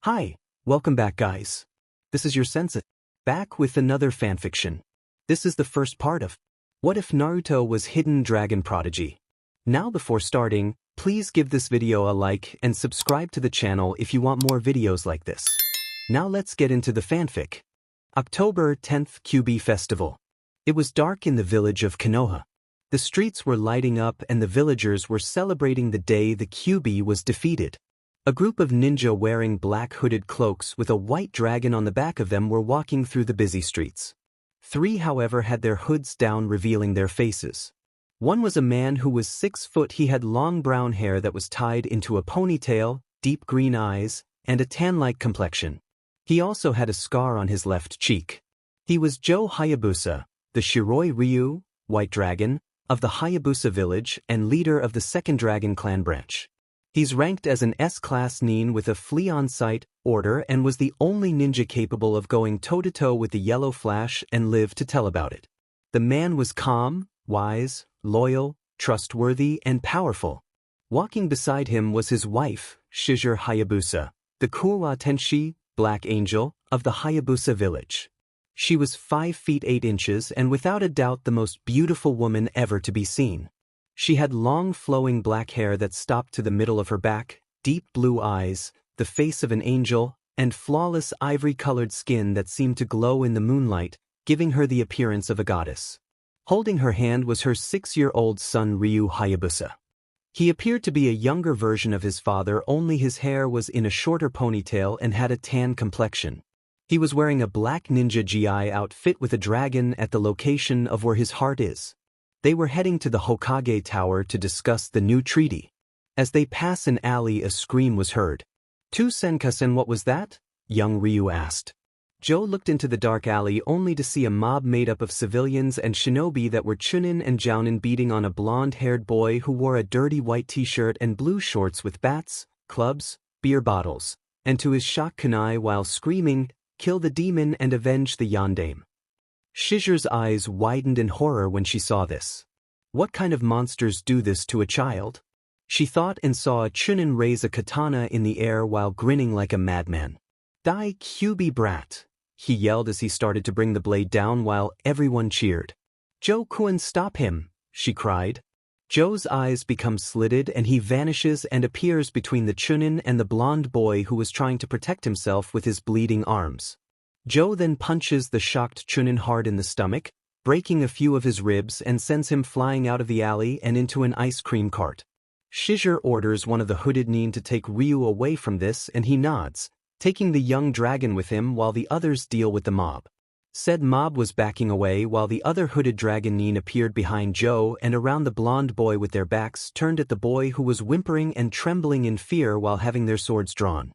Hi, welcome back guys. This is your sensei, back with another fanfiction. This is the first part of What If Naruto Was Hidden Dragon Prodigy. Now before starting, please give this video a like and subscribe to the channel if you want more videos like this. Now let's get into the fanfic. October 10th QB Festival. It was dark in the village of Konoha. The streets were lighting up and the villagers were celebrating the day the QB was defeated. A group of ninja wearing black hooded cloaks with a white dragon on the back of them were walking through the busy streets. Three, however, had their hoods down, revealing their faces. One was a man who was 6 foot. He had long brown hair that was tied into a ponytail, deep green eyes, and a tan-like complexion. He also had a scar on his left cheek. He was Joe Hayabusa, the Shiroi White Dragon, of the Hayabusa Village and leader of the second Dragon Clan branch. He's ranked as an S-class nin with a flee on sight order and was the only ninja capable of going toe-to-toe with the Yellow Flash and live to tell about it. The man was calm, wise, loyal, trustworthy, and powerful. Walking beside him was his wife, Shizure Hayabusa, the Kurumi Tenshi, Black Angel, of the Hayabusa Village. She was 5 feet 8 inches and without a doubt the most beautiful woman ever to be seen. She had long flowing black hair that stopped to the middle of her back, deep blue eyes, the face of an angel, and flawless ivory-colored skin that seemed to glow in the moonlight, giving her the appearance of a goddess. Holding her hand was her 6-year-old son Ryu Hayabusa. He appeared to be a younger version of his father, only his hair was in a shorter ponytail and had a tan complexion. He was wearing a black ninja GI outfit with a dragon at the location of where his heart is. They were heading to the Hokage Tower to discuss the new treaty. As they pass an alley, a scream was heard. "To Senkasen, what was that?" young Ryu asked. Joe looked into the dark alley only to see a mob made up of civilians and shinobi that were Chunin and Jounin beating on a blonde-haired boy who wore a dirty white t-shirt and blue shorts with bats, clubs, beer bottles, and to his shock kunai while screaming, "Kill the demon and avenge the yandame." Shizure's eyes widened in horror when she saw this. What kind of monsters do this to a child? She thought and saw a Chunin raise a katana in the air while grinning like a madman. "Die QB brat," he yelled as he started to bring the blade down while everyone cheered. "Joe-kun, stop him," she cried. Joe's eyes become slitted and he vanishes and appears between the Chunin and the blonde boy who was trying to protect himself with his bleeding arms. Joe then punches the shocked Chunin hard in the stomach, breaking a few of his ribs and sends him flying out of the alley and into an ice cream cart. Shizure orders one of the hooded nin to take Ryu away from this and he nods, taking the young dragon with him while the others deal with the mob. Said mob was backing away while the other hooded dragon nin appeared behind Joe and around the blonde boy with their backs turned at the boy who was whimpering and trembling in fear while having their swords drawn.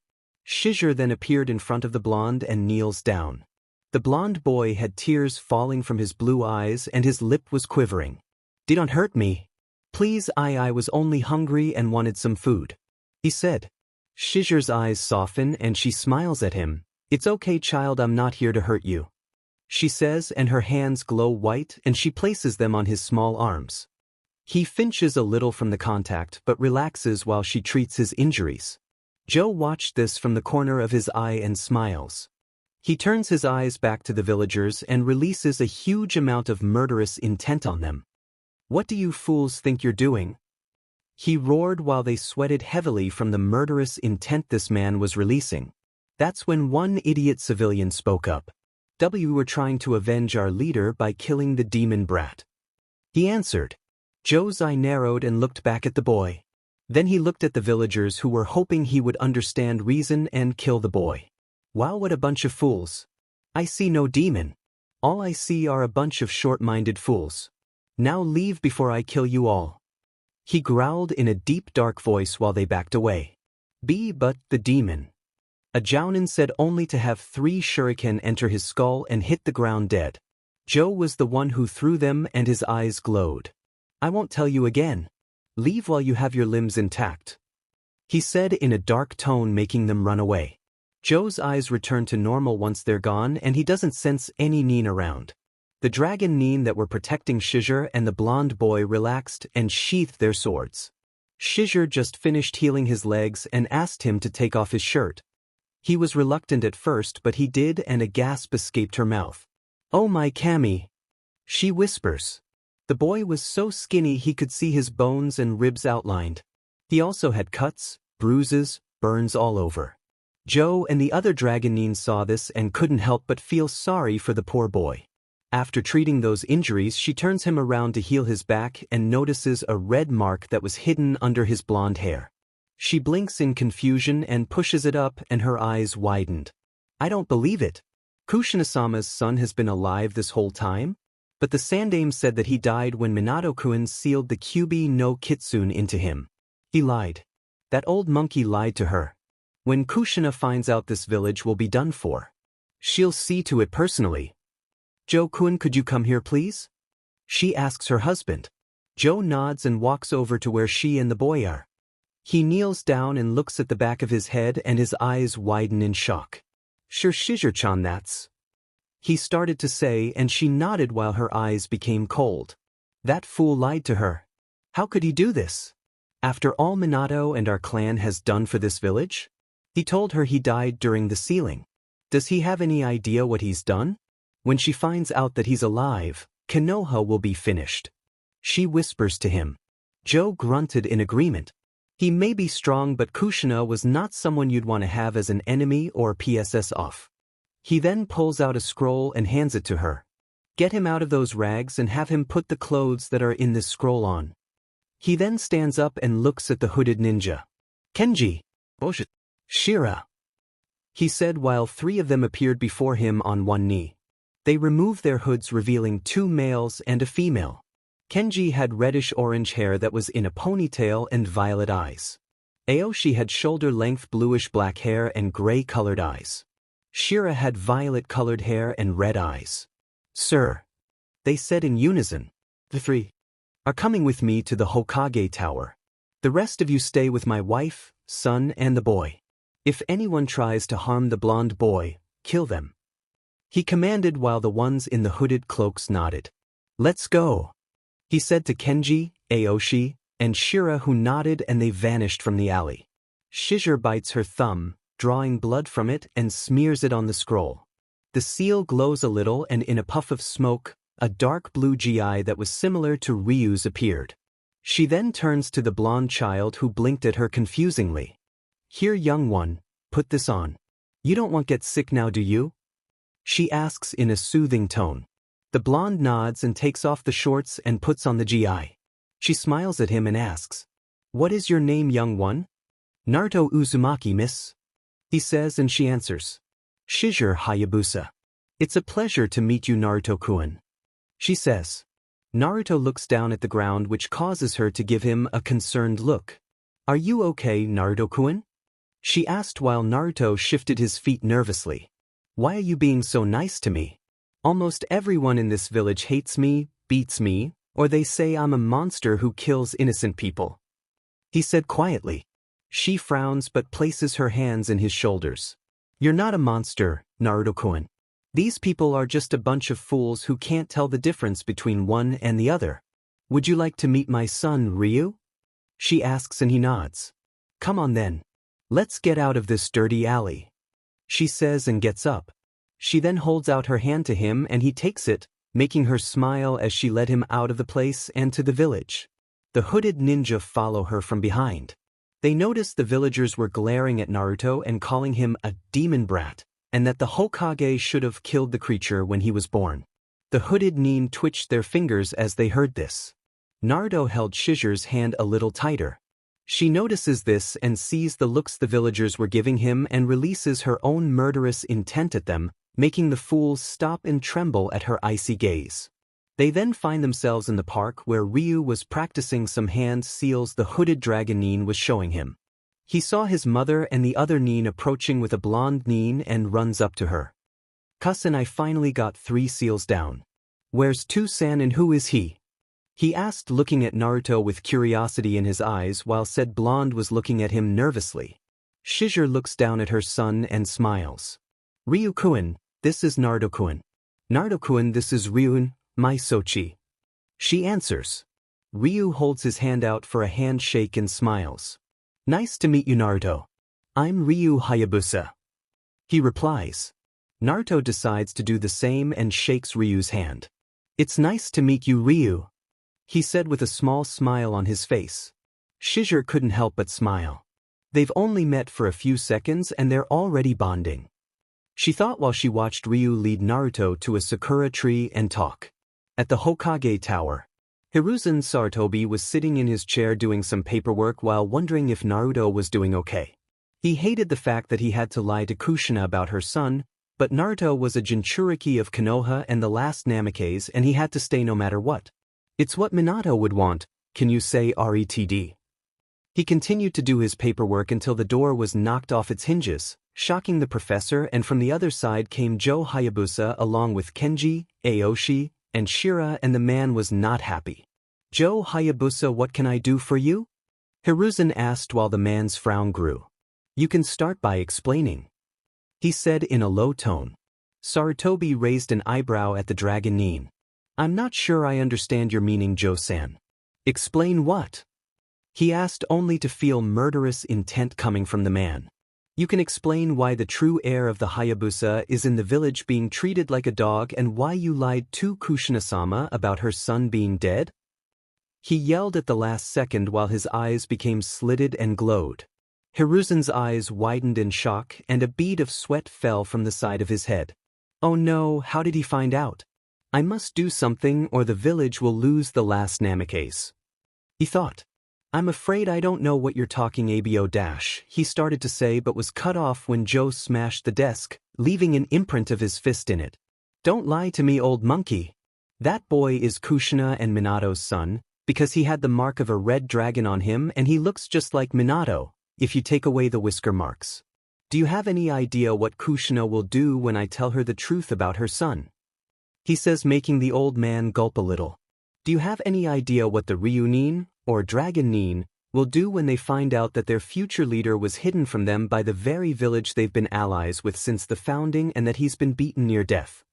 Shizure then appeared in front of the blonde and kneels down. The blonde boy had tears falling from his blue eyes and his lip was quivering. "Don't hurt me. Please, I was only hungry and wanted some food," he said. Shizure's eyes soften and she smiles at him. "It's okay, child, I'm not here to hurt you," she says, and her hands glow white and she places them on his small arms. He flinches a little from the contact but relaxes while she treats his injuries. Joe watched this from the corner of his eye and smiles. He turns his eyes back to the villagers and releases a huge amount of murderous intent on them. "What do you fools think you're doing?" he roared while they sweated heavily from the murderous intent this man was releasing. That's when one idiot civilian spoke up. "We were trying to avenge our leader by killing the demon brat," he answered. Joe's eye narrowed and looked back at the boy. Then he looked at the villagers who were hoping he would understand reason and kill the boy. "Wow, what a bunch of fools. I see no demon. All I see are a bunch of short-minded fools. Now leave before I kill you all," he growled in a deep dark voice while they backed away. But the demon," a Jounin said, only to have 3 shuriken enter his skull and hit the ground dead. Joe was the one who threw them and his eyes glowed. "I won't tell you again. Leave while you have your limbs intact," he said in a dark tone, making them run away. Joe's eyes return to normal once they're gone and he doesn't sense any nin around. The dragon nin that were protecting Shizure and the blonde boy relaxed and sheathed their swords. Shizure just finished healing his legs and asked him to take off his shirt. He was reluctant at first, but he did, and a gasp escaped her mouth. "Oh my Kami," she whispers. The boy was so skinny he could see his bones and ribs outlined. He also had cuts, bruises, burns all over. Joe and the other dragonines saw this and couldn't help but feel sorry for the poor boy. After treating those injuries, she turns him around to heal his back and notices a red mark that was hidden under his blonde hair. She blinks in confusion and pushes it up, and her eyes widened. "I don't believe it. Kushina-sama's son has been alive this whole time?" But the Sandaime said that he died when Minato-kun sealed the Kyubi no Kitsune into him. He lied. That old monkey lied to her. When Kushina finds out, this village will be done for. She'll see to it personally. "Joe-kun, could you come here please?" she asks her husband. Joe nods and walks over to where she and the boy are. He kneels down and looks at the back of his head, and his eyes widen in shock. "Sure, Shizure-chan, that's..." he started to say, and she nodded while her eyes became cold. That fool lied to her. How could he do this? After all Minato and our clan has done for this village? He told her he died during the sealing. Does he have any idea what he's done? When she finds out that he's alive, Konoha will be finished. She whispers to him. Joe grunted in agreement. He may be strong, but Kushina was not someone you'd want to have as an enemy or PSS off. He then pulls out a scroll and hands it to her. Get him out of those rags and have him put the clothes that are in this scroll on. He then stands up and looks at the hooded ninja. "Kenji. Bullshit. Shira," he said while three of them appeared before him on one knee. They removed their hoods, revealing two males and a female. Kenji had reddish-orange hair that was in a ponytail and violet eyes. Aoshi had shoulder-length bluish-black hair and gray-colored eyes. Shira had violet-colored hair and red eyes. "Sir," they said in unison, "the three are coming with me to the Hokage Tower. The rest of you stay with my wife, son, and the boy. If anyone tries to harm the blonde boy, kill them," he commanded while the ones in the hooded cloaks nodded. "Let's go," he said to Kenji, Aoshi, and Shira, who nodded, and they vanished from the alley. Shizure bites her thumb, drawing blood from it, and smears it on the scroll. The seal glows a little, and in a puff of smoke, a dark blue GI that was similar to Ryu's appeared. She then turns to the blonde child, who blinked at her confusingly. "Here, young one, put this on. You don't want to get sick now, do you?" she asks in a soothing tone. The blonde nods and takes off the shorts and puts on the GI. She smiles at him and asks, "What is your name, young one?" "Naruto Uzumaki, miss," he says, and she answers, "Shizure Hayabusa. It's a pleasure to meet you, Naruto-kun," she says. Naruto looks down at the ground, which causes her to give him a concerned look. "Are you okay, Naruto-kun?" she asked while Naruto shifted his feet nervously. "Why are you being so nice to me? Almost everyone in this village hates me, beats me, or they say I'm a monster who kills innocent people," he said quietly. She frowns but places her hands in his shoulders. "You're not a monster, Naruto-kun. These people are just a bunch of fools who can't tell the difference between one and the other. Would you like to meet my son, Ryu?" she asks, and he nods. "Come on then. Let's get out of this dirty alley," she says, and gets up. She then holds out her hand to him, and he takes it, making her smile as she led him out of the place and to the village. The hooded ninja follow her from behind. They noticed the villagers were glaring at Naruto and calling him a demon brat, and that the Hokage should have killed the creature when he was born. The hooded nin twitched their fingers as they heard this. Naruto held Shizure's hand a little tighter. She notices this and sees the looks the villagers were giving him and releases her own murderous intent at them, making the fools stop and tremble at her icy gaze. They then find themselves in the park where Ryu was practicing some hand seals the hooded dragon nin was showing him. He saw his mother and the other nin approaching with a blonde nin and runs up to her. "Cousin, I finally got 3 seals down. Where's Two-san and who is he?" he asked, looking at Naruto with curiosity in his eyes while said blonde was looking at him nervously. Shizure looks down at her son and smiles. "Ryu-kun, this is Naruto-kun. Naruto-kun, this is Ryun, my Sochi," she answers. Ryu holds his hand out for a handshake and smiles. "Nice to meet you, Naruto. I'm Ryu Hayabusa." He replies. Naruto decides to do the same and shakes Ryu's hand. It's nice to meet you, Ryu, he said with a small smile on his face. Shizure couldn't help but smile. They've only met for a few seconds and they're already bonding. She thought while she watched Ryu lead Naruto to a sakura tree and talk. At the Hokage Tower, Hiruzen Sarutobi was sitting in his chair doing some paperwork while wondering if Naruto was doing okay. He hated the fact that he had to lie to Kushina about her son, but Naruto was a Jinchuriki of Konoha and the last Namikaze and he had to stay no matter what. It's what Minato would want, can you say RETD? He continued to do his paperwork until the door was knocked off its hinges, shocking the professor, and from the other side came Joe Hayabusa along with Kenji, Aoshi, and Shira, and the man was not happy. Joe Hayabusa, what can I do for you? Hiruzen asked while the man's frown grew. You can start by explaining, he said in a low tone. Sarutobi raised an eyebrow at the dragon Nin. I'm not sure I understand your meaning, Joe-san. Explain what? He asked only to feel murderous intent coming from the man. You can explain why the true heir of the Hayabusa is in the village being treated like a dog and why you lied to Kushina-sama about her son being dead? He yelled at the last second while his eyes became slitted and glowed. Hiruzen's eyes widened in shock and a bead of sweat fell from the side of his head. Oh no, how did he find out? I must do something or the village will lose the last Namikaze, he thought. I'm afraid I don't know what you're talking about, he started to say but was cut off when Joe smashed the desk, leaving an imprint of his fist in it. Don't lie to me, old monkey. That boy is Kushina and Minato's son, because he had the mark of a red dragon on him and he looks just like Minato, if you take away the whisker marks. Do you have any idea what Kushina will do when I tell her the truth about her son? He says, making the old man gulp a little. Do you have any idea what the Reuniting, or Dragon Nin, will do when they find out that their future leader was hidden from them by the very village they've been allies with since the founding and that he's been beaten near death?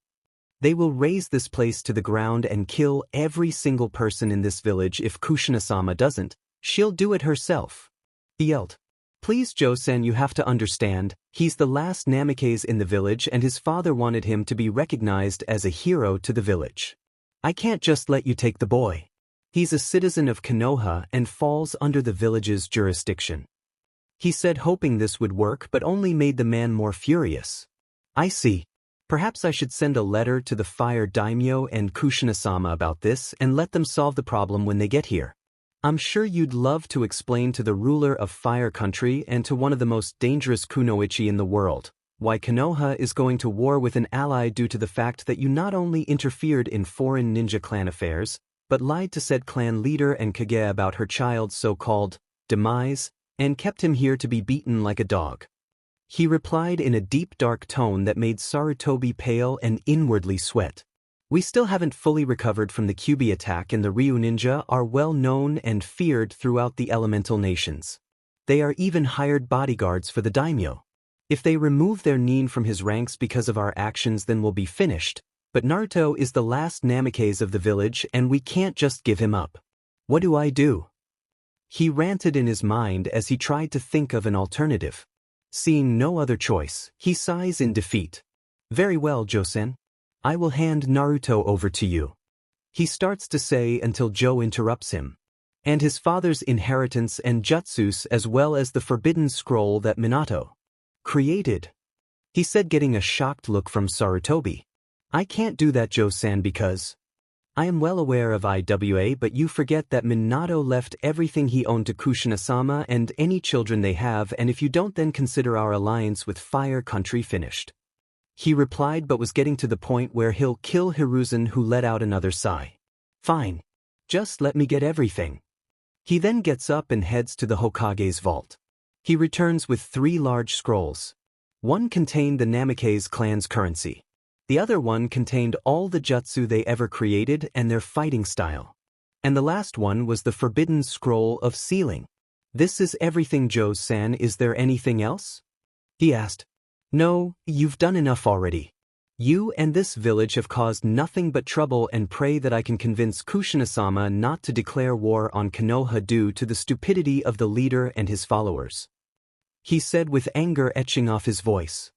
They will raze this place to the ground and kill every single person in this village if Kushina-sama doesn't. She'll do it herself, he yelled. Please, Joe-san, you have to understand, he's the last Namikaze in the village and his father wanted him to be recognized as a hero to the village. I can't just let you take the boy. He's a citizen of Konoha and falls under the village's jurisdiction. He said, hoping this would work but only made the man more furious. I see. Perhaps I should send a letter to the Fire Daimyo and Kushina-sama about this and let them solve the problem when they get here. I'm sure you'd love to explain to the ruler of Fire Country and to one of the most dangerous kunoichi in the world why Konoha is going to war with an ally due to the fact that you not only interfered in foreign ninja clan affairs, but lied to said clan leader and Kage about her child's so-called demise, and kept him here to be beaten like a dog. He replied in a deep dark tone that made Sarutobi pale and inwardly sweat. We still haven't fully recovered from the Kyuubi attack and the Ryu ninja are well known and feared throughout the elemental nations. They are even hired bodyguards for the daimyo. If they remove their nin from his ranks because of our actions then we'll be finished, but Naruto is the last Namikaze of the village and we can't just give him up. What do I do? He ranted in his mind as he tried to think of an alternative. Seeing no other choice, he sighs in defeat. Very well, Josen. I will hand Naruto over to you. He starts to say until Joe interrupts him. And his father's inheritance and jutsus as well as the forbidden scroll that Minato created, he said, getting a shocked look from Sarutobi. I can't do that, Joe-san, because I am well aware of IWA, but you forget that Minato left everything he owned to Kushina-sama and any children they have, and if you don't then consider our alliance with Fire Country finished. He replied but was getting to the point where he'll kill Hiruzen, who let out another sigh. Fine. Just let me get everything. He then gets up and heads to the Hokage's vault. He returns with 3 large scrolls. One contained the Namikaze clan's currency. The other one contained all the jutsu they ever created and their fighting style. And the last one was the forbidden scroll of sealing. This is everything, Joe-san. Is there anything else? He asked. No, you've done enough already. You and this village have caused nothing but trouble, and pray that I can convince Kushina-sama not to declare war on Konoha due to the stupidity of the leader and his followers, he said with anger etching off his voice.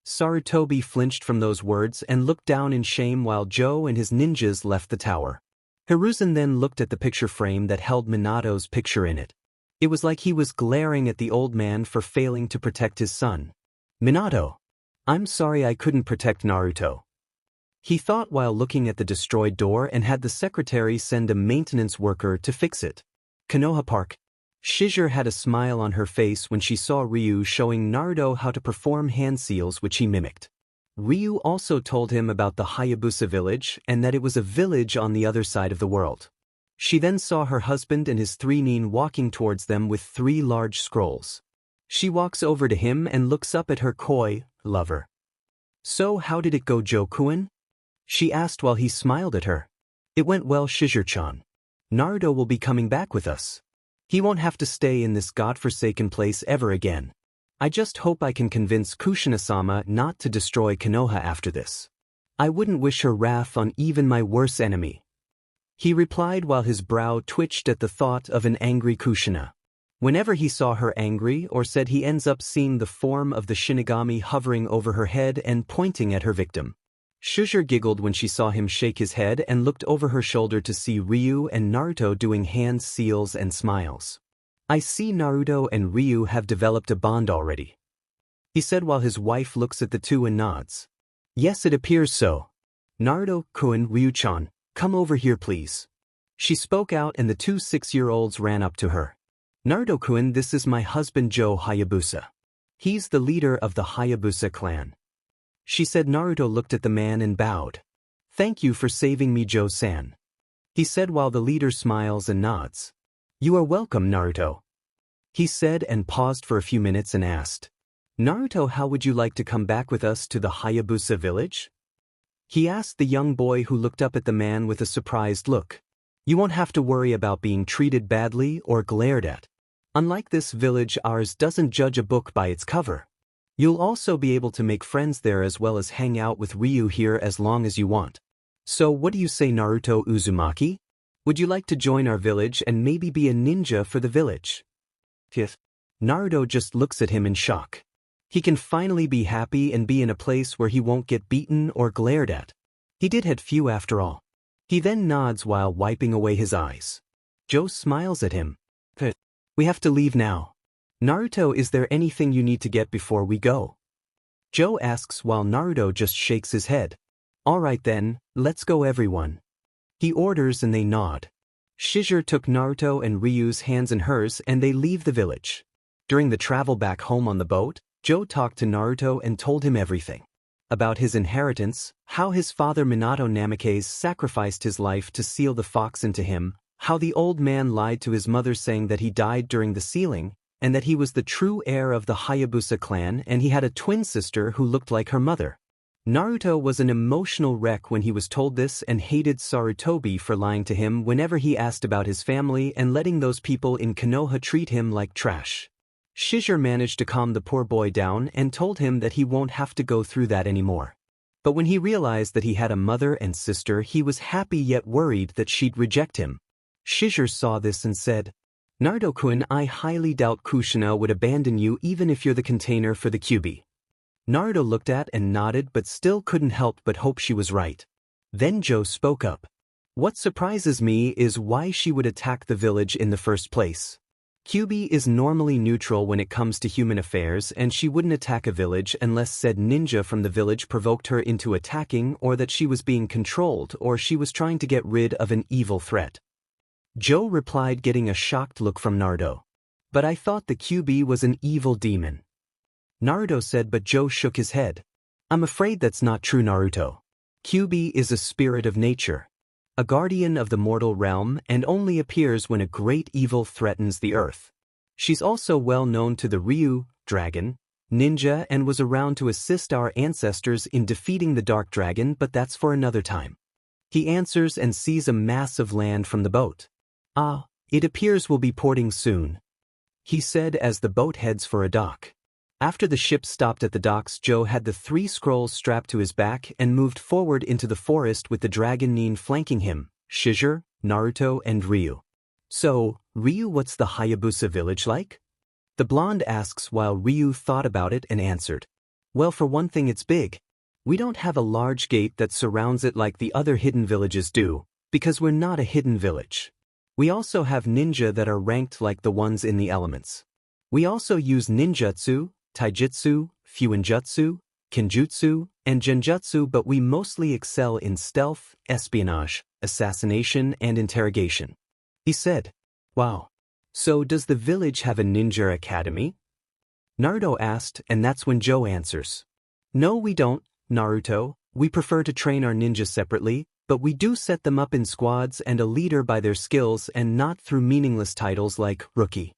Sarutobi flinched from those words and looked down in shame while Joe and his ninjas left the tower. Hiruzen then looked at the picture frame that held Minato's picture in it. It was like he was glaring at the old man for failing to protect his son. Minato. I'm sorry I couldn't protect Naruto. He thought while looking at the destroyed door and had the secretary send a maintenance worker to fix it. Konoha Park. Shizure had a smile on her face when she saw Ryu showing Naruto how to perform hand seals which he mimicked. Ryu also told him about the Hayabusa Village and that it was a village on the other side of the world. She then saw her husband and his 3 nin walking towards them with 3 large scrolls. She walks over to him and looks up at her koi lover. So how did it go, Joe-kun? She asked while he smiled at her. It went well, Shizure-chan. Naruto will be coming back with us. He won't have to stay in this godforsaken place ever again. I just hope I can convince Kushina-sama not to destroy Konoha after this. I wouldn't wish her wrath on even my worst enemy. He replied while his brow twitched at the thought of an angry Kushina. Whenever he saw her angry or sad, he ends up seeing the form of the Shinigami hovering over her head and pointing at her victim. Shizure giggled when she saw him shake his head and looked over her shoulder to see Ryu and Naruto doing hand seals and smiles. I see Naruto and Ryu have developed a bond already, he said while his wife looks at the two and nods. Yes, it appears so. Naruto-kun, Ryu-chan, come over here please. She spoke out and the 2 6-year-olds ran up to her. Naruto-kun, this is my husband Joe Hayabusa. He's the leader of the Hayabusa clan. She said. Naruto looked at the man and bowed. Thank you for saving me, Joe-san. He said while the leader smiles and nods. You are welcome, Naruto. He said and paused for a few minutes and asked. Naruto, how would you like to come back with us to the Hayabusa village? He asked the young boy who looked up at the man with a surprised look. You won't have to worry about being treated badly or glared at. Unlike this village, ours doesn't judge a book by its cover. You'll also be able to make friends there as well as hang out with Ryu here as long as you want. So what do you say, Naruto Uzumaki? Would you like to join our village and maybe be a ninja for the village? Naruto just looks at him in shock. He can finally be happy and be in a place where he won't get beaten or glared at. He did had few after all. He then nods while wiping away his eyes. Joe smiles at him. We have to leave now. Naruto, is there anything you need to get before we go? Joe asks while Naruto just shakes his head. All right then, let's go everyone. He orders and they nod. Shizure took Naruto and Ryu's hands in hers and they leave the village. During the travel back home on the boat, Joe talked to Naruto and told him everything. About his inheritance, how his father Minato Namikaze sacrificed his life to seal the fox into him, how the old man lied to his mother saying that he died during the sealing, and that he was the true heir of the Hayabusa clan and he had a twin sister who looked like her mother. Naruto was an emotional wreck when he was told this and hated Sarutobi for lying to him whenever he asked about his family and letting those people in Konoha treat him like trash. Shizure managed to calm the poor boy down and told him that he won't have to go through that anymore. But when he realized that he had a mother and sister, he was happy yet worried that she'd reject him. Shizure saw this and said, Naruto-kun, I highly doubt Kushina would abandon you even if you're the container for the Kyuubi. Naruto looked at and nodded but still couldn't help but hope she was right. Then Joe spoke up. What surprises me is why she would attack the village in the first place. Kyuubi is normally neutral when it comes to human affairs and she wouldn't attack a village unless said ninja from the village provoked her into attacking or that she was being controlled or she was trying to get rid of an evil threat. Joe replied, getting a shocked look from Naruto. But I thought the Kyuubi was an evil demon. Naruto said, but Joe shook his head. I'm afraid that's not true, Naruto. Kyuubi is a spirit of nature, a guardian of the mortal realm, and only appears when a great evil threatens the earth. She's also well known to the Ryu, dragon, ninja, and was around to assist our ancestors in defeating the dark dragon, but that's for another time. He answers and sees a mass of land from the boat. Ah, it appears we'll be porting soon, he said as the boat heads for a dock. After the ship stopped at the docks, Joe had the 3 scrolls strapped to his back and moved forward into the forest with the dragon nin flanking him, Shizure, Naruto, and Ryu. So, Ryu, what's the Hayabusa village like? The blonde asks while Ryu thought about it and answered. Well, for one thing, it's big. We don't have a large gate that surrounds it like the other hidden villages do, because we're not a hidden village. We also have ninja that are ranked like the ones in the elements. We also use ninjutsu, taijutsu, fuinjutsu, kinjutsu, and genjutsu, but we mostly excel in stealth, espionage, assassination, and interrogation. He said. Wow. So does the village have a ninja academy? Naruto asked, and that's when Joe answers. No, we don't, Naruto. We prefer to train our ninjas separately, but we do set them up in squads and a leader by their skills and not through meaningless titles like Rookie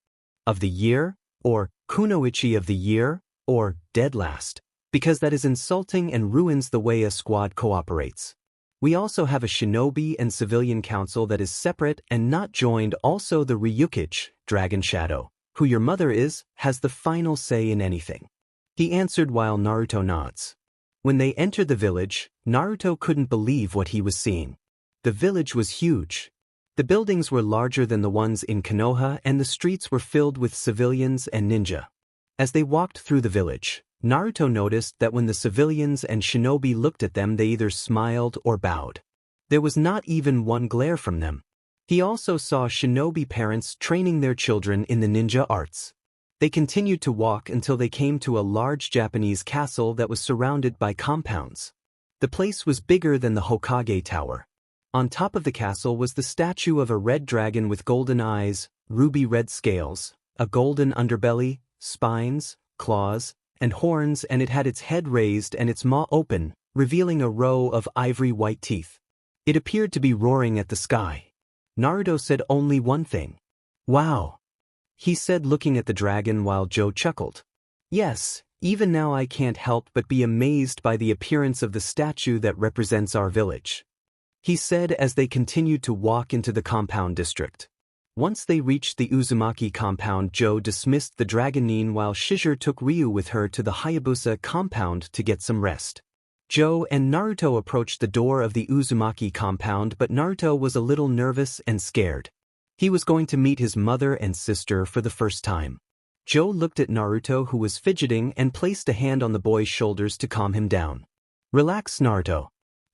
of the Year, or Kunoichi of the Year, or Dead Last, because that is insulting and ruins the way a squad cooperates. We also have a Shinobi and civilian council that is separate and not joined. Also the Reuniting, Dragon Shadow, who your mother is, has the final say in anything. He answered while Naruto nods. When they entered the village, Naruto couldn't believe what he was seeing. The village was huge. The buildings were larger than the ones in Konoha and the streets were filled with civilians and ninja. As they walked through the village, Naruto noticed that when the civilians and shinobi looked at them, they either smiled or bowed. There was not even one glare from them. He also saw shinobi parents training their children in the ninja arts. They continued to walk until they came to a large Japanese castle that was surrounded by compounds. The place was bigger than the Hokage Tower. On top of the castle was the statue of a red dragon with golden eyes, ruby red scales, a golden underbelly, spines, claws, and horns, and it had its head raised and its maw open, revealing a row of ivory white teeth. It appeared to be roaring at the sky. Naruto said only one thing. Wow. He said, looking at the dragon while Joe chuckled. Yes, even now I can't help but be amazed by the appearance of the statue that represents our village. He said as they continued to walk into the compound district. Once they reached the Uzumaki compound, Joe dismissed the dragonine while Shizure took Ryu with her to the Hayabusa compound to get some rest. Joe and Naruto approached the door of the Uzumaki compound, but Naruto was a little nervous and scared. He was going to meet his mother and sister for the first time. Joe looked at Naruto, who was fidgeting, and placed a hand on the boy's shoulders to calm him down. Relax, Naruto.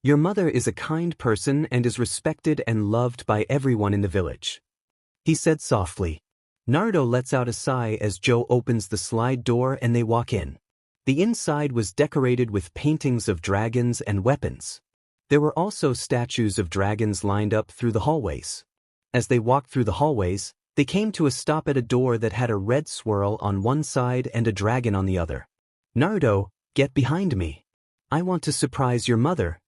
Your mother is a kind person and is respected and loved by everyone in the village. He said softly. Naruto lets out a sigh as Joe opens the slide door and they walk in. The inside was decorated with paintings of dragons and weapons. There were also statues of dragons lined up through the hallways. As they walked through the hallways, they came to a stop at a door that had a red swirl on one side and a dragon on the other. Naruto, get behind me. I want to surprise your mother.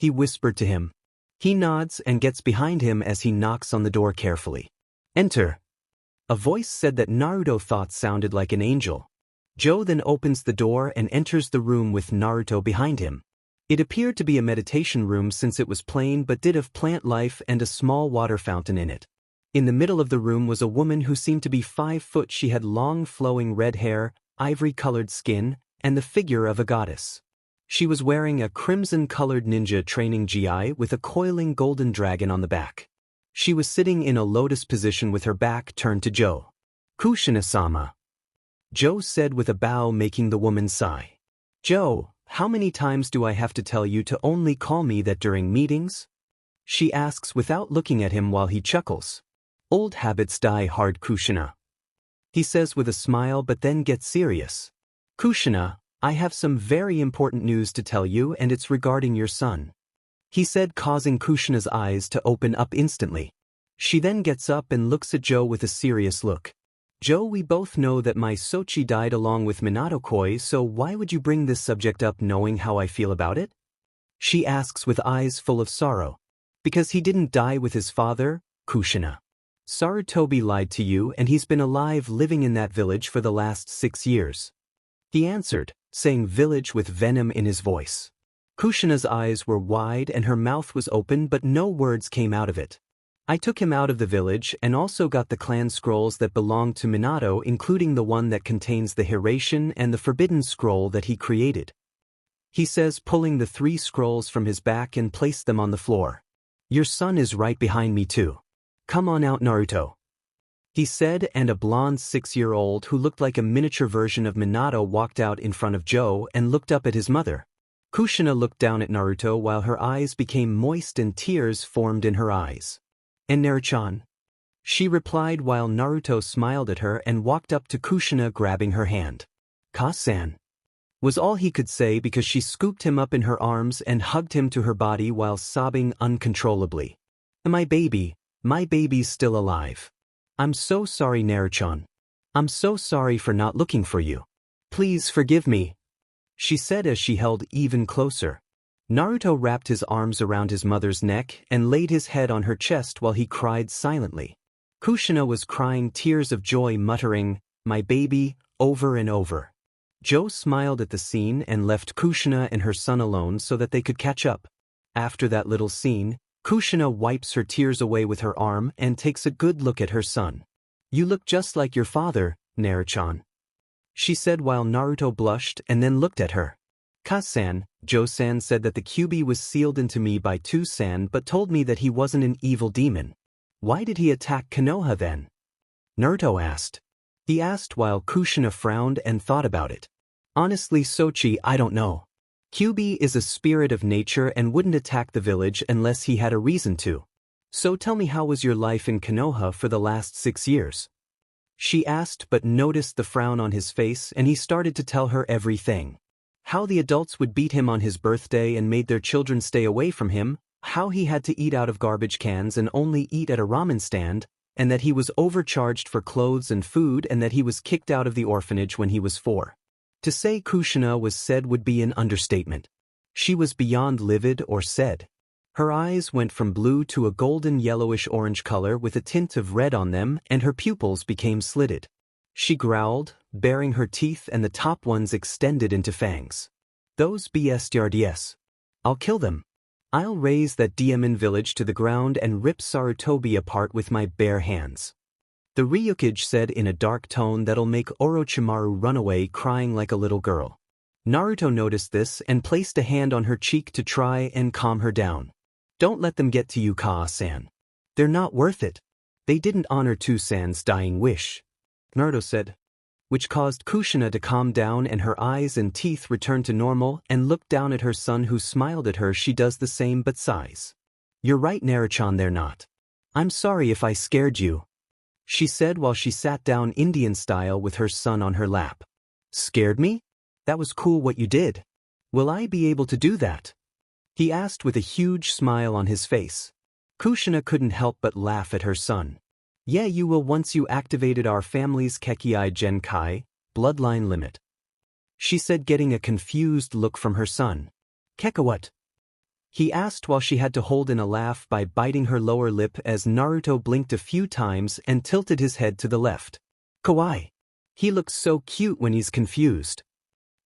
He whispered to him. He nods and gets behind him as he knocks on the door carefully. Enter. A voice said that Naruto thought sounded like an angel. Joe then opens the door and enters the room with Naruto behind him. It appeared to be a meditation room since it was plain but did have plant life and a small water fountain in it. In the middle of the room was a woman who seemed to be 5 foot. She had long flowing red hair, ivory-colored skin, and the figure of a goddess. She was wearing a crimson-colored ninja training gi with a coiling golden dragon on the back. She was sitting in a lotus position with her back turned to Joe. Kushina-sama. Joe said with a bow, making the woman sigh. Joe, how many times do I have to tell you to only call me that during meetings? She asks without looking at him while he chuckles. Old habits die hard, Kushina. He says with a smile but then gets serious. Kushina, I have some very important news to tell you, and it's regarding your son. He said, causing Kushina's eyes to open up instantly. She then gets up and looks at Joe with a serious look. Joe, we both know that my Sochi died along with Minato-koi, so why would you bring this subject up knowing how I feel about it? She asks with eyes full of sorrow. Because he didn't die with his father, Kushina. Sarutobi lied to you and he's been alive living in that village for the last 6 years. He answered, saying village with venom in his voice. Kushina's eyes were wide and her mouth was open, but no words came out of it. I took him out of the village and also got the clan scrolls that belonged to Minato, including the one that contains the Hiraition and the forbidden scroll that he created. He says, pulling the 3 scrolls from his back and placed them on the floor. Your son is right behind me too. Come on out, Naruto. he said, and a blonde 6-year-old who looked like a miniature version of Minato walked out in front of Joe and looked up at his mother. Kushina looked down at Naruto while her eyes became moist and tears formed in her eyes. "And Naruto-chan?" she replied while Naruto smiled at her and walked up to Kushina grabbing her hand. "Ka-san," was all he could say because she scooped him up in her arms and hugged him to her body while sobbing uncontrollably. My baby's still alive. I'm so sorry, Naruto-chan. I'm so sorry for not looking for you. Please forgive me," she said as she held even closer. Naruto wrapped his arms around his mother's neck and laid his head on her chest while he cried silently. Kushina was crying tears of joy, muttering, "My baby," over and over. Joe smiled at the scene and left Kushina and her son alone so that they could catch up. After that little scene, Kushina wipes her tears away with her arm and takes a good look at her son. "You look just like your father, Naruto-chan," she said while Naruto blushed and then looked at her. "Ka-san, Joe-san said that the QB was sealed into me by Tu-san but told me that he wasn't an evil demon. Why did he attack Konoha then?" Naruto asked. He asked while Kushina frowned and thought about it. "Honestly, Sochi, I don't know. QB is a spirit of nature and wouldn't attack the village unless he had a reason to. So tell me, how was your life in Konoha for the last 6 years?" she asked, but noticed the frown on his face and he started to tell her everything. How the adults would beat him on his birthday and made their children stay away from him, how he had to eat out of garbage cans and only eat at a ramen stand, and that he was overcharged for clothes and food and that he was kicked out of the orphanage when he was 4. To say Kushina was sad would be an understatement. She was beyond livid or sad. Her eyes went from blue to a golden yellowish-orange color with a tint of red on them, and her pupils became slitted. She growled, baring her teeth, and the top ones extended into fangs. "Those BSTRDS. I'll kill them. I'll raze that Diamond village to the ground and rip Sarutobi apart with my bare hands." The Ryukage said in a dark tone that'll make Orochimaru run away crying like a little girl. Naruto noticed this and placed a hand on her cheek to try and calm her down. "Don't let them get to you, Ka-san. They're not worth it. They didn't honor Tu-san's dying wish," Naruto said, which caused Kushina to calm down and her eyes and teeth returned to normal and looked down at her son who smiled at her. She does the same but sighs. "You're right, Naruto-chan, they're not. I'm sorry if I scared you," she said while she sat down Indian style with her son on her lap. "Scared me? That was cool what you did. Will I be able to do that?" he asked with a huge smile on his face. Kushina couldn't help but laugh at her son. "Yeah, you will once you activated our family's Kekkei Genkai, bloodline limit," she said, getting a confused look from her son. "Kekka what?" he asked while she had to hold in a laugh by biting her lower lip as Naruto blinked a few times and tilted his head to the left. "Kawaii. He looks so cute when he's confused,"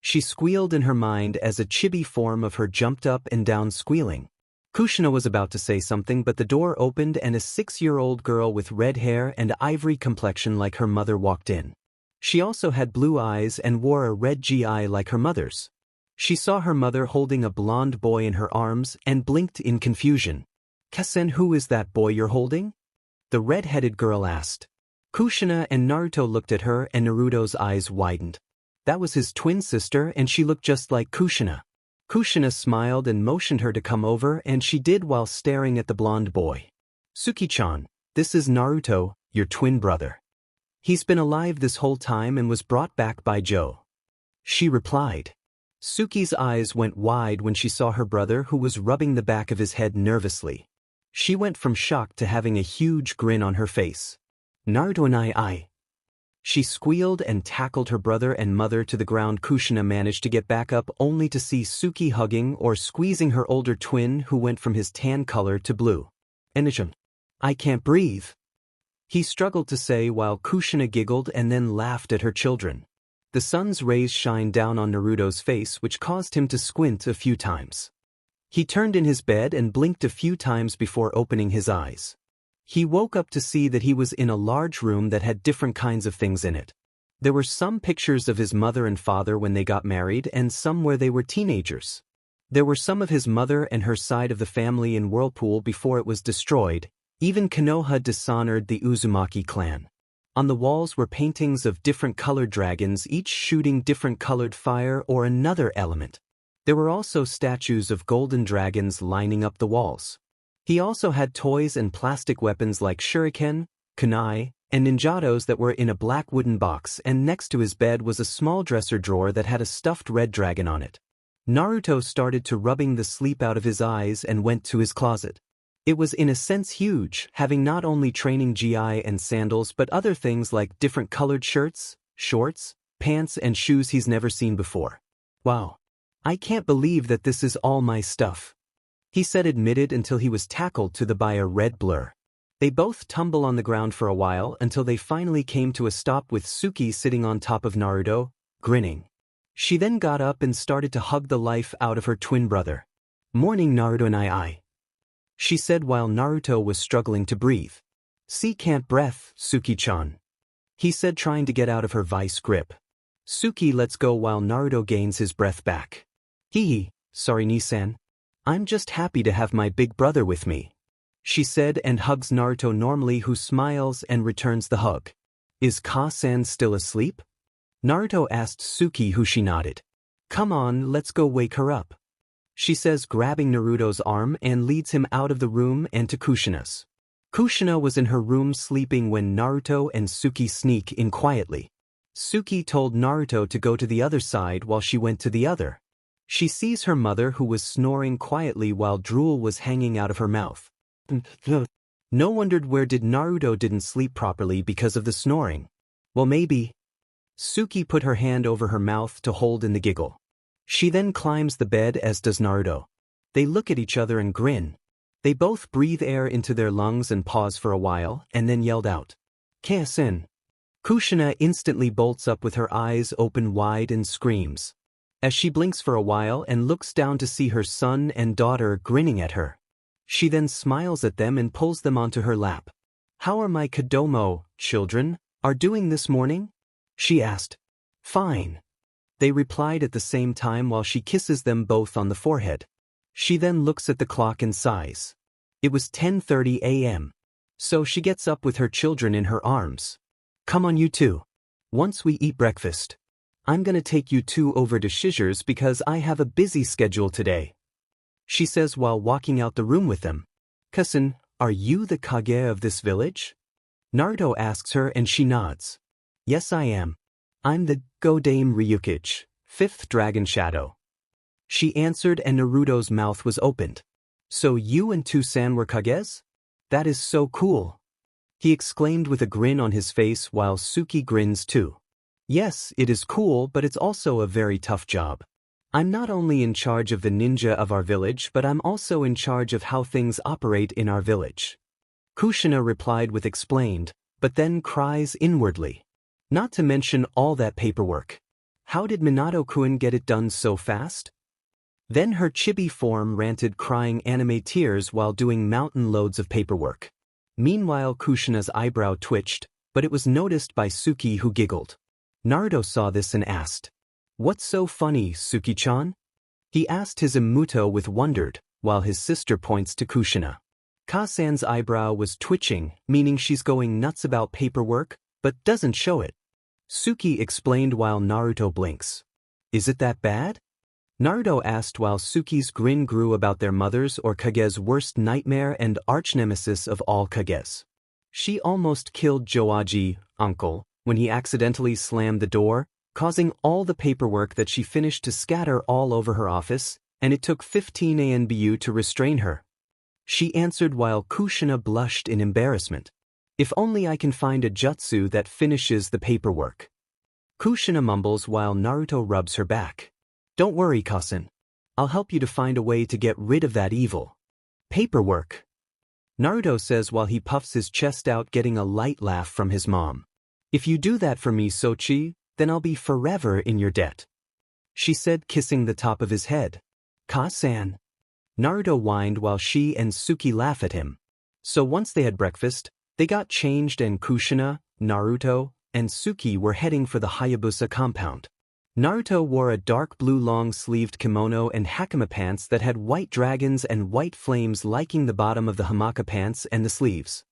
she squealed in her mind as a chibi form of her jumped up and down squealing. Kushina was about to say something but the door opened and a 6-year-old girl with red hair and ivory complexion like her mother walked in. She also had blue eyes and wore a red GI like her mother's. She saw her mother holding a blonde boy in her arms and blinked in confusion. "Kasen, who is that boy you're holding?" the red-headed girl asked. Kushina and Naruto looked at her and Naruto's eyes widened. That was his twin sister and she looked just like Kushina. Kushina smiled and motioned her to come over and she did while staring at the blonde boy. "Suki-chan, this is Naruto, your twin brother. He's been alive this whole time and was brought back by Joe," she replied. Suki's eyes went wide when she saw her brother who was rubbing the back of his head nervously. She went from shock to having a huge grin on her face. "Naruto and I. She squealed and tackled her brother and mother to the ground. Kushina managed to get back up only to see Suki hugging or squeezing her older twin who went from his tan color to blue. "Enichan. I can't breathe," he struggled to say while Kushina giggled and then laughed at her children. The sun's rays shined down on Naruto's face which caused him to squint a few times. He turned in his bed and blinked a few times before opening his eyes. He woke up to see that he was in a large room that had different kinds of things in it. There were some pictures of his mother and father when they got married and some where they were teenagers. There were some of his mother and her side of the family in Whirlpool before it was destroyed. Even Konoha dishonored the Uzumaki clan. On the walls were paintings of different colored dragons, each shooting different colored fire or another element. There were also statues of golden dragons lining up the walls. He also had toys and plastic weapons like shuriken, kunai, and ninjados that were in a black wooden box, and next to his bed was a small dresser drawer that had a stuffed red dragon on it. Naruto started to rubbing the sleep out of his eyes and went to his closet. It was in a sense huge, having not only training GI and sandals but other things like different colored shirts, shorts, pants and shoes he's never seen before. Wow. I can't believe that this is all my stuff, he said, admitted, until he was tackled by a red blur. They both tumble on the ground for a while until they finally came to a stop with Suki sitting on top of Naruto, grinning. She then got up and started to hug the life out of her twin brother. "Morning, Naruto and I," she said while Naruto was struggling to breathe. "See, can't breath, Suki-chan," he said, trying to get out of her vice grip. Suki lets go while Naruto gains his breath back. "Hee, sorry Nisan. I'm just happy to have my big brother with me," she said, and hugs Naruto normally, who smiles and returns the hug. "Is Ka-san still asleep?" Naruto asked Suki, who she nodded. "Come on, let's go wake her up," she says, grabbing Naruto's arm and leads him out of the room and to Kushina's. Kushina was in her room sleeping when Naruto and Suki sneak in quietly. Suki told Naruto to go to the other side while she went to the other. She sees her mother, who was snoring quietly while drool was hanging out of her mouth. No wondered where Naruto didn't sleep properly because of the snoring. Well, maybe. Suki put her hand over her mouth to hold in the giggle. She then climbs the bed, as does Naruto. They look at each other and grin. They both breathe air into their lungs and pause for a while, and then yelled out, "Kaisen!" Kushina instantly bolts up with her eyes open wide and screams. As she blinks for a while and looks down to see her son and daughter grinning at her. She then smiles at them and pulls them onto her lap. "How are my Kodomo children are doing this morning?" she asked. "Fine," they replied at the same time while she kisses them both on the forehead. She then looks at the clock and sighs. It was 10:30 a.m. So she gets up with her children in her arms. "Come on, you two. Once we eat breakfast, I'm gonna take you two over to Shizu's because I have a busy schedule today," she says while walking out the room with them. "Cousin, are you the Kage of this village?" Naruto asks her, and she nods. "Yes, I am. I'm the Godame Ryukage, 5th Dragon Shadow," she answered, and Naruto's mouth was opened. "So you and Tusan were Kages? That is so cool," he exclaimed with a grin on his face while Suki grins too. "Yes, it is cool, but it's also a very tough job. I'm not only in charge of the ninja of our village, but I'm also in charge of how things operate in our village." Kushina replied with explained, but then cries inwardly. Not to mention all that paperwork. How did Minato-kun get it done so fast? Then her chibi form ranted, crying anime tears while doing mountain loads of paperwork. Meanwhile, Kushina's eyebrow twitched, but it was noticed by Suki, who giggled. Naruto saw this and asked, "What's so funny, Suki-chan?" He asked his Imuto with wondered, while his sister points to Kushina. Ka-san's eyebrow was twitching, meaning she's going nuts about paperwork, but doesn't show it. Suki explained while Naruto blinks. "Is it that bad?" Naruto asked while Suki's grin grew about their mother's or Kage's worst nightmare and arch-nemesis of all Kages. She almost killed Joaji, uncle, when he accidentally slammed the door, causing all the paperwork that she finished to scatter all over her office, and it took 15 ANBU to restrain her. She answered while Kushina blushed in embarrassment. "If only I can find a jutsu that finishes the paperwork." Kushina mumbles while Naruto rubs her back. "Don't worry, cousin. I'll help you to find a way to get rid of that evil paperwork," Naruto says while he puffs his chest out, getting a light laugh from his mom. "If you do that for me, Sochi, then I'll be forever in your debt," she said, kissing the top of his head. "Ka-san," Naruto whined while she and Suki laugh at him. So once they had breakfast, they got changed and Kushina, Naruto, and Suki were heading for the Hayabusa compound. Naruto wore a dark blue long-sleeved kimono and hakama pants that had white dragons and white flames liking the bottom of the hamaka pants and the sleeves.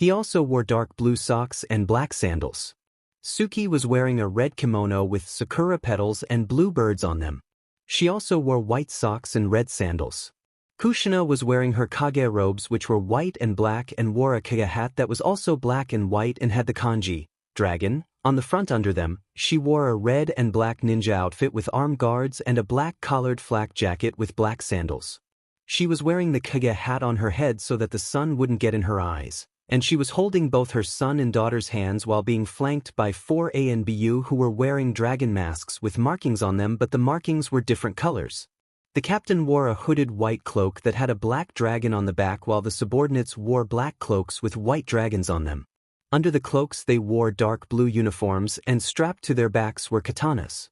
He also wore dark blue socks and black sandals. Suki was wearing a red kimono with sakura petals and bluebirds on them. She also wore white socks and red sandals. Kushina was wearing her kage robes which were white and black and wore a kage hat that was also black and white and had the kanji, dragon, on the front under them. She wore a red and black ninja outfit with arm guards and a black collared flak jacket with black sandals. She was wearing the kage hat on her head so that the sun wouldn't get in her eyes, and she was holding both her son and daughter's hands while being flanked by 4 ANBU who were wearing dragon masks with markings on them, but the markings were different colors. The captain wore a hooded white cloak that had a black dragon on the back while the subordinates wore black cloaks with white dragons on them. Under the cloaks they wore dark blue uniforms and strapped to their backs were katanas.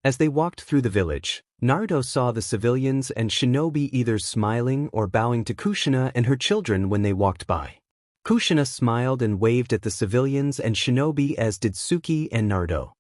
As they walked through the village, Naruto saw the civilians and Shinobi either smiling or bowing to Kushina and her children when they walked by. Kushina smiled and waved at the civilians and Shinobi, as did Suki and Naruto.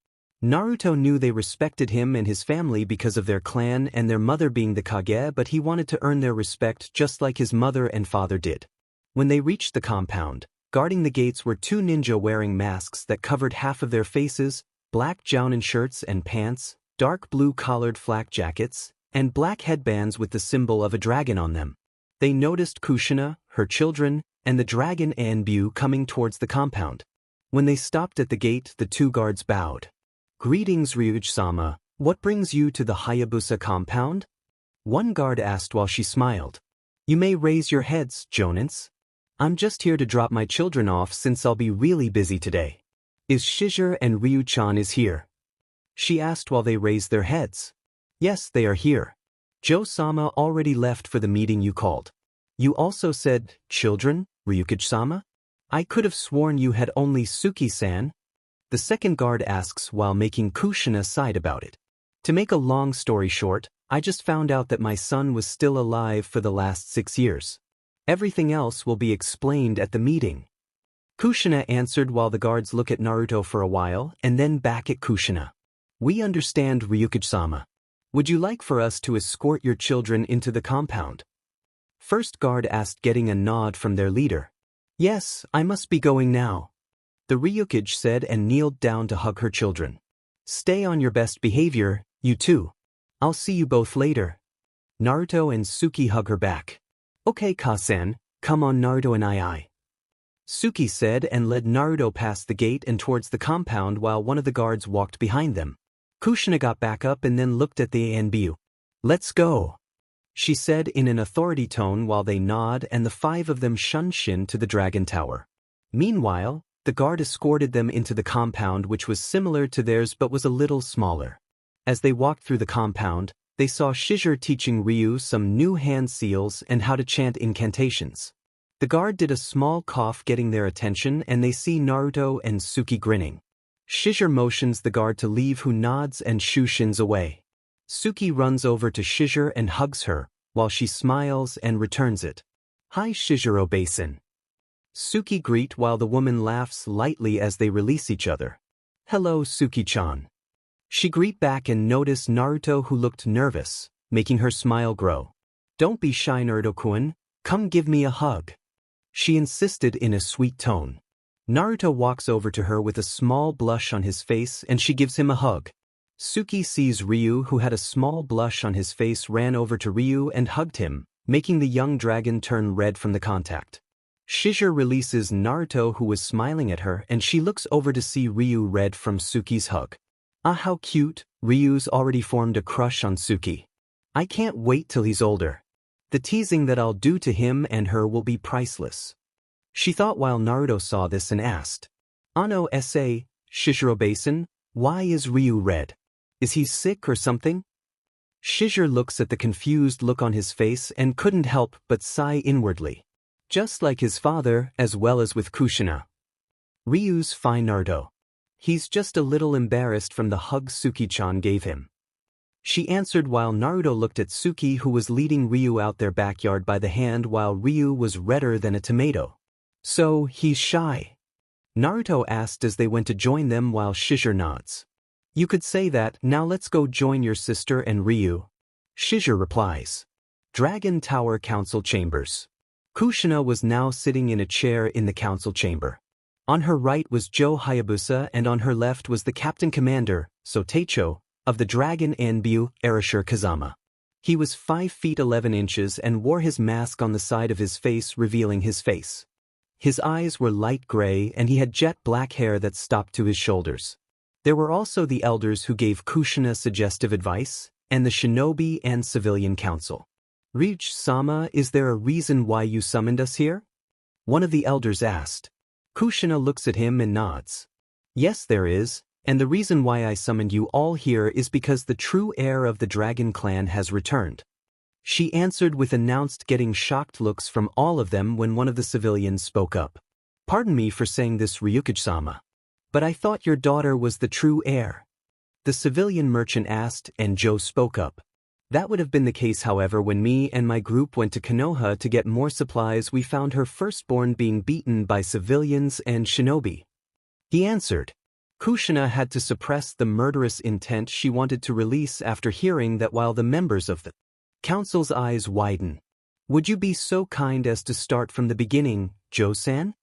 Naruto knew they respected him and his family because of their clan and their mother being the Kage, but he wanted to earn their respect just like his mother and father did. When they reached the compound, guarding the gates were 2 ninja wearing masks that covered half of their faces, black jounin shirts and pants, dark blue collared flak jackets, and black headbands with the symbol of a dragon on them. They noticed Kushina, her children, and the dragon Anbu coming towards the compound. When they stopped at the gate, the 2 guards bowed. "Greetings, Ryuji-sama, what brings you to the Hayabusa compound?" One guard asked while she smiled. "You may raise your heads, Jonins. I'm just here to drop my children off since I'll be really busy today." "Is Shizure and Ryu-chan is here?" she asked while they raised their heads. "Yes, they are here. Joe-sama already left for the meeting you called." "You also said, children, Ryukichi-sama? I could have sworn you had only Suki-san." The second guard asks while making Kushina sigh about it. "To make a long story short, I just found out that my son was still alive for the last 6 years. Everything else will be explained at the meeting." Kushina answered while the guards look at Naruto for a while and then back at Kushina. "We understand, Ryukichi-sama. Would you like for us to escort your children into the compound?" First guard asked, getting a nod from their leader. "Yes, I must be going now," the Ryukage said and kneeled down to hug her children. "Stay on your best behavior, you two. I'll see you both later." Naruto and Suki hug her back. "Okay, Ka-san, come on Naruto and I. Suki said and led Naruto past the gate and towards the compound while one of the guards walked behind them. Kushina got back up and then looked at the Anbu. "Let's go," she said in an authority tone while they nod and the 5 of them shunshin to the Dragon Tower. Meanwhile, the guard escorted them into the compound, which was similar to theirs but was a little smaller. As they walked through the compound, they saw Shizure teaching Ryu some new hand seals and how to chant incantations. The guard did a small cough, getting their attention, and they see Naruto and Suki grinning. Shizure motions the guard to leave, who nods and shushins away. Suki runs over to Shizure and hugs her, while she smiles and returns it. "Hi Shizure Obasan." Suki greet while the woman laughs lightly as they release each other. "Hello Suki-chan." She greet back and notice Naruto, who looked nervous, making her smile grow. "Don't be shy Naruto-kun, come give me a hug," she insisted in a sweet tone. Naruto walks over to her with a small blush on his face and she gives him a hug. Suki sees Ryu, who had a small blush on his face, ran over to Ryu and hugged him, making the young dragon turn red from the contact. Shizure releases Naruto, who was smiling at her, and she looks over to see Ryu red from Suki's hug. "Ah, how cute, Ryu's already formed a crush on Suki. I can't wait till he's older. The teasing that I'll do to him and her will be priceless," she thought while Naruto saw this and asked, "Ano sa, Shizuru-basen, why is Ryu red? Is he sick or something?" Shizure looks at the confused look on his face and couldn't help but sigh inwardly. Just like his father, as well as with Kushina. "Ryu's fine, Naruto. He's just a little embarrassed from the hug Suki-chan gave him," she answered while Naruto looked at Suki, who was leading Ryu out their backyard by the hand while Ryu was redder than a tomato. "So, he's shy?" Naruto asked as they went to join them while Shizure nods. "You could say that. Now let's go join your sister and Ryu," Shizure replies. Dragon Tower Council Chambers. Kushina was now sitting in a chair in the council chamber. On her right was Joe Hayabusa and on her left was the captain commander, Sotecho, of the Dragon Anbu, Arashir Kazama. He was 5 feet 11 inches and wore his mask on the side of his face revealing his face. His eyes were light gray and he had jet black hair that stopped to his shoulders. There were also the elders who gave Kushina suggestive advice, and the Shinobi and civilian council. "Ryuj-sama, is there a reason why you summoned us here?" one of the elders asked. Kushina looks at him and nods. "Yes, there is, and the reason why I summoned you all here is because the true heir of the Dragon Clan has returned." She answered with announced, getting shocked looks from all of them when one of the civilians spoke up. "Pardon me for saying this, Ryukage-sama, but I thought your daughter was the true heir." The civilian merchant asked, and Joe spoke up. "That would have been the case, however, when me and my group went to Konoha to get more supplies. We found her firstborn being beaten by civilians and shinobi." He answered. Kushina had to suppress the murderous intent she wanted to release after hearing that while the members of the council's eyes widen. "Would you be so kind as to start from the beginning, Joe-san?"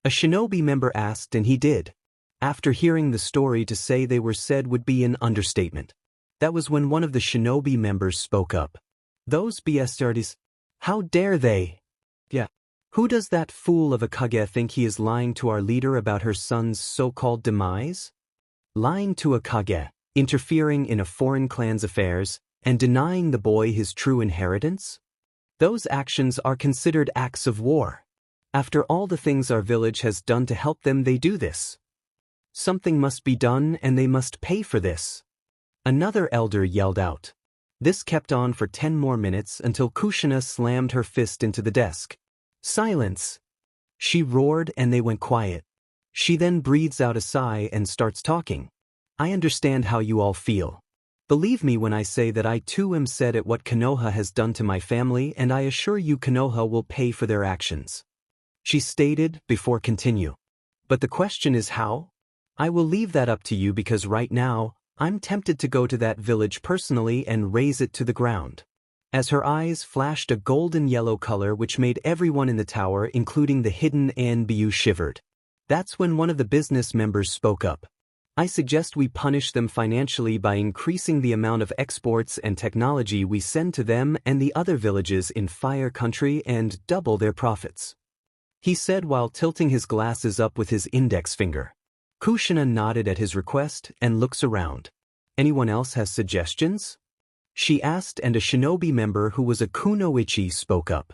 a shinobi member asked, and he did. After hearing the story, to say they were said would be an understatement. That was when one of the shinobi members spoke up. "Those bastards! How dare they? Yeah. Who does that fool of a Kage think he is lying to our leader about her son's so-called demise? Lying to a Kage, interfering in a foreign clan's affairs, and denying the boy his true inheritance? Those actions are considered acts of war. After all the things our village has done to help them, they do this. Something must be done and they must pay for this." Another elder yelled out. This kept on for 10 more minutes until Kushina slammed her fist into the desk. "Silence!" she roared, and they went quiet. She then breathes out a sigh and starts talking. "I understand how you all feel. Believe me when I say that I too am sad at what Konoha has done to my family, and I assure you Konoha will pay for their actions," she stated before continue. "But the question is how? I will leave that up to you because right now, I'm tempted to go to that village personally and raze it to the ground." As her eyes flashed a golden yellow color which made everyone in the tower, including the hidden Anbu, shivered. That's when one of the business members spoke up. "I suggest we punish them financially by increasing the amount of exports and technology we send to them and the other villages in Fire Country and double their profits," he said while tilting his glasses up with his index finger. Kushina nodded at his request and looks around. "Anyone else has suggestions?" she asked, and a shinobi member who was a kunoichi spoke up.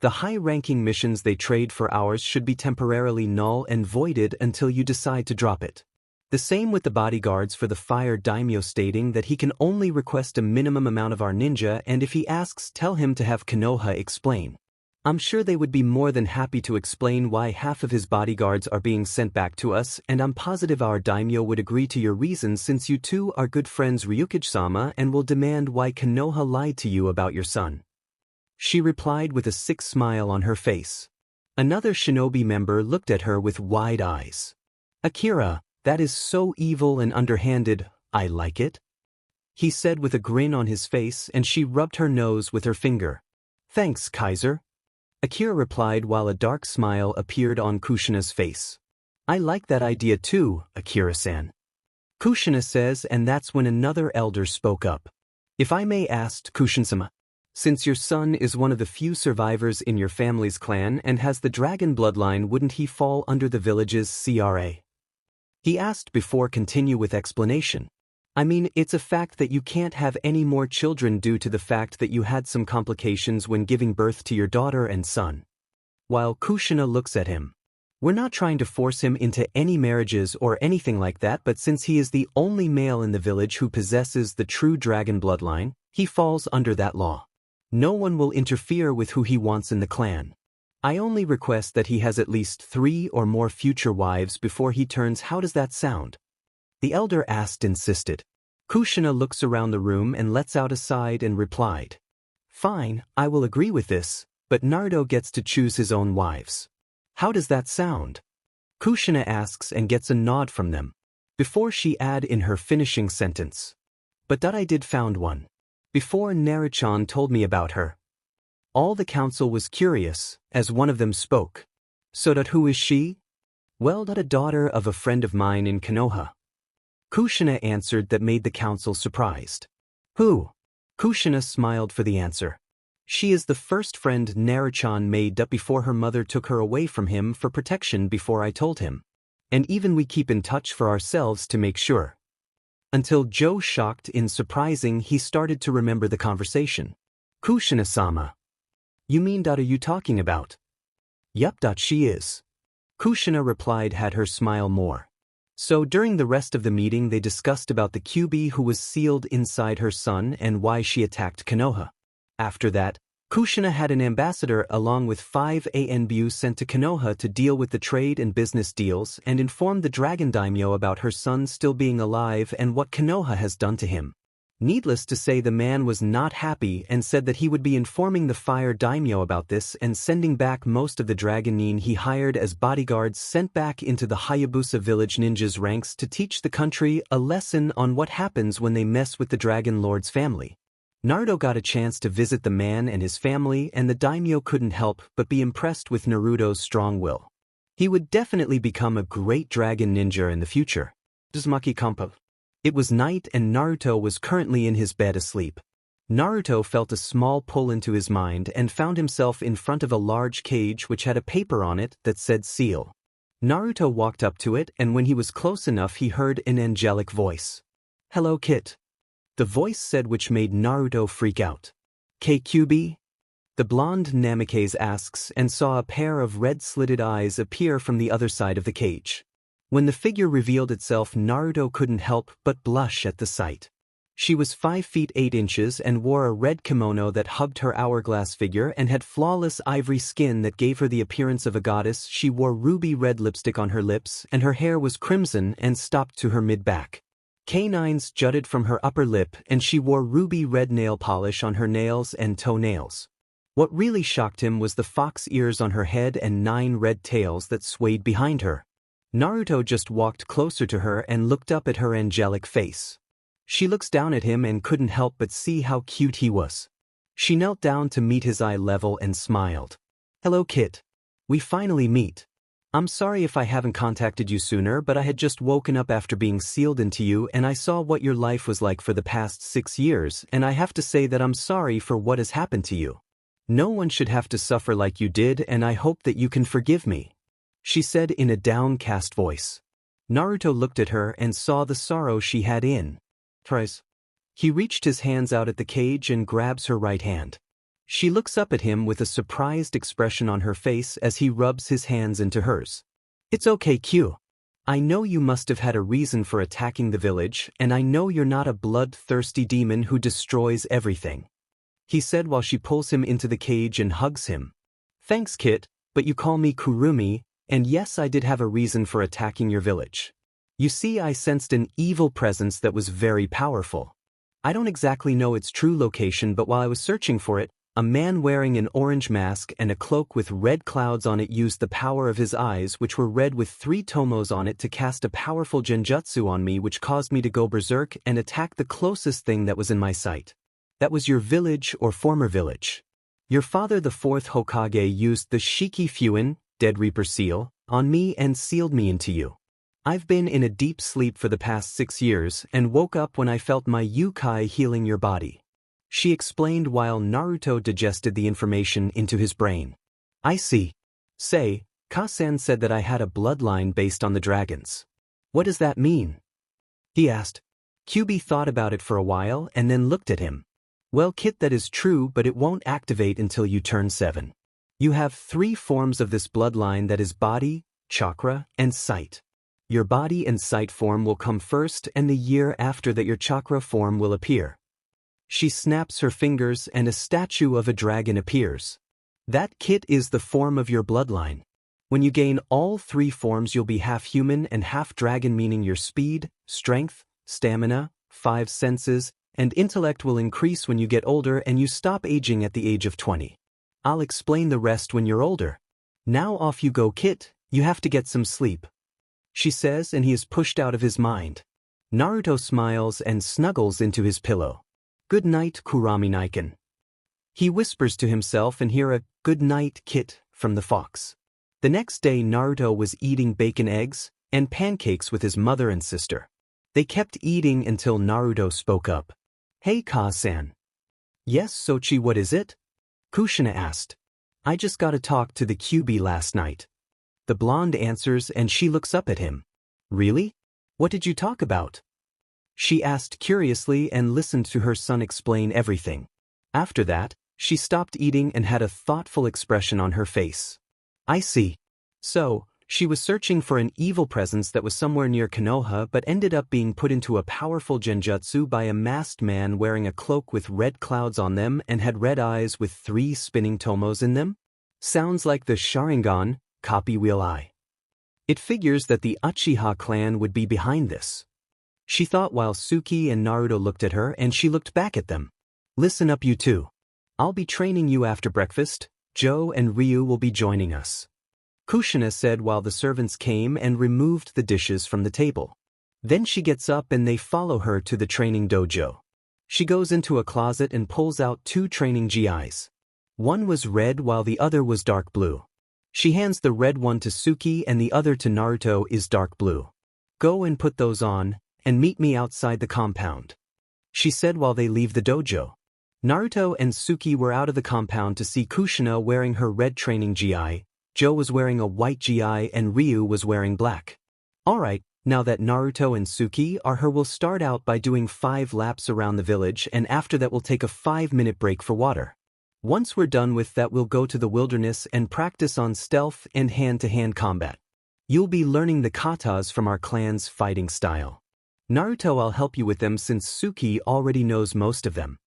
"The high-ranking missions they trade for hours should be temporarily null and voided until you decide to drop it. The same with the bodyguards for the fire daimyo, stating that he can only request a minimum amount of our ninja, and if he asks, tell him to have Konoha explain. I'm sure they would be more than happy to explain why half of his bodyguards are being sent back to us, and I'm positive our daimyo would agree to your reasons since you two are good friends, Ryukage-sama, and will demand why Konoha lied to you about your son," she replied with a sick smile on her face. Another shinobi member looked at her with wide eyes. "Akira, that is so evil and underhanded. I like it," he said with a grin on his face, and she rubbed her nose with her finger. "Thanks, Kaiser," Akira replied while a dark smile appeared on Kushina's face. "I like that idea too, Akira-san," Kushina says, and that's when another elder spoke up. "If I may ask, Kushin-sama, since your son is one of the few survivors in your family's clan and has the dragon bloodline, wouldn't he fall under the village's CRA?" he asked before continue with explanation. "I mean, it's a fact that you can't have any more children due to the fact that you had some complications when giving birth to your daughter and son." While Kushina looks at him. "We're not trying to force him into any marriages or anything like that, but since he is the only male in the village who possesses the true dragon bloodline, he falls under that law. No one will interfere with who he wants in the clan. I only request that he has at least 3 or more future wives before he turns. How does that sound?" the elder asked, insisted. Kushina looks around the room and lets out a sigh and replied. "Fine, I will agree with this, but Naruto gets to choose his own wives. How does that sound?" Kushina asks and gets a nod from them, before she add in her finishing sentence. "But that I did found one. Before Naruchan told me about her." All the council was curious, as one of them spoke. So that who is she? Well, that a daughter of a friend of mine in Konoha. Kushina answered that made the council surprised. Who? Kushina smiled for the answer. She is the first friend Naruto made up before her mother took her away from him for protection before I told him. And even we keep in touch for ourselves to make sure. Until Joe shocked in surprising he started to remember the conversation. Kushina-sama. You mean that are you talking about? Yup, that she is. Kushina replied had her smile more. So during the rest of the meeting they discussed about the QB who was sealed inside her son and why she attacked Konoha. After that, Kushina had an ambassador along with 5 ANBU sent to Konoha to deal with the trade and business deals and inform the Dragon Daimyo about her son still being alive and what Konoha has done to him. Needless to say the man was not happy and said that he would be informing the Fire Daimyo about this and sending back most of the Dragonin he hired as bodyguards sent back into the Hayabusa Village ninjas ranks to teach the country a lesson on what happens when they mess with the Dragon Lord's family. Naruto got a chance to visit the man and his family and the daimyo couldn't help but be impressed with Naruto's strong will. He would definitely become a great dragon ninja in the future. Uzumaki Kampa. It was night and Naruto was currently in his bed asleep. Naruto felt a small pull into his mind and found himself in front of a large cage which had a paper on it that said seal. Naruto walked up to it and when he was close enough he heard an angelic voice. Hello, Kit. The voice said which made Naruto freak out. KQB? The blonde Namikaze asks and saw a pair of red-slitted eyes appear from the other side of the cage. When the figure revealed itself Naruto couldn't help but blush at the sight. She was 5 feet 8 inches and wore a red kimono that hugged her hourglass figure and had flawless ivory skin that gave her the appearance of a goddess. She wore ruby red lipstick on her lips and her hair was crimson and stopped to her mid-back. Canines jutted from her upper lip and she wore ruby red nail polish on her nails and toenails. What really shocked him was the fox ears on her head and 9 red tails that swayed behind her. Naruto just walked closer to her and looked up at her angelic face. She looks down at him and couldn't help but see how cute he was. She knelt down to meet his eye level and smiled. Hello, Kit. We finally meet. I'm sorry if I haven't contacted you sooner, but I had just woken up after being sealed into you and I saw what your life was like for the past 6 years and I have to say that I'm sorry for what has happened to you. No one should have to suffer like you did and I hope that you can forgive me. She said in a downcast voice. Naruto looked at her and saw the sorrow she had in. Tries. He reached his hands out at the cage and grabs her right hand. She looks up at him with a surprised expression on her face as he rubs his hands into hers. It's okay, Q. I know you must have had a reason for attacking the village, and I know you're not a bloodthirsty demon who destroys everything. He said while she pulls him into the cage and hugs him. Thanks, Kit, but you call me Kurumi, and yes, I did have a reason for attacking your village. You see, I sensed an evil presence that was very powerful. I don't exactly know its true location, but while I was searching for it, a man wearing an orange mask and a cloak with red clouds on it used the power of his eyes, which were red with 3 tomos on it, to cast a powerful genjutsu on me, which caused me to go berserk and attack the closest thing that was in my sight. That was your village or former village. Your father, the 4th Hokage, used the Shiki Fuin, Dead Reaper seal, on me and sealed me into you. I've been in a deep sleep for the past 6 years and woke up when I felt my yukai healing your body. She explained while Naruto digested the information into his brain. I see. Say, Kasan said that I had a bloodline based on the dragons. What does that mean? He asked. QB thought about it for a while and then looked at him. Well, Kit, that is true, but it won't activate until you turn 7. You have 3 forms of this bloodline, that is body, chakra, and sight. Your body and sight form will come first and the year after that your chakra form will appear. She snaps her fingers and a statue of a dragon appears. That, Kit, is the form of your bloodline. When you gain all 3 forms you'll be half human and half dragon, meaning your speed, strength, stamina, 5 senses, and intellect will increase when you get older and you stop aging at the age of 20. I'll explain the rest when you're older. Now off you go, Kit, you have to get some sleep. She says, and he is pushed out of his mind. Naruto smiles and snuggles into his pillow. Good night, Kurumi Niken. He whispers to himself and hears a "good night, kit" from the fox. The next day Naruto was eating bacon eggs and pancakes with his mother and sister. They kept eating until Naruto spoke up. "Hey Ka-san." "Yes, Sochi, what is it?" Kushina asked. "I just got to talk to the QB last night." The blonde answers and she looks up at him. "Really? What did you talk about?" She asked curiously and listened to her son explain everything. After that, she stopped eating and had a thoughtful expression on her face. "I see. So, she was searching for an evil presence that was somewhere near Konoha but ended up being put into a powerful genjutsu by a masked man wearing a cloak with red clouds on them and had red eyes with 3 spinning tomos in them? Sounds like the Sharingan, copy wheel eye. It figures that the Uchiha clan would be behind this." She thought while Suki and Naruto looked at her and she looked back at them. "Listen up you two. I'll be training you after breakfast. Joe and Ryu will be joining us," Kushina said while the servants came and removed the dishes from the table. Then she gets up and they follow her to the training dojo. She goes into a closet and pulls out 2 training GIs. One was red while the other was dark blue. She hands the red one to Suki and the other to Naruto is dark blue. "Go and put those on, and meet me outside the compound," she said while they leave the dojo. Naruto and Suki were out of the compound to see Kushina wearing her red training GI, Joe was wearing a white GI and Ryu was wearing black. "Alright, now that Naruto and Suki are here, we'll start out by doing 5 laps around the village and after that we'll take a 5-minute break for water. Once we're done with that we'll go to the wilderness and practice on stealth and hand-to-hand combat. You'll be learning the katas from our clan's fighting style. Naruto, I'll help you with them since Suki already knows most of them,"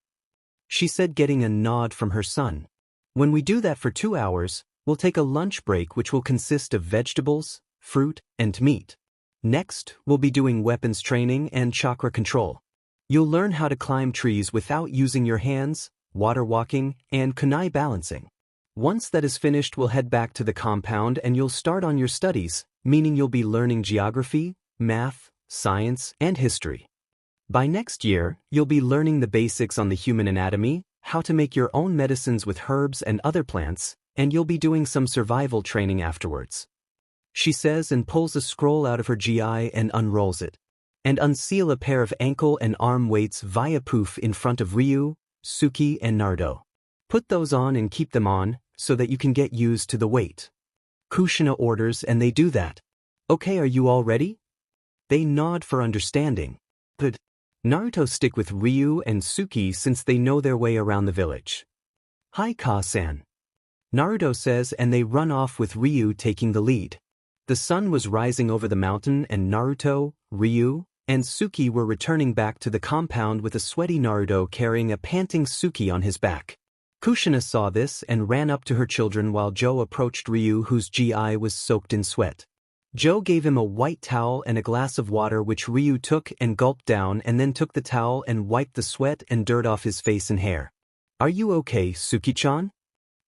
she said, getting a nod from her son. "When we do that for 2 hours, we'll take a lunch break which will consist of vegetables, fruit, and meat. Next, we'll be doing weapons training and chakra control. You'll learn how to climb trees without using your hands, water walking, and kunai balancing. Once that is finished, we'll head back to the compound and you'll start on your studies, meaning you'll be learning geography, math, science, and history. By next year, you'll be learning the basics on the human anatomy, how to make your own medicines with herbs and other plants, and you'll be doing some survival training afterwards," she says and pulls a scroll out of her GI and unrolls it. "And unseal a pair of ankle and arm weights via poof in front of Ryu, Suki, and Naruto. Put those on and keep them on, so that you can get used to the weight," Kushina orders and they do that. "Okay, are you all ready?" They nod for understanding. "Good." Naruto stick with Ryu and Suki since they know their way around the village. "Hi Ka-san," Naruto says and they run off with Ryu taking the lead. The sun was rising over the mountain and Naruto, Ryu, and Suki were returning back to the compound with a sweaty Naruto carrying a panting Suki on his back. Kushina saw this and ran up to her children while Joe approached Ryu whose GI was soaked in sweat. Joe gave him a white towel and a glass of water which Ryu took and gulped down and then took the towel and wiped the sweat and dirt off his face and hair. "Are you okay, Suki-chan?"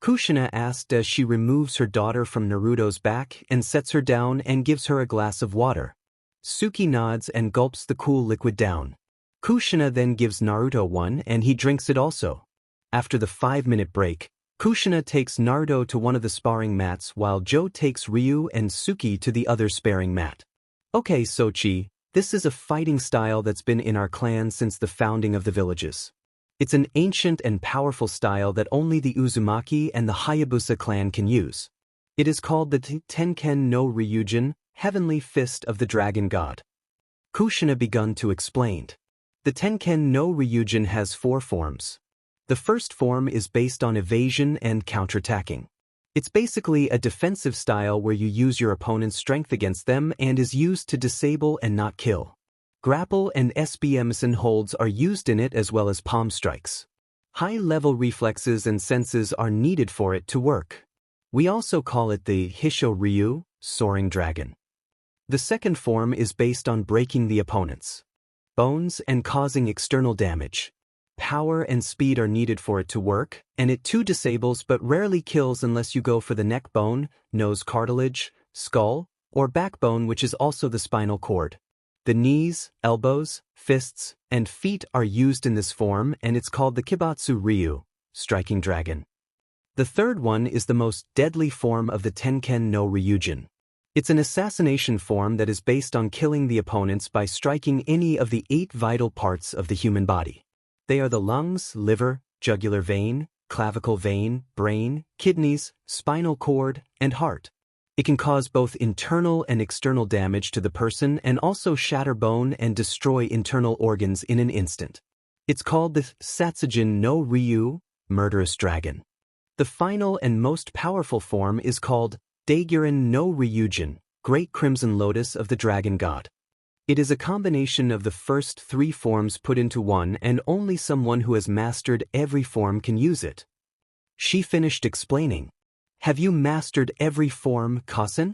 Kushina asked as she removes her daughter from Naruto's back and sets her down and gives her a glass of water. Suki nods and gulps the cool liquid down. Kushina then gives Naruto one and he drinks it also. After the 5-minute break, Kushina takes Naruto to one of the sparring mats while Joe takes Ryu and Suki to the other sparring mat. "Okay Sochi, this is a fighting style that's been in our clan since the founding of the villages. It's an ancient and powerful style that only the Uzumaki and the Hayabusa clan can use. It is called the Tenken no Ryujin, Heavenly Fist of the Dragon God," Kushina begun to explain. The Tenken no Ryujin has 4 forms. The first form is based on evasion and counterattacking. It's basically a defensive style where you use your opponent's strength against them and is used to disable and not kill. Grapple and SBMSN holds are used in it as well as palm strikes. High-level reflexes and senses are needed for it to work. We also call it the Hisho Ryu, Soaring Dragon. The second form is based on breaking the opponent's bones and causing external damage. Power and speed are needed for it to work, and it too disables but rarely kills unless you go for the neck bone, nose cartilage, skull, or backbone, which is also the spinal cord. The knees, elbows, fists, and feet are used in this form and it's called the Kibatsu Ryu, striking dragon. The third one is the most deadly form of the Tenken no Ryujin. It's an assassination form that is based on killing the opponents by striking any of the 8 vital parts of the human body. They are the lungs, liver, jugular vein, clavicle vein, brain, kidneys, spinal cord, and heart. It can cause both internal and external damage to the person and also shatter bone and destroy internal organs in an instant. It's called the Satsujin no Ryu, murderous dragon. The final and most powerful form is called Daiguren no Ryujin, Great Crimson Lotus of the Dragon God. It is a combination of the first 3 forms put into one, and only someone who has mastered every form can use it. She finished explaining. Have you mastered every form, Kasen?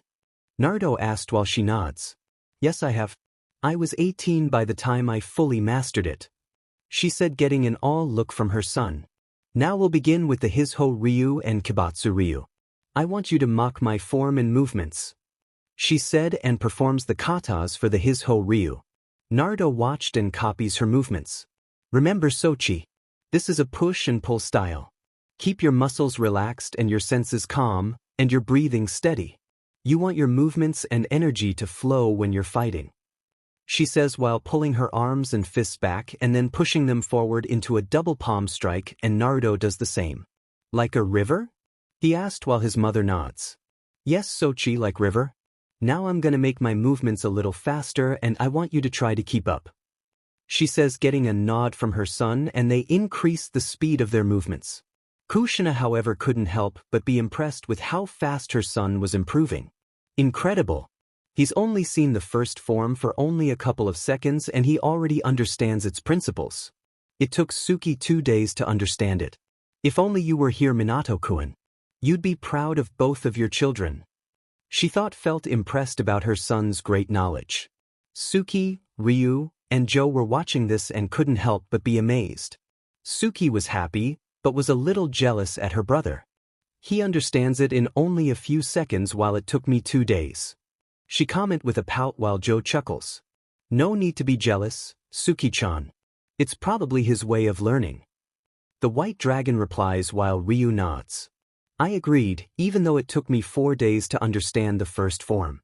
Naruto asked while she nods. Yes, I have. I was 18 by the time I fully mastered it. She said, getting an awe look from her son. Now we'll begin with the Hisho Ryu and Kibatsu Ryu. I want you to mock my form and movements. She said and performs the katas for the Hisho Ryu. Naruto watched and copies her movements. Remember Sochi. This is a push and pull style. Keep your muscles relaxed and your senses calm, and your breathing steady. You want your movements and energy to flow when you're fighting. She says while pulling her arms and fists back and then pushing them forward into a double palm strike, and Naruto does the same. Like a river? He asked while his mother nods. Yes, Sochi, like river. Now I'm gonna make my movements a little faster and I want you to try to keep up. She says, getting a nod from her son, and they increase the speed of their movements. Kushina, however, couldn't help but be impressed with how fast her son was improving. Incredible. He's only seen the first form for only a couple of seconds and he already understands its principles. It took Suki 2 days to understand it. If only you were here, Minato-kun. You'd be proud of both of your children. She felt impressed about her son's great knowledge. Suki, Ryu, and Joe were watching this and couldn't help but be amazed. Suki was happy, but was a little jealous at her brother. He understands it in only a few seconds while it took me 2 days. She commented with a pout while Joe chuckles. No need to be jealous, Suki-chan. It's probably his way of learning. The white dragon replies while Ryu nods. I agreed, even though it took me 4 days to understand the first form.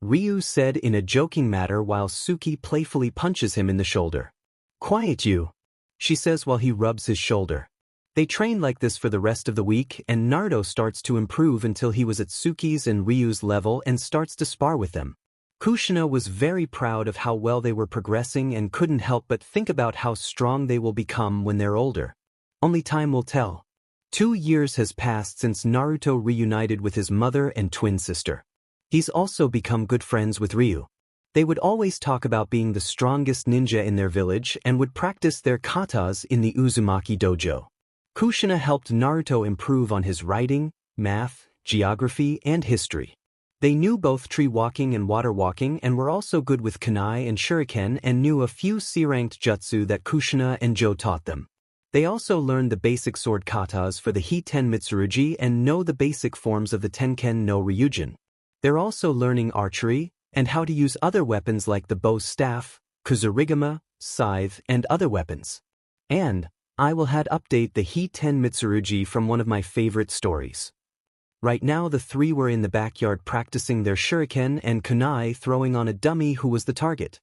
Ryu said in a joking manner while Suki playfully punches him in the shoulder. Quiet you, she says while he rubs his shoulder. They trained like this for the rest of the week, and Naruto starts to improve until he was at Suki's and Ryu's level and starts to spar with them. Kushina was very proud of how well they were progressing and couldn't help but think about how strong they will become when they're older. Only time will tell. 2 years has passed since Naruto reunited with his mother and twin sister. He's also become good friends with Ryu. They would always talk about being the strongest ninja in their village and would practice their katas in the Uzumaki dojo. Kushina helped Naruto improve on his writing, math, geography, and history. They knew both tree walking and water walking and were also good with kunai and shuriken and knew a few C-ranked jutsu that Kushina and Joe taught them. They also learned the basic sword katas for the Hiten Mitsurugi and know the basic forms of the Tenken no Ryujin. They're also learning archery and how to use other weapons like the bow staff, kuzurigama, scythe, and other weapons. And I will had update the Hiten Mitsurugi from one of my favorite stories. Right now the 3 were in the backyard practicing their shuriken and kunai, throwing on a dummy who was the target.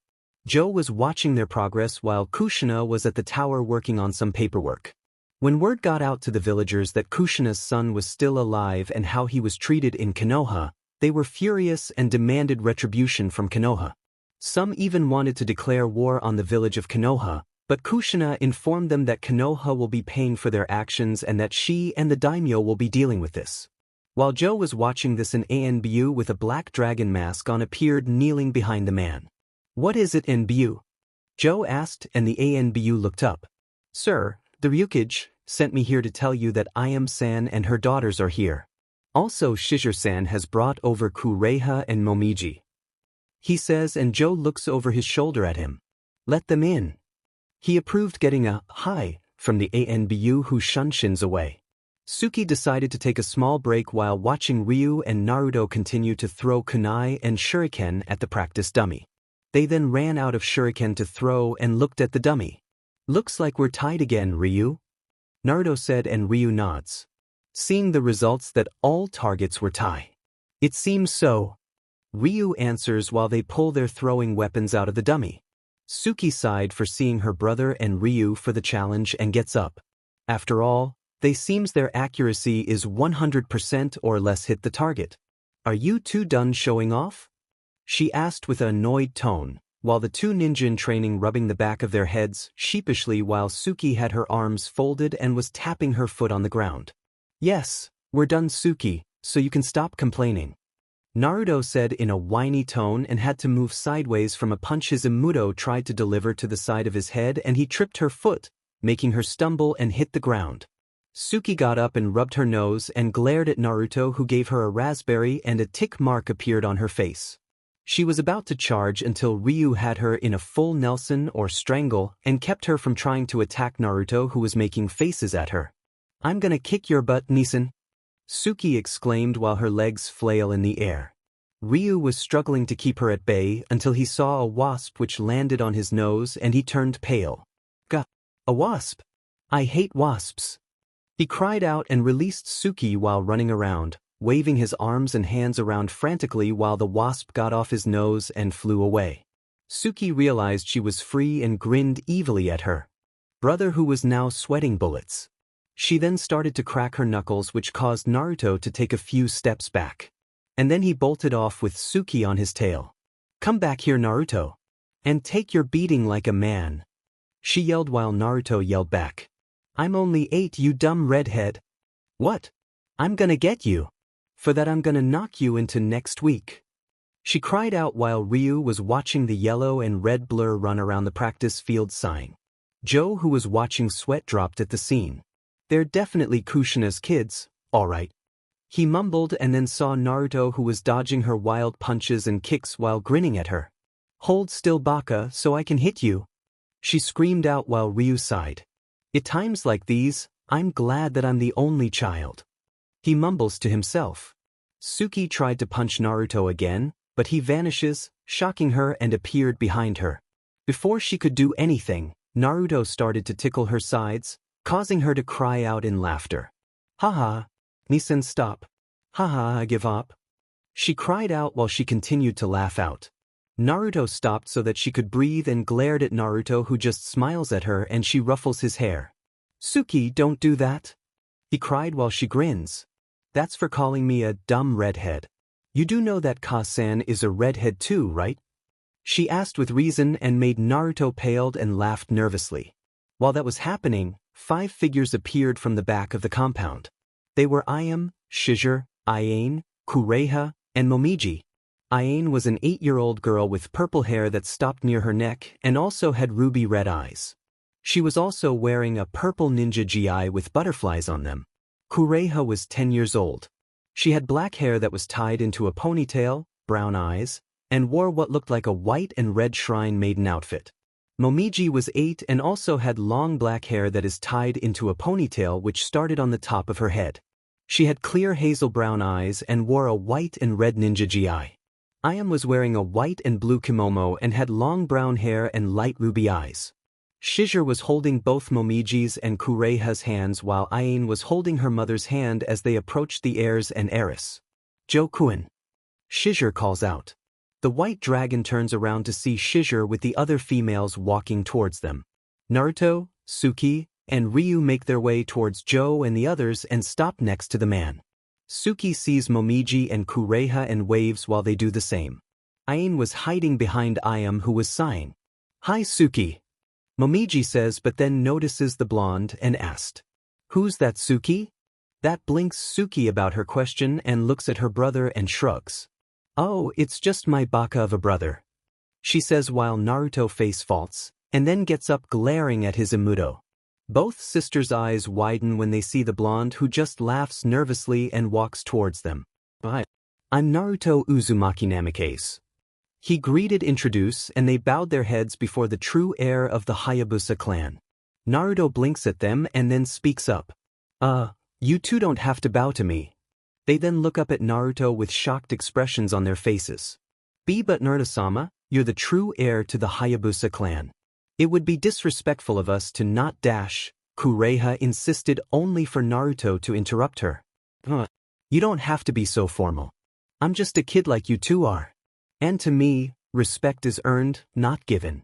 Joe was watching their progress while Kushina was at the tower working on some paperwork. When word got out to the villagers that Kushina's son was still alive and how he was treated in Konoha, they were furious and demanded retribution from Konoha. Some even wanted to declare war on the village of Konoha, but Kushina informed them that Konoha will be paying for their actions and that she and the daimyo will be dealing with this. While Joe was watching this, an Anbu with a black dragon mask on appeared kneeling behind the man. What is it, Anbu? Joe asked, and the Anbu looked up. Sir, the Ryukage sent me here to tell you that Ayam-san and her daughters are here. Also Shizuru-san has brought over Kureha and Momiji. He says, and Joe looks over his shoulder at him. Let them in. He approved, getting a hi from the Anbu who shunshins away. Suki decided to take a small break while watching Ryu and Naruto continue to throw kunai and shuriken at the practice dummy. They then ran out of shuriken to throw and looked at the dummy. Looks like we're tied again, Ryu. Naruto said and Ryu nods. Seeing the results that all targets were tie. It seems so. Ryu answers while they pull their throwing weapons out of the dummy. Suki sighed for seeing her brother and Ryu for the challenge and gets up. After all, they seems their accuracy is 100% or less hit the target. Are you two done showing off? She asked with an annoyed tone, while the two ninja in training rubbing the back of their heads sheepishly while Suki had her arms folded and was tapping her foot on the ground. Yes, we're done Suki, so you can stop complaining. Naruto said in a whiny tone and had to move sideways from a punch his Imudo tried to deliver to the side of his head and he tripped her foot, making her stumble and hit the ground. Suki got up and rubbed her nose and glared at Naruto who gave her a raspberry and a tick mark appeared on her face. She was about to charge until Ryu had her in a full Nelson or strangle and kept her from trying to attack Naruto who was making faces at her. I'm gonna kick your butt, Nisan. Suki exclaimed while her legs flail in the air. Ryu was struggling to keep her at bay until he saw a wasp which landed on his nose and he turned pale. Gah! A wasp! I hate wasps! He cried out and released Suki while running around, waving his arms and hands around frantically while the wasp got off his nose and flew away. Suki realized she was free and grinned evilly at her brother who was now sweating bullets. She then started to crack her knuckles which caused Naruto to take a few steps back. And then he bolted off with Suki on his tail. Come back here Naruto. And take your beating like a man. She yelled while Naruto yelled back. I'm only 8 you dumb redhead. What? I'm gonna get you. For that I'm gonna knock you into next week. She cried out while Ryu was watching the yellow and red blur run around the practice field sighing. Joe who was watching sweat dropped at the scene. They're definitely Kushina's kids, alright. He mumbled and then saw Naruto who was dodging her wild punches and kicks while grinning at her. Hold still Baka so I can hit you. She screamed out while Ryu sighed. At times like these, I'm glad that I'm the only child. He mumbles to himself. Suki tried to punch Naruto again, but he vanishes, shocking her and appeared behind her. Before she could do anything, Naruto started to tickle her sides, causing her to cry out in laughter. Haha, Nisan stop. Haha, I give up. She cried out while she continued to laugh out. Naruto stopped so that she could breathe and glared at Naruto who just smiles at her and she ruffles his hair. Suki, don't do that. He cried while she grins. That's for calling me a dumb redhead. You do know that Ka-san is a redhead too, right? She asked with reason and made Naruto paled and laughed nervously. While that was happening, 5 figures appeared from the back of the compound. They were Ayam, Shizure, Ayane, Kureha, and Momiji. Ayane was an 8-year-old girl with purple hair that stopped near her neck and also had ruby red eyes. She was also wearing a purple ninja GI with butterflies on them. Kureha was 10 years old. She had black hair that was tied into a ponytail, brown eyes, and wore what looked like a white and red shrine maiden outfit. Momiji was 8 and also had long black hair that is tied into a ponytail which started on the top of her head. She had clear hazel brown eyes and wore a white and red ninja GI. Ayam was wearing a white and blue kimono and had long brown hair and light ruby eyes. Shizure was holding both Momiji's and Kureha's hands while Ayane was holding her mother's hand as they approached the heirs and heiress. Jokuin. Shizure calls out. The white dragon turns around to see Shizure with the other females walking towards them. Naruto, Suki, and Ryu make their way towards Joe and the others and stop next to the man. Suki sees Momiji and Kureha and waves while they do the same. Ayane was hiding behind Ayam who was sighing. Hi Suki. Momiji says but then notices the blonde and asked. Who's that Suki? That blinks Suki about her question and looks at her brother and shrugs. Oh, it's just my baka of a brother. She says while Naruto face faults, and then gets up glaring at his Imudo. Both sisters' eyes widen when they see the blonde who just laughs nervously and walks towards them. Hi. I'm Naruto Uzumaki Namikaze. He greeted introduce and they bowed their heads before the true heir of the Hayabusa clan. Naruto blinks at them and then speaks up. You two don't have to bow to me. They then look up at Naruto with shocked expressions on their faces. But Naruto-sama, you're the true heir to the Hayabusa clan. It would be disrespectful of us to not dash, Kureha insisted only for Naruto to interrupt her. You don't have to be so formal. I'm just a kid like you two are. And to me, respect is earned, not given.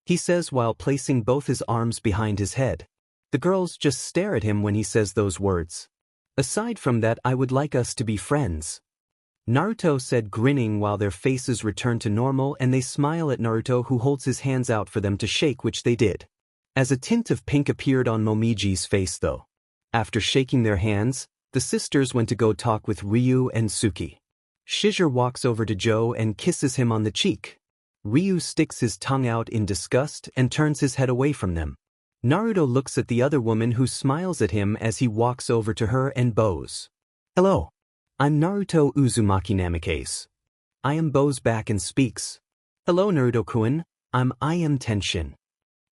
He says while placing both his arms behind his head. The girls just stare at him when he says those words. Aside from that, I would like us to be friends. Naruto said, grinning while their faces return to normal and they smile at Naruto, who holds his hands out for them to shake, which they did. As a tint of pink appeared on Momiji's face though. After shaking their hands, the sisters went to go talk with Ryu and Suki. Shizure walks over to Joe and kisses him on the cheek. Ryu sticks his tongue out in disgust and turns his head away from them. Naruto looks at the other woman, who smiles at him as he walks over to her and bows. Hello. I'm Naruto Uzumaki Namikaze. I am bows back and speaks. Hello Naruto-kun, I am Tenshin.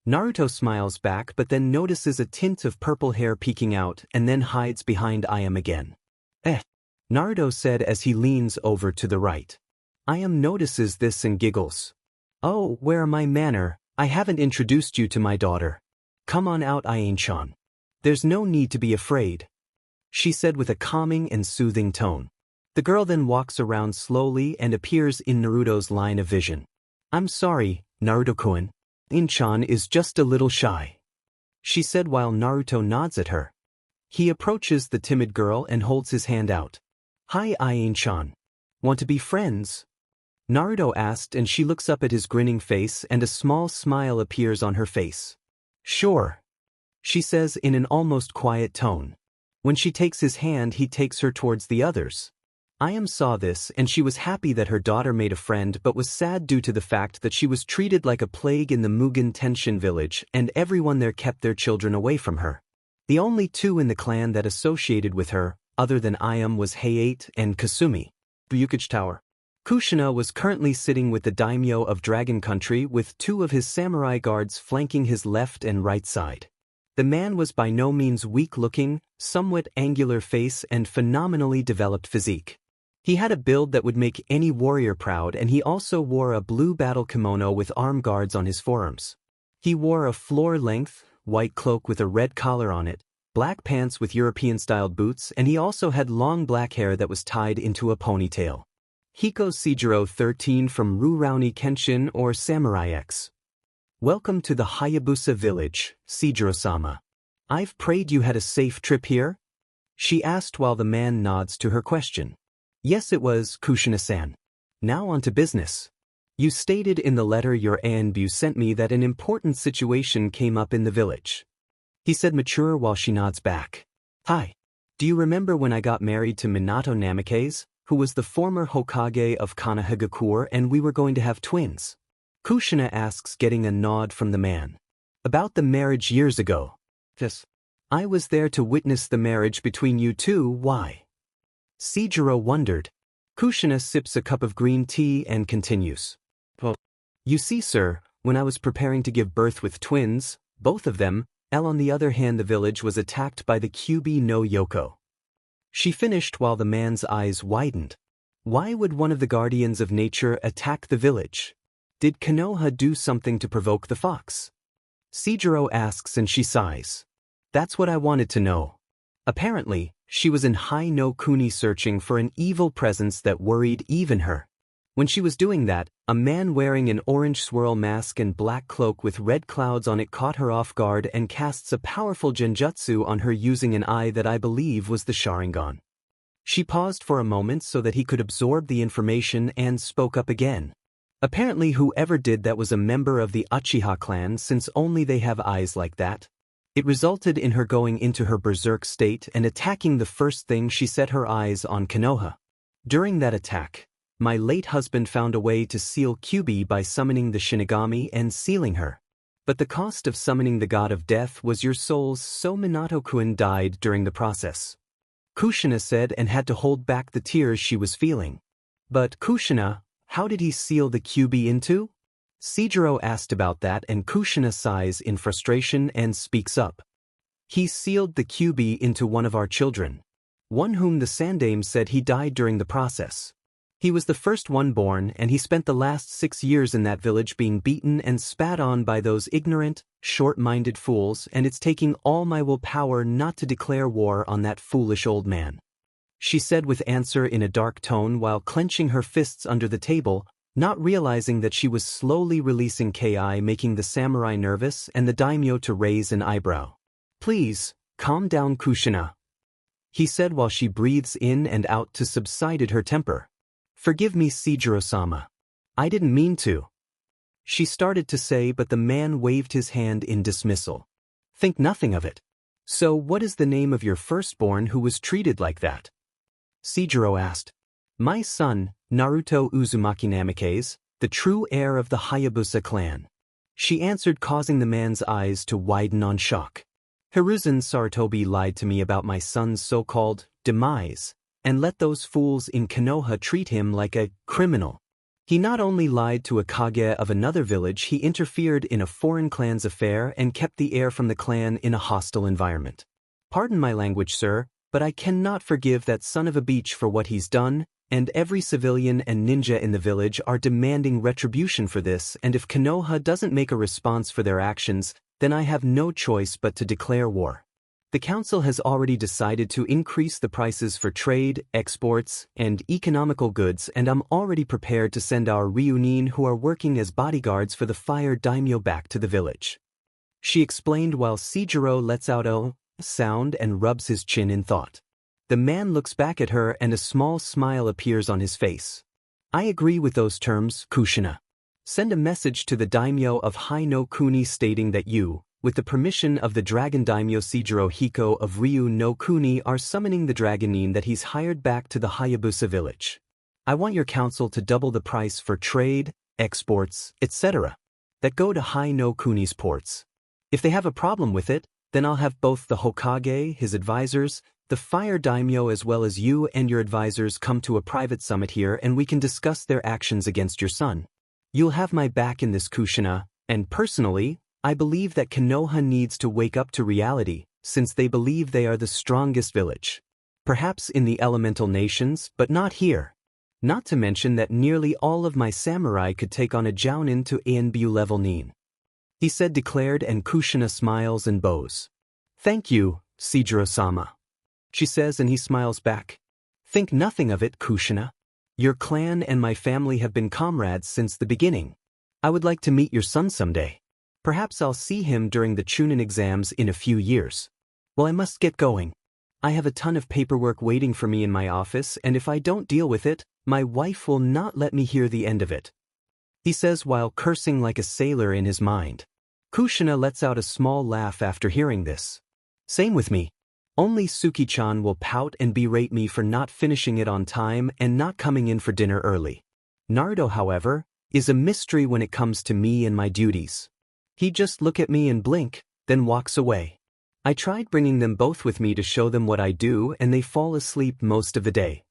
Naruto smiles back but then notices a tint of purple hair peeking out and then hides behind I am again. Naruto said as he leans over to the right. I am notices this and giggles. Oh, where am I, manner? I haven't introduced you to my daughter. Come on out, Ainchan. There's no need to be afraid, she said with a calming and soothing tone. The girl then walks around slowly and appears in Naruto's line of vision. I'm sorry, Naruto-kun. Ainchan is just a little shy, she said while Naruto nods at her. He approaches the timid girl and holds his hand out. Hi Ainchan. Want to be friends? Naruto asked, and she looks up at his grinning face and a small smile appears on her face. Sure, she says in an almost quiet tone. When she takes his hand, he takes her towards the others. Ayam saw this and she was happy that her daughter made a friend, but was sad due to the fact that she was treated like a plague in the Mugen Tenshin village and everyone there kept their children away from her. The only two in the clan that associated with her, other than Ayam, was Hayate and Kasumi. Ryukage Tower. Kushina was currently sitting with the daimyo of Dragon Country with two of his samurai guards flanking his left and right side. The man was by no means weak-looking, somewhat angular face and phenomenally developed physique. He had a build that would make any warrior proud, and he also wore a blue battle kimono with arm guards on his forearms. He wore a floor-length, white cloak with a red collar on it, black pants with European-styled boots, and he also had long black hair that was tied into a ponytail. Hiko Seijiro 13 from Rurouni Kenshin or Samurai X. Welcome to the Hayabusa Village, Seijiro-sama. I've prayed you had a safe trip here? She asked while the man nods to her question. Yes, it was, Kushina-san. Now on to business. You stated in the letter your Anbu sent me that an important situation came up in the village, he said mature while she nods back. Hi. Do you remember when I got married to Minato Namikaze, who was the former Hokage of Konoha, and we were going to have twins? Kushina asks, getting a nod from the man. About the marriage years ago. Yes. I was there to witness the marriage between you two. Why? Seijiro wondered. Kushina sips a cup of green tea and continues. Well, you see, sir, when I was preparing to give birth with twins, both of them, on the other hand, the village was attacked by the Kyuubi no Yoko. She finished while the man's eyes widened. Why would one of the guardians of nature attack the village? Did Konoha do something to provoke the fox? Seijiro asks and she sighs. That's what I wanted to know. Apparently, she was in Hai no Kuni searching for an evil presence that worried even her. When she was doing that, a man wearing an orange swirl mask and black cloak with red clouds on it caught her off guard and casts a powerful genjutsu on her using an eye that I believe was the Sharingan. She paused for a moment so that he could absorb the information and spoke up again. Apparently whoever did that was a member of the Uchiha clan, since only they have eyes like that. It resulted in her going into her berserk state and attacking the first thing she set her eyes on, Konoha. During that attack, my late husband found a way to seal Kyuubi by summoning the Shinigami and sealing her. But the cost of summoning the god of death was your souls, so Minato-kun died during the process. Kushina said and had to hold back the tears she was feeling. But Kushina, how did he seal the Kyuubi into? Seijiro asked about that and Kushina sighs in frustration and speaks up. He sealed the Kyuubi into one of our children. One whom the Sandaime said he died during the process. He was the first one born, and he spent the last 6 years in that village being beaten and spat on by those ignorant, short-minded fools, and it's taking all my willpower not to declare war on that foolish old man. She said with answer in a dark tone while clenching her fists under the table, not realizing that she was slowly releasing Ki, making the samurai nervous and the daimyo to raise an eyebrow. Please, calm down Kushina, he said while she breathes in and out to subsided her temper. Forgive me Seijiro-sama. I didn't mean to. She started to say, but the man waved his hand in dismissal. Think nothing of it. So what is the name of your firstborn who was treated like that? Seijiro asked. My son, Naruto Uzumaki Namikaze, the true heir of the Hayabusa clan. She answered, causing the man's eyes to widen on shock. Hiruzen Sarutobi lied to me about my son's so-called demise, and let those fools in Konoha treat him like a criminal. He not only lied to a kage of another village, he interfered in a foreign clan's affair and kept the heir from the clan in a hostile environment. Pardon my language, sir, but I cannot forgive that son of a bitch for what he's done, and every civilian and ninja in the village are demanding retribution for this, and if Konoha doesn't make a response for their actions, then I have no choice but to declare war. The council has already decided to increase the prices for trade, exports, and economical goods, and I'm already prepared to send our reunites who are working as bodyguards for the fire daimyo back to the village. She explained while Seijiro lets out a sound and rubs his chin in thought. The man looks back at her and a small smile appears on his face. I agree with those terms, Kushina. Send a message to the daimyo of Hai no Kuni stating that you, with the permission of the dragon daimyo Seijiro Hiko of Ryu no Kuni, are summoning the dragonin that he's hired back to the Hayabusa village. I want your council to double the price for trade, exports, etc. that go to Hai no Kuni's ports. If they have a problem with it, then I'll have both the Hokage, his advisors, the fire daimyo as well as you and your advisors come to a private summit here and we can discuss their actions against your son. You'll have my back in this, Kushina, and personally, I believe that Konoha needs to wake up to reality, since they believe they are the strongest village. Perhaps in the elemental nations, but not here. Not to mention that nearly all of my samurai could take on a jounin to ANBU level nin. He said declared, and Kushina smiles and bows. Thank you, Seijiro-sama. She says, and he smiles back. Think nothing of it, Kushina. Your clan and my family have been comrades since the beginning. I would like to meet your son someday. Perhaps I'll see him during the Chunin exams in a few years. Well, I must get going. I have a ton of paperwork waiting for me in my office, and if I don't deal with it, my wife will not let me hear the end of it. He says while cursing like a sailor in his mind. Kushina lets out a small laugh after hearing this. Same with me. Only Suki-chan will pout and berate me for not finishing it on time and not coming in for dinner early. Naruto, however, is a mystery when it comes to me and my duties. He just look at me and blink, then walks away. I tried bringing them both with me to show them what I do and they fall asleep most of the day.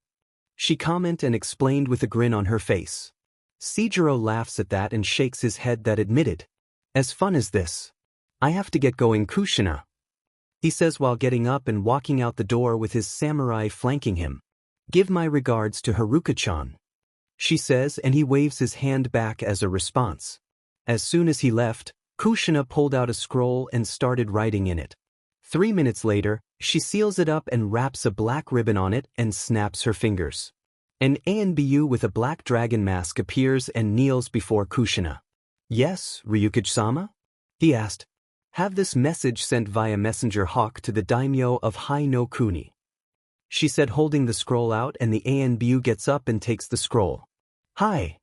She commented and explained with a grin on her face. Seijiro laughs at that and shakes his head that admitted. As fun as this. I have to get going, Kushina. He says while getting up and walking out the door with his samurai flanking him. Give my regards to Haruka-chan. She says, and he waves his hand back as a response. As soon as he left, Kushina pulled out a scroll and started writing in it. 3 minutes later, she seals it up and wraps a black ribbon on it and snaps her fingers. An ANBU with a black dragon mask appears and kneels before Kushina. Yes, Ryukage-sama? He asked. Have this message sent via messenger hawk to the daimyo of Hai no Kuni. She said holding the scroll out, and the ANBU gets up and takes the scroll. Hi,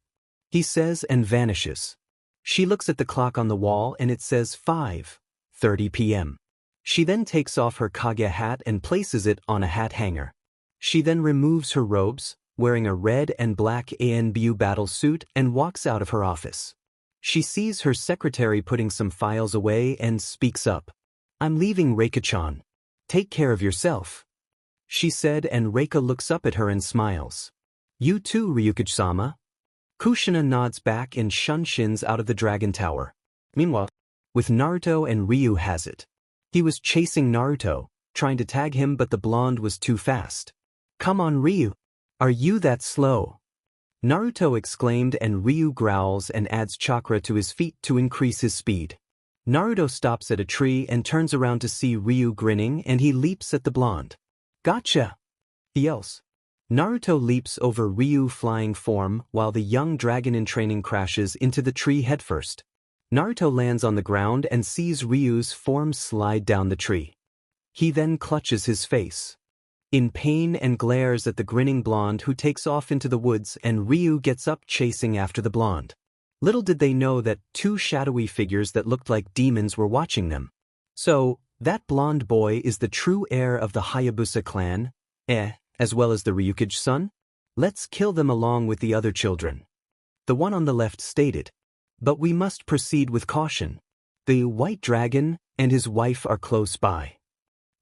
he says and vanishes. She looks at the clock on the wall and it says 5:30 p.m. She then takes off her kage hat and places it on a hat hanger. She then removes her robes, wearing a red and black ANBU battle suit, and walks out of her office. She sees her secretary putting some files away and speaks up. I'm leaving, Reika-chan. Take care of yourself. She said, and Reika looks up at her and smiles. You too, Ryukage-sama. Kushina nods back and shuns out of the dragon tower. Meanwhile, with Naruto and Ryu has it. He was chasing Naruto, trying to tag him, but the blonde was too fast. Come on, Ryu. Are you that slow? Naruto exclaimed, and Ryu growls and adds chakra to his feet to increase his speed. Naruto stops at a tree and turns around to see Ryu grinning, and he leaps at the blonde. Gotcha! He yells. Naruto leaps over Ryu flying form while the young dragon in training crashes into the tree headfirst. Naruto lands on the ground and sees Ryu's form slide down the tree. He then clutches his face in pain and glares at the grinning blonde, who takes off into the woods, and Ryu gets up chasing after the blonde. Little did they know that two shadowy figures that looked like demons were watching them. So, that blonde boy is the true heir of the Hayabusa clan, as well as the Ryukage's son? Let's kill them along with the other children. The one on the left stated. But we must proceed with caution. The white dragon and his wife are close by.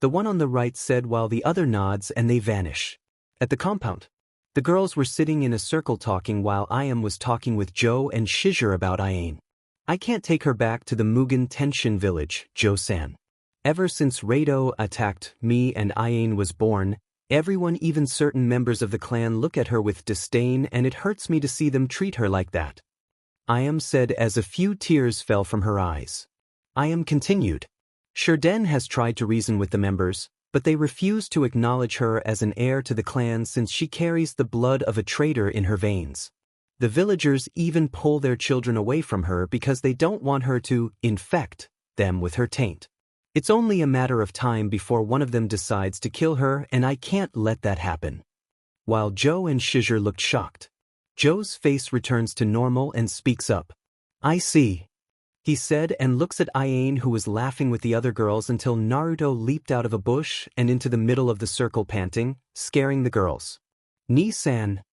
The one on the right said while the other nods, and they vanish. At the compound, the girls were sitting in a circle talking while Ayam was talking with Joe and Shizure about Ayane. I can't take her back to the Mugen Tenshin village, Joe-san. Ever since Rado attacked me and Ayane was born, everyone, even certain members of the clan, look at her with disdain, and it hurts me to see them treat her like that. Ayam said as a few tears fell from her eyes. Ayam continued. Shurden has tried to reason with the members, but they refuse to acknowledge her as an heir to the clan since she carries the blood of a traitor in her veins. The villagers even pull their children away from her because they don't want her to infect them with her taint. It's only a matter of time before one of them decides to kill her, and I can't let that happen. While Joe and Shizure looked shocked, Joe's face returns to normal and speaks up. I see, he said, and looks at Ayane, who was laughing with the other girls until Naruto leaped out of a bush and into the middle of the circle panting, scaring the girls. Ni-san.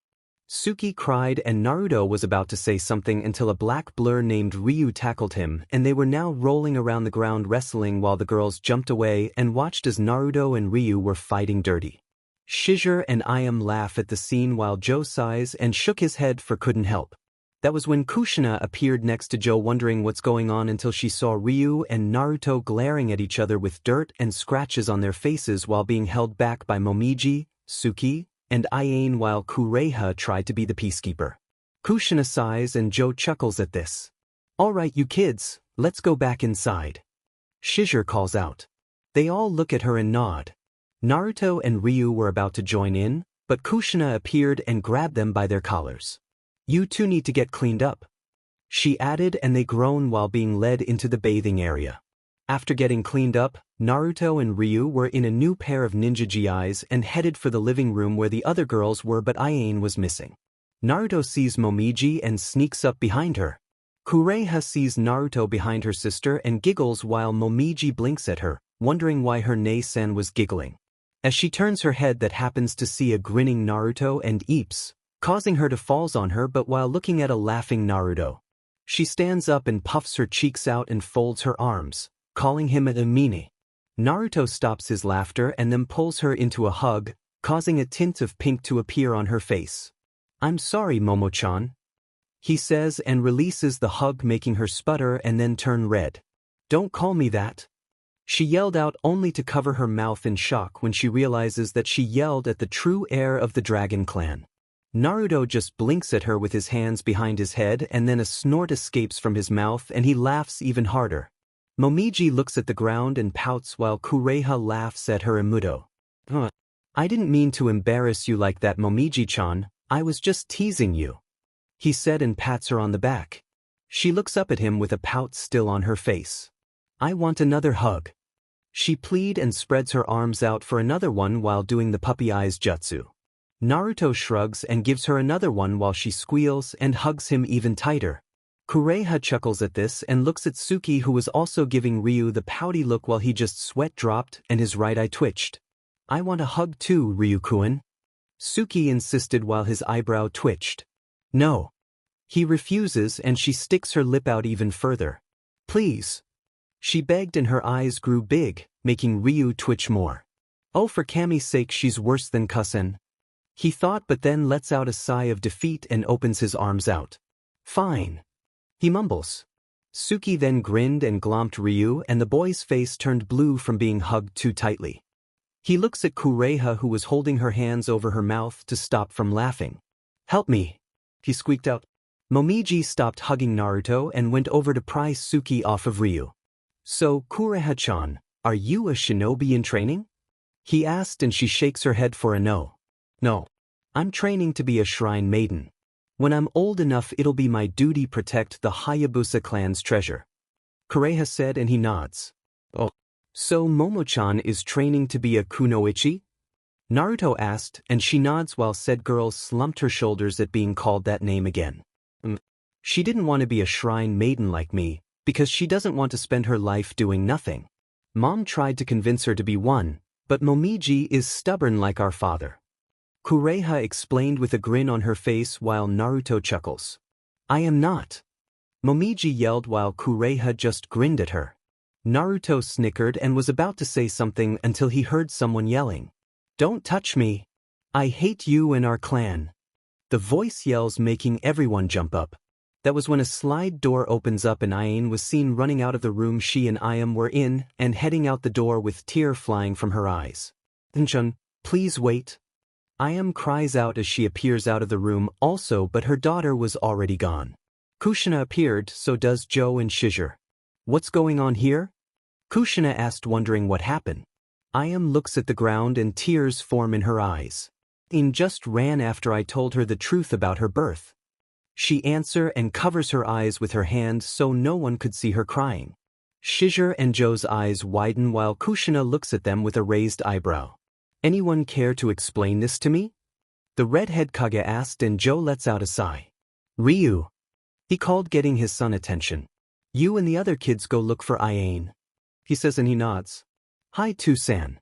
Suki cried, and Naruto was about to say something until a black blur named Ryu tackled him, and they were now rolling around the ground wrestling while the girls jumped away and watched as Naruto and Ryu were fighting dirty. Shizure and Ayam laugh at the scene while Joe sighs and shook his head for couldn't help. That was when Kushina appeared next to Joe, wondering what's going on until she saw Ryu and Naruto glaring at each other with dirt and scratches on their faces while being held back by Momiji, Suki, and Ayane, while Kureha tried to be the peacekeeper. Kushina sighs and Joe chuckles at this. All right, you kids, let's go back inside. Shizure calls out. They all look at her and nod. Naruto and Ryu were about to join in, but Kushina appeared and grabbed them by their collars. You two need to get cleaned up, she added, and they groan while being led into the bathing area. After getting cleaned up, Naruto and Ryu were in a new pair of ninja GIs and headed for the living room where the other girls were, but Ayane was missing. Naruto sees Momiji and sneaks up behind her. Kureha sees Naruto behind her sister and giggles while Momiji blinks at her, wondering why her Nei-san was giggling. As she turns her head, that happens to see a grinning Naruto and eeps, causing her to falls on her, but while looking at a laughing Naruto. She stands up and puffs her cheeks out and folds her arms, calling him a mine. Naruto stops his laughter and then pulls her into a hug, causing a tint of pink to appear on her face. I'm sorry, Momo-chan, he says, and releases the hug, making her sputter and then turn red. Don't call me that, she yelled out, only to cover her mouth in shock when she realizes that she yelled at the true heir of the Dragon Clan. Naruto just blinks at her with his hands behind his head, and then a snort escapes from his mouth and he laughs even harder. Momiji looks at the ground and pouts while Kureha laughs at her Imudo. I didn't mean to embarrass you like that, Momiji-chan, I was just teasing you, he said, and pats her on the back. She looks up at him with a pout still on her face. I want another hug, she plead, and spreads her arms out for another one while doing the puppy eyes jutsu. Naruto shrugs and gives her another one while she squeals and hugs him even tighter. Kureha chuckles at this and looks at Suki, who was also giving Ryu the pouty look while he just sweat dropped and his right eye twitched. I want a hug too, Ryu-kun, Suki insisted while his eyebrow twitched. No, he refuses, and she sticks her lip out even further. Please, she begged, and her eyes grew big, making Ryu twitch more. Oh, for Kami's sake, she's worse than Kusen, he thought, but then lets out a sigh of defeat and opens his arms out. Fine, he mumbles. Suki then grinned and glomped Ryu, and the boy's face turned blue from being hugged too tightly. He looks at Kureha, who was holding her hands over her mouth to stop from laughing. Help me, he squeaked out. Momiji stopped hugging Naruto and went over to pry Suki off of Ryu. So, Kureha-chan, are you a shinobi in training? He asked, and she shakes her head for a no. No. I'm training to be a shrine maiden. When I'm old enough, it'll be my duty protect the Hayabusa clan's treasure. Kureha said, and he nods. Oh. So Momo-chan is training to be a kunoichi? Naruto asked, and she nods while said girl slumped her shoulders at being called that name again. She didn't want to be a shrine maiden like me, because she doesn't want to spend her life doing nothing. Mom tried to convince her to be one, but Momiji is stubborn like our father. Kureha explained with a grin on her face while Naruto chuckles. I am not. Momiji yelled while Kureha just grinned at her. Naruto snickered and was about to say something until he heard someone yelling. Don't touch me. I hate you and our clan. The voice yells making everyone jump up. That was when a slide door opens up and Ain was seen running out of the room she and Ayam were in and heading out the door with tear flying from her eyes. Inchun, please wait. Ayam cries out as she appears out of the room also, but her daughter was already gone. Kushina appeared, so does Joe and Shizure. What's going on here? Kushina asked, wondering what happened. Ayam looks at the ground and tears form in her eyes. Ain just ran after I told her the truth about her birth. She answers and covers her eyes with her hand so no one could see her crying. Shizure and Joe's eyes widen while Kushina looks at them with a raised eyebrow. Anyone care to explain this to me? The redhead Kage asked, and Joe lets out a sigh. Ryu. He called, getting his son attention. You and the other kids go look for Ain. He says, and he nods. Hi to-san.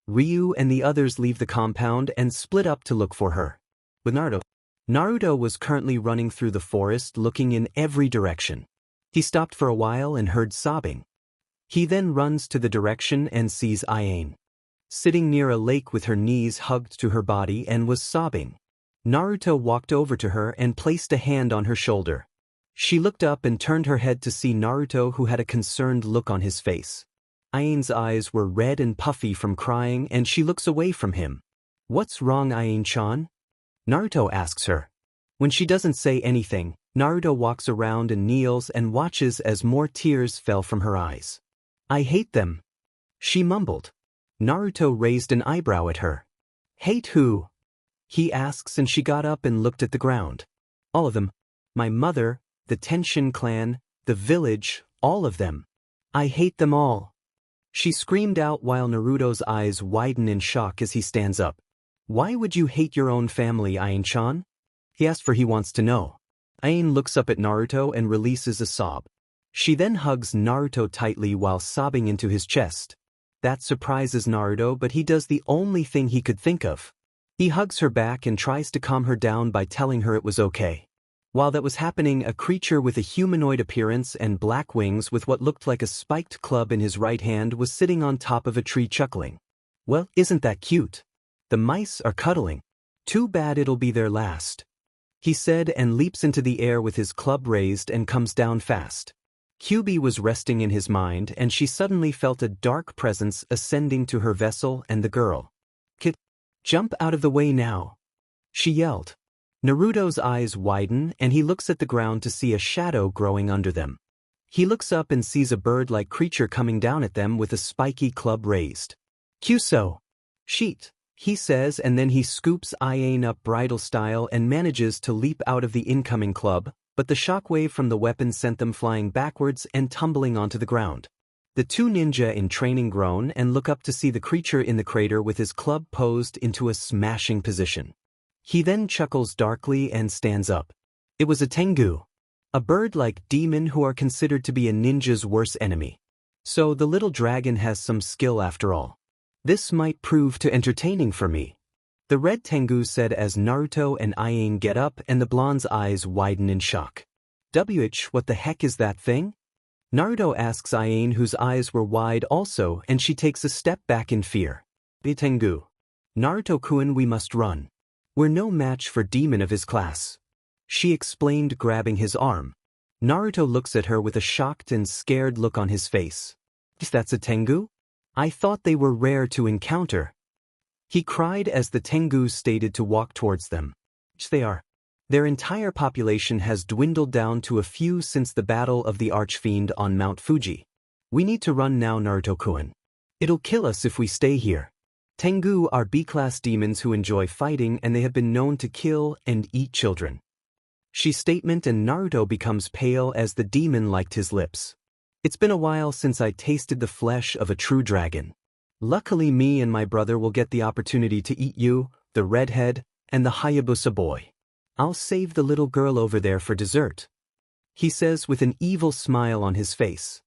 Ryu and the others leave the compound and split up to look for her. With Naruto was currently running through the forest looking in every direction. He stopped for a while and heard sobbing. He then runs to the direction and sees Ain sitting near a lake with her knees hugged to her body and was sobbing. Naruto walked over to her and placed a hand on her shoulder. She looked up and turned her head to see Naruto, who had a concerned look on his face. Ain's eyes were red and puffy from crying, and she looks away from him. What's wrong, Ain-chan? Naruto asks her. When she doesn't say anything, Naruto walks around and kneels and watches as more tears fell from her eyes. I hate them, she mumbled. Naruto raised an eyebrow at her. Hate who? He asks, and she got up and looked at the ground. All of them. My mother, the Tenshin clan, the village, all of them. I hate them all. She screamed out while Naruto's eyes widen in shock as he stands up. Why would you hate your own family, Ain-chan? He asked, for he wants to know. Ain looks up at Naruto and releases a sob. She then hugs Naruto tightly while sobbing into his chest. That surprises Naruto, but he does the only thing he could think of. He hugs her back and tries to calm her down by telling her it was okay. While that was happening, a creature with a humanoid appearance and black wings with what looked like a spiked club in his right hand was sitting on top of a tree chuckling. Well, isn't that cute? The mice are cuddling. Too bad it'll be their last. He said and leaps into the air with his club raised and comes down fast. Kyubi was resting in his mind, and she suddenly felt a dark presence ascending to her vessel and the girl. Kid, jump out of the way now, she yelled. Naruto's eyes widen and he looks at the ground to see a shadow growing under them. He looks up and sees a bird-like creature coming down at them with a spiky club raised. Kyuso. Sheet, he says, and then he scoops Ain up bridal style and manages to leap out of the incoming club, but the shockwave from the weapon sent them flying backwards and tumbling onto the ground. The two ninja in training groan and look up to see the creature in the crater with his club posed into a smashing position. He then chuckles darkly and stands up. It was a Tengu, a bird-like demon who are considered to be a ninja's worst enemy. So the little dragon has some skill after all. This might prove too entertaining for me. The red Tengu said as Naruto and Ain get up and the blonde's eyes widen in shock. What the heck is that thing? Naruto asks Ain, whose eyes were wide also, and she takes a step back in fear. The Tengu. Naruto-kun, we must run. We're no match for demon of his class, she explained, grabbing his arm. Naruto looks at her with a shocked and scared look on his face. That's a Tengu? I thought they were rare to encounter. He cried as the Tengu stated to walk towards them. They are. Their entire population has dwindled down to a few since the battle of the Archfiend on Mount Fuji. We need to run now, Naruto-kun. It'll kill us if we stay here. Tengu are B-class demons who enjoy fighting, and they have been known to kill and eat children. She's statement, and Naruto becomes pale as the demon liked his lips. It's been a while since I tasted the flesh of a true dragon. Luckily me and my brother will get the opportunity to eat you, the redhead, and the Hayabusa boy. I'll save the little girl over there for dessert, he says with an evil smile on his face.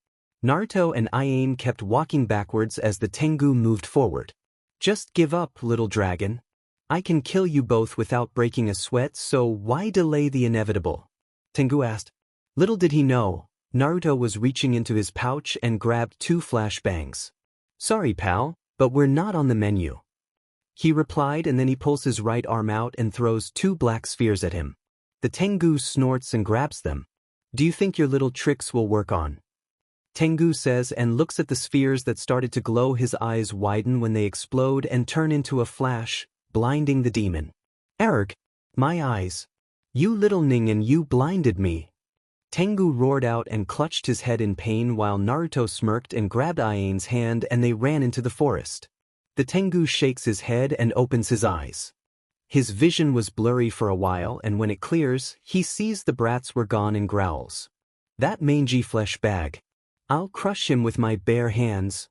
Naruto and Ayane kept walking backwards as the Tengu moved forward. Just give up, little dragon. I can kill you both without breaking a sweat, so why delay the inevitable? Tengu asked. Little did he know, Naruto was reaching into his pouch and grabbed 2 flashbangs. Sorry pal, but we're not on the menu, he replied, and then he pulls his right arm out and throws 2 black spheres at him. The Tengu snorts and grabs them. Do you think your little tricks will work on? Tengu says and looks at the spheres that started to glow. His eyes widen when they explode and turn into a flash, blinding the demon. Erg, my eyes. You little Ningen, you blinded me. Tengu roared out and clutched his head in pain while Naruto smirked and grabbed Ayane's hand, and they ran into the forest. The Tengu shakes his head and opens his eyes. His vision was blurry for a while, and when it clears, he sees the brats were gone and growls. That mangy flesh bag. I'll crush him with my bare hands.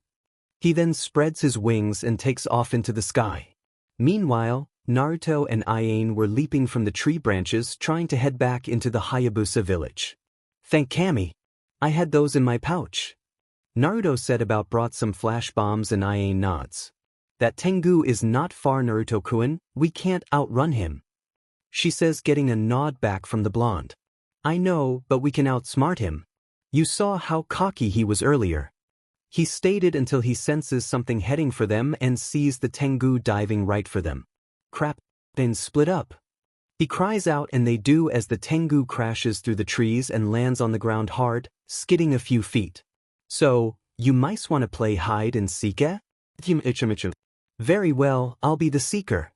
He then spreads his wings and takes off into the sky. Meanwhile, Naruto and Ayane were leaping from the tree branches, trying to head back into the Hayabusa village. Thank Kami. I had those in my pouch, Naruto said. About brought some flash bombs, and Ayane nods. That Tengu is not far, Naruto-kun, we can't outrun him, she says, getting a nod back from the blonde. I know, but we can outsmart him. You saw how cocky he was earlier, he stated, until he senses something heading for them and sees the Tengu diving right for them. Crap, then split up, he cries out, and they do as the Tengu crashes through the trees and lands on the ground hard, skidding a few feet. So, you mice want to play hide and seek, eh? Very well, I'll be the seeker,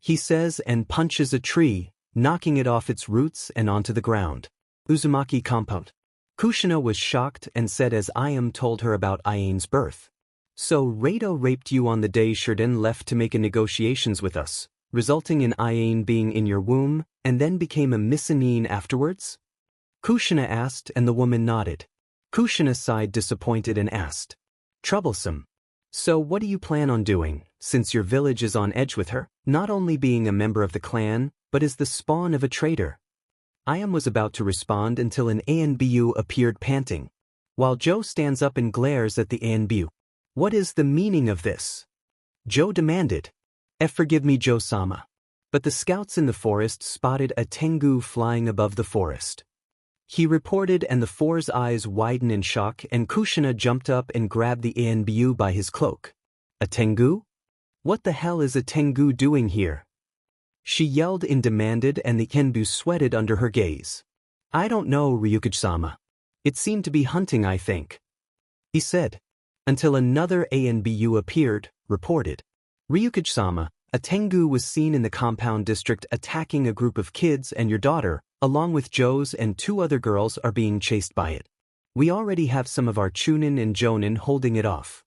he says and punches a tree, knocking it off its roots and onto the ground. Uzumaki compound. Kushina was shocked and said as Ayame told her about Ayane's birth. So Rado raped you on the day Shirden left to make negotiations with us, resulting in Ayane being in your womb, and then became a Missanine afterwards? Kushina asked, and the woman nodded. Kushina sighed disappointed and asked. Troublesome. So what do you plan on doing, since your village is on edge with her, not only being a member of the clan, but is the spawn of a traitor? Ayame was about to respond until an ANBU appeared panting, while Joe stands up and glares at the ANBU. What is the meaning of this? Joe demanded. Forgive me, Joe-sama. But the scouts in the forest spotted a Tengu flying above the forest, he reported, and the 4's eyes widen in shock, and Kushina jumped up and grabbed the ANBU by his cloak. A Tengu? What the hell is a Tengu doing here? She yelled and demanded, and the ANBU sweated under her gaze. I don't know, Ryukage-sama. It seemed to be hunting, I think, he said, until another ANBU appeared, reported. Ryukage-sama, a Tengu was seen in the compound district attacking a group of kids, and your daughter, along with Joe's and 2 other girls, are being chased by it. We already have some of our Chunin and Jonin holding it off.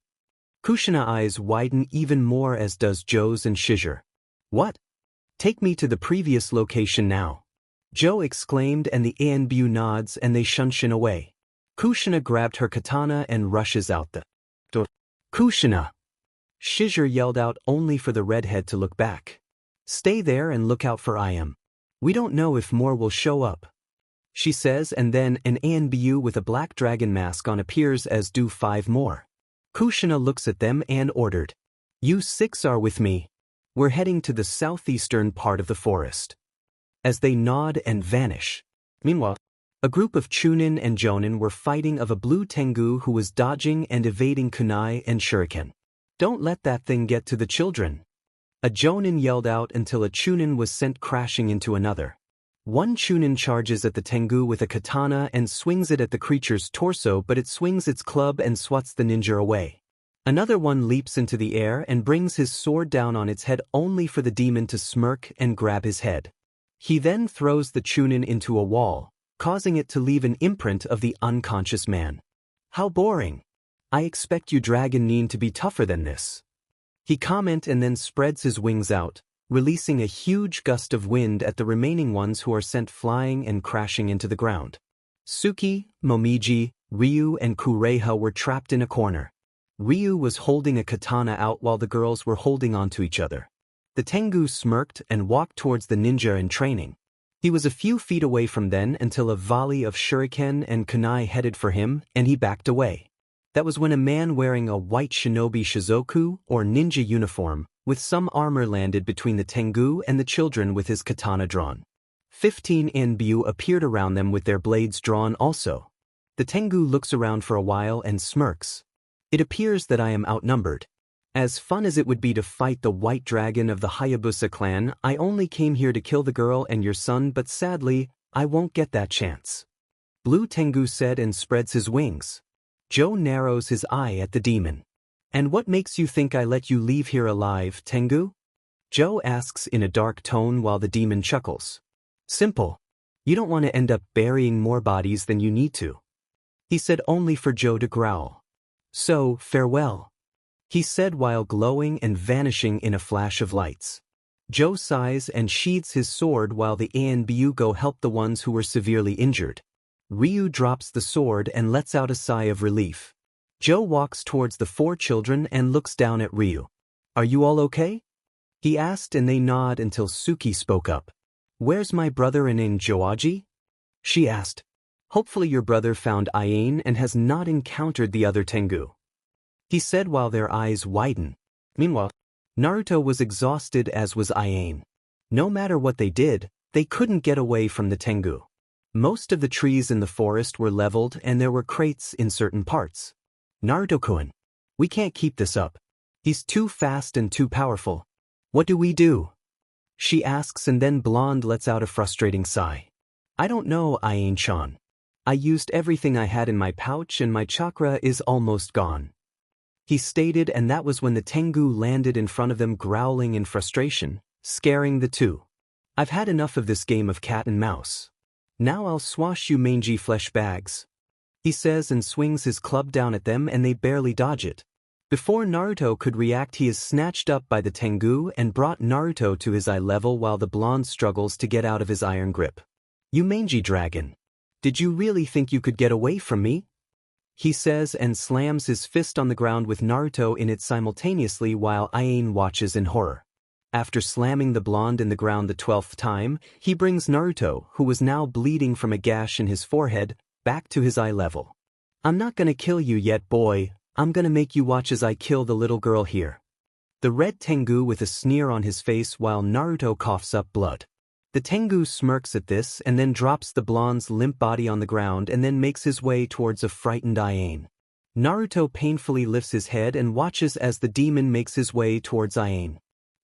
Kushina eyes widen even more, as does Joe's and Shizure. What? Take me to the previous location now, Joe exclaimed, and the ANBU nods and they shunshin away. Kushina grabbed her katana and rushes out the door. Kushina! Shizure yelled out, only for the redhead to look back. Stay there and look out for Ayame. We don't know if more will show up, she says, and then an ANBU with a black dragon mask on appears, as do 5 more. Kushina looks at them and ordered. You 6 are with me. We're heading to the southeastern part of the forest. As they nod and vanish. Meanwhile, a group of Chunin and Jonin were fighting of a blue Tengu who was dodging and evading kunai and shuriken. Don't let that thing get to the children, a Jonin yelled out, until a Chunin was sent crashing into another. One Chunin charges at the Tengu with a katana and swings it at the creature's torso, but it swings its club and swats the ninja away. Another one leaps into the air and brings his sword down on its head, only for the demon to smirk and grab his head. He then throws the Chunin into a wall, causing it to leave an imprint of the unconscious man. How boring. I expect you Dragon Nin to be tougher than this. He comments and then spreads his wings out, releasing a huge gust of wind at the remaining ones who are sent flying and crashing into the ground. Suki, Momiji, Ryu and Kureha were trapped in a corner. Ryu was holding a katana out while the girls were holding onto each other. The Tengu smirked and walked towards the ninja in training. He was a few feet away from them until a volley of shuriken and kunai headed for him, and he backed away. That was when a man wearing a white shinobi shizoku or ninja uniform with some armor landed between the Tengu and the children with his katana drawn. 15 Anbu appeared around them with their blades drawn also. The Tengu looks around for a while and smirks. It appears that I am outnumbered. As fun as it would be to fight the white dragon of the Hayabusa clan, I only came here to kill the girl and your son, but sadly, I won't get that chance. Blue Tengu said and spreads his wings. Joe narrows his eye at the demon. And what makes you think I let you leave here alive, Tengu? Joe asks in a dark tone while the demon chuckles. Simple. You don't want to end up burying more bodies than you need to. He said only for Joe to growl. So, farewell. He said while glowing and vanishing in a flash of lights. Joe sighs and sheathes his sword while the Anbu go help the ones who were severely injured. Ryu drops the sword and lets out a sigh of relief. Joe walks towards the 4 children and looks down at Ryu. Are you all okay? He asked and they nod until Suki spoke up. Where's my brother and Joaji? She asked. Hopefully your brother found Ayane and has not encountered the other Tengu. He said while their eyes widen. Meanwhile, Naruto was exhausted as was Ayane. No matter what they did, they couldn't get away from the Tengu. Most of the trees in the forest were leveled and there were crates in certain parts. Naruto-kun, we can't keep this up. He's too fast and too powerful. What do we do? She asks and then Blonde lets out a frustrating sigh. I don't know, Ayane-chan. I used everything I had in my pouch and my chakra is almost gone. He stated, and that was when the Tengu landed in front of them growling in frustration, scaring the two. I've had enough of this game of cat and mouse. Now I'll swash you mangy flesh bags. He says and swings his club down at them and they barely dodge it. Before Naruto could react, he is snatched up by the Tengu and brought Naruto to his eye level while the blonde struggles to get out of his iron grip. You mangy dragon. Did you really think you could get away from me? He says and slams his fist on the ground with Naruto in it simultaneously while Ayane watches in horror. After slamming the blonde in the ground the 12th time, he brings Naruto, who was now bleeding from a gash in his forehead, back to his eye level. I'm not gonna kill you yet, boy. I'm gonna make you watch as I kill the little girl here. The red Tengu with a sneer on his face while Naruto coughs up blood. The Tengu smirks at this and then drops the blonde's limp body on the ground and then makes his way towards a frightened Ayane. Naruto painfully lifts his head and watches as the demon makes his way towards Ayane.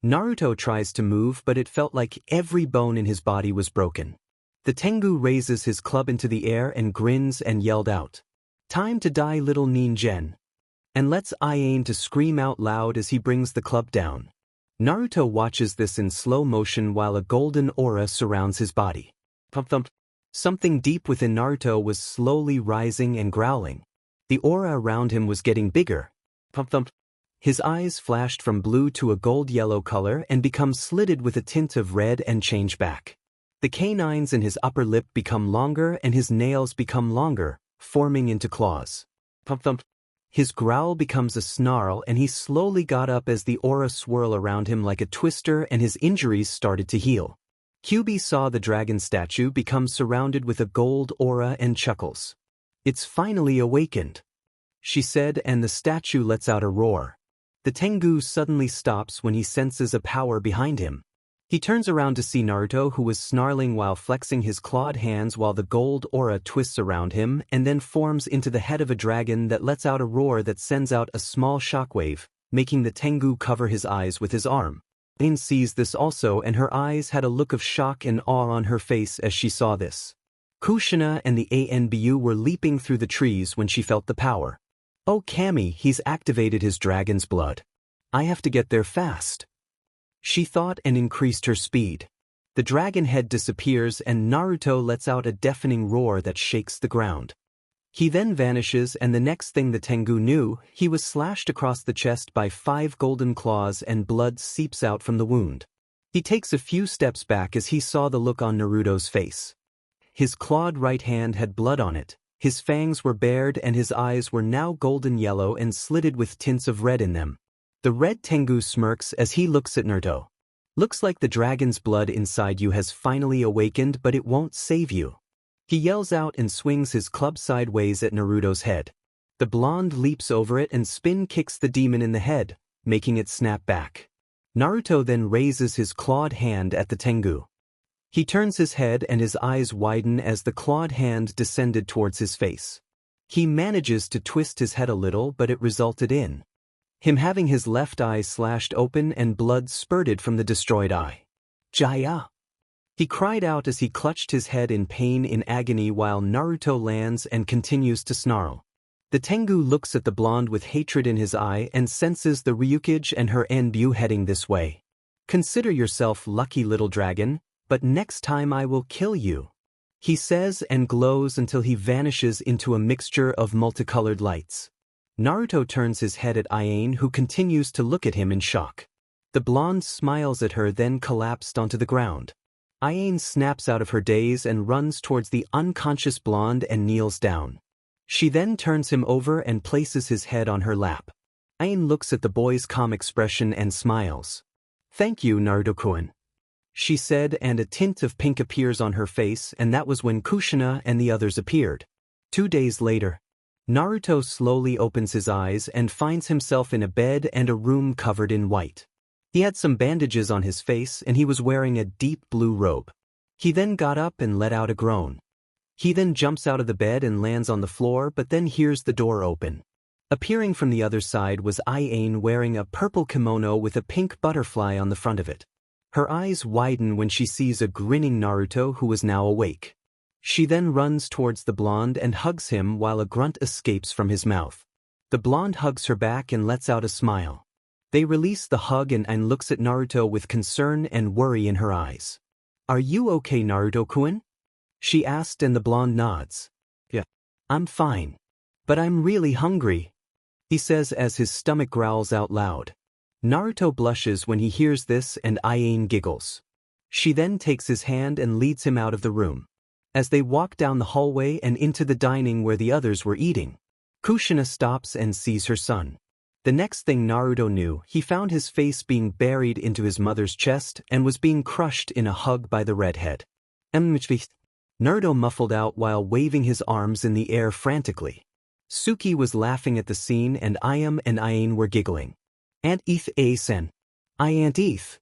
Naruto tries to move, but it felt like every bone in his body was broken. The Tengu raises his club into the air and grins and yelled out, "Time to die, little Ningen," and lets Ayane to scream out loud as he brings the club down. Naruto watches this in slow motion while a golden aura surrounds his body. Thump thump. Something deep within Naruto was slowly rising and growling. The aura around him was getting bigger. Thump thump. His eyes flashed from blue to a gold-yellow color and become slitted with a tint of red and change back. The canines in his upper lip become longer and his nails become longer, forming into claws. Thump thump. His growl becomes a snarl and he slowly got up as the aura swirl around him like a twister and his injuries started to heal. Kyubi saw the dragon statue become surrounded with a gold aura and chuckles. It's finally awakened, she said, and the statue lets out a roar. The Tengu suddenly stops when he senses a power behind him. He turns around to see Naruto, who was snarling while flexing his clawed hands while the gold aura twists around him and then forms into the head of a dragon that lets out a roar that sends out a small shockwave, making the Tengu cover his eyes with his arm. Ayane sees this also and her eyes had a look of shock and awe on her face as she saw this. Kushina and the Anbu were leaping through the trees when she felt the power. Oh Kami, he's activated his dragon's blood. I have to get there fast, she thought and increased her speed. The dragon head disappears and Naruto lets out a deafening roar that shakes the ground. He then vanishes, and the next thing the Tengu knew, he was slashed across the chest by 5 golden claws and blood seeps out from the wound. He takes a few steps back as he saw the look on Naruto's face. His clawed right hand had blood on it, his fangs were bared and his eyes were now golden yellow and slitted with tints of red in them. The red Tengu smirks as he looks at Naruto. Looks like the dragon's blood inside you has finally awakened, but it won't save you. He yells out and swings his club sideways at Naruto's head. The blonde leaps over it and spin kicks the demon in the head, making it snap back. Naruto then raises his clawed hand at the Tengu. He turns his head and his eyes widen as the clawed hand descended towards his face. He manages to twist his head a little, but it resulted in him having his left eye slashed open and blood spurted from the destroyed eye. Jiraiya! He cried out as he clutched his head in pain in agony while Naruto lands and continues to snarl. The Tengu looks at the blonde with hatred in his eye and senses the Ryukage and her Enbu heading this way. Consider yourself lucky, little dragon, but next time I will kill you, he says and glows until he vanishes into a mixture of multicolored lights. Naruto turns his head at Ayane, who continues to look at him in shock. The blonde smiles at her, then collapsed onto the ground. Ayane snaps out of her daze and runs towards the unconscious blonde and kneels down. She then turns him over and places his head on her lap. Ayane looks at the boy's calm expression and smiles. "Thank you, Naruto-kun," she said, and a tint of pink appears on her face, and that was when Kushina and the others appeared. 2 days later, Naruto slowly opens his eyes and finds himself in a bed and a room covered in white. He had some bandages on his face and he was wearing a deep blue robe. He then got up and let out a groan. He then jumps out of the bed and lands on the floor, but then hears the door open. Appearing from the other side was Ayane wearing a purple kimono with a pink butterfly on the front of it. Her eyes widen when she sees a grinning Naruto who was now awake. She then runs towards the blonde and hugs him while a grunt escapes from his mouth. The blonde hugs her back and lets out a smile. They release the hug and Aine looks at Naruto with concern and worry in her eyes. "Are you okay, Naruto-kun?" she asked, and the blonde nods. "Yeah, I'm fine. But I'm really hungry," he says as his stomach growls out loud. Naruto blushes when he hears this and Ayane giggles. She then takes his hand and leads him out of the room. As they walk down the hallway and into the dining where the others were eating, Kushina stops and sees her son. The next thing Naruto knew, he found his face being buried into his mother's chest and was being crushed in a hug by the redhead. Naruto muffled out while waving his arms in the air frantically. Suki was laughing at the scene and Ayam and Ayane were giggling. "Aunt Eth A-sen. I Aunt Eth."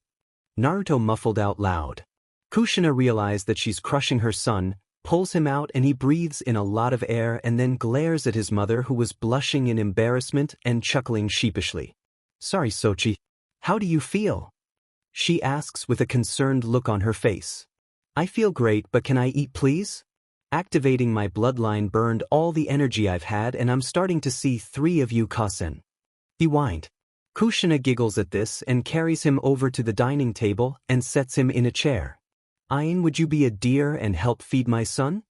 Naruto muffled out loud. Kushina realized that she's crushing her son, pulls him out, and he breathes in a lot of air and then glares at his mother, who was blushing in embarrassment and chuckling sheepishly. "Sorry, Sochi. How do you feel?" she asks with a concerned look on her face. "I feel great, but can I eat, please? Activating my bloodline burned all the energy I've had and I'm starting to see 3 of you Kasen." He whined. Kushina giggles at this and carries him over to the dining table and sets him in a chair. "Ayane, would you be a dear and help feed my son?"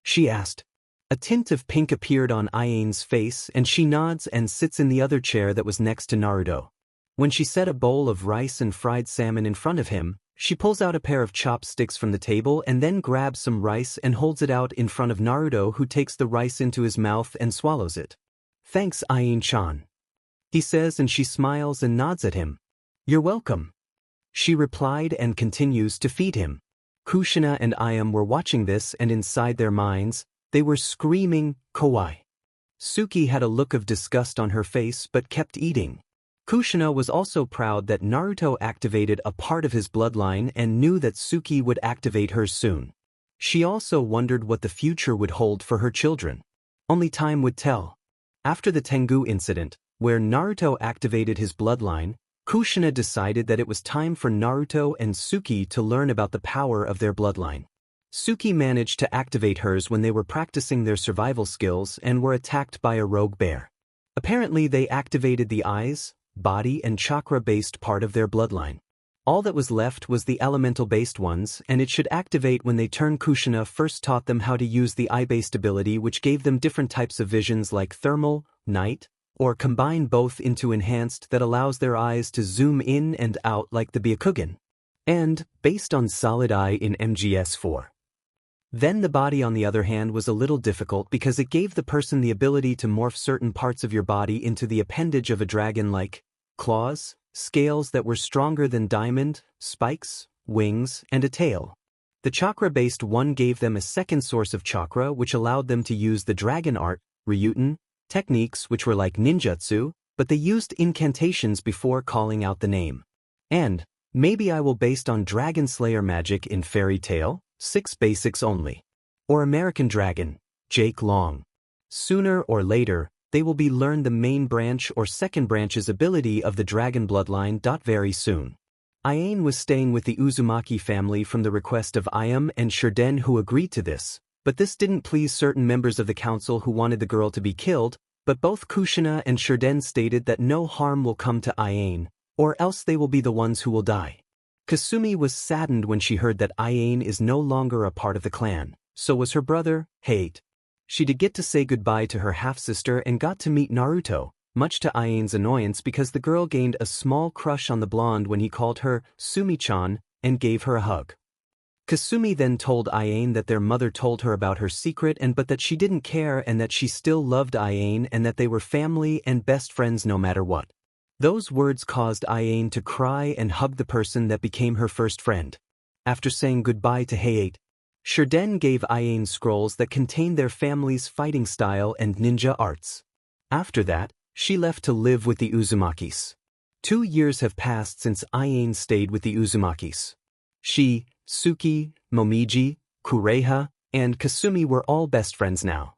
she asked. A tint of pink appeared on Ayane's face and she nods and sits in the other chair that was next to Naruto. When she set a bowl of rice and fried salmon in front of him, she pulls out a pair of chopsticks from the table and then grabs some rice and holds it out in front of Naruto, who takes the rice into his mouth and swallows it. "Thanks, Ayane-chan," he says, and she smiles and nods at him. "You're welcome," she replied and continues to feed him. Kushina and Ayam were watching this and inside their minds, they were screaming, "Kawaii." Suki had a look of disgust on her face but kept eating. Kushina was also proud that Naruto activated a part of his bloodline and knew that Suki would activate hers soon. She also wondered what the future would hold for her children. Only time would tell. After the Tengu incident, where Naruto activated his bloodline, Kushina decided that it was time for Naruto and Suki to learn about the power of their bloodline. Suki managed to activate hers when they were practicing their survival skills and were attacked by a rogue bear. Apparently they activated the eyes, body and chakra-based part of their bloodline. All that was left was the elemental-based ones, and it should activate when they turn. Kushina first taught them how to use the eye-based ability, which gave them different types of visions like thermal, night, or combine both into enhanced that allows their eyes to zoom in and out like the Byakugan. And, based on solid eye in MGS4. Then the body on the other hand was a little difficult because it gave the person the ability to morph certain parts of your body into the appendage of a dragon like claws, scales that were stronger than diamond, spikes, wings, and a tail. The chakra-based one gave them a second source of chakra which allowed them to use the dragon art, Reuniting, techniques which were like ninjutsu, but they used incantations before calling out the name. And, maybe I will based on Dragon Slayer magic in Fairy Tail, 6 basics only. Or American Dragon, Jake Long. Sooner or later, they will be learn the main branch or second branch's ability of the dragon bloodline. Very soon. Ayane was staying with the Uzumaki family from the request of Ayam and Shirden, who agreed to this, but this didn't please certain members of the council who wanted the girl to be killed, but both Kushina and Shirden stated that no harm will come to Ayane, or else they will be the ones who will die. Kasumi was saddened when she heard that Ayane is no longer a part of the clan, so was her brother, Hate. She did get to say goodbye to her half-sister and got to meet Naruto, much to Ayane's annoyance because the girl gained a small crush on the blonde when he called her Sumi-chan and gave her a hug. Kasumi then told Ayane that their mother told her about her secret but that she didn't care and that she still loved Ayane and that they were family and best friends no matter what. Those words caused Ayane to cry and hug the person that became her first friend. After saying goodbye to Hayate, Shirden gave Ayane scrolls that contained their family's fighting style and ninja arts. After that, she left to live with the Uzumakis. 2 years have passed since Ayane stayed with the Uzumakis. She, Suki, Momiji, Kureha, and Kasumi were all best friends now.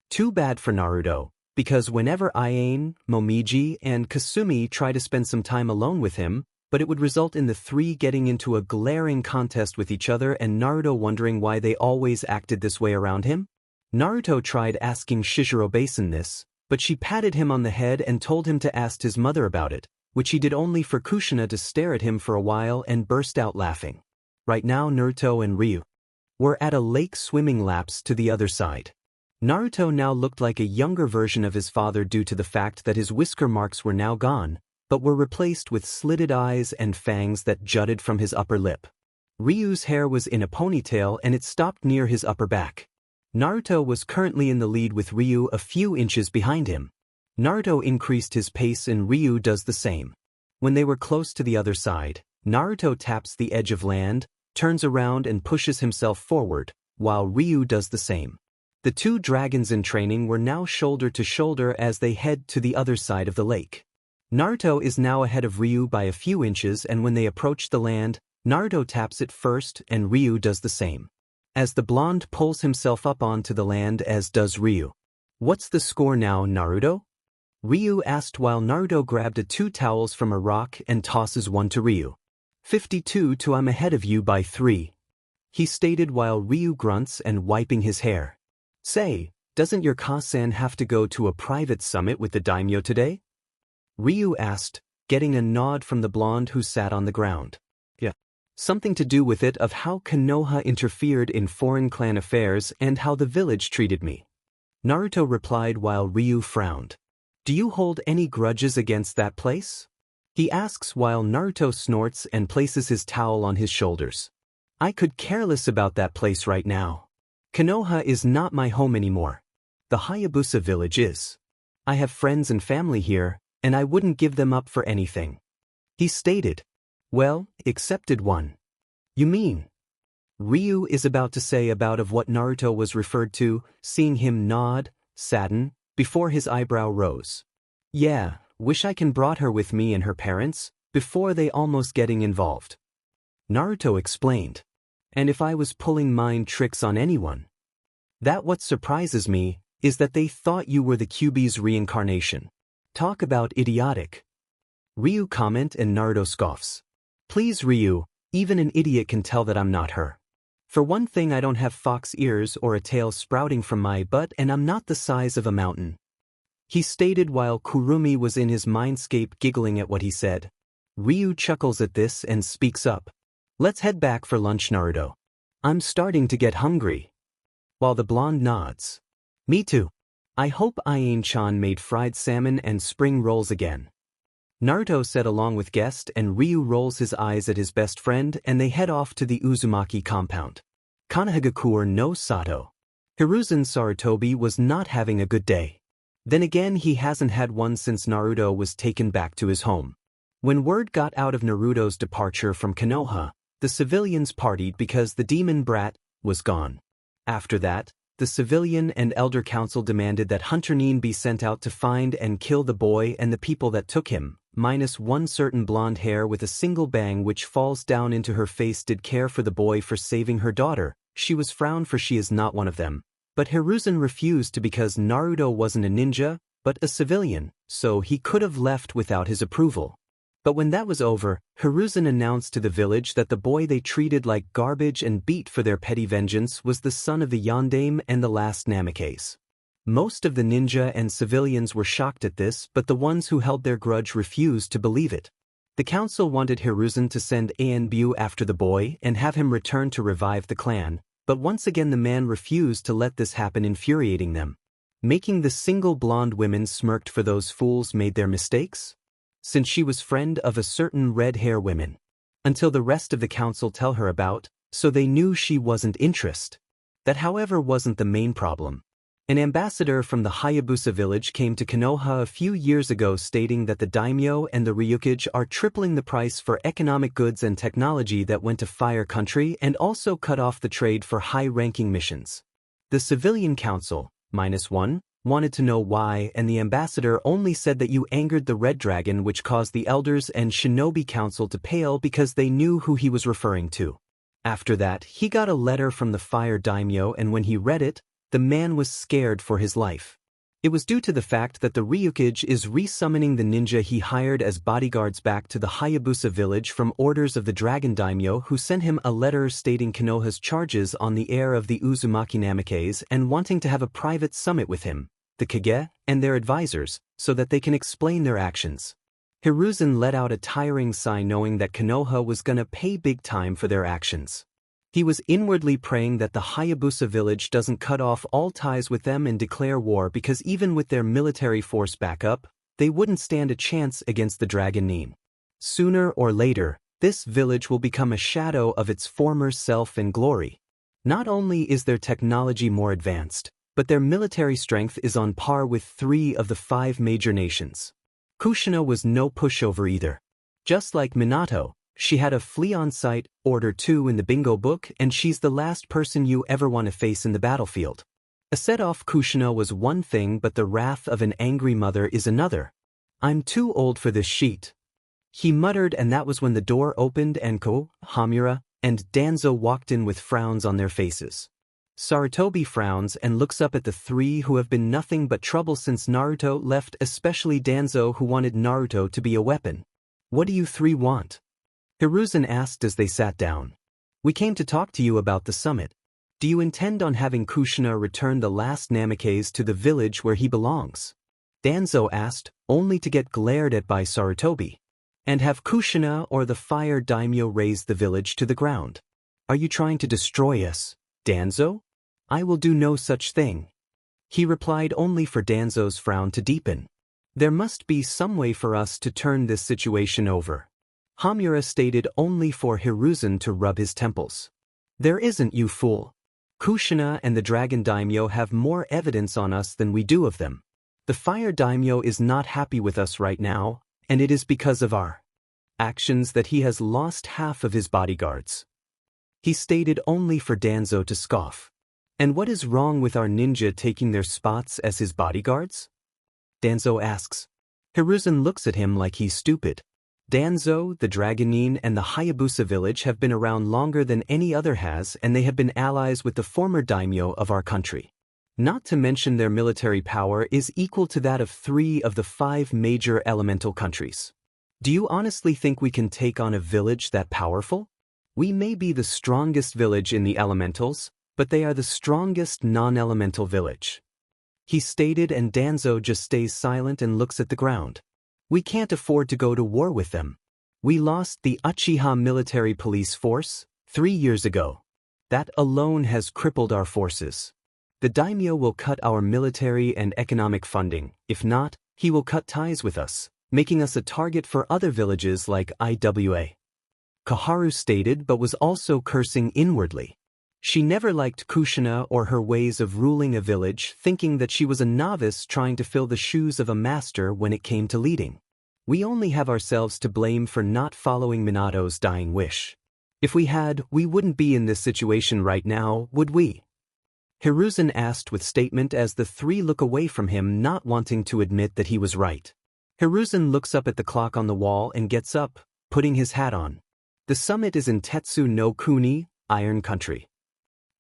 Too bad for Naruto, because whenever Ayane, Momiji, and Kasumi try to spend some time alone with him, but it would result in the three getting into a glaring contest with each other and Naruto wondering why they always acted this way around him. Naruto tried asking Shizuru this, but she patted him on the head and told him to ask his mother about it, which he did only for Kushina to stare at him for a while and burst out laughing. Right now Naruto and Ryu were at a lake swimming laps to the other side. Naruto now looked like a younger version of his father due to the fact that his whisker marks were now gone, but were replaced with slitted eyes and fangs that jutted from his upper lip. Ryu's hair was in a ponytail and it stopped near his upper back. Naruto was currently in the lead with Ryu a few inches behind him. Naruto increased his pace and Ryu does the same. When they were close to the other side, Naruto taps the edge of land, turns around and pushes himself forward, while Ryu does the same. The two dragons in training were now shoulder to shoulder as they head to the other side of the lake. Naruto is now ahead of Ryu by a few inches, and when they approach the land, Naruto taps it first and Ryu does the same. As the blonde pulls himself up onto the land as does Ryu. "What's the score now, Naruto?" Ryu asked while Naruto grabbed 2 towels from a rock and tosses one to Ryu. 52 to I'm ahead of you by 3. He stated while Ryu grunts and wiping his hair. "Say, doesn't your Kasan have to go to a private summit with the daimyo today?" Ryu asked, getting a nod from the blonde who sat on the ground. "Yeah. Something to do with it of how Konoha interfered in foreign clan affairs and how the village treated me." Naruto replied while Ryu frowned. "Do you hold any grudges against that place?" He asks while Naruto snorts and places his towel on his shoulders. "I could care less about that place right now. Konoha is not my home anymore. The Hayabusa Village is. I have friends and family here, and I wouldn't give them up for anything." He stated. "Well, excepted one." "You mean?" Ryu is about to say about of what Naruto was referred to, seeing him nod, sadden, before his eyebrow rose. "Yeah, wish I can brought her with me and her parents, before they almost getting involved." Naruto explained. "And if I was pulling mind tricks on anyone? That what surprises me, is that they thought you were the QB's reincarnation. Talk about idiotic." Ryu comment and Naruto scoffs. "Please Ryu, even an idiot can tell that I'm not her. For one thing, I don't have fox ears or a tail sprouting from my butt, and I'm not the size of a mountain." He stated while Kurumi was in his mindscape giggling at what he said. Ryu chuckles at this and speaks up. Let's head back for lunch, Naruto. I'm starting to get hungry. While the blonde nods. Me too. I hope Ayin-chan made fried salmon and spring rolls again. Naruto said along with guest, and Ryu rolls his eyes at his best friend and they head off to the Uzumaki compound. Konohagakure no Sato. Hiruzen Sarutobi was not having a good day. Then again, he hasn't had one since Naruto was taken back to his home. When word got out of Naruto's departure from Konoha, the civilians partied because the demon brat was gone. After that, the civilian and elder council demanded that Hunter Neen be sent out to find and kill the boy and the people that took him, minus one certain blonde hair with a single bang which falls down into her face did care for the boy for saving her daughter. She was frowned for she is not one of them. But Hiruzen refused to because Naruto wasn't a ninja, but a civilian, so he could have left without his approval. But when that was over, Hiruzen announced to the village that the boy they treated like garbage and beat for their petty vengeance was the son of the Yondaime and the last Namikaze. Most of the ninja and civilians were shocked at this, but the ones who held their grudge refused to believe it. The council wanted Hiruzen to send Anbu after the boy and have him return to revive the clan, but once again the man refused to let this happen, infuriating them. Making the single blonde women smirked for those fools made their mistakes? Since she was friend of a certain red-hair women. Until the rest of the council tell her about, so they knew she wasn't interest. That however wasn't the main problem. An ambassador from the Hayabusa Village came to Konoha a few years ago stating that the daimyo and the Ryukage are tripling the price for economic goods and technology that went to Fire Country and also cut off the trade for high-ranking missions. The civilian council, -1, wanted to know why, and the ambassador only said that you angered the Red Dragon, which caused the elders and Shinobi council to pale because they knew who he was referring to. After that, he got a letter from the Fire Daimyo, and when he read it, the man was scared for his life. It was due to the fact that the Ryukage is resummoning the ninja he hired as bodyguards back to the Hayabusa Village from orders of the Dragon Daimyo, who sent him a letter stating Konoha's charges on the heir of the Uzumaki Namikaze and wanting to have a private summit with him, the Kage, and their advisors, so that they can explain their actions. Hiruzen let out a tiring sigh knowing that Konoha was gonna pay big time for their actions. He was inwardly praying that the Hayabusa Village doesn't cut off all ties with them and declare war, because even with their military force backup, they wouldn't stand a chance against the Dragon Neen. Sooner or later, this village will become a shadow of its former self and glory. Not only is their technology more advanced, but their military strength is on par with 3 of the 5 major nations. Kushina was no pushover either. Just like Minato, she had a flea on sight, Order 2 in the bingo book, and she's the last person you ever want to face in the battlefield. A set-off Kushina was one thing, but the wrath of an angry mother is another. I'm too old for this sheet. He muttered, and that was when the door opened and Ko, Hamura, and Danzo walked in with frowns on their faces. Sarutobi frowns and looks up at the 3 who have been nothing but trouble since Naruto left, especially Danzo, who wanted Naruto to be a weapon. What do you 3 want? Hiruzen asked as they sat down. We came to talk to you about the summit. Do you intend on having Kushina return the last Namikaze to the village where he belongs? Danzo asked, only to get glared at by Sarutobi. And have Kushina or the Fire Daimyo raze the village to the ground? Are you trying to destroy us, Danzo? I will do no such thing. He replied, only for Danzo's frown to deepen. There must be some way for us to turn this situation over. Hamura stated, only for Hiruzen to rub his temples. There isn't, you fool. Kushina and the Dragon Daimyo have more evidence on us than we do of them. The Fire Daimyo is not happy with us right now, and it is because of our actions that he has lost half of his bodyguards. He stated, only for Danzo to scoff. And what is wrong with our ninja taking their spots as his bodyguards? Danzo asks. Hiruzen looks at him like he's stupid. Danzo, the Dragon Neen, and the Hayabusa Village have been around longer than any other has, and they have been allies with the former daimyo of our country. Not to mention their military power is equal to that of 3 of the 5 major elemental countries. Do you honestly think we can take on a village that powerful? We may be the strongest village in the elementals, but they are the strongest non-elemental village. He stated, and Danzo just stays silent and looks at the ground. We can't afford to go to war with them. We lost the Uchiha military police force 3 years ago. That alone has crippled our forces. The daimyo will cut our military and economic funding. If not, he will cut ties with us, making us a target for other villages like Iwa. Koharu stated, but was also cursing inwardly. She never liked Kushina or her ways of ruling a village, thinking that she was a novice trying to fill the shoes of a master when it came to leading. We only have ourselves to blame for not following Minato's dying wish. If we had, we wouldn't be in this situation right now, would we? Hiruzen asked with statement as the three look away from him, not wanting to admit that he was right. Hiruzen looks up at the clock on the wall and gets up, putting his hat on. The summit is in Tetsu no Kuni, Iron Country.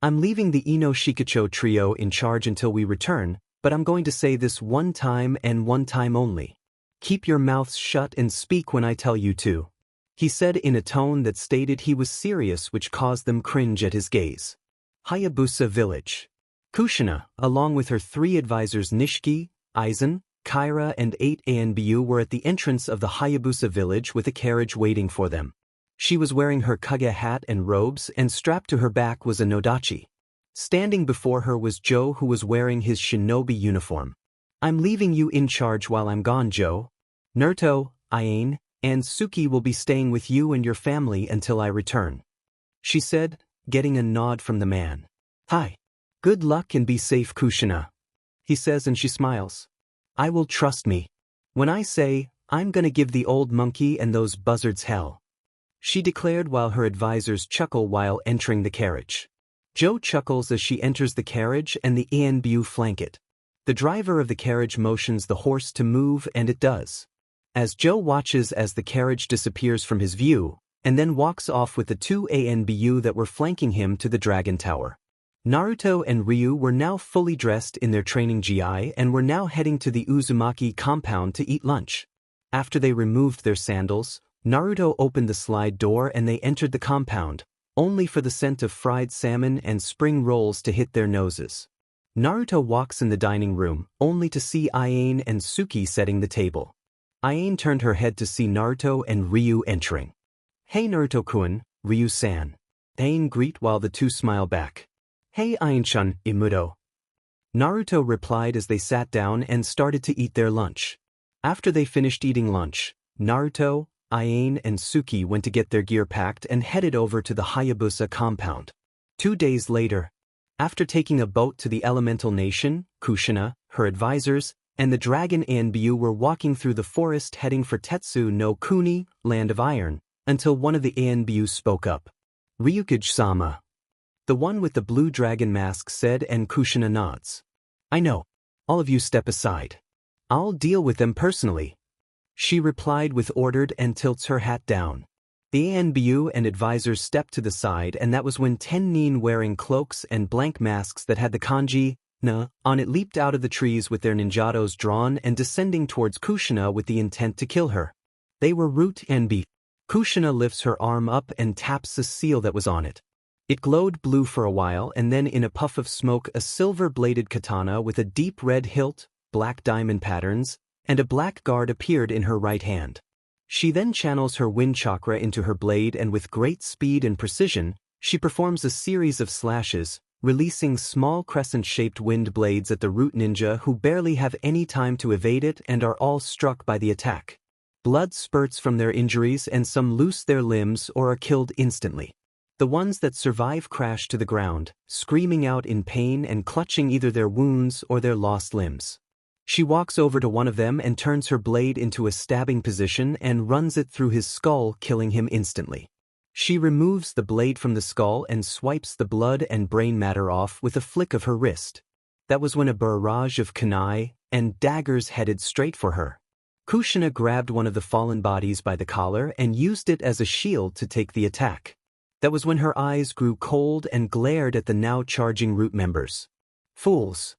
I'm leaving the Ino Shikicho trio in charge until we return, but I'm going to say this one time and one time only. Keep your mouths shut and speak when I tell you to. He said in a tone that stated he was serious, which caused them cringe at his gaze. Hayabusa Village. Kushina, along with her 3 advisors Nishiki, Aizen, Kaira and 8 ANBU were at the entrance of the Hayabusa Village with a carriage waiting for them. She was wearing her kage hat and robes, and strapped to her back was a nodachi. Standing before her was Joe, who was wearing his shinobi uniform. I'm leaving you in charge while I'm gone, Joe. Naruto, Ayane, and Suki will be staying with you and your family until I return, she said, getting a nod from the man. Hi. Good luck and be safe, Kushina, he says, and she smiles. I will, trust me. When I say, I'm gonna give the old monkey and those buzzards hell, she declared while her advisors chuckle while entering the carriage. Joe chuckles as she enters the carriage and the ANBU flank it. The driver of the carriage motions the horse to move, and it does. As Joe watches as the carriage disappears from his view, and then walks off with the 2 ANBU that were flanking him to the Dragon Tower. Naruto and Ryu were now fully dressed in their training gi and were now heading to the Uzumaki compound to eat lunch. After they removed their sandals, Naruto opened the slide door and they entered the compound, only for the scent of fried salmon and spring rolls to hit their noses. Naruto walks in the dining room, only to see Ayane and Suki setting the table. Ayane turned her head to see Naruto and Ryu entering. Hey Naruto-kun, Ryu-san. Ayane greet while the two smile back. Hey Ayane-chan, Imudo. Naruto replied as they sat down and started to eat their lunch. After they finished eating lunch, Naruto, Ayane and Suki went to get their gear packed and headed over to the Hayabusa compound. 2 days later, after taking a boat to the Elemental Nation, Kushina, her advisors, and the Dragon ANBU were walking through the forest heading for Tetsu no Kuni, Land of Iron, until one of the ANBU spoke up. Ryukage-sama. The one with the blue dragon mask said, and Kushina nods. I know. All of you step aside. I'll deal with them personally, she replied with ordered and tilts her hat down. The ANBU and advisors stepped to the side, and that was when 10 nin wearing cloaks and blank masks that had the kanji na on it leaped out of the trees with their ninjados drawn and descending towards Kushina with the intent to kill her. They were Root and B. Kushina lifts her arm up and taps the seal that was on it. It glowed blue for a while, and then in a puff of smoke a silver-bladed katana with a deep red hilt, black diamond patterns, and a black guard appeared in her right hand. She then channels her wind chakra into her blade, and with great speed and precision, she performs a series of slashes, releasing small crescent-shaped wind blades at the Root Ninja, who barely have any time to evade it and are all struck by the attack. Blood spurts from their injuries and some lose their limbs or are killed instantly. The ones that survive crash to the ground, screaming out in pain and clutching either their wounds or their lost limbs. She walks over to one of them and turns her blade into a stabbing position and runs it through his skull, killing him instantly. She removes the blade from the skull and swipes the blood and brain matter off with a flick of her wrist. That was when a barrage of kunai and daggers headed straight for her. Kushina grabbed one of the fallen bodies by the collar and used it as a shield to take the attack. That was when her eyes grew cold and glared at the now charging Root members. Fools,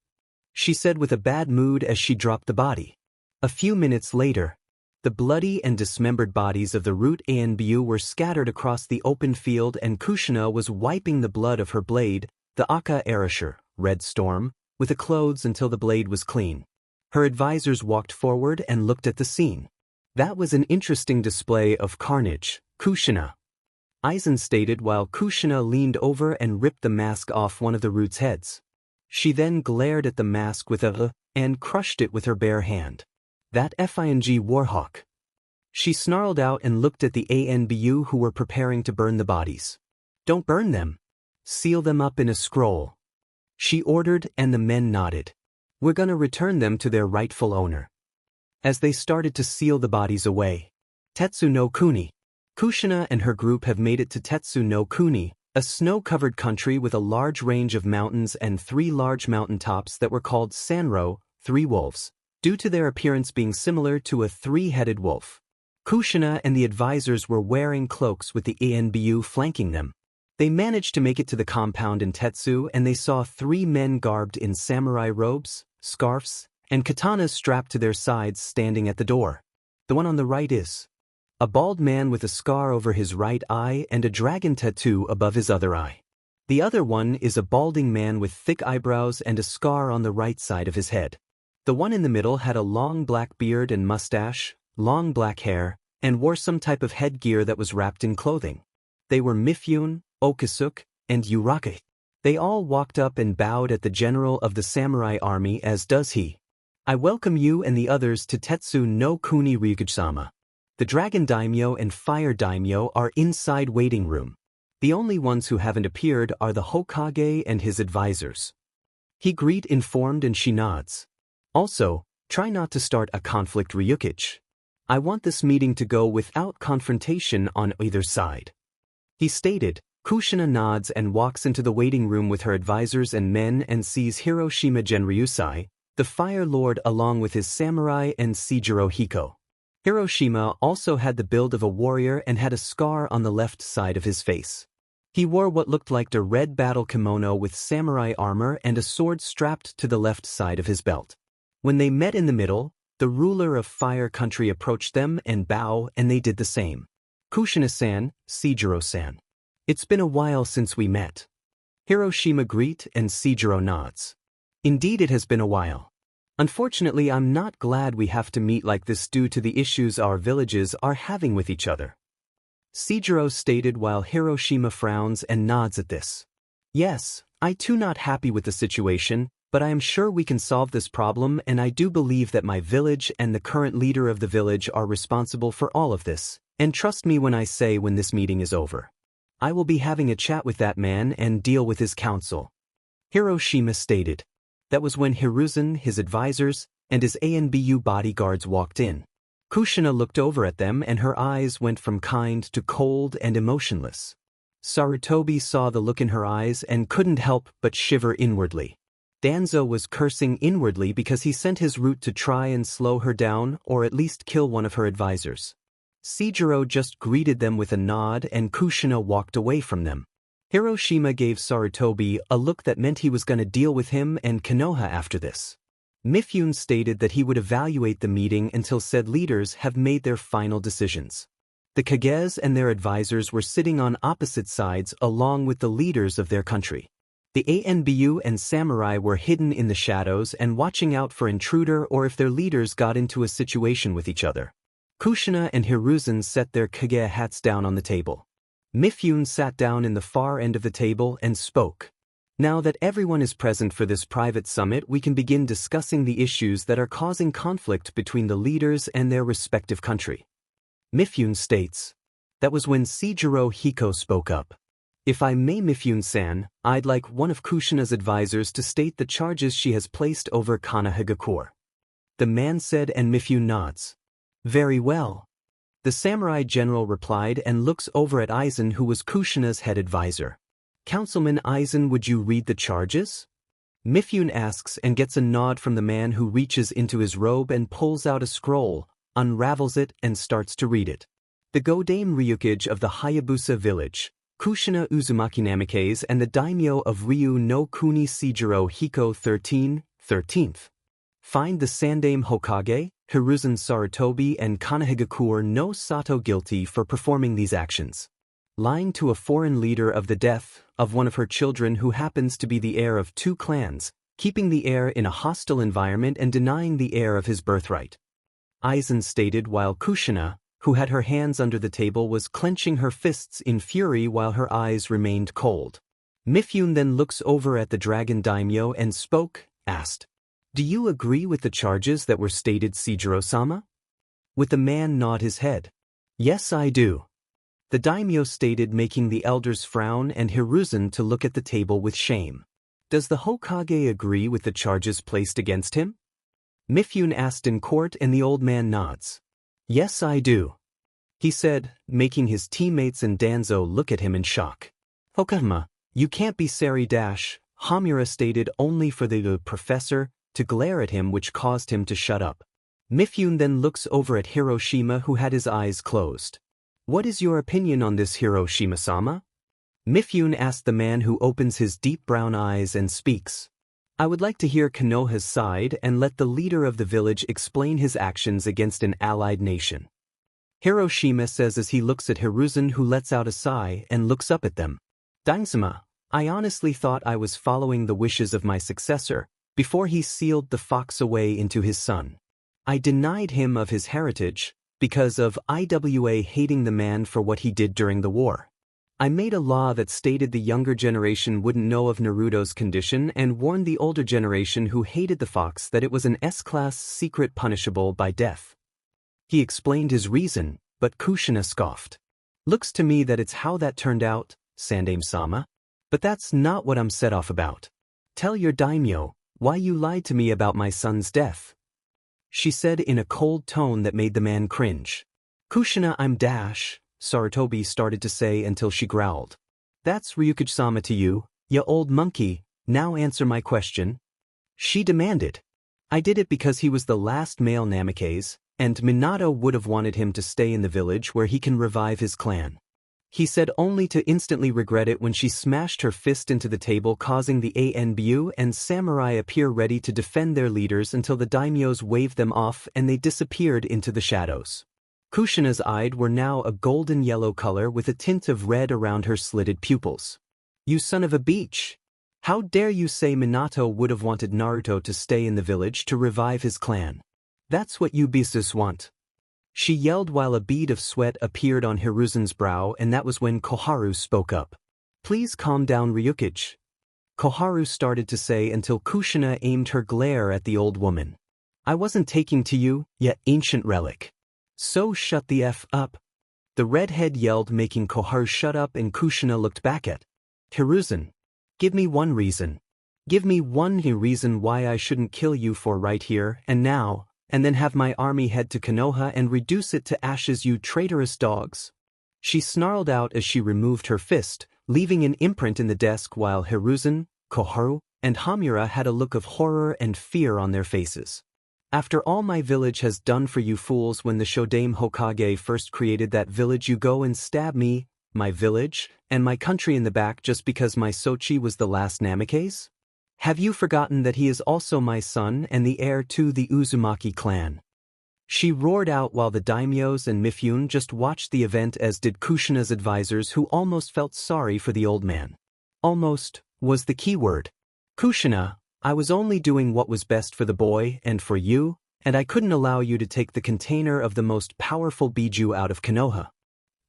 she said with a bad mood as she dropped the body. A few minutes later, the bloody and dismembered bodies of the Root ANBU were scattered across the open field, and Kushina was wiping the blood of her blade, the Aka Erasure, Red Storm, with the clothes until the blade was clean. Her advisors walked forward and looked at the scene. That was an interesting display of carnage, Kushina. Aizen stated while Kushina leaned over and ripped the mask off one of the root's heads. She then glared at the mask with a and crushed it with her bare hand. That FING Warhawk. She snarled out and looked at the ANBU who were preparing to burn the bodies. Don't burn them. Seal them up in a scroll. She ordered and the men nodded. We're gonna return them to their rightful owner. As they started to seal the bodies away. Tetsu no Kuni. Kushina and her group have made it to Tetsu no Kuni, a snow-covered country with a large range of mountains and 3 large mountain tops that were called Sanro, 3 wolves, due to their appearance being similar to a 3-headed wolf. Kushina and the advisors were wearing cloaks with the ANBU flanking them. They managed to make it to the compound in Tetsu and they saw 3 men garbed in samurai robes, scarves, and katanas strapped to their sides standing at the door. The one on the right is a bald man with a scar over his right eye and a dragon tattoo above his other eye. The other one is a balding man with thick eyebrows and a scar on the right side of his head. The one in the middle had a long black beard and mustache, long black hair, and wore some type of headgear that was wrapped in clothing. They were Mifune, Okasuk, and Uraka. They all walked up and bowed at the general of the samurai army as does he. I welcome you and the others to Tetsu no Kuni Ryukage-sama. The Dragon Daimyo and Fire Daimyo are inside waiting room. The only ones who haven't appeared are the Hokage and his advisors. He greet informed and she nods. Also, try not to start a conflict Ryukage. I want this meeting to go without confrontation on either side. He stated. Kushina nods and walks into the waiting room with her advisors and men and sees Hiroshima Genryusai, the Fire Lord along with his samurai and Seijiro Hiko. Hiroshima also had the build of a warrior and had a scar on the left side of his face. He wore what looked like a red battle kimono with samurai armor and a sword strapped to the left side of his belt. When they met in the middle, the ruler of Fire Country approached them and bow and they did the same. Kushina-san, Seijiro-san. It's been a while since we met. Hiroshima greet and Seijiro nods. Indeed it has been a while. Unfortunately I'm not glad we have to meet like this due to the issues our villages are having with each other. Seijiro stated while Hiroshima frowns and nods at this. Yes, I too not happy with the situation, but I am sure we can solve this problem and I do believe that my village and the current leader of the village are responsible for all of this, and trust me when I say when this meeting is over. I will be having a chat with that man and deal with his counsel. Hiroshima stated. That was when Hiruzen, his advisors, and his ANBU bodyguards walked in. Kushina looked over at them and her eyes went from kind to cold and emotionless. Sarutobi saw the look in her eyes and couldn't help but shiver inwardly. Danzo was cursing inwardly because he sent his route to try and slow her down or at least kill one of her advisors. Seijiro just greeted them with a nod and Kushina walked away from them. Hiroshima gave Sarutobi a look that meant he was going to deal with him and Konoha after this. Mifune stated that he would evaluate the meeting until said leaders have made their final decisions. The Kages and their advisors were sitting on opposite sides along with the leaders of their country. The ANBU and samurai were hidden in the shadows and watching out for intruder or if their leaders got into a situation with each other. Kushina and Hiruzen set their Kage hats down on the table. Mifune sat down in the far end of the table and spoke. Now that everyone is present for this private summit, we can begin discussing the issues that are causing conflict between the leaders and their respective country. Mifune states. That was when Seijiro Hiko spoke up. If I may, Mifune-san, I'd like one of Kushina's advisors to state the charges she has placed over Konoha. The man said and Mifune nods. Very well. The samurai general replied and looks over at Aizen who was Kushina's head advisor. Councilman Aizen, would you read the charges? Mifune asks and gets a nod from the man who reaches into his robe and pulls out a scroll, unravels it and starts to read it. The Godame Ryukage of the Hayabusa Village, Kushina Uzumaki Namikaze and the daimyo of Ryu no Kuni Seijiro Hiko 13th. Find the Sandame Hokage, Hiruzen Sarutobi and Konoha no Sato guilty for performing these actions. Lying to a foreign leader of the death of one of her children who happens to be the heir of 2 clans, keeping the heir in a hostile environment and denying the heir of his birthright. Aizen stated while Kushina, who had her hands under the table, was clenching her fists in fury while her eyes remained cold. Mifune then looks over at the dragon daimyo and asked, "Do you agree with the charges that were stated, Seijiro-sama?" With the man nod his head. "Yes, I do." The daimyo stated, making the elders frown and Hiruzen to look at the table with shame. "Does the Hokage agree with the charges placed against him?" Mifune asked in court and the old man nods. "Yes, I do," he said, making his teammates and Danzo look at him in shock. "Hokama, you can't be Sari dash," Hamura stated, only for the professor to glare at him, which caused him to shut up. Mifune then looks over at Hiroshima, who had his eyes closed. "What is your opinion on this, Hiroshima-sama?" Mifune asked the man, who opens his deep brown eyes and speaks. "I would like to hear Konoha's side and let the leader of the village explain his actions against an allied nation." Hiroshima says as he looks at Hiruzen, who lets out a sigh and looks up at them. "Dangsama, I honestly thought I was following the wishes of my successor before he sealed the fox away into his son. I denied him of his heritage because of IWA hating the man for what he did during the war. I made a law that stated the younger generation wouldn't know of Naruto's condition and warned the older generation who hated the fox that it was an S-class secret punishable by death." He explained his reason, but Kushina scoffed. "Looks to me that it's how that turned out, Sandaime-sama. But that's not what I'm set off about. Tell your daimyo why you lied to me about my son's death," she said in a cold tone that made the man cringe. "Kushina, I'm dash," Sarutobi started to say until she growled. "That's Ryukage-sama to you, ya old monkey, now answer my question," she demanded. "I did it because he was the last male Namikaze, and Minato would have wanted him to stay in the village where he can revive his clan," he said, only to instantly regret it when she smashed her fist into the table, causing the Anbu and samurai appear ready to defend their leaders until the daimyos waved them off and they disappeared into the shadows. Kushina's eyes were now a golden yellow color with a tint of red around her slitted pupils. "You son of a beach! How dare you say Minato would have wanted Naruto to stay in the village to revive his clan? That's what you beasts want," she yelled while a bead of sweat appeared on Hiruzen's brow, and that was when Koharu spoke up. "Please calm down, Ryukage," Koharu started to say until Kushina aimed her glare at the old woman. "I wasn't taking to you, ya ancient relic. So shut the F up," the redhead yelled, making Koharu shut up, and Kushina looked back at Hiruzen. "Give me one reason. Give me one reason why I shouldn't kill you for right here and now, and then have my army head to Konoha and reduce it to ashes, you traitorous dogs," she snarled out as she removed her fist, leaving an imprint in the desk while Hiruzen, Koharu, and Hamura had a look of horror and fear on their faces. "After all my village has done for you fools, when the Shodaime Hokage first created that village, you go and stab me, my village, and my country in the back just because my Sochi was the last Namikaze? Have you forgotten that he is also my son and the heir to the Uzumaki clan?" She roared out while the daimyos and Mifune just watched the event, as did Kushina's advisors, who almost felt sorry for the old man. Almost was the key word. "Kushina, I was only doing what was best for the boy and for you, and I couldn't allow you to take the container of the most powerful Biju out of Konoha.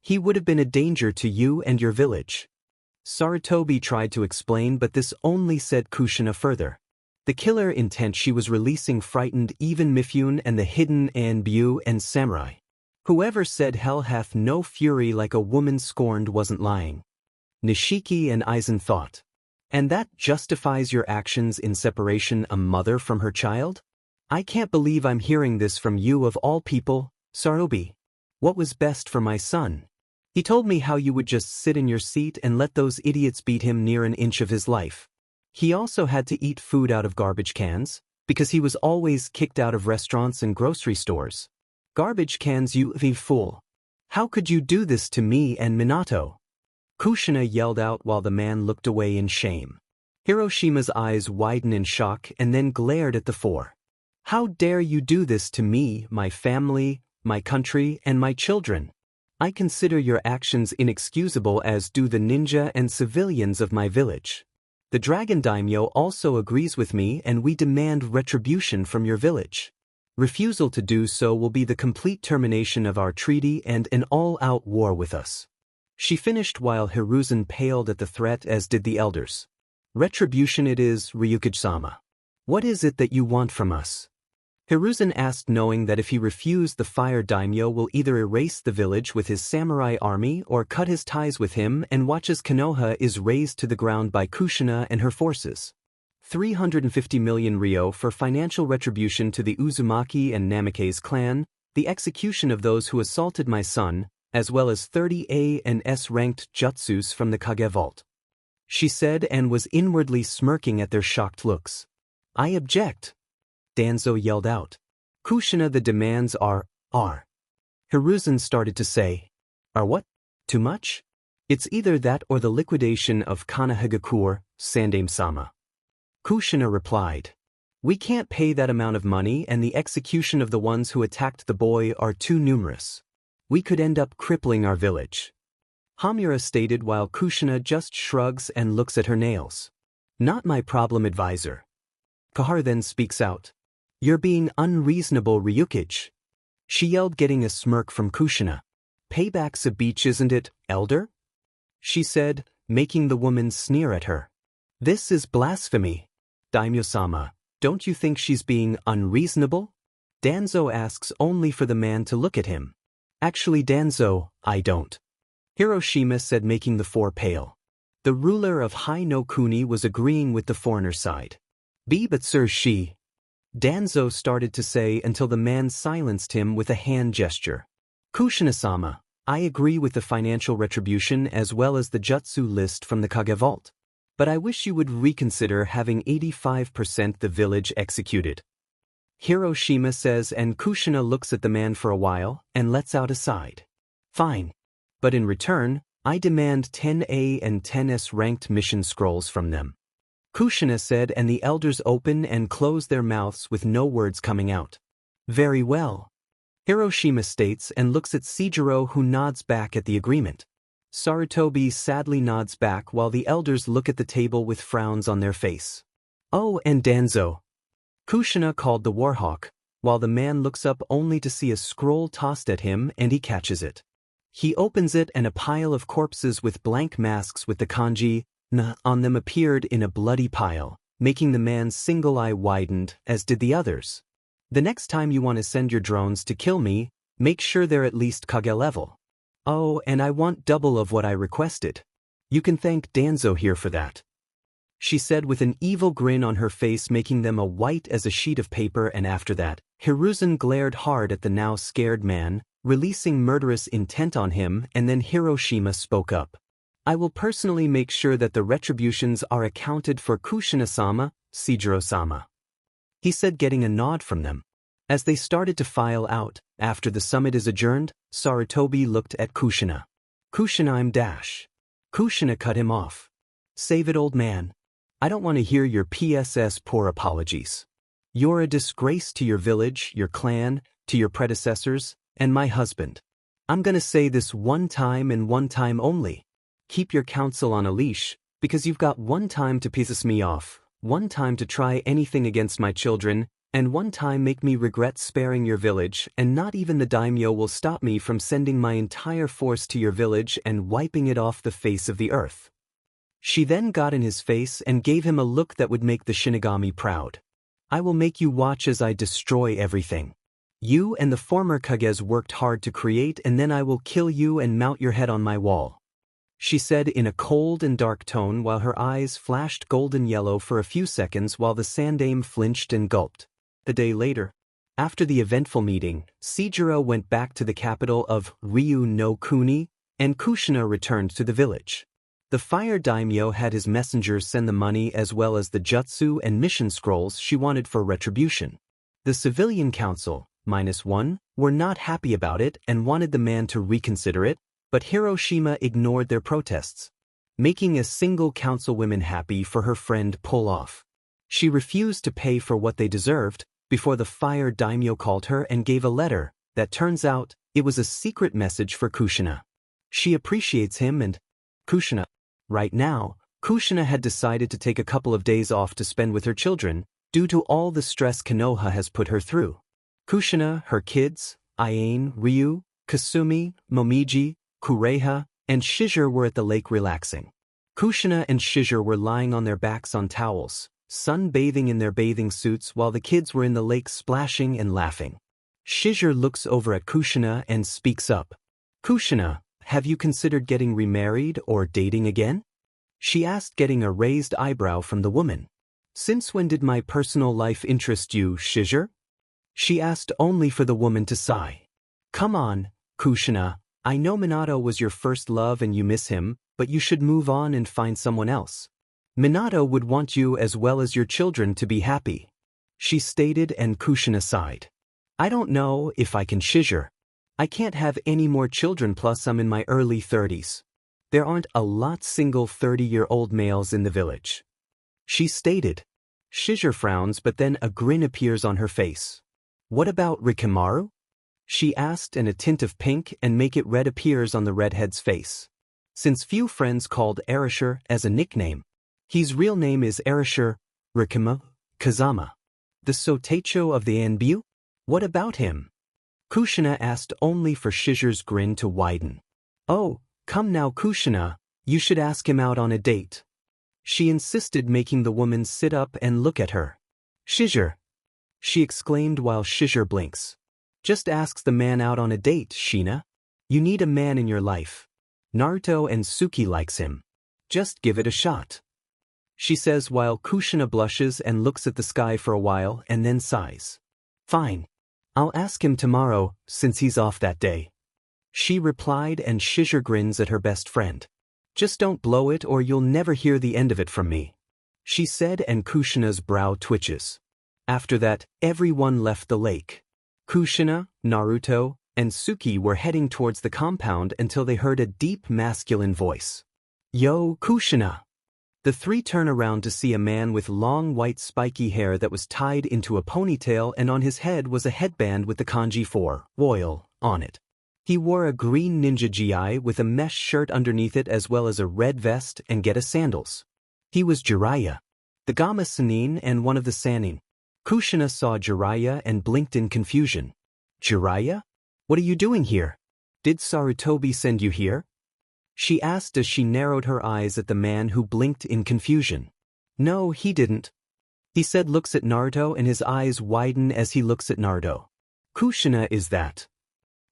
He would have been a danger to you and your village." Sarutobi tried to explain, but this only said Kushina further. The killer intent she was releasing frightened even Mifune and the hidden Anbu and samurai. Whoever said hell hath no fury like a woman scorned wasn't lying, Nishiki and Aizen thought. "And that justifies your actions in separation a mother from her child? I can't believe I'm hearing this from you of all people, Sarutobi. What was best for my son? He told me how you would just sit in your seat and let those idiots beat him near an inch of his life. He also had to eat food out of garbage cans, because he was always kicked out of restaurants and grocery stores. Garbage cans, you fool. How could you do this to me and Minato?" Kushina yelled out while the man looked away in shame. Hiroshima's eyes widened in shock and then glared at the four. "How dare you do this to me, my family, my country, and my children? I consider your actions inexcusable, as do the ninja and civilians of my village. The Dragon Daimyo also agrees with me, and we demand retribution from your village." Refusal to do so will be the complete termination of our treaty and an all-out war with us. She finished while Hiruzen paled at the threat, as did the elders. Retribution it is, Ryukage-sama. What is it that you want from us? Hiruzen asked, knowing that if he refused, the fire daimyo will either erase the village with his samurai army or cut his ties with him and watch as Konoha is razed to the ground by Kushina and her forces. 350 million ryo for financial retribution to the Uzumaki and Namikaze clan, the execution of those who assaulted my son, as well as 30 A and S ranked jutsus from the Kage vault. She said, and was inwardly smirking at their shocked looks. I object. Danzo yelled out. Kushina, the demands are. Hiruzen started to say. Are what? Too much? It's either that or the liquidation of Kanahagakur, Sandame-sama. Kushina replied. We can't pay that amount of money, and the execution of the ones who attacked the boy are too numerous. We could end up crippling our village. Hamura stated while Kushina just shrugs and looks at her nails. Not my problem, advisor. Kahar then speaks out. You're being unreasonable, Ryukage. She yelled, getting a smirk from Kushina. Payback's a beach, isn't it, elder? She said, making the woman sneer at her. This is blasphemy. Daimyo-sama, don't you think she's being unreasonable? Danzo asks, only for the man to look at him. Actually, Danzo, I don't. Hiroshima said, making the four pale. The ruler of Hai no Kuni was agreeing with the foreigner side. But sir, she. Danzo started to say until the man silenced him with a hand gesture. Kushina-sama, I agree with the financial retribution as well as the jutsu list from the Kage vault. But I wish you would reconsider having 85% the village executed. Hiroshima says, and Kushina looks at the man for a while and lets out a sigh. Fine. But in return, I demand 10A and 10S ranked mission scrolls from them. Kushina said, and the elders open and close their mouths with no words coming out. Very well. Hiroshima states and looks at Seijiro, who nods back at the agreement. Sarutobi sadly nods back while the elders look at the table with frowns on their face. Oh, and Danzo. Kushina called the Warhawk, while the man looks up only to see a scroll tossed at him, and he catches it. He opens it, and a pile of corpses with blank masks with the kanji "na" on them appeared in a bloody pile, making the man's single eye widened, as did the others. The next time you want to send your drones to kill me, make sure they're at least Kage level. Oh, and I want double of what I requested. You can thank Danzo here for that. She said with an evil grin on her face, making them a white as a sheet of paper, and after that, Hiruzen glared hard at the now scared man, releasing murderous intent on him, and then Hiroshima spoke up. I will personally make sure that the retributions are accounted for, Kushina-sama, Seijiro-sama. He said, getting a nod from them. As they started to file out, after the summit is adjourned, Sarutobi looked at Kushina. Kushina, Kushina cut him off. Save it, old man. I don't want to hear your PSS poor apologies. You're a disgrace to your village, your clan, to your predecessors, and my husband. I'm gonna say this one time and one time only. Keep your counsel on a leash, because you've got one time to piss me off, one time to try anything against my children, and one time make me regret sparing your village, and not even the daimyo will stop me from sending my entire force to your village and wiping it off the face of the earth. She then got in his face and gave him a look that would make the Shinigami proud. I will make you watch as I destroy everything. You and the former Kages worked hard to create, and then I will kill you and mount your head on my wall. She said in a cold and dark tone while her eyes flashed golden yellow for a few seconds while the Sandame flinched and gulped. The day later, after the eventful meeting, Seijiro went back to the capital of Ryu no Kuni, and Kushina returned to the village. The fire daimyo had his messengers send the money as well as the jutsu and mission scrolls she wanted for retribution. The civilian council, -1, were not happy about it and wanted the man to reconsider it, but Hiroshima ignored their protests, making a single councilwoman happy for her friend pull off. She refused to pay for what they deserved before the fire daimyo called her and gave a letter that turns out it was a secret message for Kushina. She appreciates him and Kushina. Right now, Kushina had decided to take a couple of days off to spend with her children due to all the stress Konoha has put her through. Kushina, her kids, Ayane, Ryu, Kasumi, Momiji, Kureha, and Shizure were at the lake relaxing. Kushina and Shizure were lying on their backs on towels, sunbathing in their bathing suits while the kids were in the lake splashing and laughing. Shizure looks over at Kushina and speaks up. Kushina, have you considered getting remarried or dating again? She asked, getting a raised eyebrow from the woman. Since when did my personal life interest you, Shizure? She asked, only for the woman to sigh. Come on, Kushina, I know Minato was your first love and you miss him, but you should move on and find someone else. Minato would want you as well as your children to be happy. She stated, and Kushina sighed. I don't know if I can, Shizure. I can't have any more children, plus I'm in my early 30s. There aren't a lot single 30-year-old males in the village. She stated. Shizure frowns, but then a grin appears on her face. What about Rikimaru? She asked, and a tint of pink and make it red appears on the redhead's face. Since few friends called Erasure as a nickname, his real name is Erasure Rikima Kazama. The Sotecho of the Anbyu? What about him? Kushina asked, only for Shizure's grin to widen. Oh, come now, Kushina, you should ask him out on a date. She insisted, making the woman sit up and look at her. Shizure, she exclaimed while Shizure blinks. Just asks the man out on a date, Shina. You need a man in your life. Naruto and Suki likes him. Just give it a shot. She says while Kushina blushes and looks at the sky for a while and then sighs. Fine. I'll ask him tomorrow, since he's off that day. She replied, and Shizure grins at her best friend. Just don't blow it or you'll never hear the end of it from me. She said, and Kushina's brow twitches. After that, everyone left the lake. Kushina, Naruto, and Suki were heading towards the compound until they heard a deep masculine voice. Yo, Kushina! The three turn around to see a man with long white spiky hair that was tied into a ponytail, and on his head was a headband with the kanji for royal on it. He wore a green ninja gi with a mesh shirt underneath it as well as a red vest and geta sandals. He was Jiraiya, the Gamma Sannin and one of the Sannin. Kushina saw Jiraiya and blinked in confusion. Jiraiya? What are you doing here? Did Sarutobi send you here? She asked as she narrowed her eyes at the man who blinked in confusion. No, he didn't. He said, looks at Naruto, and his eyes widen as he looks at Naruto. Kushina is that.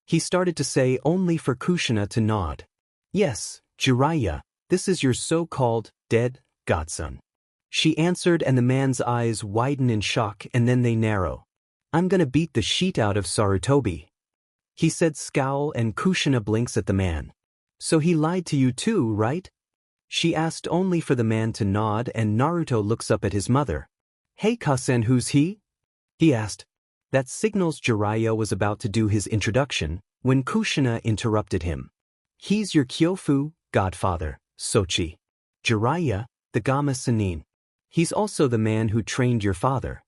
He started to say, only for Kushina to nod. Yes, Jiraiya, this is your so-called dead godson. She answered, and the man's eyes widen in shock and then they narrow. I'm gonna beat the shit out of Sarutobi. He said, scowl, and Kushina blinks at the man. So he lied to you too, right? She asked, only for the man to nod, and Naruto looks up at his mother. Hey Kasen, who's he? He asked. That signals Jiraiya was about to do his introduction, when Kushina interrupted him. He's your Kyofu godfather, Sochi. Jiraiya, the Gamma Sannin. He's also the man who trained your father.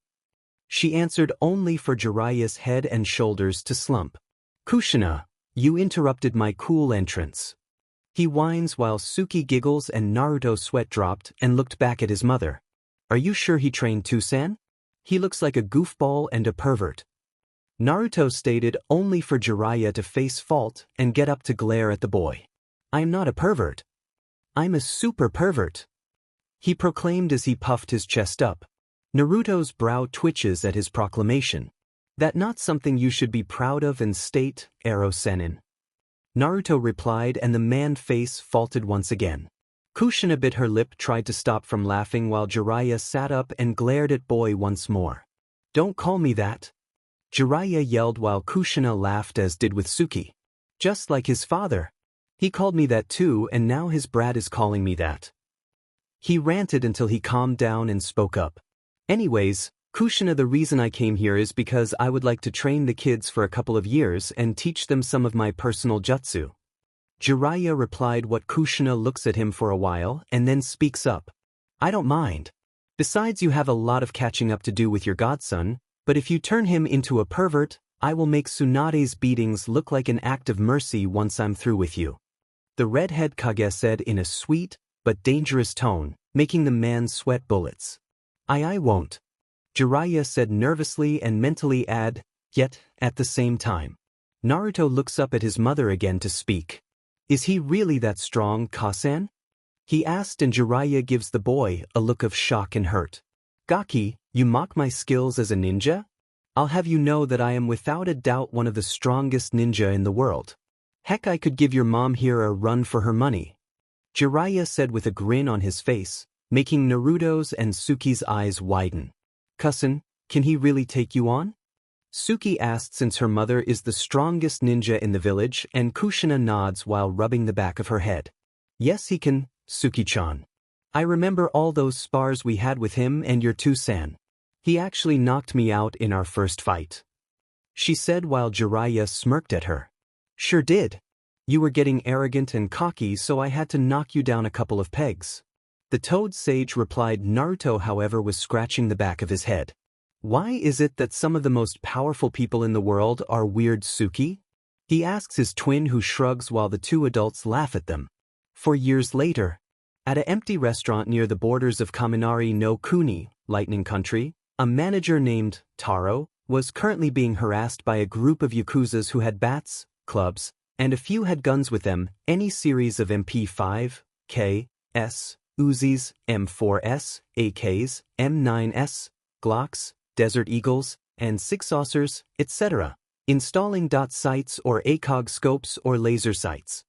She answered, only for Jiraiya's head and shoulders to slump. Kushina, you interrupted my cool entrance. He whines while Suki giggles and Naruto sweat dropped and looked back at his mother. Are you sure he trained Tusan? He looks like a goofball and a pervert. Naruto stated, only for Jiraiya to face fault and get up to glare at the boy. I'm not a pervert. I'm a super pervert. He proclaimed as he puffed his chest up. Naruto's brow twitches at his proclamation. That not something you should be proud of and state, Ero Sennin. Naruto replied, and the man face faulted once again. Kushina bit her lip, tried to stop from laughing while Jiraiya sat up and glared at boy once more. Don't call me that. Jiraiya yelled while Kushina laughed, as did with Suki. Just like his father. He called me that too, and now his brat is calling me that. He ranted until he calmed down and spoke up. Anyways, Kushina, the reason I came here is because I would like to train the kids for a couple of years and teach them some of my personal jutsu. Jiraiya replied what Kushina looks at him for a while and then speaks up. I don't mind. Besides, you have a lot of catching up to do with your godson, but if you turn him into a pervert, I will make Tsunade's beatings look like an act of mercy once I'm through with you. The redhead Kage said in a sweet but dangerous tone, making the man sweat bullets. I won't. Jiraiya said nervously and mentally add, Yet, at the same time, Naruto looks up at his mother again to speak. Is he really that strong, Kasan? He asked, and Jiraiya gives the boy a look of shock and hurt. Gaki, you mock my skills as a ninja? I'll have you know that I am without a doubt one of the strongest ninja in the world. Heck, I could give your mom here a run for her money. Jiraiya said with a grin on his face, making Naruto's and Suki's eyes widen. Cousin, can he really take you on? Suki asked since her mother is the strongest ninja in the village, and Kushina nods while rubbing the back of her head. Yes, he can, Suki-chan. I remember all those spars we had with him and your two-san. He actually knocked me out in our first fight, she said while Jiraiya smirked at her. Sure did. You were getting arrogant and cocky, so I had to knock you down a couple of pegs. The Toad Sage replied. Naruto, however, was scratching the back of his head. Why is it that some of the most powerful people in the world are weird, Suki? He asks his twin, who shrugs while the two adults laugh at them. 4 years later, at an empty restaurant near the borders of Kaminari no Kuni, Lightning Country, a manager named Taro was currently being harassed by a group of yakuzas who had bats, clubs, and a few had guns with them, any series of MP5, K, S, Uzis, M4S, AKs, M9S, Glocks, Desert Eagles, and Six Saucers, etc., installing dot sights or ACOG scopes or laser sights.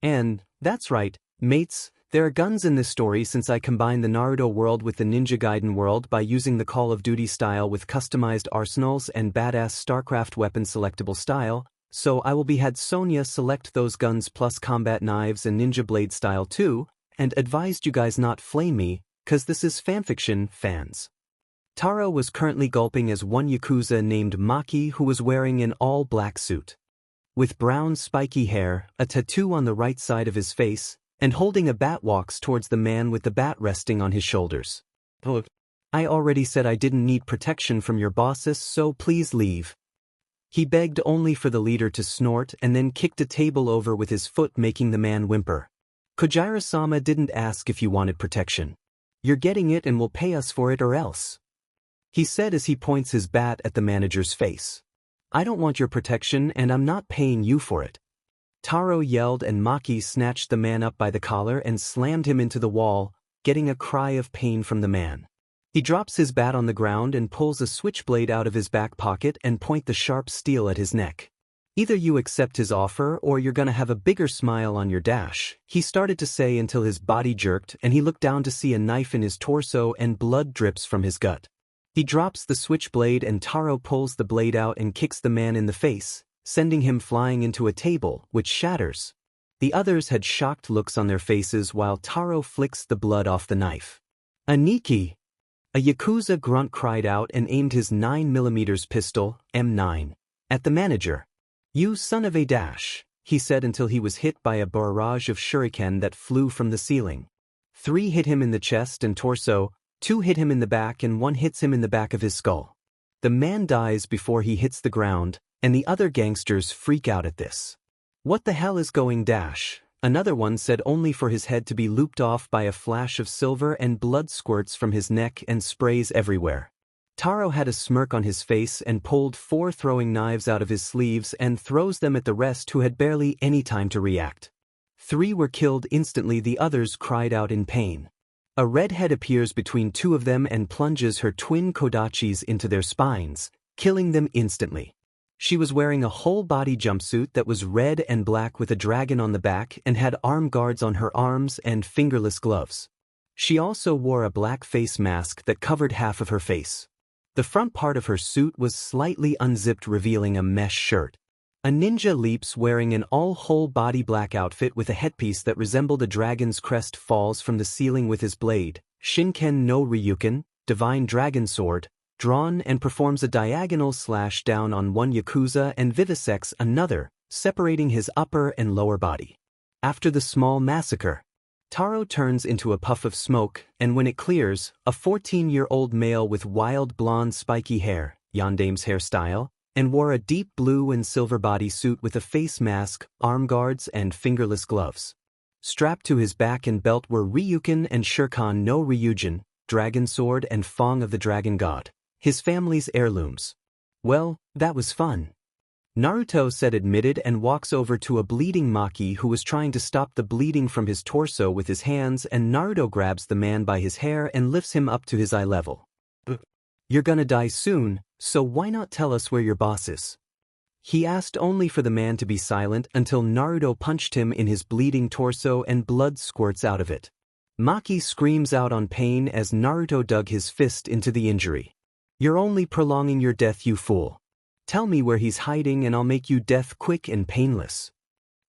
And, that's right, mates, there are guns in this story since I combined the Naruto world with the Ninja Gaiden world by using the Call of Duty style with customized arsenals and badass StarCraft weapon selectable style, so I will be had Sonya select those guns plus combat knives and ninja blade style too, and advised you guys not flame me, cause this is fanfiction, fans. Taro was currently gulping as one yakuza named Maki, who was wearing an all-black suit. With brown spiky hair, a tattoo on the right side of his face, and holding a bat, walks towards the man with the bat resting on his shoulders. Look, I already said I didn't need protection from your bosses, so please leave. He begged, only for the leader to snort and then kicked a table over with his foot, making the man whimper. Kojiro-sama didn't ask if you wanted protection. You're getting it and will pay us for it or else, he said as he points his bat at the manager's face. I don't want your protection and I'm not paying you for it. Taro yelled, and Maki snatched the man up by the collar and slammed him into the wall, getting a cry of pain from the man. He drops his bat on the ground and pulls a switchblade out of his back pocket and point the sharp steel at his neck. Either you accept his offer or you're gonna have a bigger smile on your dash, he started to say until his body jerked and he looked down to see a knife in his torso and blood drips from his gut. He drops the switchblade and Taro pulls the blade out and kicks the man in the face, sending him flying into a table, which shatters. The others had shocked looks on their faces while Taro flicks the blood off the knife. Aniki! A yakuza grunt cried out and aimed his 9mm pistol, M9, at the manager. You son of a dash, he said until he was hit by a barrage of shuriken that flew from the ceiling. 3 hit him in the chest and torso, 2 hit him in the back, and 1 hits him in the back of his skull. The man dies before he hits the ground, and the other gangsters freak out at this. What the hell is going dash? Another one said, only for his head to be looped off by a flash of silver and blood squirts from his neck and sprays everywhere. Taro had a smirk on his face and pulled 4 throwing knives out of his sleeves and throws them at the rest, who had barely any time to react. 3 were killed instantly, the others cried out in pain. A redhead appears between 2 of them and plunges her twin kodachis into their spines, killing them instantly. She was wearing a whole-body jumpsuit that was red and black with a dragon on the back and had arm guards on her arms and fingerless gloves. She also wore a black face mask that covered half of her face. The front part of her suit was slightly unzipped, revealing a mesh shirt. A ninja leaps wearing an all-whole-body black outfit with a headpiece that resembled a dragon's crest, falls from the ceiling with his blade, Shinken no Ryuken, divine dragon sword, drawn, and performs a diagonal slash down on one yakuza and vivisects another, separating his upper and lower body. After the small massacre, Taro turns into a puff of smoke, and when it clears, a 14-year-old male with wild blonde spiky hair, Yandame's hairstyle, and wore a deep blue and silver bodysuit with a face mask, arm guards, and fingerless gloves. Strapped to his back and belt were Ryuken and Shuriken no Ryujin, dragon sword, and Fong of the Dragon God, his family's heirlooms. Well, that was fun. Naruto said admitted and walks over to a bleeding Maki who was trying to stop the bleeding from his torso with his hands, and Naruto grabs the man by his hair and lifts him up to his eye level. You're gonna die soon, so why not tell us where your boss is? He asked, only for the man to be silent until Naruto punched him in his bleeding torso and blood squirts out of it. Maki screams out on pain as Naruto dug his fist into the injury. You're only prolonging your death, you fool. Tell me where he's hiding and I'll make you death quick and painless,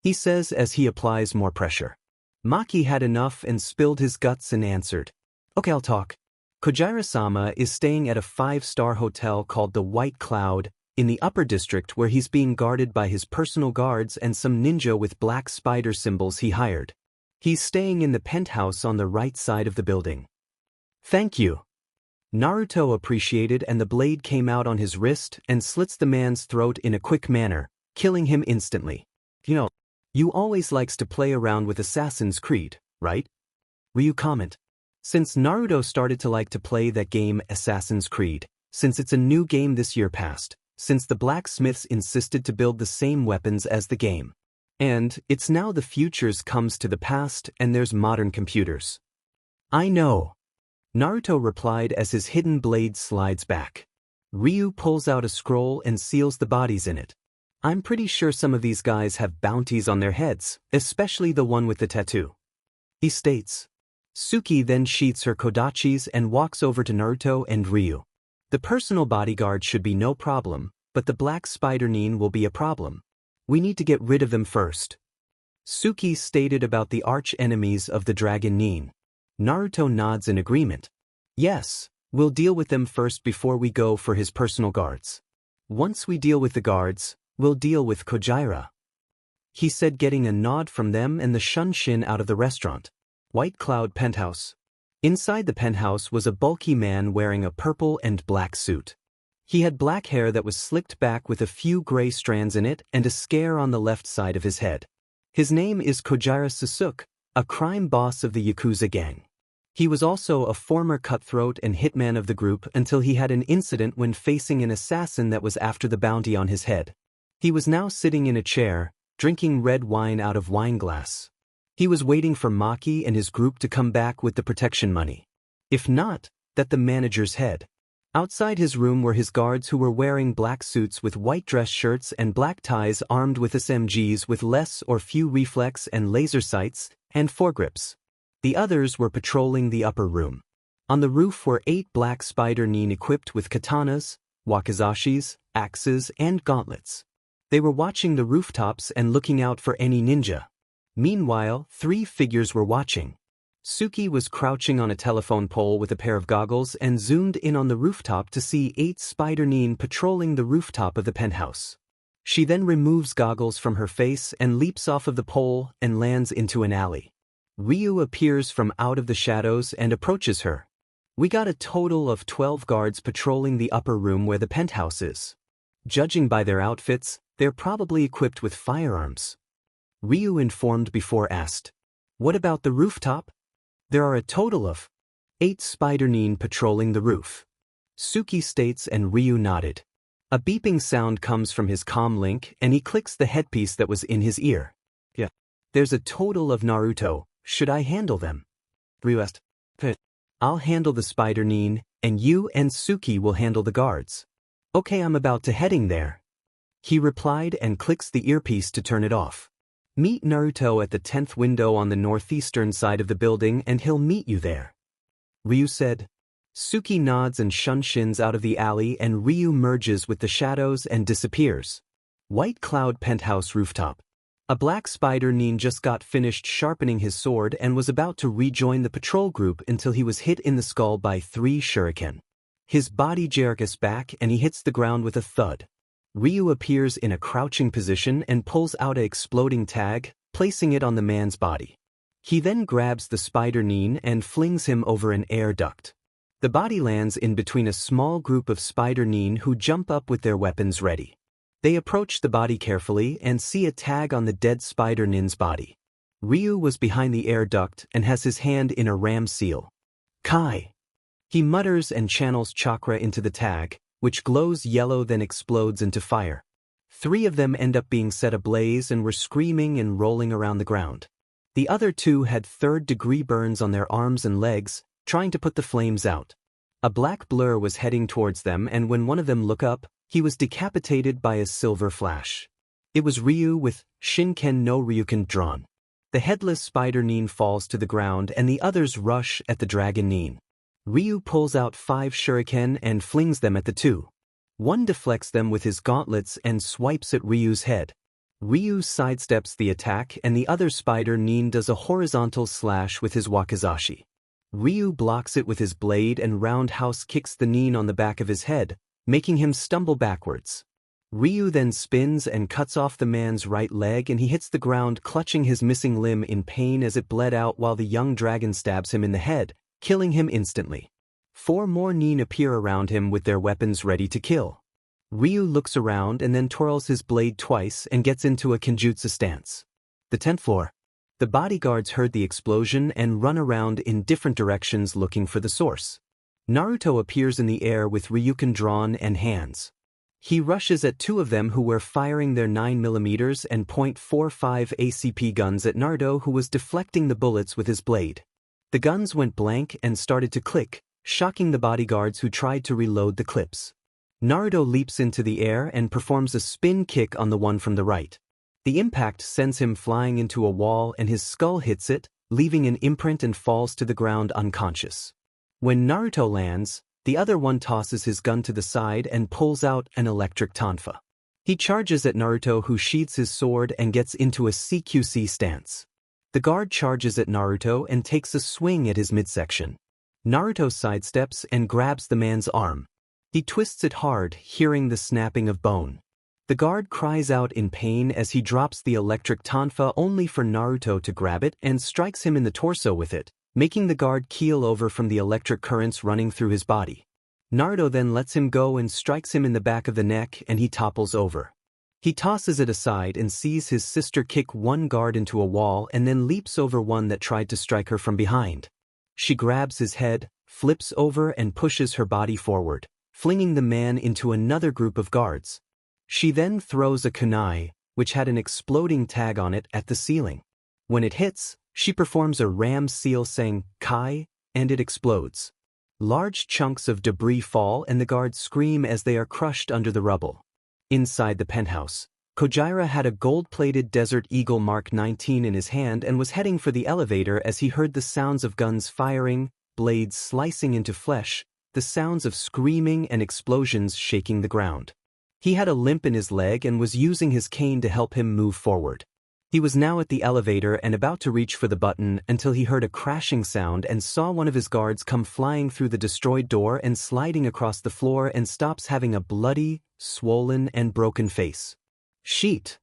he says as he applies more pressure. Maki had enough and spilled his guts and answered, Okay, I'll talk. Kojira-sama is staying at a 5-star hotel called the White Cloud in the upper district, where he's being guarded by his personal guards and some ninja with black spider symbols he hired. He's staying in the penthouse on the right side of the building. Thank you. Naruto appreciated, and the blade came out on his wrist and slits the man's throat in a quick manner, killing him instantly. You always likes to play around with Assassin's Creed, right? Ryu comment. Since Naruto started to like to play that game Assassin's Creed, since it's a new game this year past, since the blacksmiths insisted to build the same weapons as the game. And it's now the futures comes to the past and there's modern computers. I know. Naruto replied as his hidden blade slides back. Ryu pulls out a scroll and seals the bodies in it. I'm pretty sure some of these guys have bounties on their heads, especially the one with the tattoo, he states. Suki then sheaths her kodachis and walks over to Naruto and Ryu. The personal bodyguard should be no problem, but the black spider nin will be a problem. We need to get rid of them first, Suki stated about the arch-enemies of the dragon nin. Naruto nods in agreement. Yes, we'll deal with them first before we go for his personal guards. Once we deal with the guards, we'll deal with Kojira, he said, getting a nod from them and the Shunshin out of the restaurant. White Cloud Penthouse. Inside the penthouse was a bulky man wearing a purple and black suit. He had black hair that was slicked back with a few gray strands in it and a scare on the left side of his head. His name is Kojira Sasuke, a crime boss of the Yakuza gang. He was also a former cutthroat and hitman of the group until he had an incident when facing an assassin that was after the bounty on his head. He was now sitting in a chair, drinking red wine out of wine glass. He was waiting for Maki and his group to come back with the protection money. If not, that the manager's head. Outside his room were his guards, who were wearing black suits with white dress shirts and black ties, armed with SMGs with less or few reflex and laser sights and foregrips. The others were patrolling the upper room. On the roof were 8 black spider nin equipped with katanas, wakizashis, axes, and gauntlets. They were watching the rooftops and looking out for any ninja. Meanwhile, 3 figures were watching. Suki was crouching on a telephone pole with a pair of goggles and zoomed in on the rooftop to see 8 spider nin patrolling the rooftop of the penthouse. She then removes goggles from her face and leaps off of the pole and lands into an alley. Ryu appears from out of the shadows and approaches her. We got a total of 12 guards patrolling the upper room where the penthouse is. Judging by their outfits, they're probably equipped with firearms, Ryu informed before asked. What about the rooftop? There are a total of 8 spider nin patrolling the roof, Suki states, and Ryu nodded. A beeping sound comes from his comm link and he clicks the headpiece that was in his ear. Yeah. There's a total of Naruto. Should I handle them? Ryu asked. I'll handle the spider nin, and you and Suki will handle the guards. Okay, I'm about to heading there, he replied and clicks the earpiece to turn it off. Meet Naruto at the 10th window on the northeastern side of the building and he'll meet you there, Ryu said. Suki nods and shunshins out of the alley, and Ryu merges with the shadows and disappears. White Cloud Penthouse Rooftop. A black spider nin just got finished sharpening his sword and was about to rejoin the patrol group until he was hit in the skull by 3 shuriken. His body jerks back and he hits the ground with a thud. Ryu appears in a crouching position and pulls out an exploding tag, placing it on the man's body. He then grabs the spider nin and flings him over an air duct. The body lands in between a small group of spider nin who jump up with their weapons ready. They approach the body carefully and see a tag on the dead spider nin's body. Ryu was behind the air duct and has his hand in a ram seal. Kai. He mutters and channels chakra into the tag, which glows yellow then explodes into fire. 3 of them end up being set ablaze and were screaming and rolling around the ground. The other 2 had third-degree burns on their arms and legs, trying to put the flames out. A black blur was heading towards them, and when one of them looked up, he was decapitated by a silver flash. It was Ryu with Shinken no Ryuken drawn. The headless spider Nin falls to the ground and the others rush at the dragon Nin. Ryu pulls out 5 shuriken and flings them at the 2. One deflects them with his gauntlets and swipes at Ryu's head. Ryu sidesteps the attack and the other spider Nin does a horizontal slash with his wakizashi. Ryu blocks it with his blade and roundhouse kicks the Nin on the back of his head, making him stumble backwards. Ryu then spins and cuts off the man's right leg and he hits the ground clutching his missing limb in pain as it bled out while the young dragon stabs him in the head, killing him instantly. 4 more Nin appear around him with their weapons ready to kill. Ryu looks around and then twirls his blade twice and gets into a Kenjutsu stance. The 10th floor. The bodyguards heard the explosion and run around in different directions looking for the source. Naruto appears in the air with Ryuken drawn and hands. He rushes at 2 of them who were firing their 9mm and .45 ACP guns at Naruto, who was deflecting the bullets with his blade. The guns went blank and started to click, shocking the bodyguards who tried to reload the clips. Naruto leaps into the air and performs a spin kick on the one from the right. The impact sends him flying into a wall and his skull hits it, leaving an imprint and falls to the ground unconscious. When Naruto lands, the other one tosses his gun to the side and pulls out an electric tonfa. He charges at Naruto, who sheathes his sword and gets into a CQC stance. The guard charges at Naruto and takes a swing at his midsection. Naruto sidesteps and grabs the man's arm. He twists it hard, hearing the snapping of bone. The guard cries out in pain as he drops the electric tonfa only for Naruto to grab it and strikes him in the torso with it, making the guard keel over from the electric currents running through his body. Naruto then lets him go and strikes him in the back of the neck and he topples over. He tosses it aside and sees his sister kick one guard into a wall and then leaps over one that tried to strike her from behind. She grabs his head, flips over and pushes her body forward, flinging the man into another group of guards. She then throws a kunai, which had an exploding tag on it, at the ceiling. When it hits, she performs a ram seal saying, "Kai," and it explodes. Large chunks of debris fall and the guards scream as they are crushed under the rubble. Inside the penthouse, Kojira had a gold-plated Desert Eagle Mark 19 in his hand and was heading for the elevator as he heard the sounds of guns firing, blades slicing into flesh, the sounds of screaming and explosions shaking the ground. He had a limp in his leg and was using his cane to help him move forward. He was now at the elevator and about to reach for the button until he heard a crashing sound and saw one of his guards come flying through the destroyed door and sliding across the floor and stops having a bloody, swollen and broken face. "Sheet!"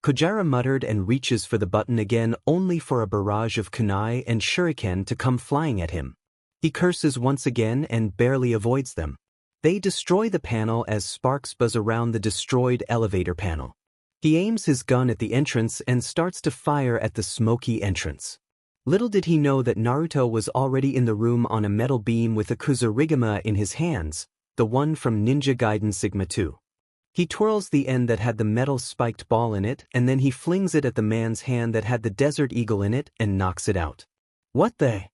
Kojira muttered and reaches for the button again only for a barrage of kunai and shuriken to come flying at him. He curses once again and barely avoids them. They destroy the panel as sparks buzz around the destroyed elevator panel. He aims his gun at the entrance and starts to fire at the smoky entrance. Little did he know that Naruto was already in the room on a metal beam with a Kusarigama in his hands, the one from Ninja Gaiden Sigma 2. He twirls the end that had the metal spiked ball in it and then he flings it at the man's hand that had the Desert Eagle in it and knocks it out. "What the?"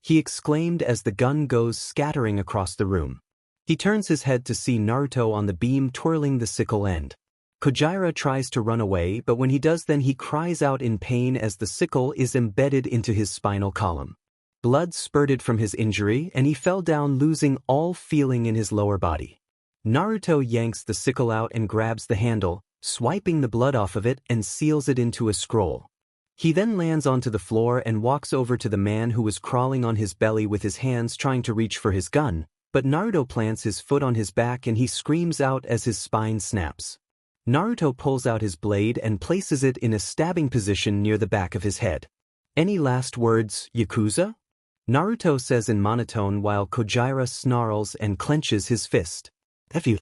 he exclaimed as the gun goes scattering across the room. He turns his head to see Naruto on the beam twirling the sickle end. Kojira tries to run away, but when he does then he cries out in pain as the sickle is embedded into his spinal column. Blood spurted from his injury and he fell down losing all feeling in his lower body. Naruto yanks the sickle out and grabs the handle, swiping the blood off of it and seals it into a scroll. He then lands onto the floor and walks over to the man who was crawling on his belly with his hands trying to reach for his gun, but Naruto plants his foot on his back and he screams out as his spine snaps. Naruto pulls out his blade and places it in a stabbing position near the back of his head. "Any last words, Yakuza?" Naruto says in monotone while Kojira snarls and clenches his fist. "F you,"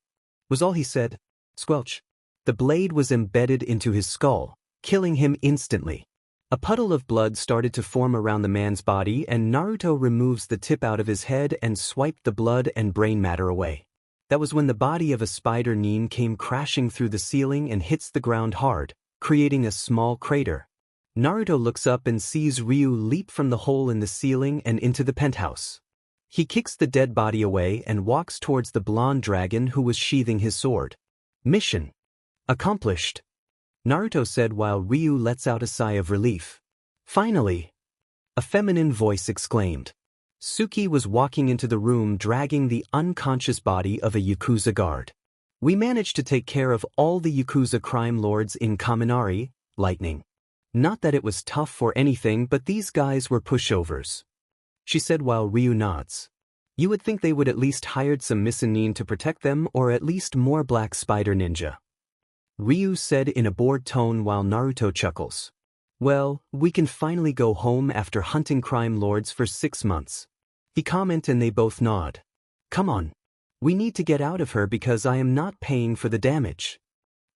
was all he said. Squelch. The blade was embedded into his skull, killing him instantly. A puddle of blood started to form around the man's body and Naruto removes the tip out of his head and swiped the blood and brain matter away. That was when the body of a spider nin came crashing through the ceiling and hits the ground hard, creating a small crater. Naruto looks up and sees Ryu leap from the hole in the ceiling and into the penthouse. He kicks the dead body away and walks towards the blonde dragon who was sheathing his sword. Mission accomplished, Naruto said while Ryu lets out a sigh of relief. Finally, a feminine voice exclaimed. Suki was walking into the room dragging the unconscious body of a Yakuza guard. We managed to take care of all the Yakuza crime lords in Kaminari, lightning. Not that it was tough or anything, but these guys were pushovers, she said while Ryu nods. You would think they would at least hired some Missinin to protect them or at least more black spider ninja, Ryu said in a bored tone while Naruto chuckles. Well, we can finally go home after hunting crime lords for 6 months. He commented and they both nod. Come on. We need to get out of her because I am not paying for the damage,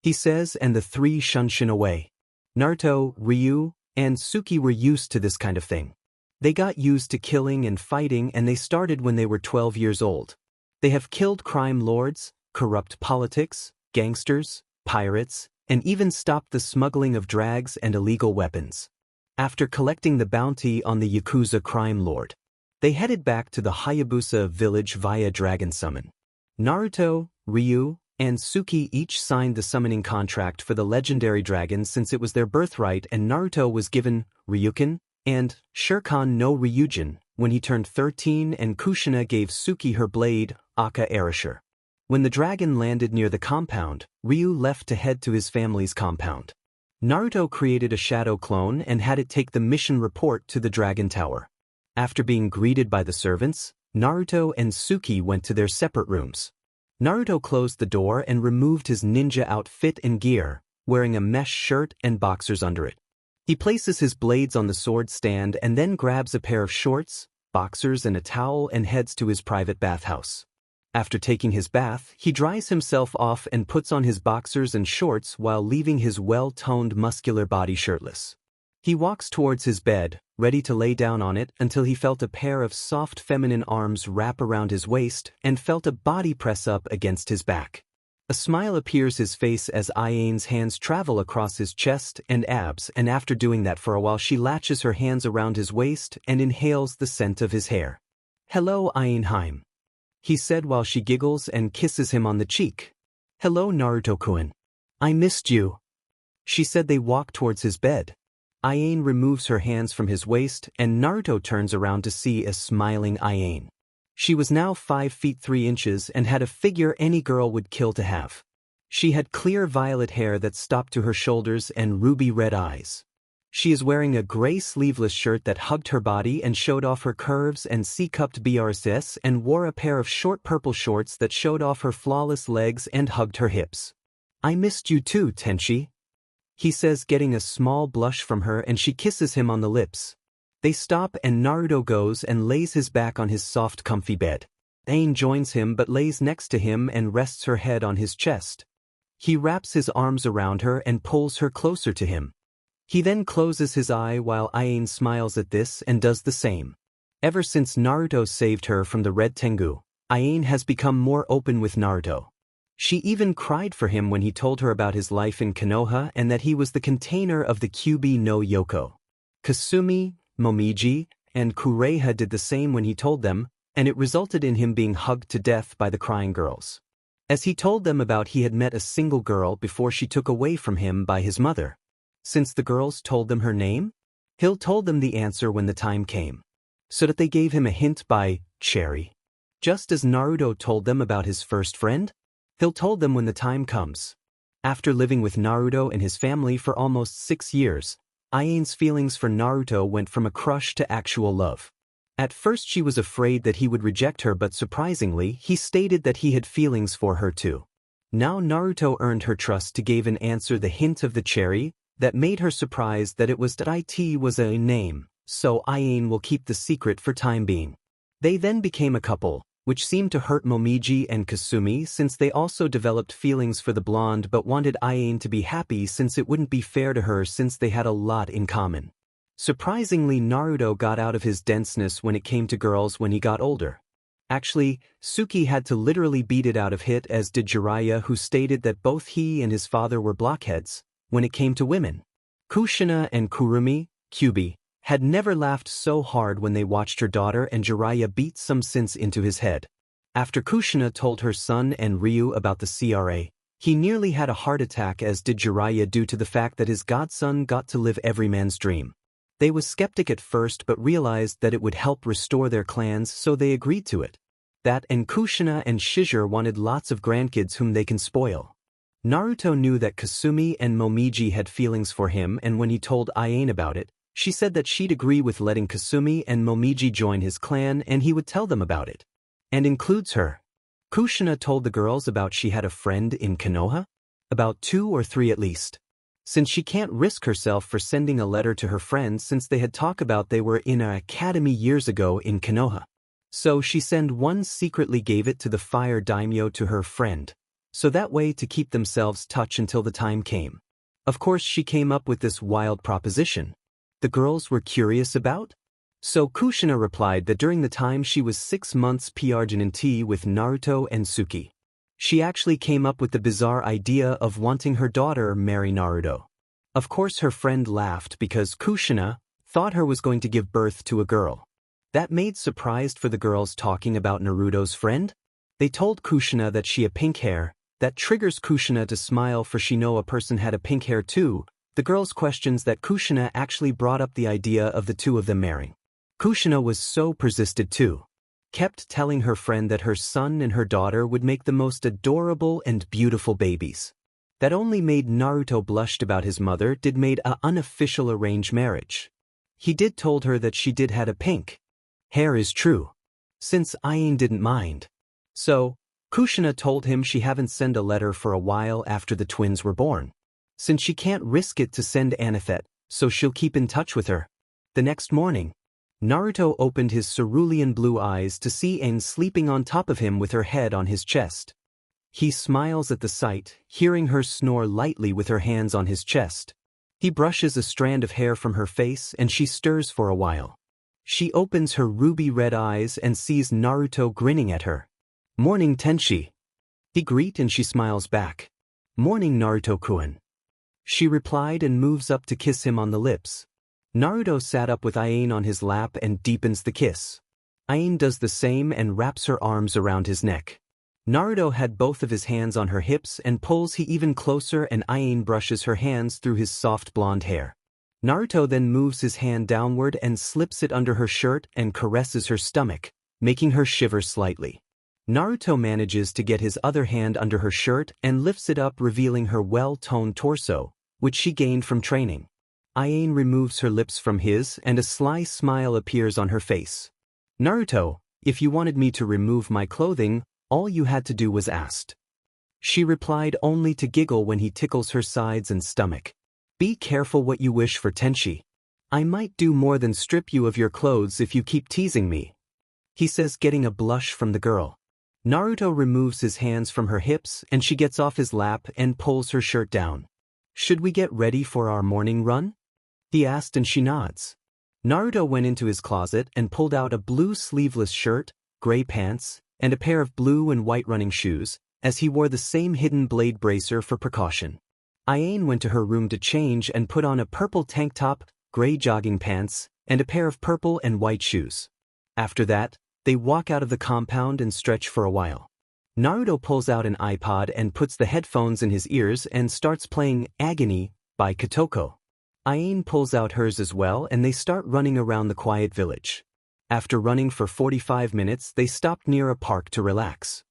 he says, and the three shunshin away. Naruto, Ryu, and Suki were used to this kind of thing. They got used to killing and fighting and they started when they were 12 years old. They have killed crime lords, corrupt politics, gangsters, pirates, and even stopped the smuggling of drugs and illegal weapons. After collecting the bounty on the Yakuza crime lord, they headed back to the Hayabusa Village via dragon summon. Naruto, Ryu, and Suki each signed the summoning contract for the legendary dragon since it was their birthright, and Naruto was given Ryukin and Shuriken no Ryujin when he turned 13, and Kushina gave Suki her blade, Aka Erasure. When the dragon landed near the compound, Ryu left to head to his family's compound. Naruto created a shadow clone and had it take the mission report to the dragon tower. After being greeted by the servants, Naruto and Suki went to their separate rooms. Naruto closed the door and removed his ninja outfit and gear, wearing a mesh shirt and boxers under it. He places his blades on the sword stand and then grabs a pair of shorts, boxers and a towel and heads to his private bathhouse. After taking his bath, he dries himself off and puts on his boxers and shorts while leaving his well-toned muscular body shirtless. He walks towards his bed, ready to lay down on it until he felt a pair of soft feminine arms wrap around his waist and felt a body press up against his back. A smile appears his face as Ayane's hands travel across his chest and abs, and after doing that for a while she latches her hands around his waist and inhales the scent of his hair. Hello Ayaneheim, he said while she giggles and kisses him on the cheek. Hello Naruto-kun. I missed you, she said. They walk towards his bed. Ayane removes her hands from his waist and Naruto turns around to see a smiling Ayane. She was now 5 feet 3 inches and had a figure any girl would kill to have. She had clear violet hair that stopped to her shoulders and ruby red eyes. She is wearing a gray sleeveless shirt that hugged her body and showed off her curves and C-cupped BRSS, and wore a pair of short purple shorts that showed off her flawless legs and hugged her hips. I missed you too, Tenchi, he says, getting a small blush from her, and she kisses him on the lips. They stop and Naruto goes and lays his back on his soft comfy bed. Ayane joins him but lays next to him and rests her head on his chest. He wraps his arms around her and pulls her closer to him. He then closes his eye while Ayane smiles at this and does the same. Ever since Naruto saved her from the Red Tengu, Ayane has become more open with Naruto. She even cried for him when he told her about his life in Konoha and that he was the container of the Kyuubi no Yoko. Kasumi, Momiji, and Kureha did the same when he told them, and it resulted in him being hugged to death by the crying girls. As he told them about, he had met a single girl before she took away from him by his mother. Since the girls told them her name, Hill told them the answer when the time came, so that they gave him a hint by Cherry. Just as Naruto told them about his first friend, Hill told them when the time comes. After living with Naruto and his family for almost 6 years, Ayane's feelings for Naruto went from a crush to actual love. At first she was afraid that he would reject her, but surprisingly he stated that he had feelings for her too. Now Naruto earned her trust to give an answer, the hint of the cherry, that made her surprised that it was that it was a name, so Ayane will keep the secret for time being. They then became a couple, which seemed to hurt Momiji and Kasumi since they also developed feelings for the blonde but wanted Ayane to be happy since it wouldn't be fair to her since they had a lot in common. Surprisingly, Naruto got out of his denseness when it came to girls when he got older. Actually, Suki had to literally beat it out of Hit, as did Jiraiya, who stated that both he and his father were blockheads when it came to women. Kushina and Kurumi, Kyubi, had never laughed so hard when they watched her daughter and Jiraiya beat some sense into his head. After Kushina told her son and Ryu about the CRA, he nearly had a heart attack, as did Jiraiya, due to the fact that his godson got to live every man's dream. They was skeptic at first but realized that it would help restore their clans, so they agreed to it. That and Kushina and Shizure wanted lots of grandkids whom they can spoil. Naruto knew that Kasumi and Momiji had feelings for him, and when he told Ayane about it, she said that she'd agree with letting Kasumi and Momiji join his clan and he would tell them about it. And includes her. Kushina told the girls about she had a friend in Konoha? About 2 or 3 at least. Since she can't risk herself for sending a letter to her friends, since they had talked about they were in an academy years ago in Konoha. So she sent one, secretly gave it to the fire daimyo to her friend, so that way to keep themselves touch until the time came. Of course she came up with this wild proposition. The girls were curious about? So Kushina replied that during the time she was 6 months pregnant with Naruto and Suki, she actually came up with the bizarre idea of wanting her daughter marry Naruto. Of course her friend laughed because Kushina thought her was going to give birth to a girl. That made surprised for the girls talking about Naruto's friend. They told Kushina that she had pink hair. That triggers Kushina to smile, for she know a person had a pink hair too. The girls questions that Kushina actually brought up the idea of the two of them marrying. Kushina was so persisted too. Kept telling her friend that her son and her daughter would make the most adorable and beautiful babies. That only made Naruto blushed about his mother did made a unofficial arranged marriage. He did told her that she did had a pink hair is true. Since Ayane didn't mind. So, Kushina told him she haven't sent a letter for a while after the twins were born. Since she can't risk it to send Anathet, so she'll keep in touch with her. The next morning, Naruto opened his cerulean blue eyes to see Aine sleeping on top of him with her head on his chest. He smiles at the sight, hearing her snore lightly with her hands on his chest. He brushes a strand of hair from her face and she stirs for a while. She opens her ruby-red eyes and sees Naruto grinning at her. "Morning, Tenshi." He greet and she smiles back. "Morning, Naruto-kun." She replied and moves up to kiss him on the lips. Naruto sat up with Ayane on his lap and deepens the kiss. Ayane does the same and wraps her arms around his neck. Naruto had both of his hands on her hips and pulls he even closer, and Ayane brushes her hands through his soft blonde hair. Naruto then moves his hand downward and slips it under her shirt and caresses her stomach, making her shiver slightly. Naruto manages to get his other hand under her shirt and lifts it up, revealing her well-toned torso, which she gained from training. Ayane removes her lips from his and a sly smile appears on her face. "Naruto, if you wanted me to remove my clothing, all you had to do was ask." She replied, only to giggle when he tickles her sides and stomach. "Be careful what you wish for, Tenshi. I might do more than strip you of your clothes if you keep teasing me," he says, getting a blush from the girl. Naruto removes his hands from her hips and she gets off his lap and pulls her shirt down. "Should we get ready for our morning run?" he asked, and she nods. Naruto went into his closet and pulled out a blue sleeveless shirt, gray pants, and a pair of blue and white running shoes, as he wore the same hidden blade bracer for precaution. Ayane went to her room to change and put on a purple tank top, gray jogging pants, and a pair of purple and white shoes. After that, they walk out of the compound and stretch for a while. Naruto pulls out an iPod and puts the headphones in his ears and starts playing Agony by Kotoko. Ayane pulls out hers as well and they start running around the quiet village. After running for 45 minutes, they stopped near a park to relax.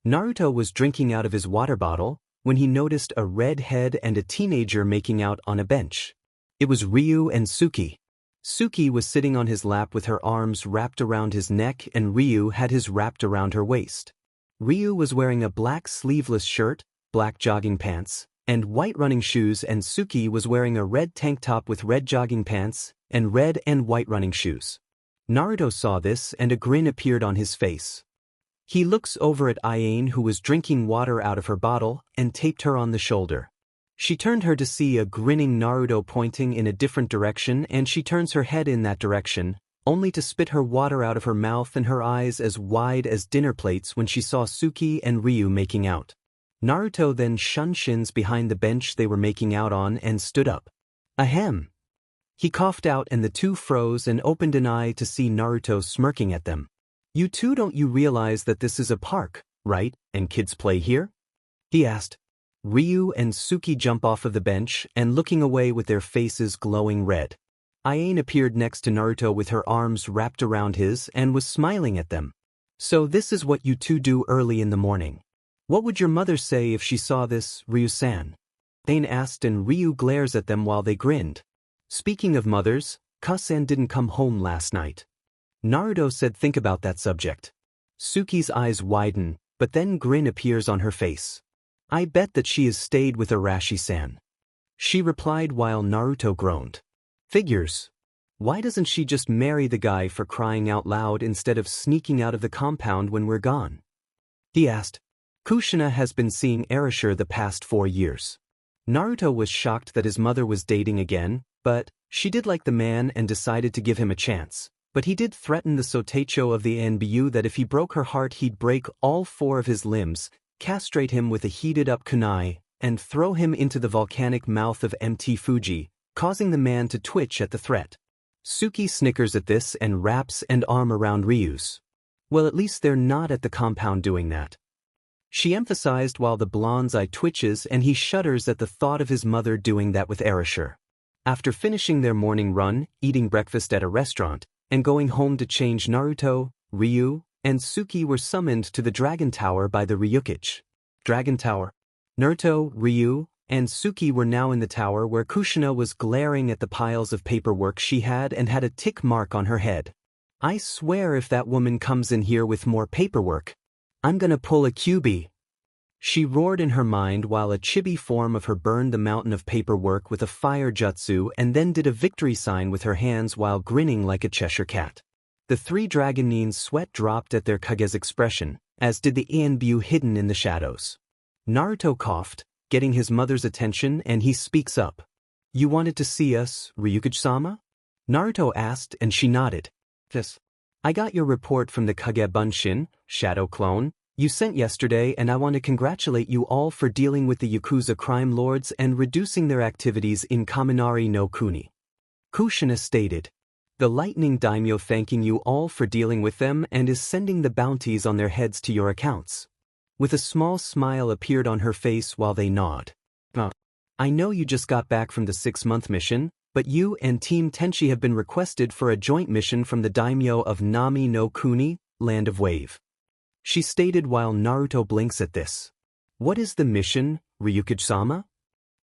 Naruto was drinking out of his water bottle when he noticed a red head and a teenager making out on a bench. It was Ryu and Suki. Suki was sitting on his lap with her arms wrapped around his neck and Ryu had his wrapped around her waist. Ryu was wearing a black sleeveless shirt, black jogging pants, and white running shoes, and Suki was wearing a red tank top with red jogging pants and red and white running shoes. Naruto saw this and a grin appeared on his face. He looks over at Ayane, who was drinking water out of her bottle, and taped her on the shoulder. She turned her to see a grinning Naruto pointing in a different direction and she turns her head in that direction, only to spit her water out of her mouth and her eyes as wide as dinner plates when she saw Suki and Ryu making out. Naruto then shunned shins behind the bench they were making out on and stood up. Ahem. He coughed out and the two froze and opened an eye to see Naruto smirking at them. You two, don't you realize that this is a park, right, and kids play here? He asked. Ryu and Suki jump off of the bench and looking away with their faces glowing red. Ayane appeared next to Naruto with her arms wrapped around his and was smiling at them. So this is what you two do early in the morning. What would your mother say if she saw this, Ryu-san? Ayane asked and Ryu glares at them while they grinned. Speaking of mothers, Ka-san didn't come home last night. Naruto said think about that subject. Suki's eyes widen, but then grin appears on her face. I bet that she has stayed with Arashi-san. She replied while Naruto groaned. Figures. Why doesn't she just marry the guy for crying out loud instead of sneaking out of the compound when we're gone? He asked. Kushina has been seeing Erasure the past 4 years. Naruto was shocked that his mother was dating again, but she did like the man and decided to give him a chance. But he did threaten the Sotecho of the NBU that if he broke her heart he'd break all 4 of his limbs, castrate him with a heated-up kunai, and throw him into the volcanic mouth of Mt. Fuji, causing the man to twitch at the threat. Suki snickers at this and wraps an arm around Ryu's. Well, at least they're not at the compound doing that. She emphasized while the blonde's eye twitches and he shudders at the thought of his mother doing that with Erasure. After finishing their morning run, eating breakfast at a restaurant, and going home to change, Naruto, Ryu, and Suki were summoned to the Dragon Tower by the Ryukage. Dragon Tower. Naruto, Ryu, and Suki were now in the tower where Kushina was glaring at the piles of paperwork she had and had a tick mark on her head. I swear if that woman comes in here with more paperwork, I'm gonna pull a QB. She roared in her mind while a chibi form of her burned the mountain of paperwork with a fire jutsu and then did a victory sign with her hands while grinning like a Cheshire cat. The 3 Dragonines sweat dropped at their Kage's expression, as did the Anbu hidden in the shadows. Naruto coughed, getting his mother's attention, and he speaks up. You wanted to see us, Ryukage-sama? Naruto asked and she nodded. Yes. I got your report from the Kage Bunshin, Shadow Clone, you sent yesterday, and I want to congratulate you all for dealing with the Yakuza crime lords and reducing their activities in Kaminari no Kuni. Kushina stated. The Lightning Daimyo thanking you all for dealing with them and is sending the bounties on their heads to your accounts. With a small smile appeared on her face while they nod. I know you just got back from the 6-month mission, but you and Team Tenchi have been requested for a joint mission from the Daimyo of Nami no Kuni, Land of Wave. She stated while Naruto blinks at this. What is the mission, Ryukage-sama?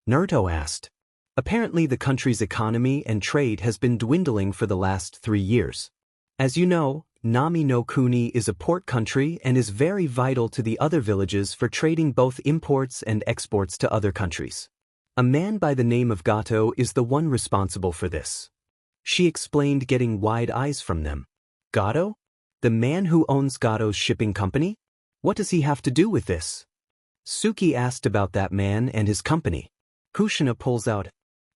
Naruto asked. Apparently the country's economy and trade has been dwindling for the last 3 years. As you know, Nami no Kuni is a port country and is very vital to the other villages for trading both imports and exports to other countries. A man by the name of Gato is the one responsible for this. She explained, getting wide eyes from them. Gato? The man who owns Gato's shipping company? What does he have to do with this? Suki asked about that man and his company. Kushina pulls out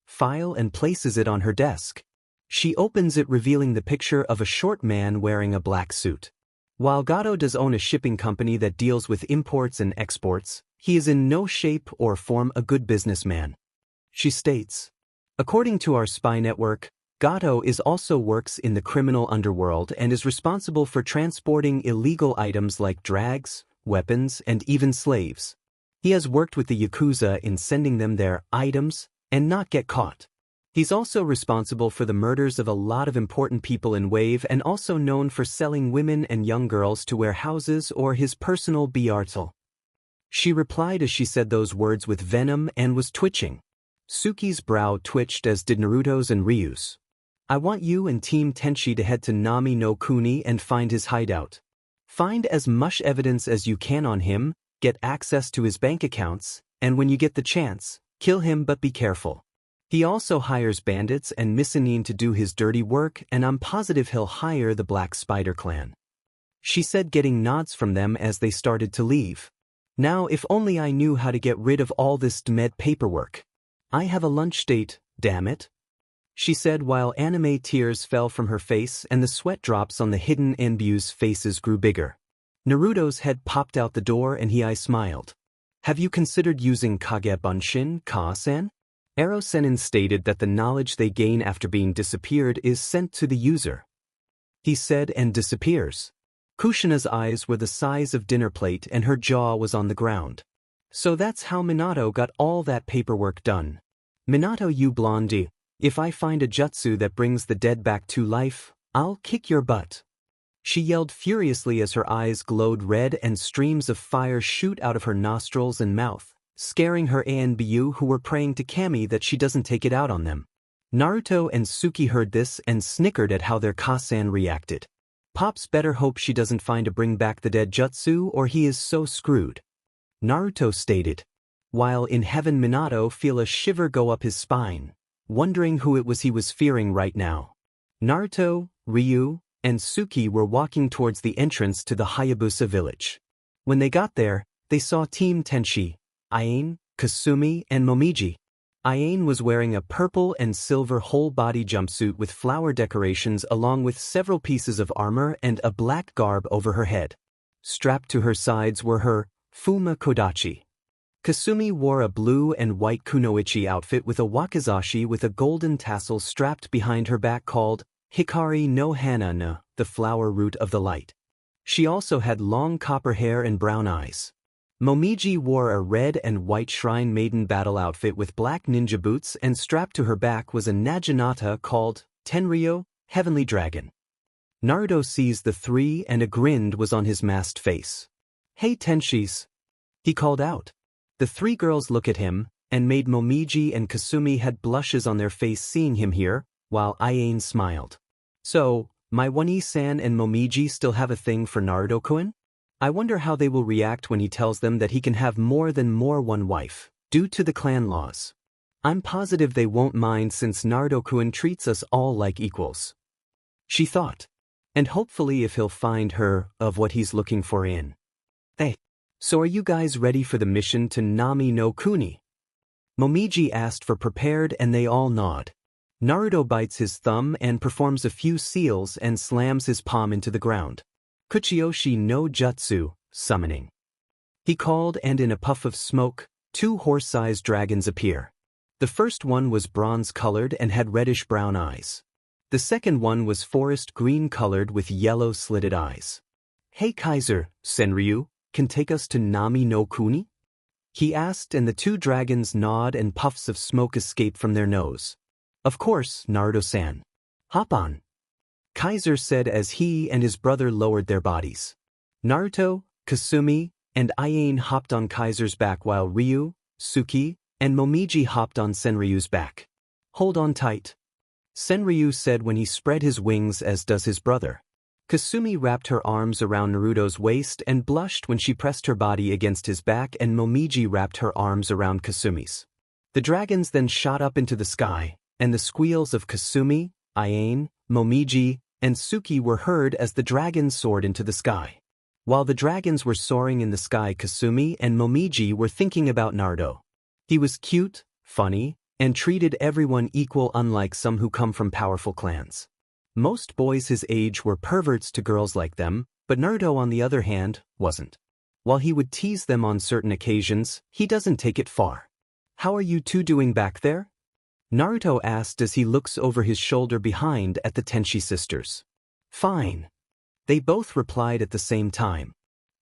file and places it on her desk. She opens it, revealing the picture of a short man wearing a black suit. While Gato does own a shipping company that deals with imports and exports, he is in no shape or form a good businessman. She states, according to our spy network, Gato also works in the criminal underworld and is responsible for transporting illegal items like drugs, weapons, and even slaves. He has worked with the Yakuza in sending them their items and not get caught. He's also responsible for the murders of a lot of important people in Wave and also known for selling women and young girls to warehouses or his personal biartel. She replied as she said those words with venom and was twitching. Suki's brow twitched, as did Naruto's and Ryu's. I want you and Team Tenchi to head to Nami no Kuni and find his hideout. Find as much evidence as you can on him, get access to his bank accounts, and when you get the chance, kill him, but be careful. He also hires bandits and Missinin to do his dirty work, and I'm positive he'll hire the Black Spider clan. She said, getting nods from them as they started to leave. Now if only I knew how to get rid of all this DMED paperwork. I have a lunch date, damn it. she said while anime tears fell from her face and the sweat drops on the hidden Enbyu's faces grew bigger. Naruto's head popped out the door and he smiled. Have you considered using Kage Bunshin, Ka-sen? Ero-sennin stated that the knowledge they gain after being disappeared is sent to the user. He said and disappears. Kushina's eyes were the size of dinner plate and her jaw was on the ground. So that's how Minato got all that paperwork done. Minato, you blondie, if I find a jutsu that brings the dead back to life, I'll kick your butt. She yelled furiously as her eyes glowed red and streams of fire shoot out of her nostrils and mouth, scaring her Anbu who were praying to Kami that she doesn't take it out on them. Naruto and Suki heard this and snickered at how their Ka-san reacted. Pops better hope she doesn't find a bring back the dead jutsu or he is so screwed. Naruto stated. While in heaven Minato feel a shiver go up his spine, wondering who it was he was fearing right now. Naruto, Ryu, and Suki were walking towards the entrance to the Hayabusa Village. When they got there, they saw Team Tenshi, Ayane, Kasumi, and Momiji. Ayane was wearing a purple and silver whole-body jumpsuit with flower decorations along with several pieces of armor and a black garb over her head. Strapped to her sides were her Fuma Kodachi. Kasumi wore a blue and white kunoichi outfit with a wakizashi with a golden tassel strapped behind her back called Hikari no Hana no, the flower root of the light. She also had long copper hair and brown eyes. Momiji wore a red and white shrine maiden battle outfit with black ninja boots and strapped to her back was a Naginata called Tenryo, Heavenly Dragon. Naruto sees the three and a grin was on his masked face. Hey Tenshis! He called out. The three girls look at him, and made Momiji and Kasumi had blushes on their face seeing him here, while Ayane smiled. So, my One-san and Momiji still have a thing for Naruto-kun? I wonder how they will react when he tells them that he can have more than one wife, due to the clan laws. I'm positive they won't mind since Naruto-kun treats us all like equals. She thought. And hopefully if he'll find her of what he's looking for in. Hey. So are you guys ready for the mission to Nami no Kuni? Momiji asked for prepared and they all nod. Naruto bites his thumb and performs a few seals and slams his palm into the ground. Kuchiyoshi no Jutsu, summoning. He called and in a puff of smoke, two horse-sized dragons appear. The first one was bronze-colored and had reddish-brown eyes. The second one was forest green-colored with yellow slitted eyes. Hey Kaiser, Senryu, can take us to Nami no Kuni? He asked and the two dragons nod and puffs of smoke escape from their nose. Of course, Naruto-san. Hop on. Kaiser said as he and his brother lowered their bodies. Naruto, Kasumi, and Ayane hopped on Kaiser's back while Ryu, Suki, and Momiji hopped on Senryu's back. Hold on tight. Senryu said when he spread his wings as does his brother. Kasumi wrapped her arms around Naruto's waist and blushed when she pressed her body against his back and Momiji wrapped her arms around Kasumi's. The dragons then shot up into the sky, and the squeals of Kasumi, Ayane, Momiji, and Suki were heard as the dragons soared into the sky. While the dragons were soaring in the sky, Kasumi and Momiji were thinking about Naruto. He was cute, funny, and treated everyone equal unlike some who come from powerful clans. Most boys his age were perverts to girls like them, but Naruto on the other hand, wasn't. While he would tease them on certain occasions, he doesn't take it far. How are you two doing back there? Naruto asked as he looks over his shoulder behind at the Tenshi sisters. Fine. They both replied at the same time.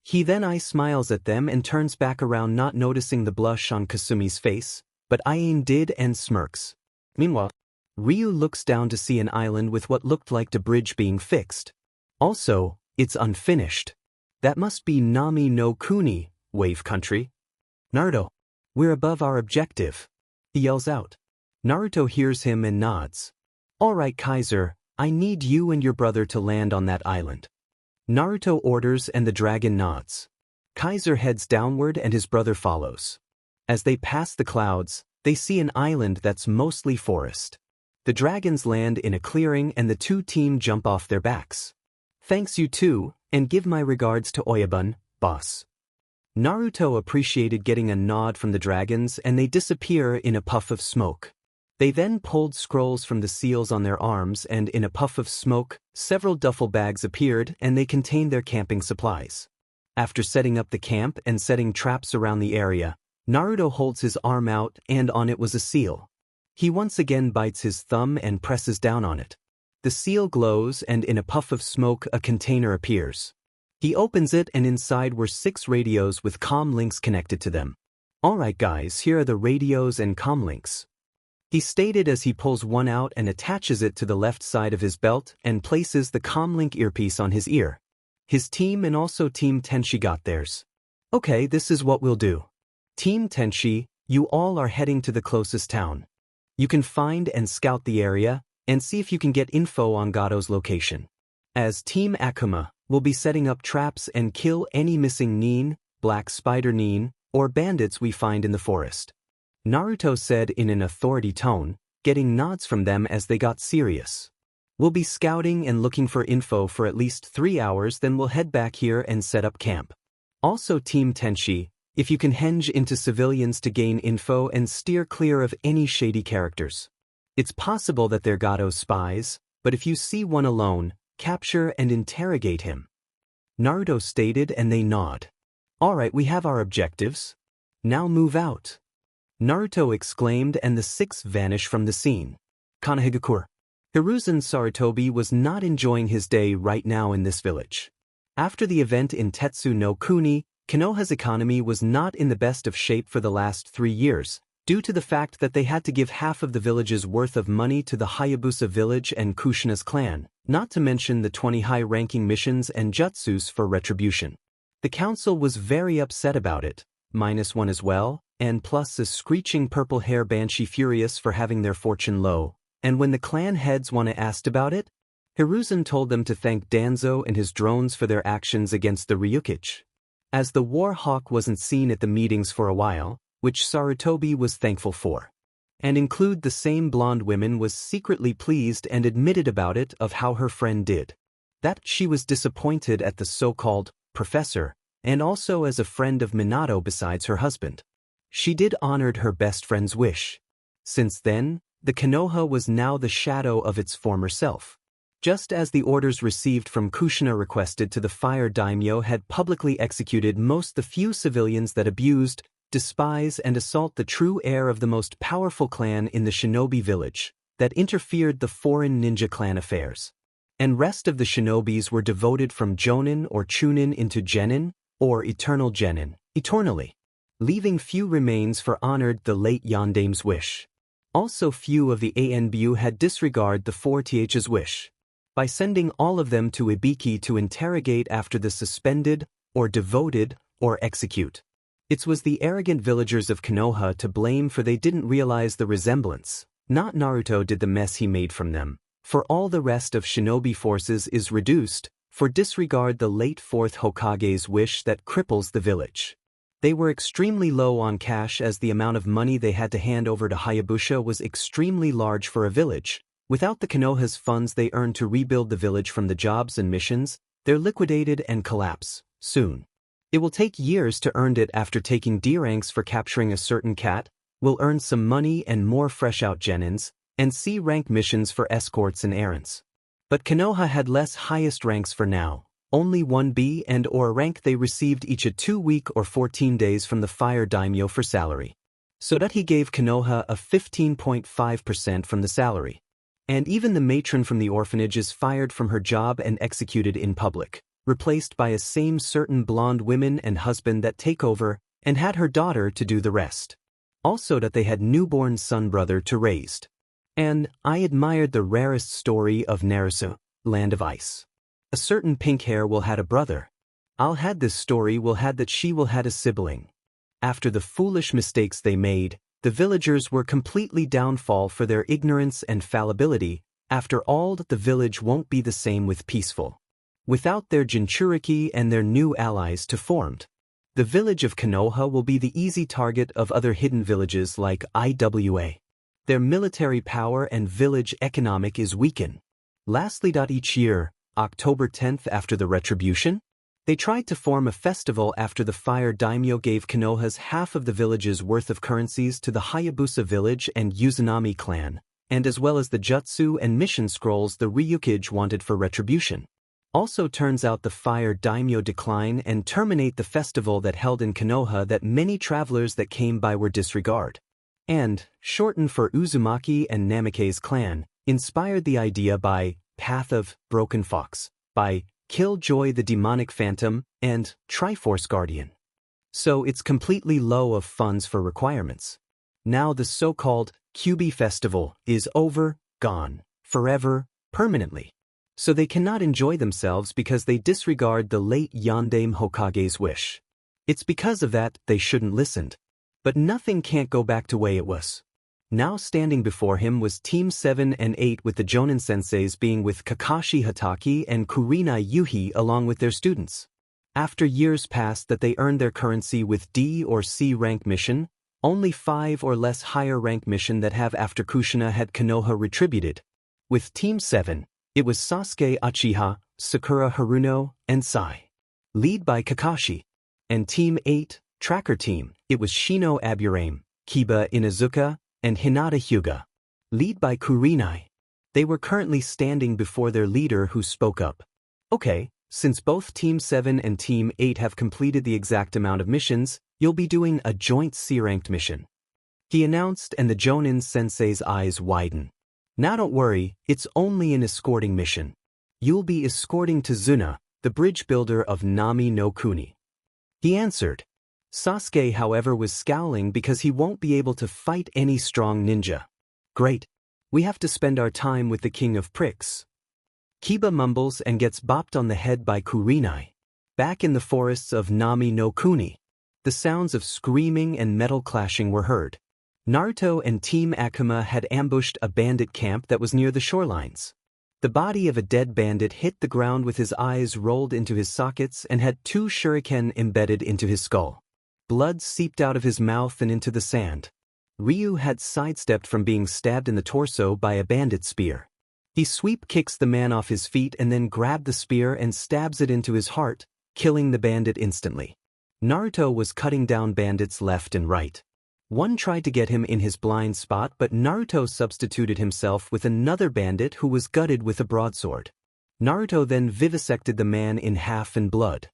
He then smiles at them and turns back around not noticing the blush on Kasumi's face, but Ayane did and smirks. Meanwhile, Ryu looks down to see an island with what looked like a bridge being fixed. Also, it's unfinished. That must be Nami no Kuni, Wave Country. Naruto, we're above our objective. He yells out. Naruto hears him and nods. All right, Kaiser, I need you and your brother to land on that island. Naruto orders and the dragon nods. Kaiser heads downward and his brother follows. As they pass the clouds, they see an island that's mostly forest. The dragons land in a clearing and the two team jump off their backs. Thanks you too, and give my regards to Oyabun, boss. Naruto appreciated getting a nod from the dragons and they disappear in a puff of smoke. They then pulled scrolls from the seals on their arms, and in a puff of smoke, several duffel bags appeared, and they contained their camping supplies. After setting up the camp and setting traps around the area, Naruto holds his arm out, and on it was a seal. He once again bites his thumb and presses down on it. The seal glows, and in a puff of smoke a container appears. He opens it, and inside were 6 radios with comm links connected to them. "Alright guys, here are the radios and comm links," he stated as he pulls one out and attaches it to the left side of his belt and places the comlink earpiece on his ear. His team and also Team Tenchi got theirs. "Okay, this is what we'll do. Team Tenchi, you all are heading to the closest town. You can find and scout the area, and see if you can get info on Gato's location. As Team Akuma, we'll be setting up traps and kill any missing nin, black spider nin, or bandits we find in the forest," Naruto said in an authority tone, getting nods from them as they got serious. "We'll be scouting and looking for info for at least 3 hours, then we'll head back here and set up camp. Also Team Tenchi, if you can henge into civilians to gain info and steer clear of any shady characters. It's possible that they're Gato's spies, but if you see one alone, capture and interrogate him," Naruto stated, and they nod. "Alright, we have our objectives. Now move out," Naruto exclaimed, and the 6 vanish from the scene. Konoha. Hiruzen Sarutobi was not enjoying his day right now in this village. After the event in Tetsu no Kuni, Konoha's economy was not in the best of shape for the last 3 years, due to the fact that they had to give half of the village's worth of money to the Hayabusa Village and Kushina's clan, not to mention the 20 high-ranking missions and jutsus for retribution. The council was very upset about it, -1 as well, and plus a screeching purple hair banshee furious for having their fortune low, and when the clan heads asked about it, Hiruzen told them to thank Danzo and his drones for their actions against the Ryukage. As the War Hawk wasn't seen at the meetings for a while, which Sarutobi was thankful for. And include the same blonde woman was secretly pleased and admitted about it of how her friend did. That she was disappointed at the so-called professor, and also as a friend of Minato besides her husband. She did honored her best friend's wish. Since then, the Konoha was now the shadow of its former self. Just as the orders received from Kushina requested to the fire daimyo had publicly executed the few civilians that abused, despise and assault the true heir of the most powerful clan in the Shinobi village, that interfered the foreign ninja clan affairs. And rest of the shinobis were devoted from Jonin or Chunin into Genin, or Eternal Genin, eternally. Leaving few remains for honored the late Yandame's wish. Also few of the Anbu had disregarded the 4th's wish, by sending all of them to Ibiki to interrogate after the suspended, or devoted, or execute. It was the arrogant villagers of Konoha to blame, for they didn't realize the resemblance. Not Naruto did the mess he made from them, for all the rest of shinobi forces is reduced, for disregard the late 4th Hokage's wish that cripples the village. They were extremely low on cash, as the amount of money they had to hand over to Hayabusa was extremely large for a village. Without the Konoha's funds they earned to rebuild the village from the jobs and missions, they're liquidated and collapse soon. It will take years to earn it. After taking D ranks for capturing a certain cat, we'll earn some money and more fresh out genins, and C rank missions for escorts and errands. But Konoha had less highest ranks for now, only 1B and or rank. They received each a 2-week or 14 days from the fire daimyo for salary. So that he gave Konoha a 15.5% from the salary. And even the matron from the orphanage is fired from her job and executed in public, replaced by a same certain blonde women and husband that take over, and had her daughter to do the rest. Also that they had newborn son brother to raised. And I admired the rarest story of Naruto, Land of Ice. A certain pink hair will had a brother. I'll had this story will had that she will had a sibling. After the foolish mistakes they made, the villagers were completely downfall for their ignorance and fallibility. After all, the village won't be the same with peaceful. Without their Jinchuriki and their new allies to formed. The village of Konoha will be the easy target of other hidden villages like IWA. Their military power and village economic is weakened. Lastly, each year, October 10th after the retribution, They tried to form a festival after the fire daimyo gave Konoha's half of the village's worth of currencies to the Hayabusa Village and Uzunami clan, and as well as the jutsu and mission scrolls the Ryukage wanted for retribution. Also turns out the fire daimyo decline and terminate the festival that held in Konoha that many travelers that came by were disregard. And, shortened for Uzumaki and Namikaze's clan, inspired the idea by Path of Broken Fox, by Killjoy the Demonic Phantom, and Triforce Guardian. So it's completely low of funds for requirements. Now the so-called Kyubi festival is over, gone, forever, permanently. So they cannot enjoy themselves because they disregard the late Yondaime Hokage's wish. It's because of that they shouldn't listened. But nothing can't go back to way it was. Now standing before him was Team 7 and 8 with the Jonin senseis being with Kakashi Hatake and Kurenai Yuhi along with their students. After years passed that they earned their currency with D or C rank mission, only 5 or less higher rank mission that have after Kushina had Konoha retributed. With Team 7, it was Sasuke Uchiha, Sakura Haruno, and Sai. Lead by Kakashi. And Team 8, Tracker Team, it was Shino Aburame, Kiba Inuzuka, and Hinata Hyuga. Lead by Kurenai. They were currently standing before their leader who spoke up. Okay, since both Team 7 and Team 8 have completed the exact amount of missions, you'll be doing a joint C-ranked mission. He announced, and the Jonin sensei's eyes widen. Now don't worry, it's only an escorting mission. You'll be escorting to Zuna, the bridge builder of Nami no Kuni. He answered. Sasuke, however, was scowling because he won't be able to fight any strong ninja. Great. We have to spend our time with the King of Pricks. Kiba mumbles and gets bopped on the head by Kurenai. Back in the forests of Nami no Kuni, the sounds of screaming and metal clashing were heard. Naruto and Team Akuma had ambushed a bandit camp that was near the shorelines. The body of a dead bandit hit the ground with his eyes rolled into his sockets and had 2 shuriken embedded into his skull. Blood seeped out of his mouth and into the sand. Ryu had sidestepped from being stabbed in the torso by a bandit spear. He sweep kicks the man off his feet and then grabbed the spear and stabs it into his heart, killing the bandit instantly. Naruto was cutting down bandits left and right. One tried to get him in his blind spot, but Naruto substituted himself with another bandit who was gutted with a broadsword. Naruto then vivisected the man in half and blood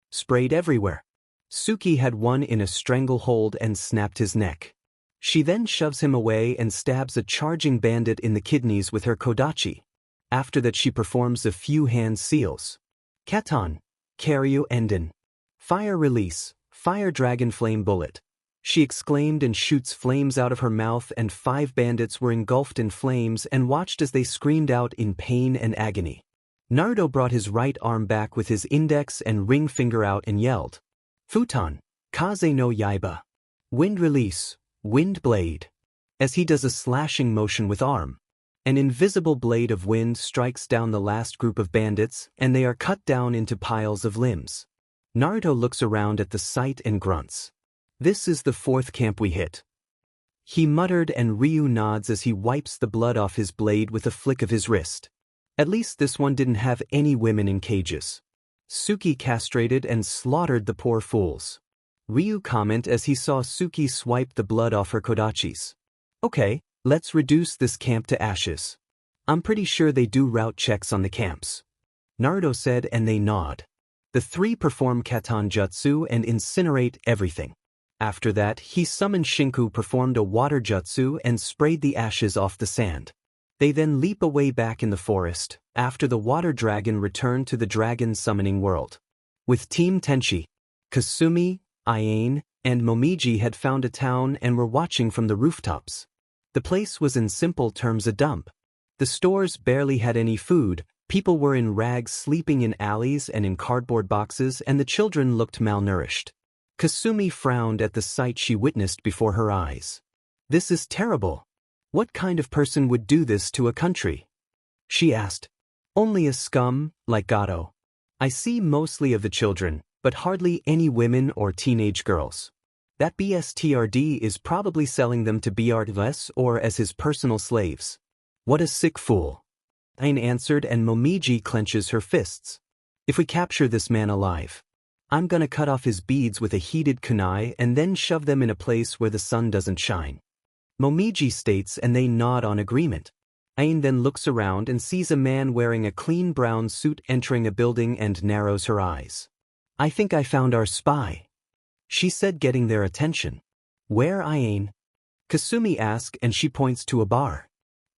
sprayed everywhere. Suki had one in a stranglehold and snapped his neck. She then shoves him away and stabs a charging bandit in the kidneys with her kodachi. After that she performs a few hand seals. Katan, Karyu Enden. Fire release, fire dragon flame bullet. She exclaimed and shoots flames out of her mouth, and 5 bandits were engulfed in flames and watched as they screamed out in pain and agony. Naruto brought his right arm back with his index and ring finger out and yelled. Futon, Kaze no Yaiba. Wind release, wind blade. As he does a slashing motion with arm, an invisible blade of wind strikes down the last group of bandits and they are cut down into piles of limbs. Naruto looks around at the sight and grunts. This is the 4th camp we hit. He muttered, and Ryu nods as he wipes the blood off his blade with a flick of his wrist. At least this one didn't have any women in cages. Suki castrated and slaughtered the poor fools. Ryu comment as he saw Suki swipe the blood off her kodachis. Okay, let's reduce this camp to ashes. I'm pretty sure they do route checks on the camps. Naruto said, and they nod. The 3 perform Katan Jutsu and incinerate everything. After that, he summoned Shinku, performed a water jutsu and sprayed the ashes off the sand. They then leap away back in the forest, after the water dragon returned to the dragon summoning world. With Team Tenchi, Kasumi, Ayane, and Momiji had found a town and were watching from the rooftops. The place was in simple terms a dump. The stores barely had any food, people were in rags sleeping in alleys and in cardboard boxes, and the children looked malnourished. Kasumi frowned at the sight she witnessed before her eyes. This is terrible. What kind of person would do this to a country? She asked. Only a scum, like Gato. I see mostly of the children, but hardly any women or teenage girls. That BSTRD is probably selling them to BRDS or as his personal slaves. What a sick fool. Ain answered, and Momiji clenches her fists. If we capture this man alive, I'm gonna cut off his beads with a heated kunai and then shove them in a place where the sun doesn't shine. Momiji states, and they nod on agreement. Ain then looks around and sees a man wearing a clean brown suit entering a building and narrows her eyes. I think I found our spy, she said, getting their attention. Where, Ain? Kasumi asks, and she points to a bar.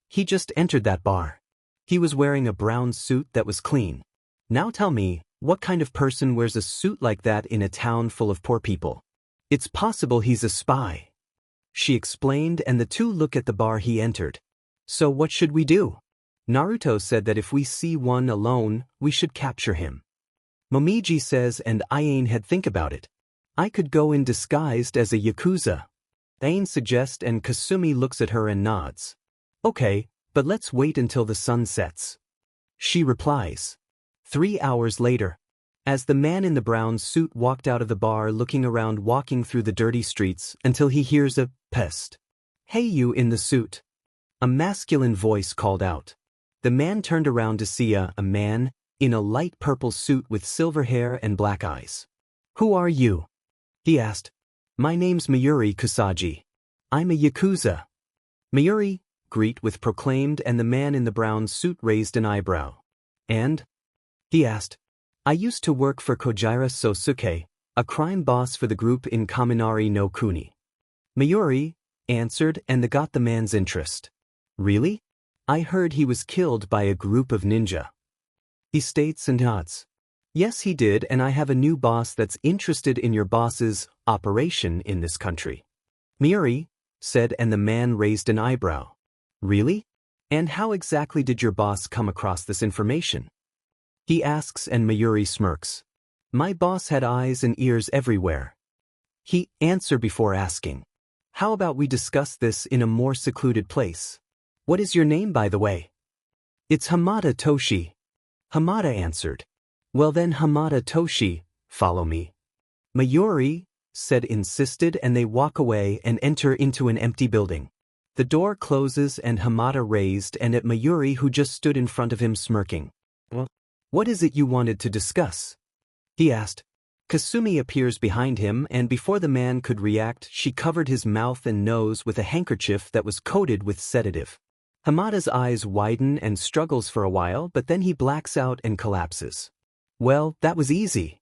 He just entered that bar. He was wearing a brown suit that was clean. Now tell me, what kind of person wears a suit like that in a town full of poor people? It's possible he's a spy, she explained, and the two look at the bar he entered. So what should we do? Naruto said that if we see one alone, we should capture him. Momiji says, and Ain had think about it. I could go in disguised as a Yakuza. Ain suggests, and Kasumi looks at her and nods. Okay, but let's wait until the sun sets, she replies. 3 hours later, as the man in the brown suit walked out of the bar looking around, walking through the dirty streets until he hears a pest. Hey, you in the suit. A masculine voice called out. The man turned around to see a man in a light purple suit with silver hair and black eyes. Who are you? He asked. My name's Mayuri Kusagi. I'm a Yakuza. Mayuri, greet with proclaimed, and the man in the brown suit raised an eyebrow. And? He asked. I used to work for Kojira Sosuke, a crime boss for the group in Kaminari no Kuni. Mayuri answered, and that got the man's interest. Really? I heard he was killed by a group of ninja. He states and nods. Yes, he did, and I have a new boss that's interested in your boss's operation in this country. Mayuri said, and the man raised an eyebrow. Really? And how exactly did your boss come across this information? He asks, and Mayuri smirks. My boss had eyes and ears everywhere. He answered before asking. How about we discuss this in a more secluded place? What is your name, by the way? It's Hamada Toshi. Hamada answered. Well then, Hamada Toshi, follow me. Mayuri said, insisted, and they walk away and enter into an empty building. The door closes and Hamada raised and at Mayuri, who just stood in front of him smirking. Well, what is it you wanted to discuss? He asked. Kasumi appears behind him, and before the man could react, she covered his mouth and nose with a handkerchief that was coated with sedative. Hamada's eyes widen and struggles for a while, but then he blacks out and collapses. Well, that was easy,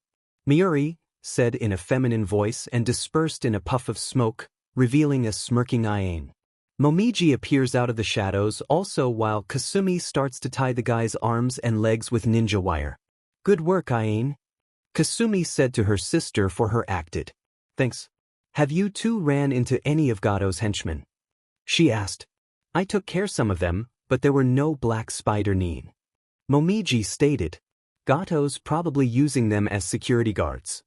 Mayuri said in a feminine voice and dispersed in a puff of smoke, revealing a smirking Ain. Momiji appears out of the shadows also, while Kasumi starts to tie the guy's arms and legs with ninja wire. Good work, Ain, Kasumi said to her sister for her acted. Thanks. Have you two ran into any of Gato's henchmen? She asked. I took care some of them, but there were no black spider nin. Momiji stated. Gato's probably using them as security guards.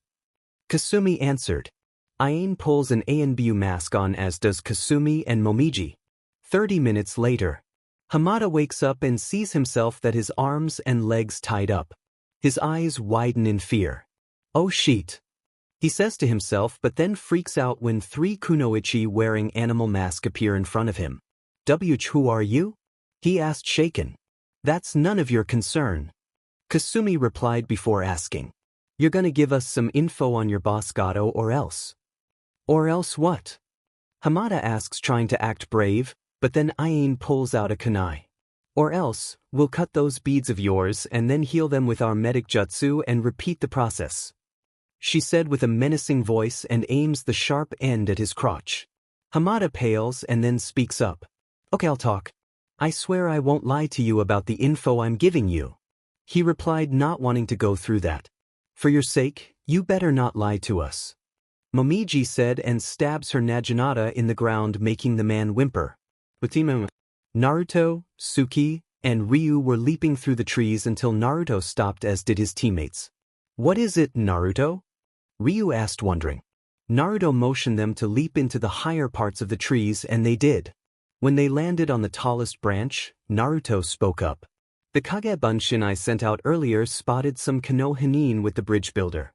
Kasumi answered. Ain pulls an ANBU mask on, as does Kasumi and Momiji. 30 minutes later, Hamada wakes up and sees himself that his arms and legs tied up. His eyes widen in fear. Oh shit, he says to himself, but then freaks out when 3 kunoichi wearing animal masks appear in front of him. Who are you? He asked, shaken. That's none of your concern, Kasumi replied before asking. You're gonna give us some info on your boss Gato, or else? Or else what? Hamada asks, trying to act brave, but then Ain pulls out a kunai. Or else, we'll cut those beads of yours and then heal them with our medic jutsu and repeat the process, she said with a menacing voice and aims the sharp end at his crotch. Hamada pales and then speaks up. Okay, I'll talk. I swear I won't lie to you about the info I'm giving you, he replied, not wanting to go through that. For your sake, you better not lie to us, Momiji said, and stabs her naginata in the ground, making the man whimper. Naruto, Suki, and Ryu were leaping through the trees until Naruto stopped, as did his teammates. What is it, Naruto? Ryu asked, wondering. Naruto motioned them to leap into the higher parts of the trees, and they did. When they landed on the tallest branch, Naruto spoke up. The Kagebunshin I sent out earlier spotted some Konoha nin with the bridge builder,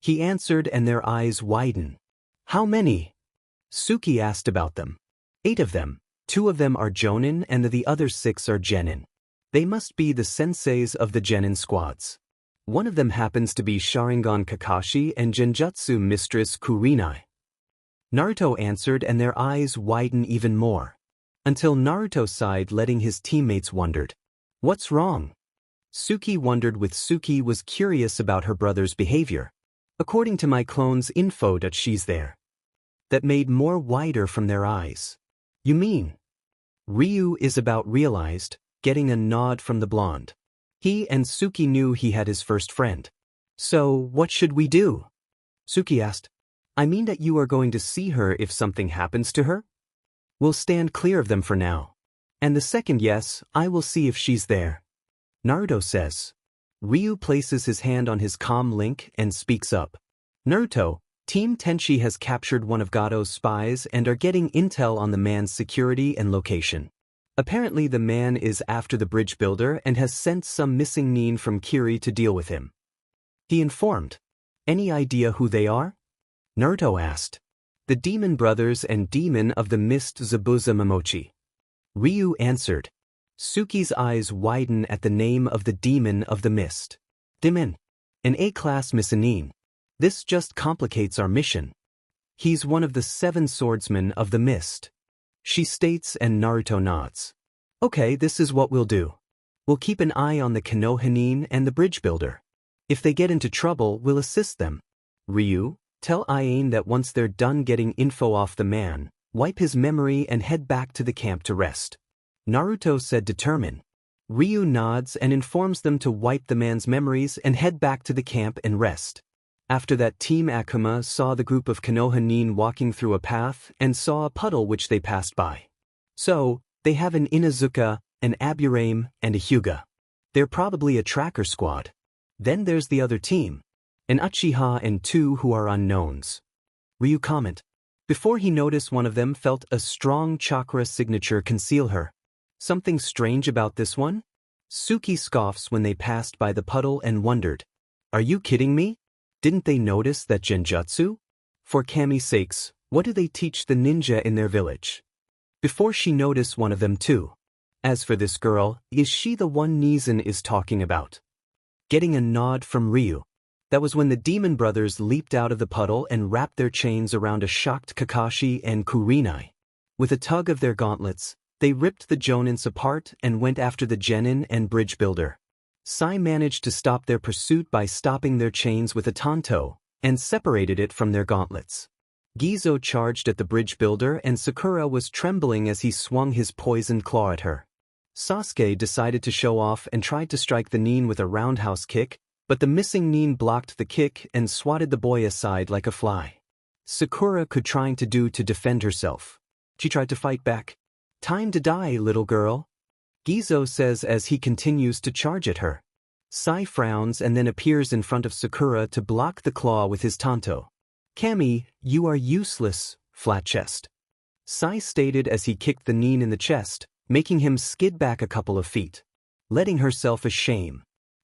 he answered, and their eyes widen. How many? Suki asked about them. 8 of them. 2 of them are jonin and the other 6 are genin. They must be the senseis of the genin squads. One of them happens to be Sharingan Kakashi and Genjutsu Mistress Kurinai. Naruto answered, and their eyes widen even more. Until Naruto sighed, letting his teammates wondered. What's wrong? Suki wondered with Suki was curious about her brother's behavior. According to my clone's info that she's there. That made more wider from their eyes. You mean? Ryu is about realized, getting a nod from the blonde. He and Suki knew he had his first friend. So, what should we do? Suki asked. I mean that you are going to see her if something happens to her? We'll stand clear of them for now. And the second yes, I will see if she's there. Naruto says. Ryu places his hand on his comm link and speaks up. Naruto, Team Tenchi has captured one of Gato's spies and are getting intel on the man's security and location. Apparently the man is after the bridge builder and has sent some missing nin from Kiri to deal with him. He informed. Any idea who they are? Naruto asked. The Demon Brothers and Demon of the Mist Zabuza Momochi. Ryu answered. Suki's eyes widen at the name of the Demon of the Mist. Demon. An A-class missanin. This just complicates our mission. He's one of the 7 swordsmen of the mist. She states, and Naruto nods. Okay, this is what we'll do. We'll keep an eye on the Konoha nin and the bridge builder. If they get into trouble, we'll assist them. Ryu, tell Iane that once they're done getting info off the man, wipe his memory and head back to the camp to rest. Naruto said determine. Ryu nods and informs them to wipe the man's memories and head back to the camp and rest. After that, Team Akuma saw the group of Konoha nin walking through a path and saw a puddle which they passed by. So, they have an Inuzuka, an Aburame, and a Hyuga. They're probably a tracker squad. Then there's the other team. An Uchiha and 2 who are unknowns. Ryu comment. Before he noticed one of them felt a strong chakra signature conceal her. Something strange about this one? Suki scoffs when they passed by the puddle and wondered. Are you kidding me? Didn't they notice that genjutsu? For Kami's sakes, what do they teach the ninja in their village? Before she noticed one of them too. As for this girl, is she the one Nizan is talking about? Getting a nod from Ryu. That was when the Demon Brothers leaped out of the puddle and wrapped their chains around a shocked Kakashi and Kurinai. With a tug of their gauntlets, they ripped the Jonins apart and went after the Genin and bridge builder. Sai managed to stop their pursuit by stopping their chains with a tanto, and separated it from their gauntlets. Gizo charged at the bridge builder and Sakura was trembling as he swung his poisoned claw at her. Sasuke decided to show off and tried to strike the nin with a roundhouse kick, but the missing nin blocked the kick and swatted the boy aside like a fly. Sakura could trying to do to defend herself. She tried to fight back. Time to die, little girl. Gizo says as he continues to charge at her. Sai frowns and then appears in front of Sakura to block the claw with his tanto. Kami, you are useless, flat chest. Sai stated as he kicked the nin in the chest, making him skid back a couple of feet. Letting herself a shame.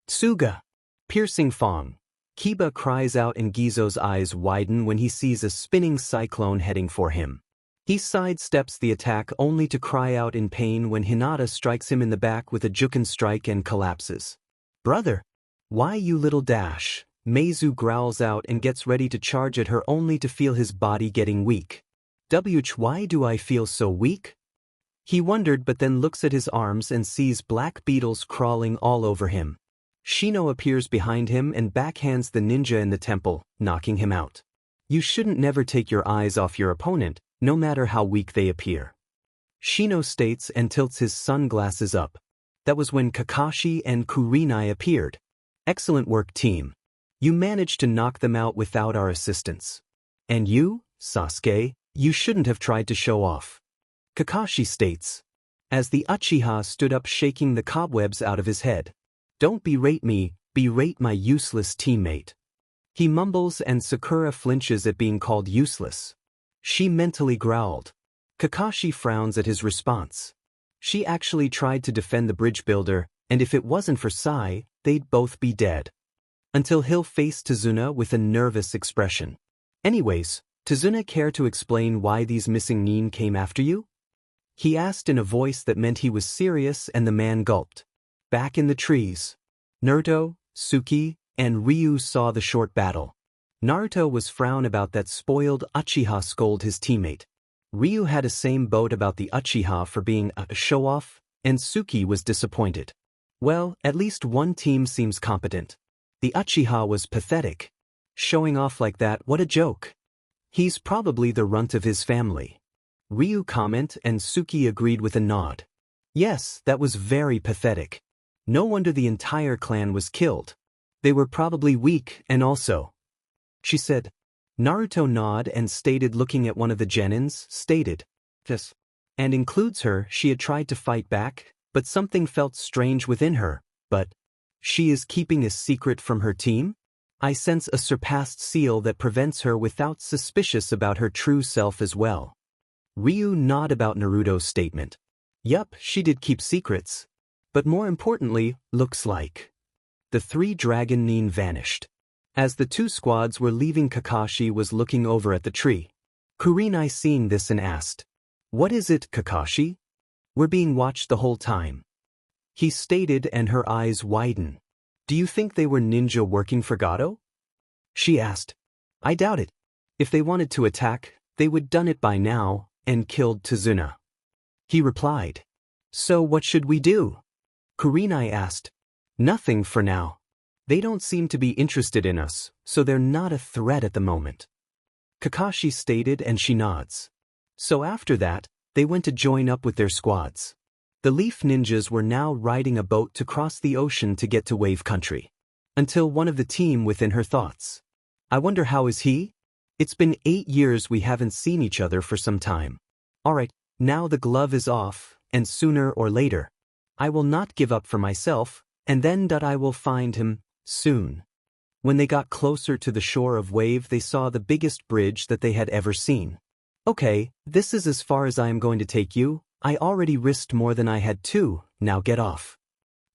Tsuga. Piercing Fong. Kiba cries out and Gizo's eyes widen when he sees a spinning cyclone heading for him. He sidesteps the attack only to cry out in pain when Hinata strikes him in the back with a Juken strike and collapses. Brother! Why you little dash? Meizu growls out and gets ready to charge at her only to feel his body getting weak. Why do I feel so weak? He wondered but then looks at his arms and sees black beetles crawling all over him. Shino appears behind him and backhands the ninja in the temple, knocking him out. You shouldn't never take your eyes off your opponent, no matter how weak they appear. Shino states and tilts his sunglasses up. That was when Kakashi and Kurinai appeared. Excellent work, team. You managed to knock them out without our assistance. And you, Sasuke, you shouldn't have tried to show off. Kakashi states. As the Uchiha stood up shaking the cobwebs out of his head. Don't berate me, berate my useless teammate. He mumbles and Sakura flinches at being called useless. She mentally growled. Kakashi frowns at his response. She actually tried to defend the bridge builder, and if it wasn't for Sai, they'd both be dead. Until he'll face Tazuna with a nervous expression. Anyways, Tazuna care to explain why these missing nin came after you? He asked in a voice that meant he was serious and the man gulped. Back in the trees. Naruto, Suki, and Ryu saw the short battle. Naruto was frown about that spoiled Uchiha scold his teammate. Ryu had a same boat about the Uchiha for being a show-off, and Suki was disappointed. Well, at least one team seems competent. The Uchiha was pathetic. Showing off like that, what a joke. He's probably the runt of his family. Ryu comment and Suki agreed with a nod. Yes, that was very pathetic. No wonder the entire clan was killed. They were probably weak and also. She said. Naruto nod and stated looking at one of the genins, stated. Yes. And includes her, she had tried to fight back, but something felt strange within her, but she is keeping a secret from her team? I sense a surpassed seal that prevents her without suspicious about her true self as well. Ryu nod about Naruto's statement. Yup, she did keep secrets. But more importantly, looks like. The 3 dragon nin vanished. As the 2 squads were leaving, Kakashi was looking over at the tree. Kurenai seeing this and asked, "What is it, Kakashi? We're being watched the whole time." He stated and her eyes widen. Do you think they were ninja working for Gato? She asked. I doubt it. If they wanted to attack, they would done it by now, and killed Tazuna. He replied. So what should we do? Kurenai asked. Nothing for now. They don't seem to be interested in us, so they're not a threat at the moment. Kakashi stated and she nods. So after that, they went to join up with their squads. The Leaf Ninjas were now riding a boat to cross the ocean to get to Wave Country. Until one of the team within her thoughts. I wonder how is he? It's been 8 years we haven't seen each other for some time. Alright, now the glove is off, and sooner or later, I will not give up for myself, and then I will find him, soon. When they got closer to the shore of Wave, they saw the biggest bridge that they had ever seen. Okay, this is as far as I am going to take you. I already risked more than I had to, now get off.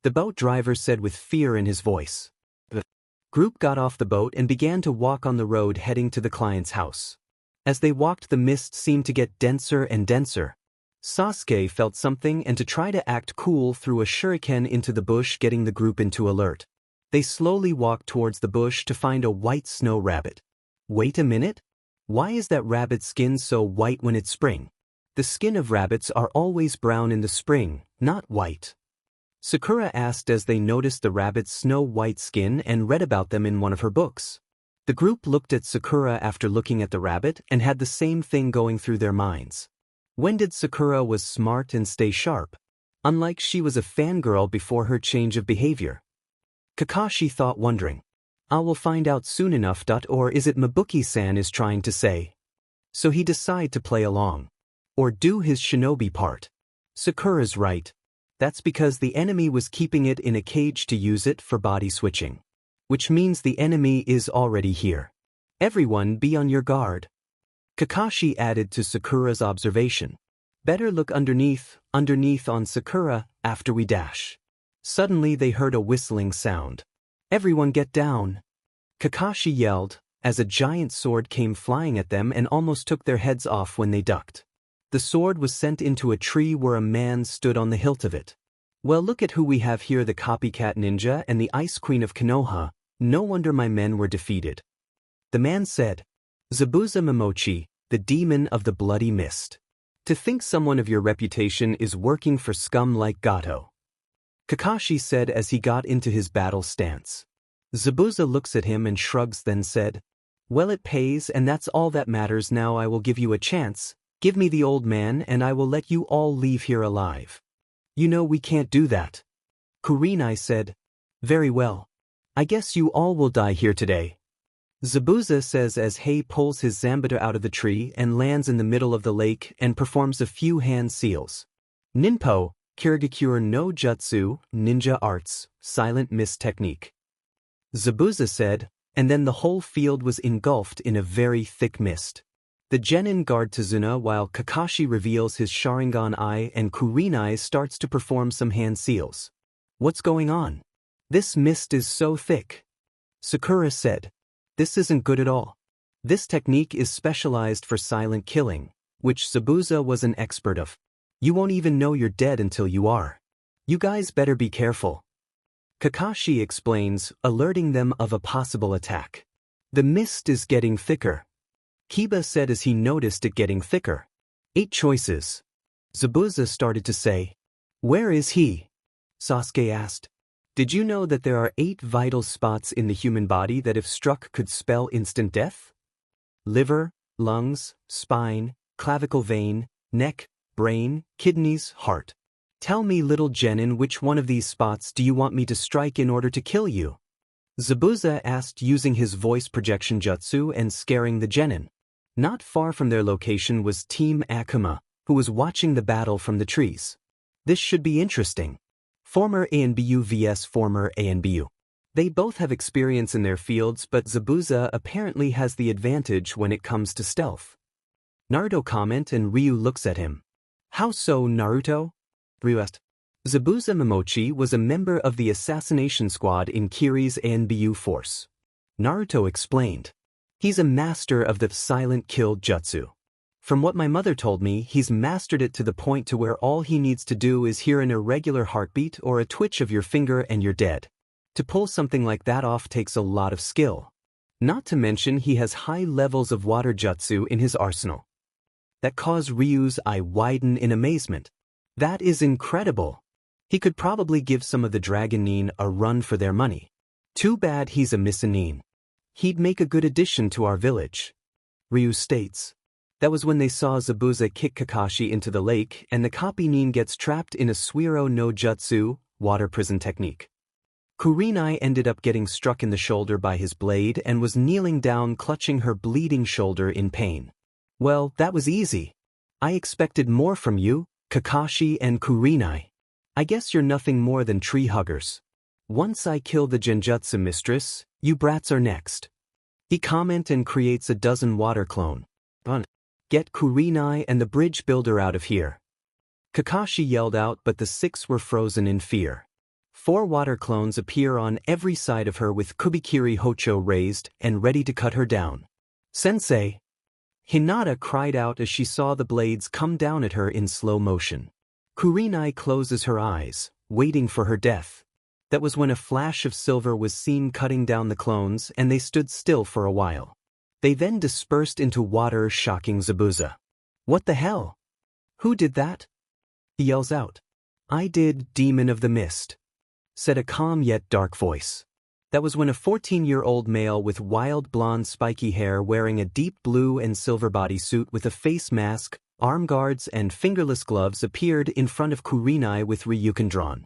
The boat driver said with fear in his voice. The group got off the boat and began to walk on the road heading to the client's house. As they walked, the mist seemed to get denser and denser. Sasuke felt something and to try to act cool threw a shuriken into the bush, getting the group into alert. They slowly walked towards the bush to find a white snow rabbit. Wait a minute? Why is that rabbit's skin so white when it's spring? The skin of rabbits are always brown in the spring, not white. Sakura asked as they noticed the rabbit's snow-white skin and read about them in one of her books. The group looked at Sakura after looking at the rabbit and had the same thing going through their minds. When did Sakura was smart and stay sharp? Unlike she was a fangirl before her change of behavior. Kakashi thought, wondering. I will find out soon enough. Or is it Mabuki-san is trying to say? So he decided to play along. Or do his shinobi part. Sakura's right. That's because the enemy was keeping it in a cage to use it for body switching. Which means the enemy is already here. Everyone be on your guard. Kakashi added to Sakura's observation. Better look underneath on Sakura, after we dash. Suddenly they heard a whistling sound. Everyone get down. Kakashi yelled, as a giant sword came flying at them and almost took their heads off when they ducked. The sword was sent into a tree where a man stood on the hilt of it. Well, look at who we have here, the copycat ninja and the ice queen of Konoha. No wonder my men were defeated. The man said, Zabuza Momochi, the demon of the bloody mist. To think someone of your reputation is working for scum like Gato. Kakashi said as he got into his battle stance. Zabuza looks at him and shrugs, then said, well, it pays and that's all that matters. Now I will give you a chance. Give me the old man and I will let you all leave here alive. You know we can't do that. Kurenai said, very well. I guess you all will die here today. Zabuza says as Hei pulls his Zambata out of the tree and lands in the middle of the lake and performs a few hand seals. Ninpo, Kirigakure no Jutsu, ninja arts, silent mist technique. Zabuza said, and then the whole field was engulfed in a very thick mist. The genin guard Tazuna while Kakashi reveals his Sharingan eye and Kurenai starts to perform some hand seals. What's going on? This mist is so thick. Sakura said. This isn't good at all. This technique is specialized for silent killing, which Zabuza was an expert of. You won't even know you're dead until you are. You guys better be careful. Kakashi explains, alerting them of a possible attack. The mist is getting thicker. Kiba said as he noticed it getting thicker. 8 choices. Zabuza started to say. Where is he? Sasuke asked. Did you know that there are 8 vital spots in the human body that if struck could spell instant death? Liver, lungs, spine, clavicle vein, neck, brain, kidneys, heart. Tell me, little Genin, which one of these spots do you want me to strike in order to kill you? Zabuza asked using his voice projection jutsu and scaring the Genin. Not far from their location was Team Akuma, who was watching the battle from the trees. This should be interesting. Former ANBU vs former ANBU. They both have experience in their fields, but Zabuza apparently has the advantage when it comes to stealth. Naruto comment and Ryu looks at him. How so, Naruto? Ryu asked. Zabuza Momochi was a member of the assassination squad in Kiri's ANBU force. Naruto explained. He's a master of the silent kill jutsu. From what my mother told me, he's mastered it to the point to where all he needs to do is hear an irregular heartbeat or a twitch of your finger and you're dead. To pull something like that off takes a lot of skill. Not to mention he has high levels of water jutsu in his arsenal. That caused Ryu's eye widen in amazement. That is incredible. He could probably give some of the Dragon Nin a run for their money. Too bad he's a Misanin. He'd make a good addition to our village. Ryu states. That was when they saw Zabuza kick Kakashi into the lake and the copy Nin gets trapped in a Suiro no Jutsu, water prison technique. Kurenai ended up getting struck in the shoulder by his blade and was kneeling down clutching her bleeding shoulder in pain. Well, that was easy. I expected more from you, Kakashi and Kurenai. I guess you're nothing more than tree huggers. Once I kill the Genjutsu mistress, you brats are next. He comments and creates a dozen water clone. Get Kurenai and the bridge builder out of here. Kakashi yelled out, but the 6 were frozen in fear. 4 water clones appear on every side of her with Kubikiri Hocho raised and ready to cut her down. Sensei! Hinata cried out as she saw the blades come down at her in slow motion. Kurenai closes her eyes, waiting for her death. That was when a flash of silver was seen cutting down the clones and they stood still for a while. They then dispersed into water, shocking Zabuza. What the hell? Who did that? He yells out. I did, Demon of the Mist, said a calm yet dark voice. That was when a 14-year-old male with wild blonde spiky hair wearing a deep blue and silver bodysuit with a face mask, arm guards and fingerless gloves appeared in front of Kurenai with Ryuken drawn.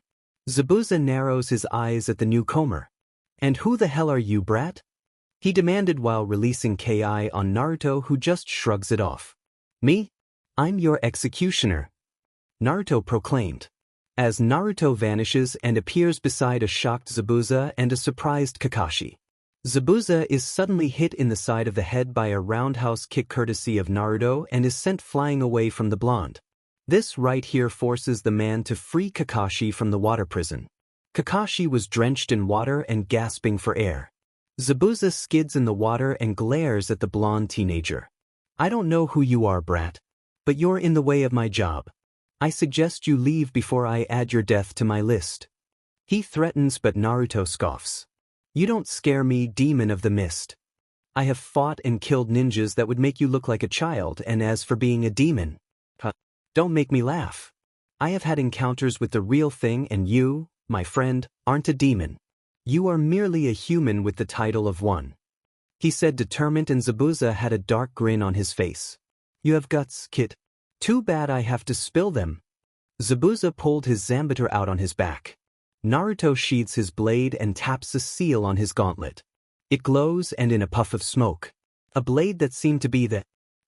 Zabuza narrows his eyes at the newcomer. And who the hell are you, brat? He demanded while releasing Ki on Naruto, who just shrugs it off. Me? I'm your executioner, Naruto proclaimed. As Naruto vanishes and appears beside a shocked Zabuza and a surprised Kakashi. Zabuza is suddenly hit in the side of the head by a roundhouse kick courtesy of Naruto and is sent flying away from the blonde. This right here forces the man to free Kakashi from the water prison. Kakashi was drenched in water and gasping for air. Zabuza skids in the water and glares at the blonde teenager. I don't know who you are, brat, but you're in the way of my job. I suggest you leave before I add your death to my list. He threatens, but Naruto scoffs. You don't scare me, Demon of the Mist. I have fought and killed ninjas that would make you look like a child, and as for being a demon, don't make me laugh. I have had encounters with the real thing and you, my friend, aren't a demon. You are merely a human with the title of one. He said determined, and Zabuza had a dark grin on his face. You have guts, kid. Too bad I have to spill them. Zabuza pulled his Zambator out on his back. Naruto sheathes his blade and taps a seal on his gauntlet. It glows and in a puff of smoke. A blade that seemed to be the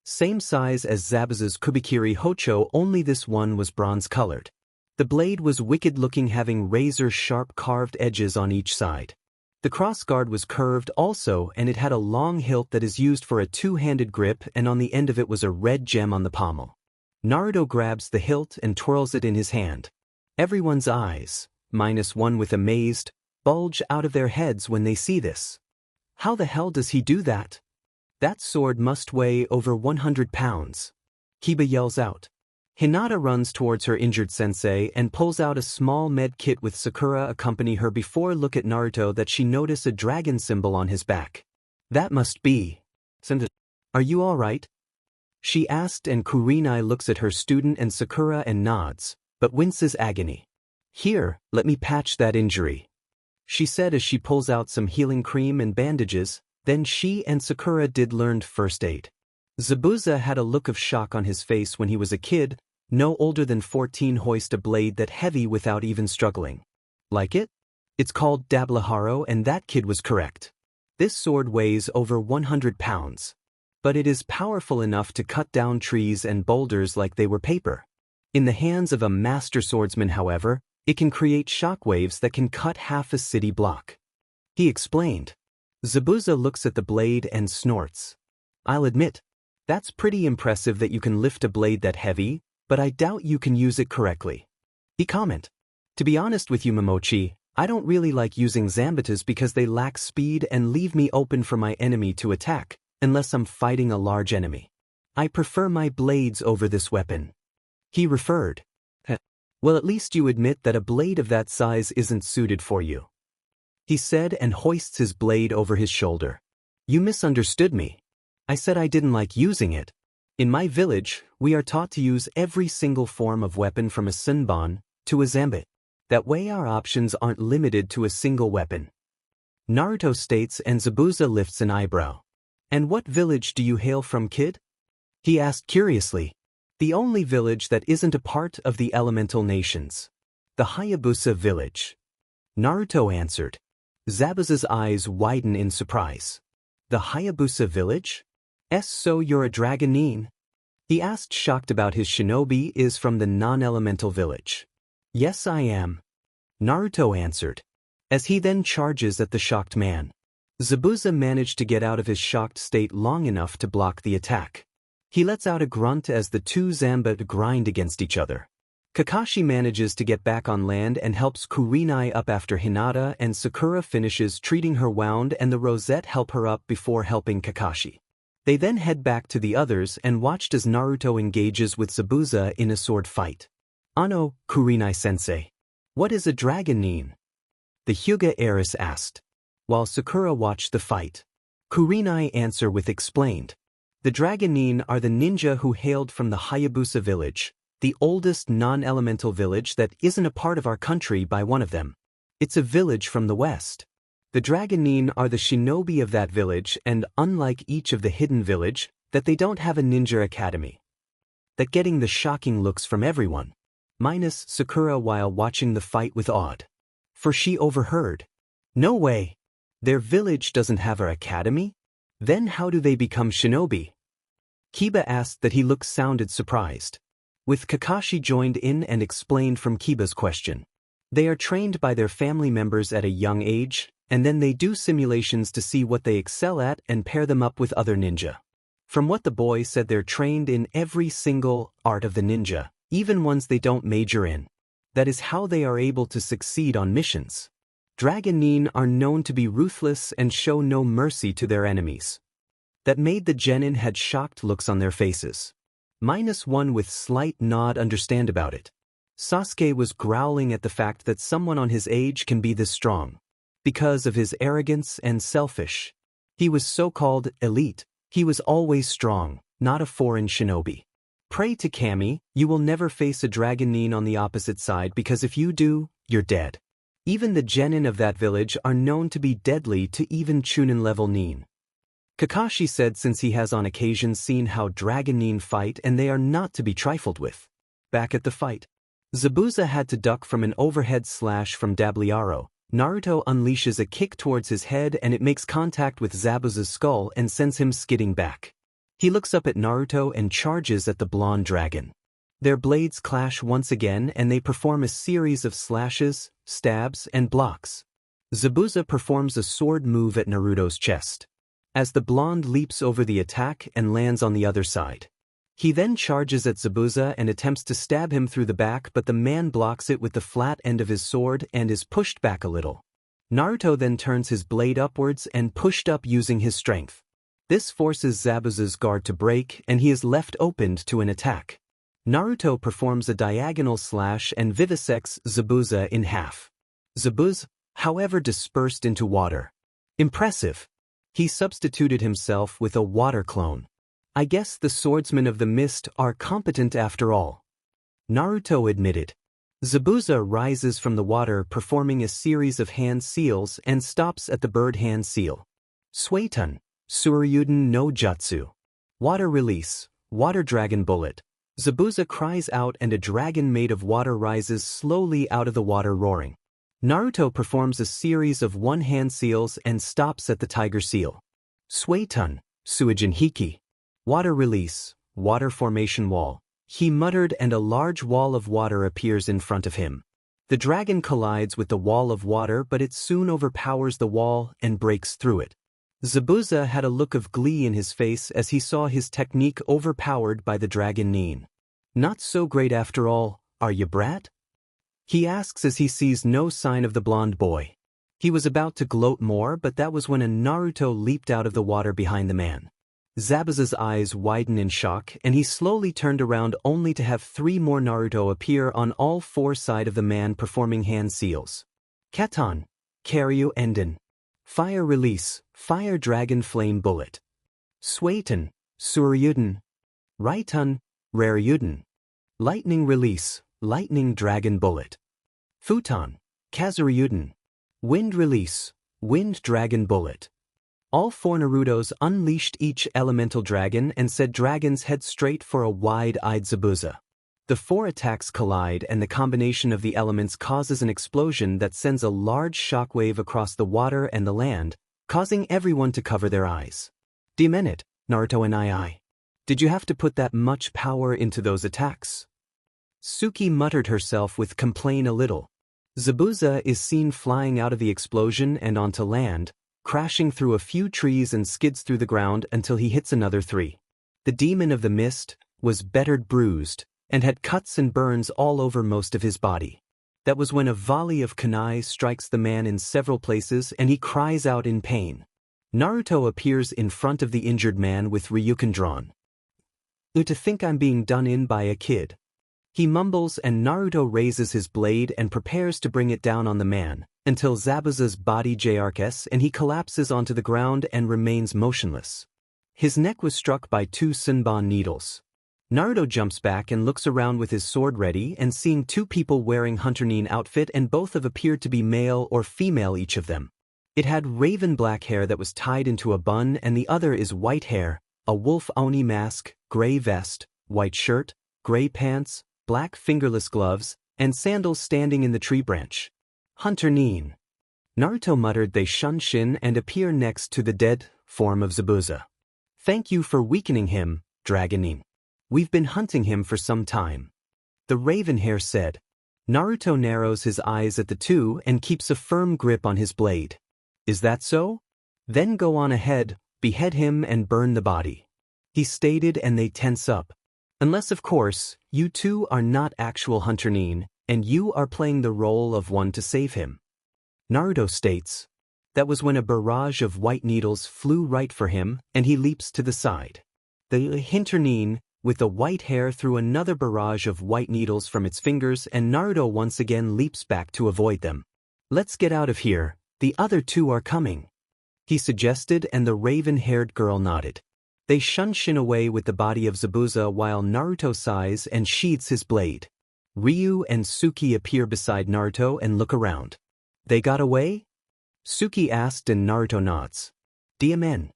same size as Zabuza's Kubikiri Hocho, only this one was bronze-colored. The blade was wicked-looking, having razor-sharp carved edges on each side. The crossguard was curved also, and it had a long hilt that is used for a two-handed grip, and on the end of it was a red gem on the pommel. Naruto grabs the hilt and twirls it in his hand. Everyone's eyes, minus one with amazed, bulge out of their heads when they see this. How the hell does he do that? That sword must weigh over 100 pounds. Kiba yells out. Hinata runs towards her injured sensei and pulls out a small med kit with Sakura accompany her before look at Naruto that she notice a dragon symbol on his back. That must be. Are you alright? She asked and Kurumi looks at her student and Sakura and nods, but winces agony. Here, let me patch that injury, she said as she pulls out some healing cream and bandages. Then she and Sakura did learned first aid. Zabuza had a look of shock on his face when he was a kid, no older than 14, hoist a blade that heavy without even struggling. Like it? It's called Dablaharo and that kid was correct. This sword weighs over 100 pounds. But it is powerful enough to cut down trees and boulders like they were paper. In the hands of a master swordsman, however, it can create shockwaves that can cut half a city block. He explained. Zabuza looks at the blade and snorts. I'll admit, that's pretty impressive that you can lift a blade that heavy, but I doubt you can use it correctly. He comment. To be honest with you, Momochi, I don't really like using Zambatas because they lack speed and leave me open for my enemy to attack, unless I'm fighting a large enemy. I prefer my blades over this weapon. He referred. Well, at least you admit that a blade of that size isn't suited for you, he said and hoists his blade over his shoulder. You misunderstood me. I said I didn't like using it. In my village, we are taught to use every single form of weapon from a Senbon to a Zambit. That way our options aren't limited to a single weapon. Naruto states and Zabuza lifts an eyebrow. And what village do you hail from, kid? He asked curiously. The only village that isn't a part of the elemental nations. The Hayabusa Village. Naruto answered. Zabuza's eyes widen in surprise. The Hayabusa Village? So you're a dragonine? He asked, shocked about his shinobi is from the non-elemental village. Yes, I am. Naruto answered. As he then charges at the shocked man. Zabuza managed to get out of his shocked state long enough to block the attack. He lets out a grunt as the two Zambat grind against each other. Kakashi manages to get back on land and helps Kurumi up after Hinata, and Sakura finishes treating her wound and the Rosette help her up before helping Kakashi. They then head back to the others and watched as Naruto engages with Zabuza in a sword fight. Ano, Kurumi-sensei. What is a dragonine? The Hyuga heiress asked. While Sakura watched the fight. Kurumi answered with explained. The dragonine are the ninja who hailed from the Hayabusa village, the oldest non-elemental village that isn't a part of our country by one of them. It's a village from the west. The dragonine are the shinobi of that village and, unlike each of the hidden village, that they don't have a ninja academy. That getting the shocking looks from everyone. Minus Sakura while watching the fight with awed. For she overheard. No way. Their village doesn't have an academy? Then how do they become shinobi? Kiba asked that he sounded surprised. With Kakashi joined in and explained from Kiba's question. They are trained by their family members at a young age, and then they do simulations to see what they excel at and pair them up with other ninja. From what the boy said, they're trained in every single art of the ninja, even ones they don't major in. That is how they are able to succeed on missions. Dragonine are known to be ruthless and show no mercy to their enemies. That made the genin had shocked looks on their faces. -1 with slight nod understand about it. Sasuke was growling at the fact that someone on his age can be this strong. Because of his arrogance and selfish. He was so-called elite, he was always strong, not a foreign shinobi. Pray to Kami, you will never face a dragonine on the opposite side because if you do, you're dead. Even the genin of that village are known to be deadly to even chunin level nin. Kakashi said since he has on occasion seen how dragonine fight and they are not to be trifled with. Back at the fight. Zabuza had to duck from an overhead slash from Dabliaro. Naruto unleashes a kick towards his head and it makes contact with Zabuza's skull and sends him skidding back. He looks up at Naruto and charges at the blonde dragon. Their blades clash once again and they perform a series of slashes, stabs, and blocks. Zabuza performs a sword move at Naruto's chest. As the blonde leaps over the attack and lands on the other side. He then charges at Zabuza and attempts to stab him through the back, but the man blocks it with the flat end of his sword and is pushed back a little. Naruto then turns his blade upwards and pushed up using his strength. This forces Zabuza's guard to break and he is left opened to an attack. Naruto performs a diagonal slash and vivisects Zabuza in half. Zabuza, however, dispersed into water. Impressive. He substituted himself with a water clone. I guess the swordsmen of the mist are competent after all. Naruto admitted. Zabuza rises from the water performing a series of hand seals and stops at the bird hand seal. Suetun, Suryuden no Jutsu. Water release, water dragon bullet. Zabuza cries out and a dragon made of water rises slowly out of the water roaring. Naruto performs a series of one-hand seals and stops at the tiger seal. Suetun, Suijin Hiki. Water release, water formation wall. He muttered and a large wall of water appears in front of him. The dragon collides with the wall of water but it soon overpowers the wall and breaks through it. Zabuza had a look of glee in his face as he saw his technique overpowered by the dragon Nin. Not so great after all, are you, brat? He asks as he sees no sign of the blonde boy. He was about to gloat more but that was when a Naruto leaped out of the water behind the man. Zabuza's eyes widen in shock and he slowly turned around only to have 3 more Naruto appear on all 4 sides of the man performing hand seals. Katon, Karyu Enden. Fire release, fire dragon flame bullet. Suetun, Suryuden. Raitun, Reuniting. Lightning release, lightning dragon bullet. Futon, Kazuryuden. Wind release, wind dragon bullet. All 4 Narutos unleashed each elemental dragon and said dragons head straight for a wide-eyed Zabuza. The 4 attacks collide and the combination of the elements causes an explosion that sends a large shockwave across the water and the land, causing everyone to cover their eyes. Demon it, Naruto and I. Did you have to put that much power into those attacks? Suki muttered herself with complain a little. Zabuza is seen flying out of the explosion and onto land, crashing through a few trees and skids through the ground until he hits another 3. The demon of the mist was battered, bruised, and had cuts and burns all over most of his body. That was when a volley of kunai strikes the man in several places and he cries out in pain. Naruto appears in front of the injured man with Ryuken drawn. To think I'm being done in by a kid. He mumbles and Naruto raises his blade and prepares to bring it down on the man, until Zabuza's body jarks and he collapses onto the ground and remains motionless. His neck was struck by 2 Senbon needles. Naruto jumps back and looks around with his sword ready and seeing 2 people wearing Hunter Nin outfit and both have appeared to be male or female each of them. It had raven black hair that was tied into a bun and the other is white hair, a wolf Oni mask, gray vest, white shirt, gray pants, black fingerless gloves, and sandals standing in the tree branch. Hunter Nin. Naruto muttered they shun Shin and appear next to the dead form of Zabuza. Thank you for weakening him, Dragon Nin. We've been hunting him for some time. The raven hair said. Naruto narrows his eyes at the 2 and keeps a firm grip on his blade. Is that so? Then go on ahead, behead him and burn the body. He stated and they tense up. Unless of course, you 2 are not actual Hunter Nin, and you are playing the role of one to save him. Naruto states. That was when a barrage of white needles flew right for him and he leaps to the side. The Hunter Nin, with the white hair threw another barrage of white needles from its fingers and Naruto once again leaps back to avoid them. Let's get out of here, the other 2 are coming. He suggested and the raven-haired girl nodded. They shun Shin away with the body of Zabuza while Naruto sighs and sheathes his blade. Ryu and Suki appear beside Naruto and look around. They got away? Suki asked and Naruto nods. DMN.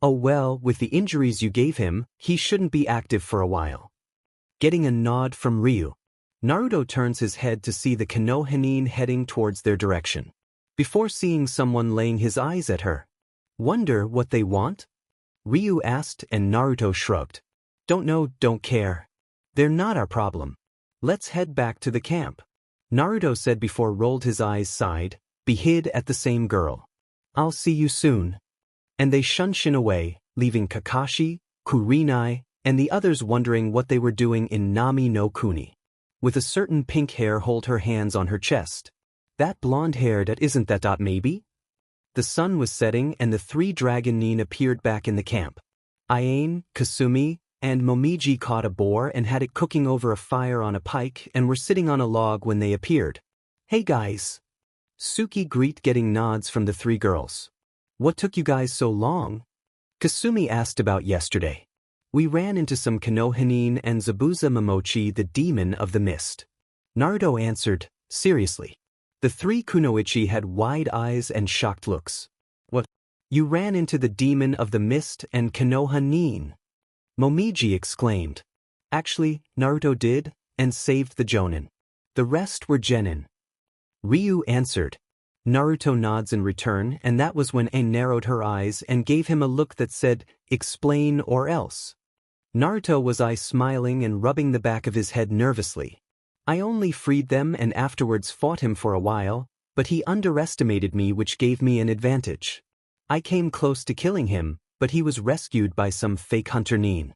Oh well, with the injuries you gave him, he shouldn't be active for a while. Getting a nod from Ryu. Naruto turns his head to see the Konoha Nin heading towards their direction. Before seeing someone laying his eyes at her. Wonder what they want? Ryu asked and Naruto shrugged. Don't know, don't care. They're not our problem. Let's head back to the camp. Naruto said before rolled his eyes side, be hid at the same girl. I'll see you soon. And they shun Shin away, leaving Kakashi, Kurenai, and the others wondering what they were doing in Nami no Kuni. With a certain pink hair hold her hands on her chest. That blonde hair that isn't that maybe? The sun was setting and the 3 Dragon Nin appeared back in the camp. Ayane, Kasumi, and Momiji caught a boar and had it cooking over a fire on a pike and were sitting on a log when they appeared. Hey guys. Suki greet getting nods from the three girls. What took you guys so long? Kasumi asked about yesterday. We ran into some Konoha and Zabuza Momochi, the demon of the mist. Naruto answered, seriously. The three kunoichi had wide eyes and shocked looks. What? You ran into the demon of the mist and Konoha? Momiji exclaimed. Actually, Naruto did, and saved the Jonin. The rest were genin. Ryu answered. Naruto nods in return, and that was when Ain narrowed her eyes and gave him a look that said, explain or else. Naruto was smiling and rubbing the back of his head nervously. I only freed them and afterwards fought him for a while, but he underestimated me, which gave me an advantage. I came close to killing him, but he was rescued by some fake hunter Nin.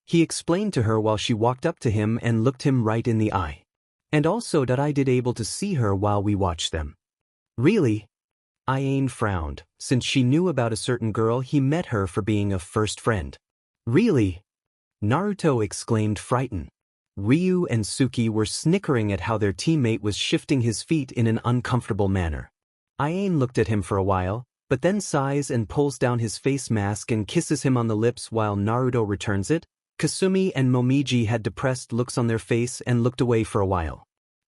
He explained to her while she walked up to him and looked him right in the eye. And also that I did able to see her while we watched them. Really? Ain frowned, since she knew about a certain girl he met her for being a first friend. Really? Naruto exclaimed, frightened. Ryu and Suki were snickering at how their teammate was shifting his feet in an uncomfortable manner. Ain looked at him for a while, but then sighs and pulls down his face mask and kisses him on the lips while Naruto returns it. Kasumi and Momiji had depressed looks on their face and looked away for a while.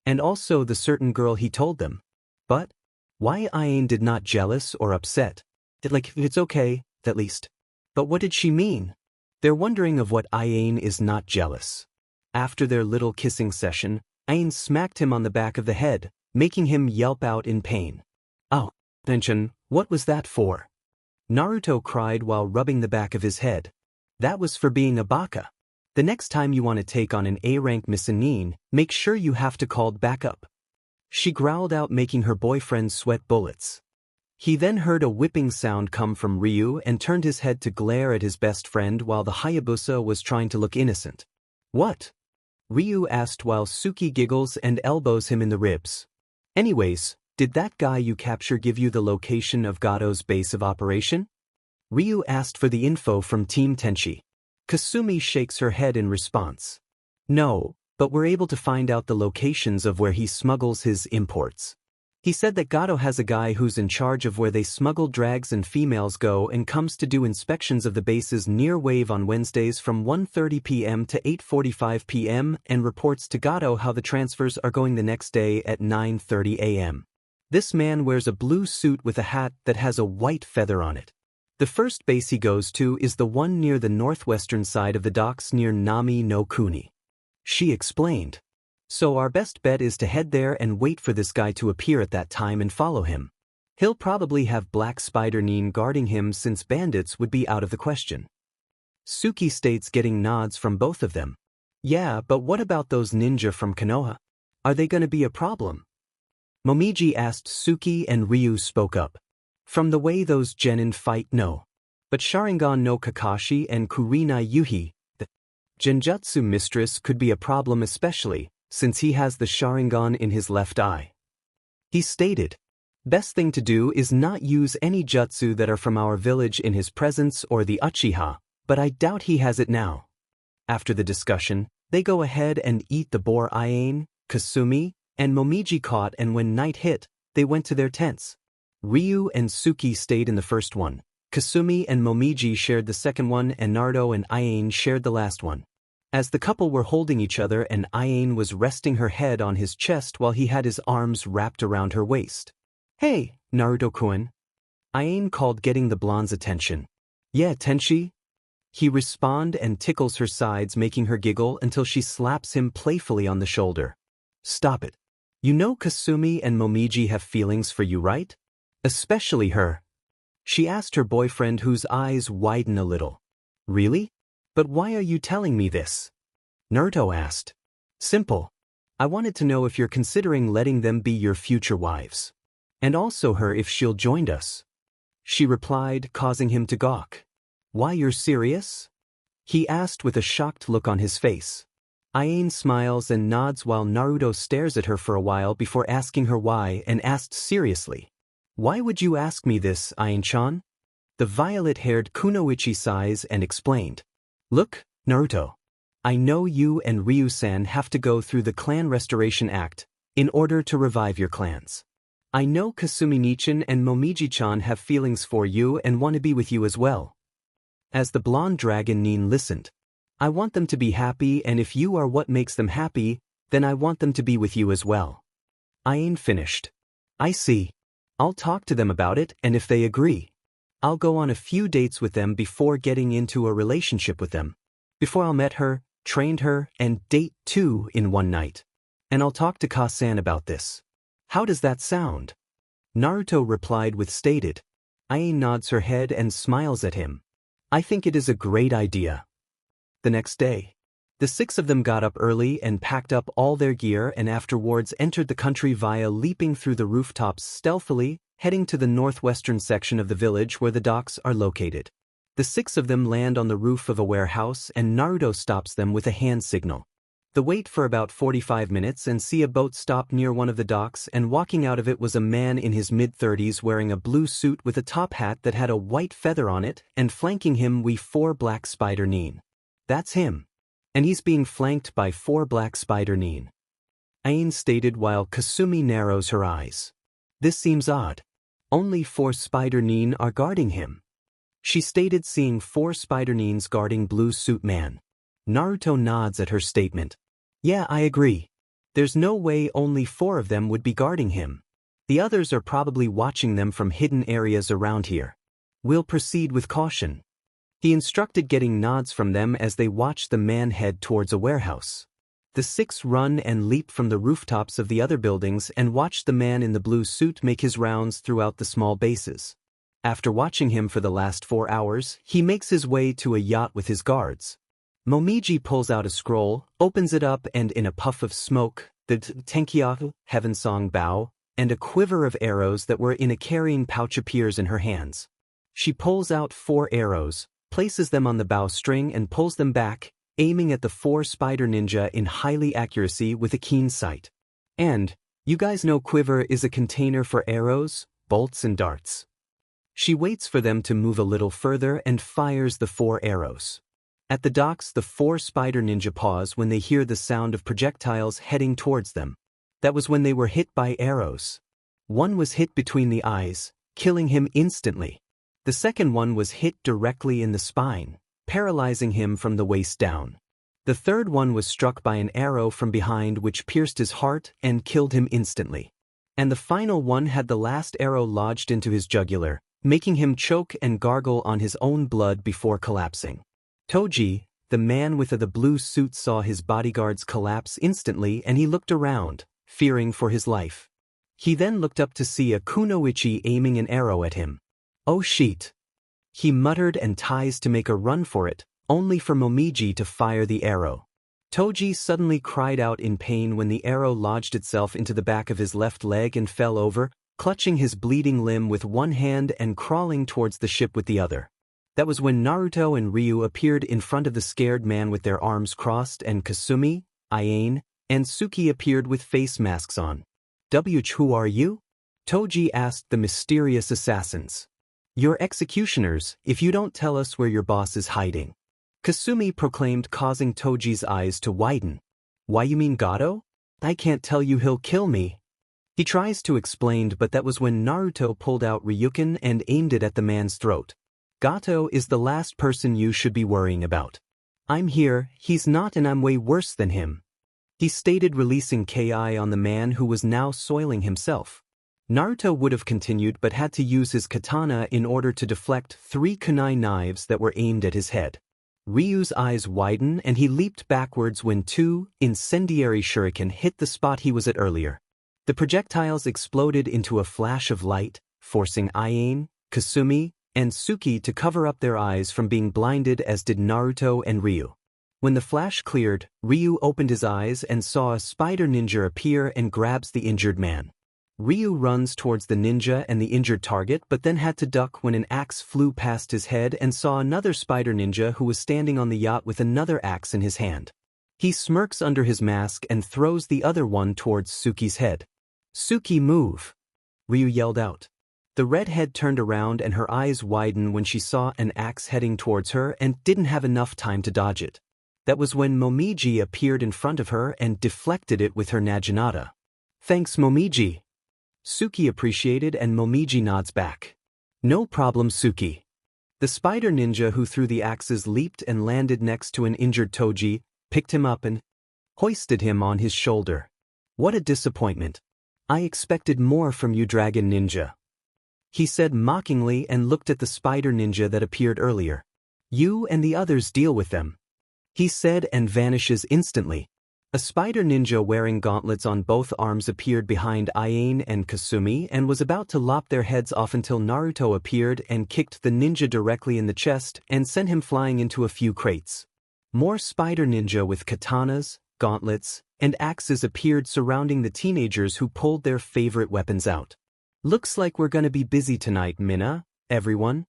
And also the certain girl he told them. But why Ain did not jealous or upset? It's okay, at least. But what did she mean? They're wondering of what Ain is not jealous. After their little kissing session, Ain smacked him on the back of the head, making him yelp out in pain. Oh, attention, what was that for? Naruto cried while rubbing the back of his head. That was for being a baka. The next time you want to take on an A-rank Missinin, make sure you have to call backup. She growled out, making her boyfriend sweat bullets. He then heard a whipping sound come from Ryu and turned his head to glare at his best friend while the Hayabusa was trying to look innocent. What? Ryu asked while Suki giggles and elbows him in the ribs. Anyways, did that guy you capture give you the location of Gato's base of operation? Ryu asked for the info from Team Tenchi. Kasumi shakes her head in response. No, but we're able to find out the locations of where he smuggles his imports. He said that Gato has a guy who's in charge of where they smuggle drags and females go and comes to do inspections of the bases near Wave on Wednesdays from 1:30 p.m. to 8:45 p.m. and reports to Gato how the transfers are going the next day at 9:30 a.m. This man wears a blue suit with a hat that has a white feather on it. The first base he goes to is the one near the northwestern side of the docks near Nami no Kuni. She explained. So our best bet is to head there and wait for this guy to appear at that time and follow him. He'll probably have Black Spider Nin guarding him since bandits would be out of the question. Suki states, getting nods from both of them. Yeah, but what about those ninja from Konoha? Are they gonna be a problem? Momiji asked. Suki and Ryu spoke up. From the way those genin fight, no. But Sharingan no Kakashi and Kurenai Yuhi, the Genjutsu mistress, could be a problem, especially since he has the Sharingan in his left eye. He stated, best thing to do is not use any jutsu that are from our village in his presence or the Uchiha, but I doubt he has it now. After the discussion, they go ahead and eat the boar. Ain, Kasumi, and Momiji caught, and when night hit, they went to their tents. Ryu and Suki stayed in the first one. Kasumi and Momiji shared the second one, and Naruto and Ain shared the last one. As the couple were holding each other and Ain was resting her head on his chest while he had his arms wrapped around her waist. Hey, Naruto-kun. Ain called, getting the blonde's attention. Yeah, Tenchi? He responds and tickles her sides, making her giggle until she slaps him playfully on the shoulder. Stop it. You know Kasumi and Momiji have feelings for you, right? Especially her. She asked her boyfriend, whose eyes widen a little. Really? But why are you telling me this? Naruto asked. Simple. I wanted to know if you're considering letting them be your future wives. And also her if she'll join us. She replied, causing him to gawk. Why, you're serious? He asked with a shocked look on his face. Ain smiles and nods while Naruto stares at her for a while before asking her why and asked seriously. Why would you ask me this, Ain-chan? The violet-haired kunoichi sighs and explained. Look, Naruto. I know you and Ryu-san have to go through the Clan Restoration Act in order to revive your clans. I know Kasumi-nichan and Momiji-chan have feelings for you and want to be with you as well. As the blonde dragon Nin listened, I want them to be happy, and if you are what makes them happy, then I want them to be with you as well. I ain't finished. I see. I'll talk to them about it, and if they agree, I'll go on a few dates with them before getting into a relationship with them. Before I'll met her, trained her, and date too in one night. And I'll talk to Ka-san about this. How does that sound? Naruto replied with stated. Ai nods her head and smiles at him. I think it is a great idea. The next day, the six of them got up early and packed up all their gear and afterwards entered the country via leaping through the rooftops stealthily, heading to the northwestern section of the village where the docks are located. The six of them land on the roof of a warehouse and Naruto stops them with a hand signal. They wait for about 45 minutes and see a boat stop near one of the docks, and walking out of it was a man in his mid-30s wearing a blue suit with a top hat that had a white feather on it, and flanking him we 4 black spider Nin. That's him. And he's being flanked by 4 black spider Nin. Ain stated while Kasumi narrows her eyes. This seems odd. Only 4 spider Nin are guarding him. She stated seeing 4 spider Nins guarding blue suit man. Naruto nods at her statement. Yeah, I agree. There's no way only 4 of them would be guarding him. The others are probably watching them from hidden areas around here. We'll proceed with caution. He instructed, getting nods from them as they watch the man head towards a warehouse. The 6 run and leap from the rooftops of the other buildings and watch the man in the blue suit make his rounds throughout the small bases. After watching him for the last 4 hours, he makes his way to a yacht with his guards. Momiji pulls out a scroll, opens it up, and in a puff of smoke, the Tenkyaku, Heaven Song bow, and a quiver of arrows that were in a carrying pouch appears in her hands. She pulls out 4 arrows, places them on the bowstring and pulls them back, aiming at the 4 spider ninja in highly accuracy with a keen sight. And, you guys know quiver is a container for arrows, bolts and darts. She waits for them to move a little further and fires the 4 arrows. At the docks, the 4 spider ninja pause when they hear the sound of projectiles heading towards them. That was when they were hit by arrows. One was hit between the eyes, killing him instantly. The second one was hit directly in the spine, paralyzing him from the waist down. The third one was struck by an arrow from behind which pierced his heart and killed him instantly. And the final one had the last arrow lodged into his jugular, making him choke and gargle on his own blood before collapsing. Toji, the man with the blue suit, saw his bodyguards collapse instantly and he looked around, fearing for his life. He then looked up to see a kunoichi aiming an arrow at him. Oh shit! He muttered and tries to make a run for it, only for Momiji to fire the arrow. Toji suddenly cried out in pain when the arrow lodged itself into the back of his left leg and fell over, clutching his bleeding limb with one hand and crawling towards the ship with the other. That was when Naruto and Ryu appeared in front of the scared man with their arms crossed, and Kasumi, Aine, and Suki appeared with face masks on. Who are you? Toji asked the mysterious assassins. You're executioners, if you don't tell us where your boss is hiding. Kasumi proclaimed, causing Toji's eyes to widen. Why, you mean Gato? I can't tell you, he'll kill me. He tries to explain, but that was when Naruto pulled out Ryuken and aimed it at the man's throat. Gato is the last person you should be worrying about. I'm here, he's not, and I'm way worse than him. He stated, releasing Ki on the man who was now soiling himself. Naruto would have continued but had to use his katana in order to deflect 3 kunai knives that were aimed at his head. Ryu's eyes widen and he leaped backwards when 2 incendiary shuriken hit the spot he was at earlier. The projectiles exploded into a flash of light, forcing Aine, Kasumi, and Suki to cover up their eyes from being blinded, as did Naruto and Ryu. When the flash cleared, Ryu opened his eyes and saw a spider ninja appear and grabs the injured man. Ryu runs towards the ninja and the injured target, but then had to duck when an axe flew past his head and saw another spider ninja who was standing on the yacht with another axe in his hand. He smirks under his mask and throws the other one towards Suki's head. Suki, move! Ryu yelled out. The redhead turned around and her eyes widened when she saw an axe heading towards her and didn't have enough time to dodge it. That was when Momiji appeared in front of her and deflected it with her Naginata. Thanks, Momiji. Suki appreciated and Momiji nods back. No problem, Suki. The spider ninja who threw the axes leaped and landed next to an injured Toji, picked him up and hoisted him on his shoulder. What a disappointment. I expected more from you, Dragon Ninja. He said mockingly and looked at the spider ninja that appeared earlier. You and the others deal with them. He said and vanishes instantly. A spider ninja wearing gauntlets on both arms appeared behind Ayane and Kasumi and was about to lop their heads off until Naruto appeared and kicked the ninja directly in the chest and sent him flying into a few crates. More spider ninja with katanas, gauntlets, and axes appeared surrounding the teenagers who pulled their favorite weapons out. Looks like we're gonna be busy tonight, Minna, everyone.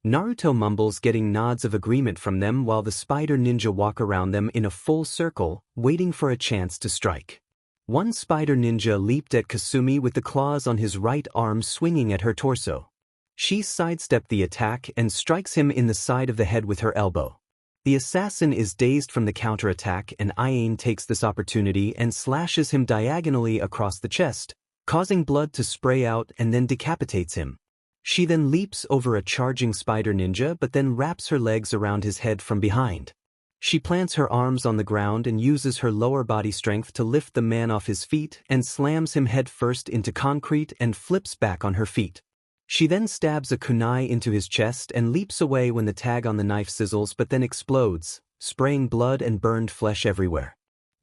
Naruto mumbles, getting nods of agreement from them while the spider ninja walk around them in a full circle, waiting for a chance to strike. One spider ninja leaped at Kasumi with the claws on his right arm swinging at her torso. She sidestepped the attack and strikes him in the side of the head with her elbow. The assassin is dazed from the counterattack and Ayane takes this opportunity and slashes him diagonally across the chest, causing blood to spray out and then decapitates him. She then leaps over a charging spider ninja but then wraps her legs around his head from behind. She plants her arms on the ground and uses her lower body strength to lift the man off his feet and slams him head first into concrete and flips back on her feet. She then stabs a kunai into his chest and leaps away when the tag on the knife sizzles but then explodes, spraying blood and burned flesh everywhere.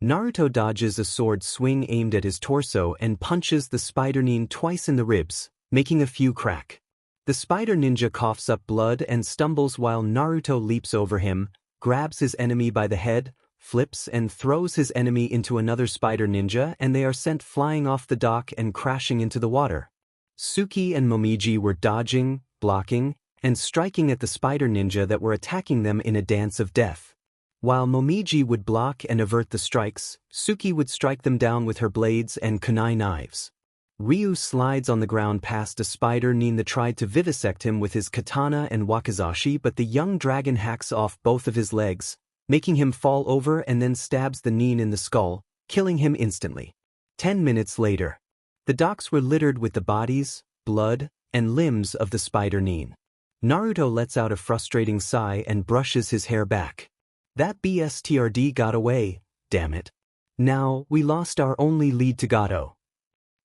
Naruto dodges a sword swing aimed at his torso and punches the spider nin twice in the ribs, making a few crack. The spider ninja coughs up blood and stumbles while Naruto leaps over him, grabs his enemy by the head, flips and throws his enemy into another spider ninja and they are sent flying off the dock and crashing into the water. Suki and Momiji were dodging, blocking, and striking at the spider ninja that were attacking them in a dance of death. While Momiji would block and avert the strikes, Suki would strike them down with her blades and kunai knives. Ryu slides on the ground past a spider nin that tried to vivisect him with his katana and wakizashi, but the young dragon hacks off both of his legs, making him fall over and then stabs the nin in the skull, killing him instantly. 10 minutes later. The docks were littered with the bodies, blood, and limbs of the spider nin. Naruto lets out a frustrating sigh and brushes his hair back. That BSTRD got away, damn it. Now, we lost our only lead to Gato.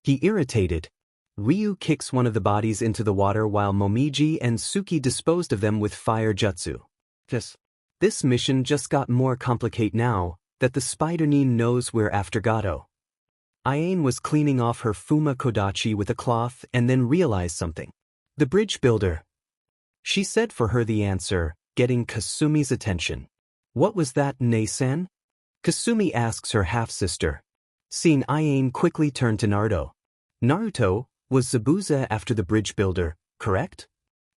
He irritated. Ryu kicks one of the bodies into the water while Momiji and Suki disposed of them with fire jutsu. This mission just got more complicated now that the spider nin knows we're after Gato. Ayane was cleaning off her Fuma Kodachi with a cloth and then realized something. The bridge builder. She said for her the answer, getting Kasumi's attention. What was that, Nei-san? Kasumi asks her half-sister. Seeing Ayane quickly turn to Naruto. Naruto, was Zabuza after the bridge builder, correct?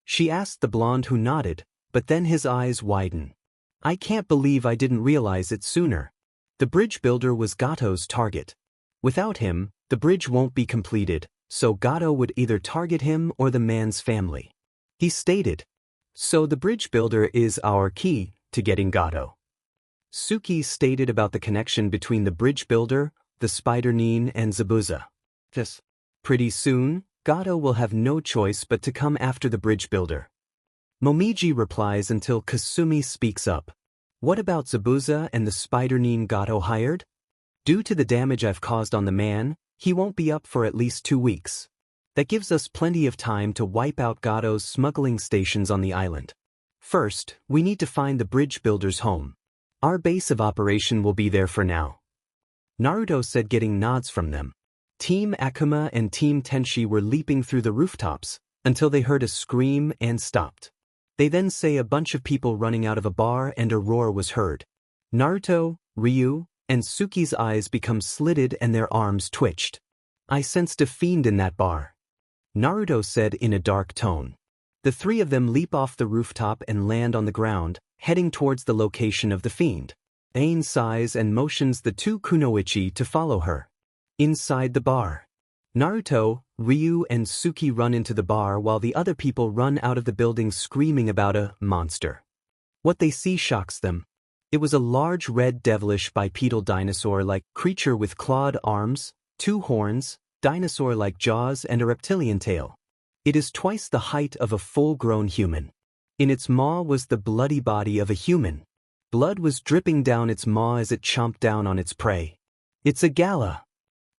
She asked the blonde who nodded, but then his eyes widen. I can't believe I didn't realize it sooner. The bridge builder was Gato's target. Without him, the bridge won't be completed, so Gato would either target him or the man's family. He stated. So the bridge builder is our key to getting Gato. Suki stated about the connection between the bridge builder, the spider nin and Zabuza. Pretty soon, Gato will have no choice but to come after the bridge builder. Momiji replies until Kasumi speaks up. What about Zabuza and the spider nin Gato hired? Due to the damage I've caused on the man, he won't be up for at least 2 weeks. That gives us plenty of time to wipe out Gato's smuggling stations on the island. First, we need to find the bridge builder's home. Our base of operation will be there for now. Naruto said, getting nods from them. Team Akuma and Team Tenshi were leaping through the rooftops until they heard a scream and stopped. They then say a bunch of people running out of a bar and a roar was heard. Naruto, Ryu, and Suki's eyes become slitted and their arms twitched. I sensed a fiend in that bar. Naruto said in a dark tone. The three of them leap off the rooftop and land on the ground, heading towards the location of the fiend. Ayane sighs and motions the two kunoichi to follow her. Inside the bar. Naruto, Ryu and Suki run into the bar while the other people run out of the building screaming about a monster. What they see shocks them. It was a large red devilish bipedal dinosaur-like creature with clawed arms, 2 horns, dinosaur-like jaws and a reptilian tail. It is twice the height of a full-grown human. In its maw was the bloody body of a human. Blood was dripping down its maw as it chomped down on its prey. "It's a gala,"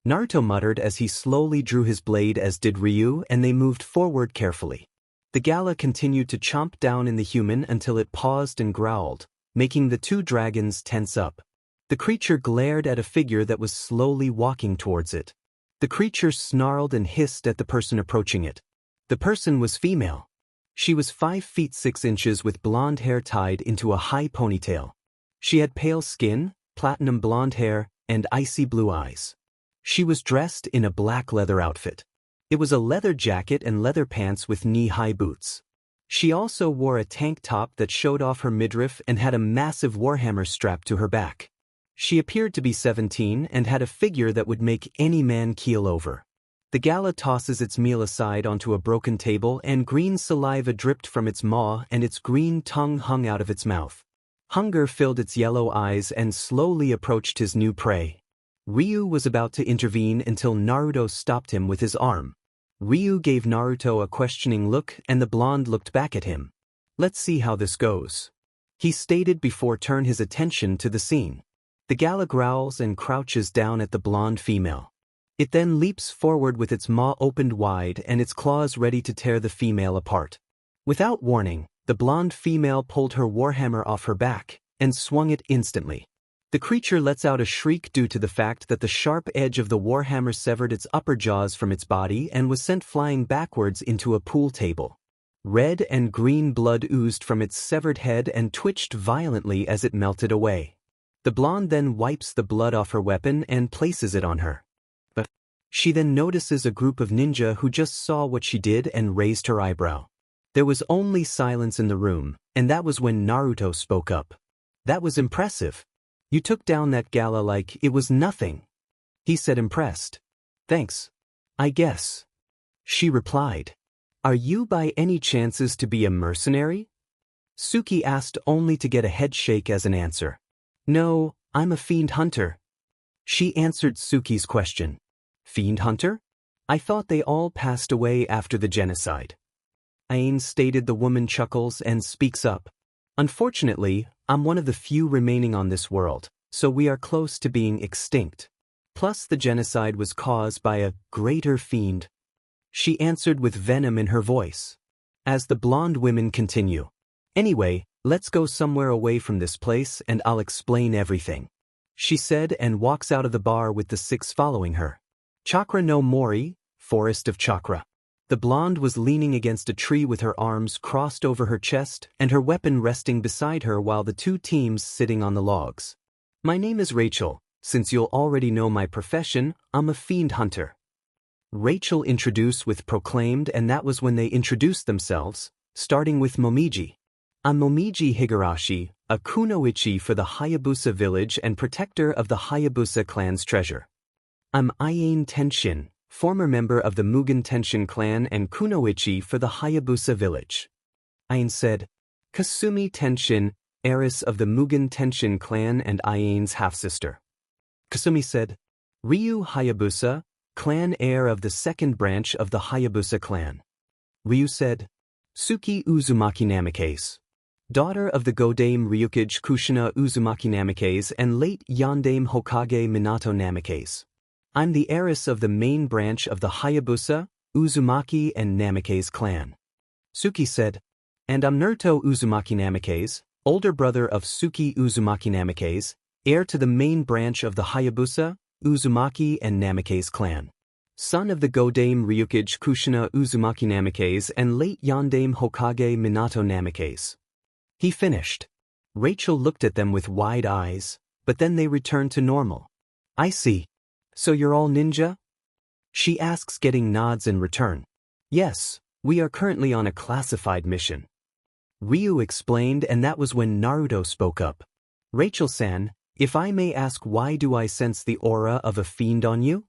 Naruto muttered as he slowly drew his blade, as did Ryu, and they moved forward carefully. The gala continued to chomp down in the human until it paused and growled, making the 2 dragons tense up. The creature glared at a figure that was slowly walking towards it. The creature snarled and hissed at the person approaching it. The person was female. She was 5 feet 6 inches with blonde hair tied into a high ponytail. She had pale skin, platinum blonde hair, and icy blue eyes. She was dressed in a black leather outfit. It was a leather jacket and leather pants with knee-high boots. She also wore a tank top that showed off her midriff and had a massive warhammer strapped to her back. She appeared to be 17 and had a figure that would make any man keel over. The gala tosses its meal aside onto a broken table, and green saliva dripped from its maw and its green tongue hung out of its mouth. Hunger filled its yellow eyes and slowly approached his new prey. Ryu was about to intervene until Naruto stopped him with his arm. Ryu gave Naruto a questioning look and the blonde looked back at him. "Let's see how this goes," he stated before turning his attention to the scene. The gala growls and crouches down at the blonde female. It then leaps forward with its maw opened wide and its claws ready to tear the female apart. Without warning, the blonde female pulled her warhammer off her back and swung it instantly. The creature lets out a shriek due to the fact that the sharp edge of the warhammer severed its upper jaws from its body and was sent flying backwards into a pool table. Red and green blood oozed from its severed head and twitched violently as it melted away. The blonde then wipes the blood off her weapon and places it on her. But she then notices a group of ninja who just saw what she did and raised her eyebrow. There was only silence in the room, and that was when Naruto spoke up. "That was impressive. You took down that gala like it was nothing," he said, impressed. "Thanks, I guess," she replied. "Are you by any chances to be a mercenary?" Suki asked, only to get a head shake as an answer. "No, I'm a fiend hunter," she answered Suki's question. "Fiend hunter? I thought they all passed away after the genocide," Ain stated. The woman chuckles and speaks up. "Unfortunately, I'm one of the few remaining on this world, so we are close to being extinct. Plus the genocide was caused by a greater fiend," she answered with venom in her voice. As the blonde women continue, "Anyway, let's go somewhere away from this place and I'll explain everything," she said, and walks out of the bar with the 6 following her. Chakra no Mori, Forest of Chakra. The blonde was leaning against a tree with her arms crossed over her chest and her weapon resting beside her while the 2 teams sitting on the logs. "My name is Rachel. Since you'll already know my profession, I'm a fiend hunter," Rachel introduced with proclaimed, and that was when they introduced themselves, starting with Momiji. "I'm Momiji Higurashi, a kunoichi for the Hayabusa Village and protector of the Hayabusa clan's treasure. I'm Ain Tenshin, former member of the Mugen Tenshin clan and kunoichi for the Hayabusa Village." Ain said. "Kasumi Tenshin, heiress of the Mugen Tenshin clan and Ain's half-sister." Kasumi said. "Ryu Hayabusa, clan heir of the 2nd branch of the Hayabusa clan." Ryu said. "Suki Uzumaki Namikaze, daughter of the Godame Ryukage Kushina Uzumaki Namikaze and late Yondame Hokage Minato Namikaze. I'm the heiress of the main branch of the Hayabusa, Uzumaki and Namikaze clan." Suki said. "And I'm Naruto Uzumaki Namikaze, older brother of Suki Uzumaki Namikaze, heir to the main branch of the Hayabusa, Uzumaki and Namikaze clan. Son of the Godame Ryukage Kushina Uzumaki Namikaze and late Yondame Hokage Minato Namikaze." He finished. Rachel looked at them with wide eyes, but then they returned to normal. "I see. So you're all ninja?" she asks, getting nods in return. "Yes, we are currently on a classified mission," Ryu explained, and that was when Naruto spoke up. "Rachel-san, if I may ask, why do I sense the aura of a fiend on you?"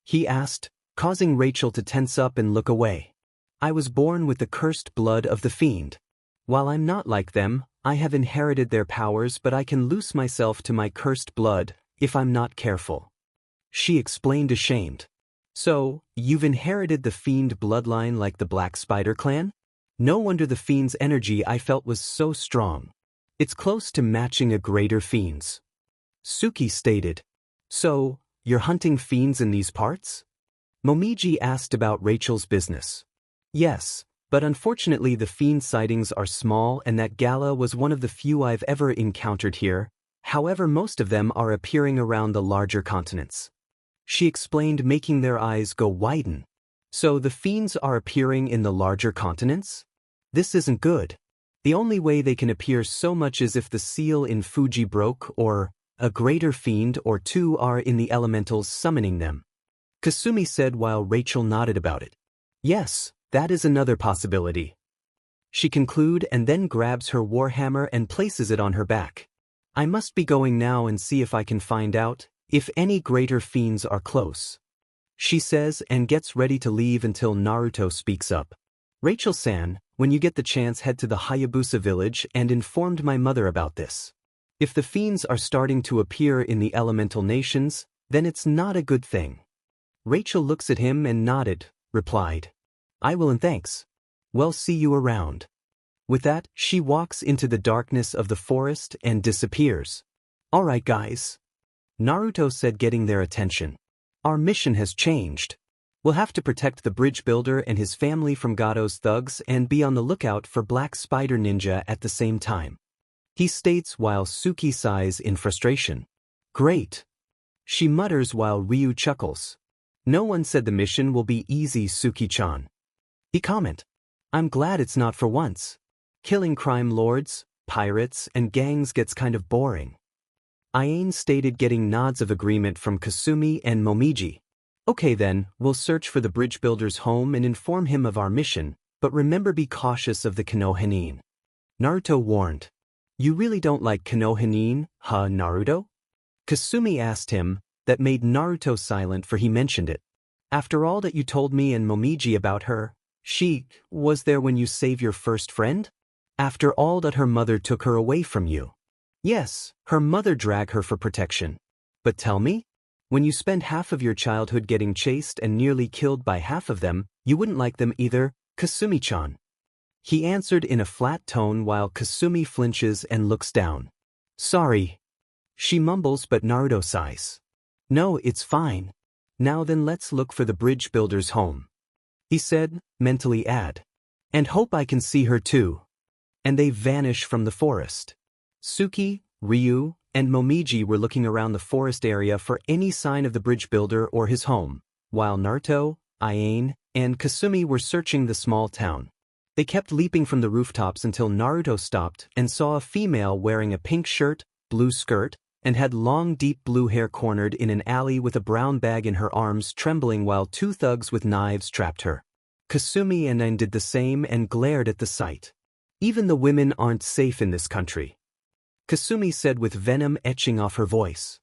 he asked, causing Rachel to tense up and look away. "I was born with the cursed blood of the fiend. While I'm not like them, I have inherited their powers, but I can lose myself to my cursed blood if I'm not careful. She explained, ashamed. So, you've inherited the fiend bloodline like the Black Spider clan? No wonder the fiend's energy I felt was so strong. It's close to matching a greater fiend's. Suki stated. So, you're hunting fiends in these parts? Momiji asked about Rachel's business. Yes, but unfortunately the fiend sightings are small and that gala was one of the few I've ever encountered here. However, most of them are appearing around the larger continents. She explained, making their eyes go widen. So the fiends are appearing in the larger continents? This isn't good. The only way they can appear so much is if the seal in Fuji broke or a greater fiend or two are in the elementals summoning them. Kasumi said while Rachel nodded about it. Yes, that is another possibility. She concluded and then grabs her warhammer and places it on her back. I must be going now and see if I can find out if any greater fiends are close. She says and gets ready to leave until Naruto speaks up. Rachel-san, when you get the chance, head to the Hayabusa Village and informed my mother about this. If the fiends are starting to appear in the elemental nations, then it's not a good thing. Rachel looks at him and nodded, replied. I will and thanks. Well, see you around. With that, she walks into the darkness of the forest and disappears. Alright guys. Naruto said, getting their attention. Our mission has changed. We'll have to protect the bridge builder and his family from Gado's thugs and be on the lookout for Black Spider Ninja at the same time. He states while Suki sighs in frustration. Great. She mutters while Ryu chuckles. No one said the mission will be easy, Suki-chan. He comment. I'm glad it's not for once. Killing crime lords, pirates, and gangs gets kind of boring. Ayane stated, getting nods of agreement from Kasumi and Momiji. Okay then, we'll search for the bridge builder's home and inform him of our mission, but remember, be cautious of the Konoha. Naruto warned. You really don't like Konoha, huh, Naruto? Kasumi asked him. That made Naruto silent, for he mentioned it. After all that you told me and Momiji about her, she was there when you saved your first friend? After all that her mother took her away from you. Yes, her mother dragged her for protection. But tell me, when you spend half of your childhood getting chased and nearly killed by half of them, you wouldn't like them either, Kasumi-chan. He answered in a flat tone while Kasumi flinches and looks down. Sorry. She mumbles, but Naruto sighs. No, it's fine. Now then, let's look for the bridge builder's home. He said, mentally add. And hope I can see her too. And they vanish from the forest. Suki, Ryu, and Momiji were looking around the forest area for any sign of the bridge builder or his home, while Naruto, Ayane, and Kasumi were searching the small town. They kept leaping from the rooftops until Naruto stopped and saw a female wearing a pink shirt, blue skirt, and had long deep blue hair cornered in an alley with a brown bag in her arms, trembling while two thugs with knives trapped her. Kasumi and Ayane did the same and glared at the sight. Even the women aren't safe in this country. Kasumi said with venom etching off her voice.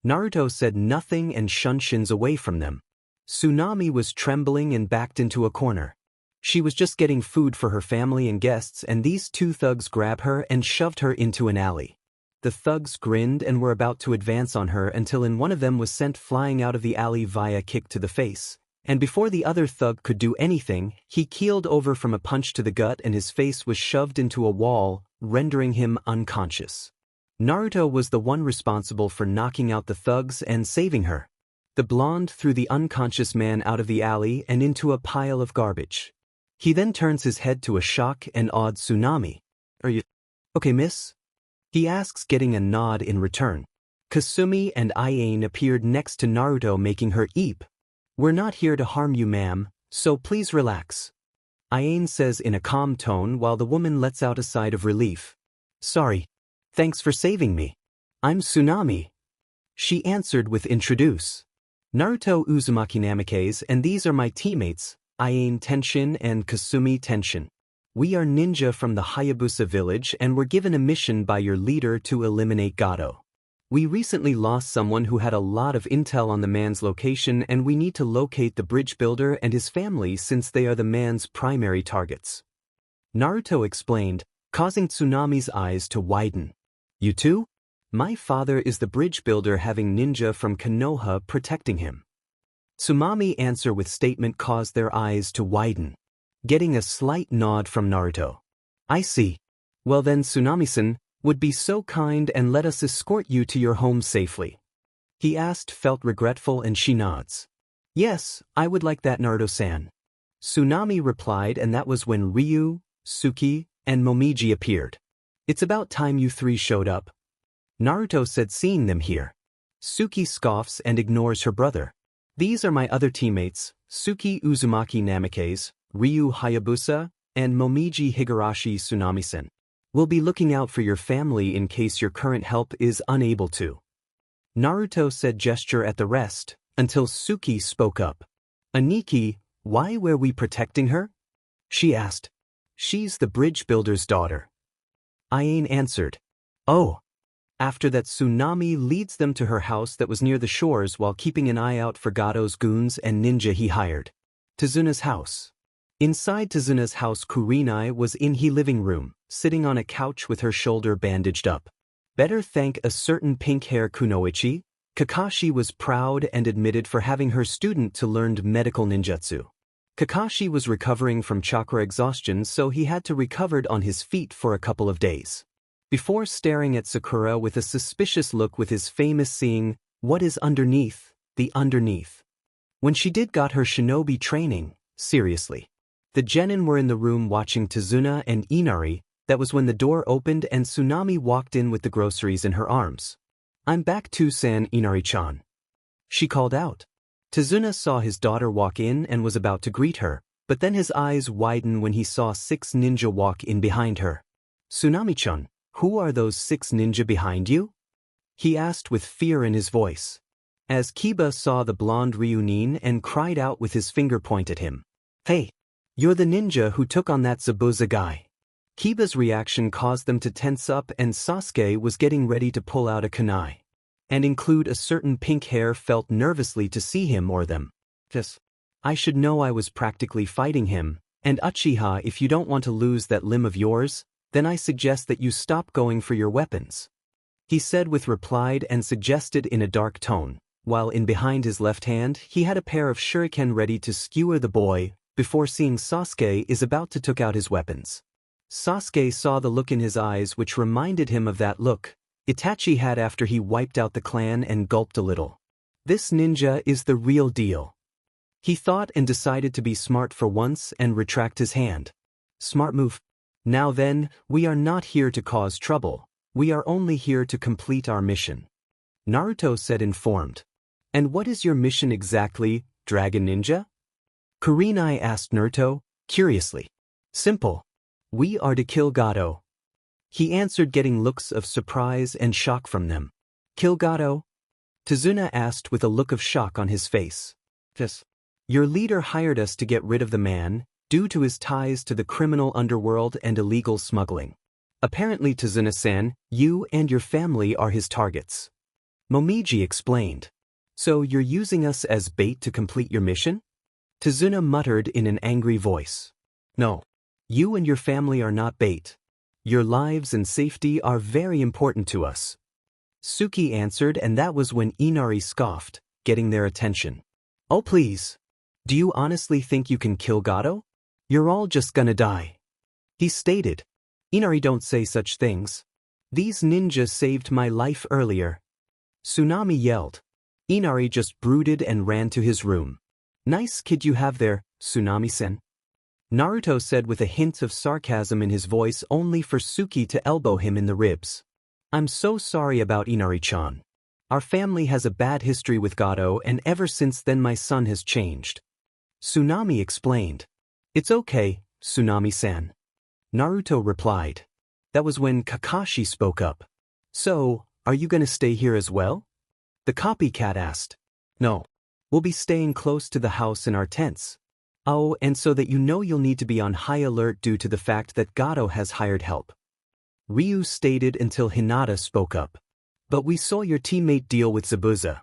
Naruto said nothing and shunned shins away from them. Tsunami was trembling and backed into a corner. She was just getting food for her family and guests, and these two thugs grabbed her and shoved her into an alley. The thugs grinned and were about to advance on her until one of them was sent flying out of the alley via kick to the face, and before the other thug could do anything, he keeled over from a punch to the gut and his face was shoved into a wall, rendering him unconscious. Naruto was the one responsible for knocking out the thugs and saving her. The blonde threw the unconscious man out of the alley and into a pile of garbage. He then turns his head to a shock and awed Tsunami. Are you okay, miss? He asks, getting a nod in return. Kasumi and Ayane appeared next to Naruto, making her eep. We're not here to harm you, ma'am, so please relax. Ayane says in a calm tone while the woman lets out a sigh of relief. Sorry. Thanks for saving me. I'm Tsunami. She answered with introduce. Naruto Uzumaki Namikaze, and these are my teammates, Ayane Tenshin and Kasumi Tenshin. We are ninja from the Hayabusa Village and were given a mission by your leader to eliminate Gado. We recently lost someone who had a lot of intel on the man's location, and we need to locate the bridge builder and his family since they are the man's primary targets. Naruto explained, causing Tsunami's eyes to widen. You too? My father is the bridge builder having ninja from Konoha protecting him. Tsunami's answer with statement caused their eyes to widen, getting a slight nod from Naruto. I see. Well then Tsunami-san would be so kind and let us escort you to your home safely. He asked, felt regretful, and she nods. Yes, I would like that, Naruto-san. Tsunami replied, and that was when Ryu, Suki, and Momiji appeared. It's about time you three showed up. Naruto said, seeing them here. Suki scoffs and ignores her brother. These are my other teammates, Suki Uzumaki Namikaze, Ryu Hayabusa, and Momiji Higurashi. Tsunami-san. We'll be looking out for your family in case your current help is unable to. Naruto said, gesture at the rest, until Suki spoke up. Aniki, why were we protecting her? She asked. She's the bridge builder's daughter. Aine answered. Oh. After that, Tsunami leads them to her house that was near the shores while keeping an eye out for Gado's goons and ninja he hired. Tazuna's house. Inside Tazuna's house, Kurenai was in his living room, sitting on a couch with her shoulder bandaged up. Better thank a certain pink-hair Kunoichi. Kakashi was proud and admitted for having her student to learn medical ninjutsu. Kakashi was recovering from chakra exhaustion, so he had to recover on his feet for a couple of days. Before staring at Sakura with a suspicious look with his famous saying, "What is underneath, the underneath?" When she did got her shinobi training, seriously. The genin were in the room watching Tazuna and Inari. That was when the door opened and Tsunami walked in with the groceries in her arms. I'm back too, San Inari-chan. She called out. Tazuna saw his daughter walk in and was about to greet her, but then his eyes widened when he saw 6 ninja walk in behind her. Tsunami-chan, who are those 6 ninja behind you? He asked with fear in his voice. As Kiba saw the blonde Reuniting and cried out with his finger point at him. Hey! You're the ninja who took on that Zabuza guy. Kiba's reaction caused them to tense up, and Sasuke was getting ready to pull out a kunai. And include a certain pink hair felt nervously to see him or them. Yes. I should know I was practically fighting him, and Uchiha, if you don't want to lose that limb of yours, then I suggest that you stop going for your weapons. He said with replied and suggested in a dark tone, while in behind his left hand he had a pair of shuriken ready to skewer the boy, before seeing Sasuke is about to took out his weapons. Sasuke saw the look in his eyes which reminded him of that look Itachi had after he wiped out the clan and gulped a little. This ninja is the real deal. He thought and decided to be smart for once and retract his hand. Smart move. Now then, we are not here to cause trouble, we are only here to complete our mission. Naruto said, informed. And what is your mission exactly, Dragon Ninja? Kurenai asked Naruto, curiously. Simple. We are to kill Gado. He answered, getting looks of surprise and shock from them. Kill Gado? Tazuna asked with a look of shock on his face. Yes. Your leader hired us to get rid of the man, due to his ties to the criminal underworld and illegal smuggling. Apparently, Tazuna-san, you and your family are his targets. Momiji explained. So you're using us as bait to complete your mission? Tazuna muttered in an angry voice. No. You and your family are not bait. Your lives and safety are very important to us. Suki answered, and that was when Inari scoffed, getting their attention. Oh please. Do you honestly think you can kill Gado? You're all just gonna die. He stated. Inari, don't say such things. These ninjas saved my life earlier. Tsunami yelled. Inari just brooded and ran to his room. Nice kid you have there, Tsunami-sen. Naruto said with a hint of sarcasm in his voice, only for Suki to elbow him in the ribs. I'm so sorry about Inari-chan. Our family has a bad history with Gado, and ever since then my son has changed. Tsunami explained. It's okay, Tsunami-san. Naruto replied. That was when Kakashi spoke up. So, are you gonna stay here as well? The copycat asked. No. We'll be staying close to the house in our tents. Oh, and so that you know you'll need to be on high alert due to the fact that Gado has hired help. Ryu stated until Hinata spoke up. But we saw your teammate deal with Zabuza.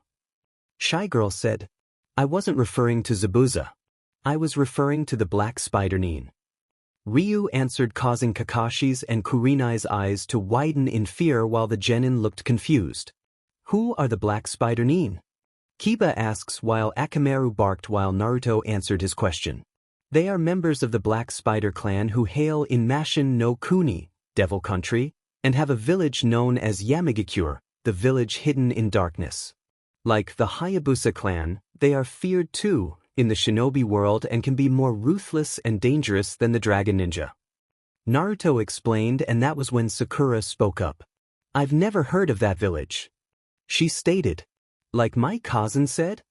Shy Girl said. I wasn't referring to Zabuza. I was referring to the Black Spider Nin. Ryu answered, causing Kakashi's and Kurini's eyes to widen in fear while the genin looked confused. Who are the Black Spider Nin? Kiba asks while Akamaru barked while Naruto answered his question. They are members of the Black Spider clan who hail in Mashin no Kuni, Devil Country, and have a village known as Yamagakure, the village hidden in darkness. Like the Hayabusa clan, they are feared too in the shinobi world and can be more ruthless and dangerous than the Dragon Ninja. Naruto explained, and that was when Sakura spoke up. I've never heard of that village. She stated. Like my cousin said?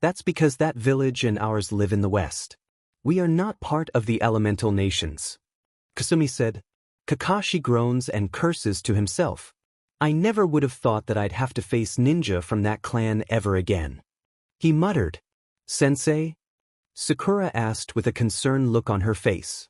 That's because that village and ours live in the west. We are not part of the elemental nations. Kasumi said. Kakashi groans and curses to himself. I never would have thought that I'd have to face ninja from that clan ever again. He muttered. Sensei? Sakura asked with a concerned look on her face.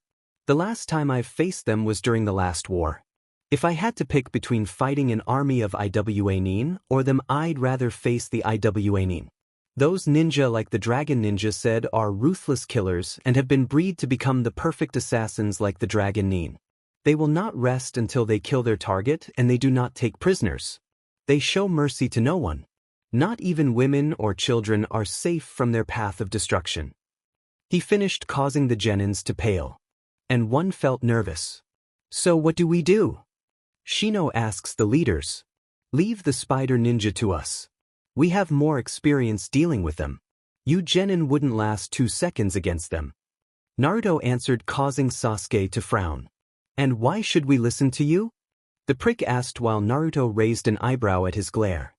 The last time I've faced them was during the last war. If I had to pick between fighting an army of IWA Nin or them, I'd rather face the IWA Nin. Those ninja, like the Dragon Ninja said, are ruthless killers and have been bred to become the perfect assassins like the Dragon Nin. They will not rest until they kill their target, and they do not take prisoners. They show mercy to no one. Not even women or children are safe from their path of destruction. He finished, causing the genins to pale. And one felt nervous. So what do we do? Shino asks the leaders. Leave the spider ninja to us. We have more experience dealing with them. You genin wouldn't last 2 seconds against them. Naruto answered, causing Sasuke to frown. And why should we listen to you? The prick asked while Naruto raised an eyebrow at his glare.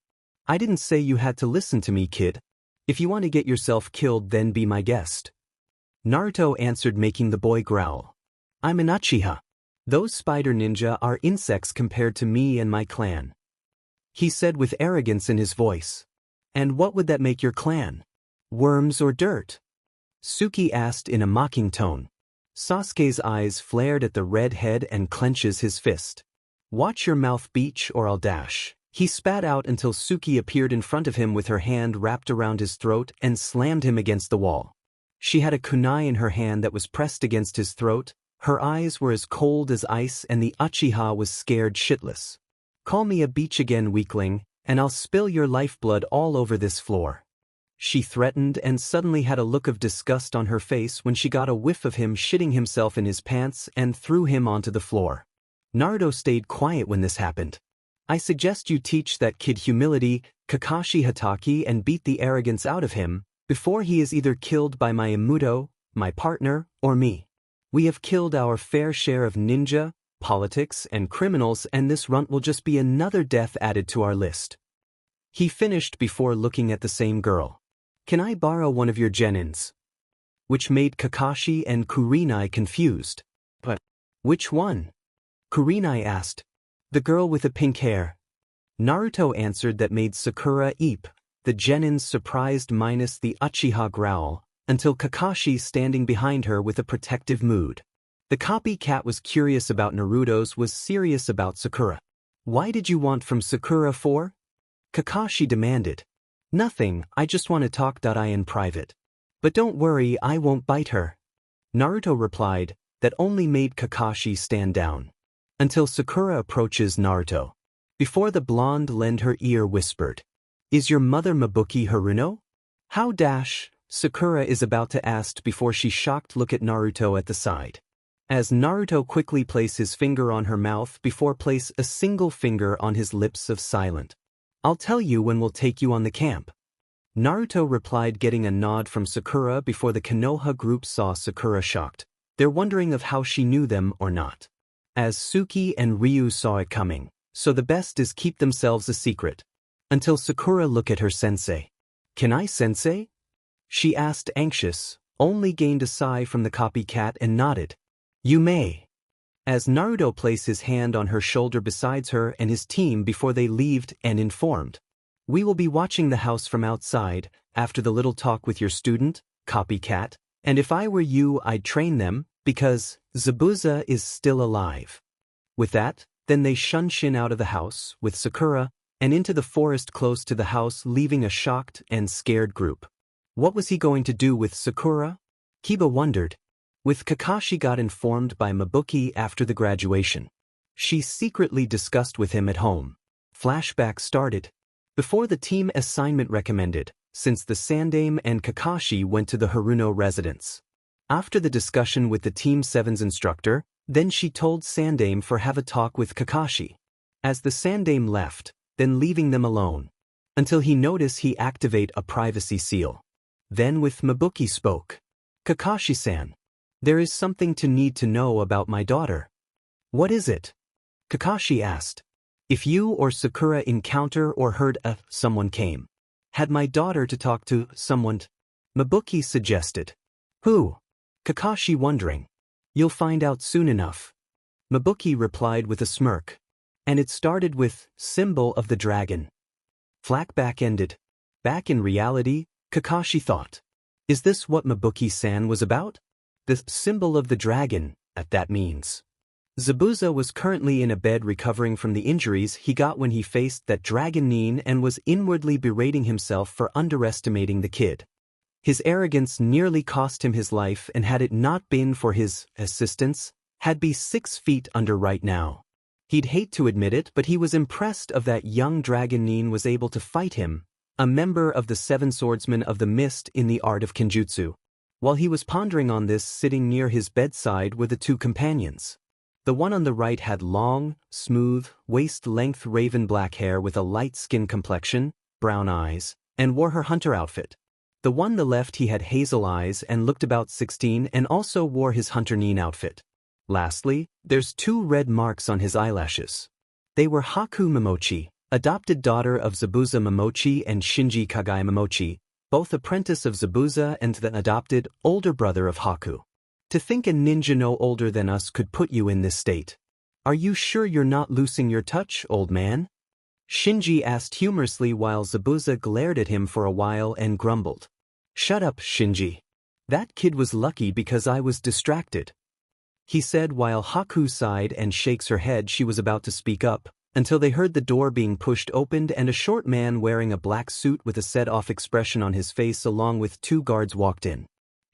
I didn't say you had to listen to me, kid. If you want to get yourself killed, then be my guest. Naruto answered, making the boy growl. I'm an Uchiha. Those spider ninja are insects compared to me and my clan. He said with arrogance in his voice. And what would that make your clan? Worms or dirt? Suki asked in a mocking tone. Sasuke's eyes flared at the red head and clenches his fist. Watch your mouth, beach, or I'll dash. He spat out until Suki appeared in front of him with her hand wrapped around his throat and slammed him against the wall. She had a kunai in her hand that was pressed against his throat. Her eyes were as cold as ice and the Uchiha was scared shitless. Call me a beach again, weakling, and I'll spill your lifeblood all over this floor. She threatened and suddenly had a look of disgust on her face when she got a whiff of him shitting himself in his pants and threw him onto the floor. Naruto stayed quiet when this happened. I suggest you teach that kid humility, Kakashi Hatake, and beat the arrogance out of him before he is either killed by my Imuto, my partner, or me. We have killed our fair share of ninja, politics, and criminals, and this runt will just be another death added to our list. He finished before looking at the same girl. Can I borrow one of your genins? Which made Kakashi and Kurini confused. But which one? Kurini asked. The girl with the pink hair. Naruto answered, that made Sakura eep, the genins surprised minus the Uchiha growl, until Kakashi standing behind her with a protective mood. The copycat was curious about Naruto's, was serious about Sakura. Why did you want from Sakura for? Kakashi demanded. Nothing, I just want to talk in private. But don't worry, I won't bite her. Naruto replied, that only made Kakashi stand down. Until Sakura approaches Naruto. Before the blonde lend her ear whispered. Is your mother Mabuki Haruno? How dash? Sakura is about to ask before she shocked look at Naruto at the side. As Naruto quickly place his finger on her mouth before place a single finger on his lips of silent. I'll tell you when we'll take you on the camp. Naruto replied, getting a nod from Sakura before the Konoha group saw Sakura shocked. They're wondering of how she knew them or not. As Suki and Ryu saw it coming, so the best is keep themselves a secret. Until Sakura look at her sensei. Can I, sensei? She asked anxious, only gained a sigh from the copycat and nodded. You may. As Naruto placed his hand on her shoulder besides her and his team before they left and informed. We will be watching the house from outside, after the little talk with your student, copycat, and if I were you I'd train them, because Zabuza is still alive. With that, then they shunshin out of the house, with Sakura, and into the forest close to the house, leaving a shocked and scared group. What was he going to do with Sakura? Kiba wondered. With Kakashi got informed by Mabuki after the graduation. She secretly discussed with him at home. Flashback started. Before the team assignment recommended, since the Sandame and Kakashi went to the Haruno residence. After the discussion with the Team 7's instructor, then she told Sandame for have a talk with Kakashi. As the Sandame left, then leaving them alone. Until he noticed he activate a privacy seal. Then with Mabuki spoke. Kakashi-san. There is something to need to know about my daughter. What is it? Kakashi asked. If you or Sakura encounter or heard someone came. Had my daughter to talk to someone? Mabuki suggested. Who? Kakashi wondering. You'll find out soon enough. Mabuki replied with a smirk. And it started with symbol of the dragon. Flashback ended. Back in reality, Kakashi thought. Is this what Mabuki-san was about? The symbol of the dragon, that means. Zabuza was currently in a bed recovering from the injuries he got when he faced that dragon Nin and was inwardly berating himself for underestimating the kid. His arrogance nearly cost him his life, and had it not been for his assistance, had be 6 feet under right now. He'd hate to admit it, but he was impressed of that young dragon Nin was able to fight him, a member of the 7 swordsmen of the mist in the art of Kenjutsu. While he was pondering on this, sitting near his bedside were the 2 companions. The one on the right had long, smooth, waist-length raven black hair with a light skin complexion, brown eyes, and wore her hunter outfit. The one on the left he had hazel eyes and looked about 16 and also wore his hunter Nin outfit. Lastly, there's 2 red marks on his eyelashes. They were Haku Momochi, adopted daughter of Zabuza Momochi and Shinji Kagaya Momochi, both apprentice of Zabuza and the adopted older brother of Haku. To think a ninja no older than us could put you in this state. Are you sure you're not losing your touch, old man? Shinji asked humorously while Zabuza glared at him for a while and grumbled. Shut up, Shinji. That kid was lucky because I was distracted. He said while Haku sighed and shakes her head she was about to speak up, until they heard the door being pushed open and a short man wearing a black suit with a set-off expression on his face along with 2 guards walked in.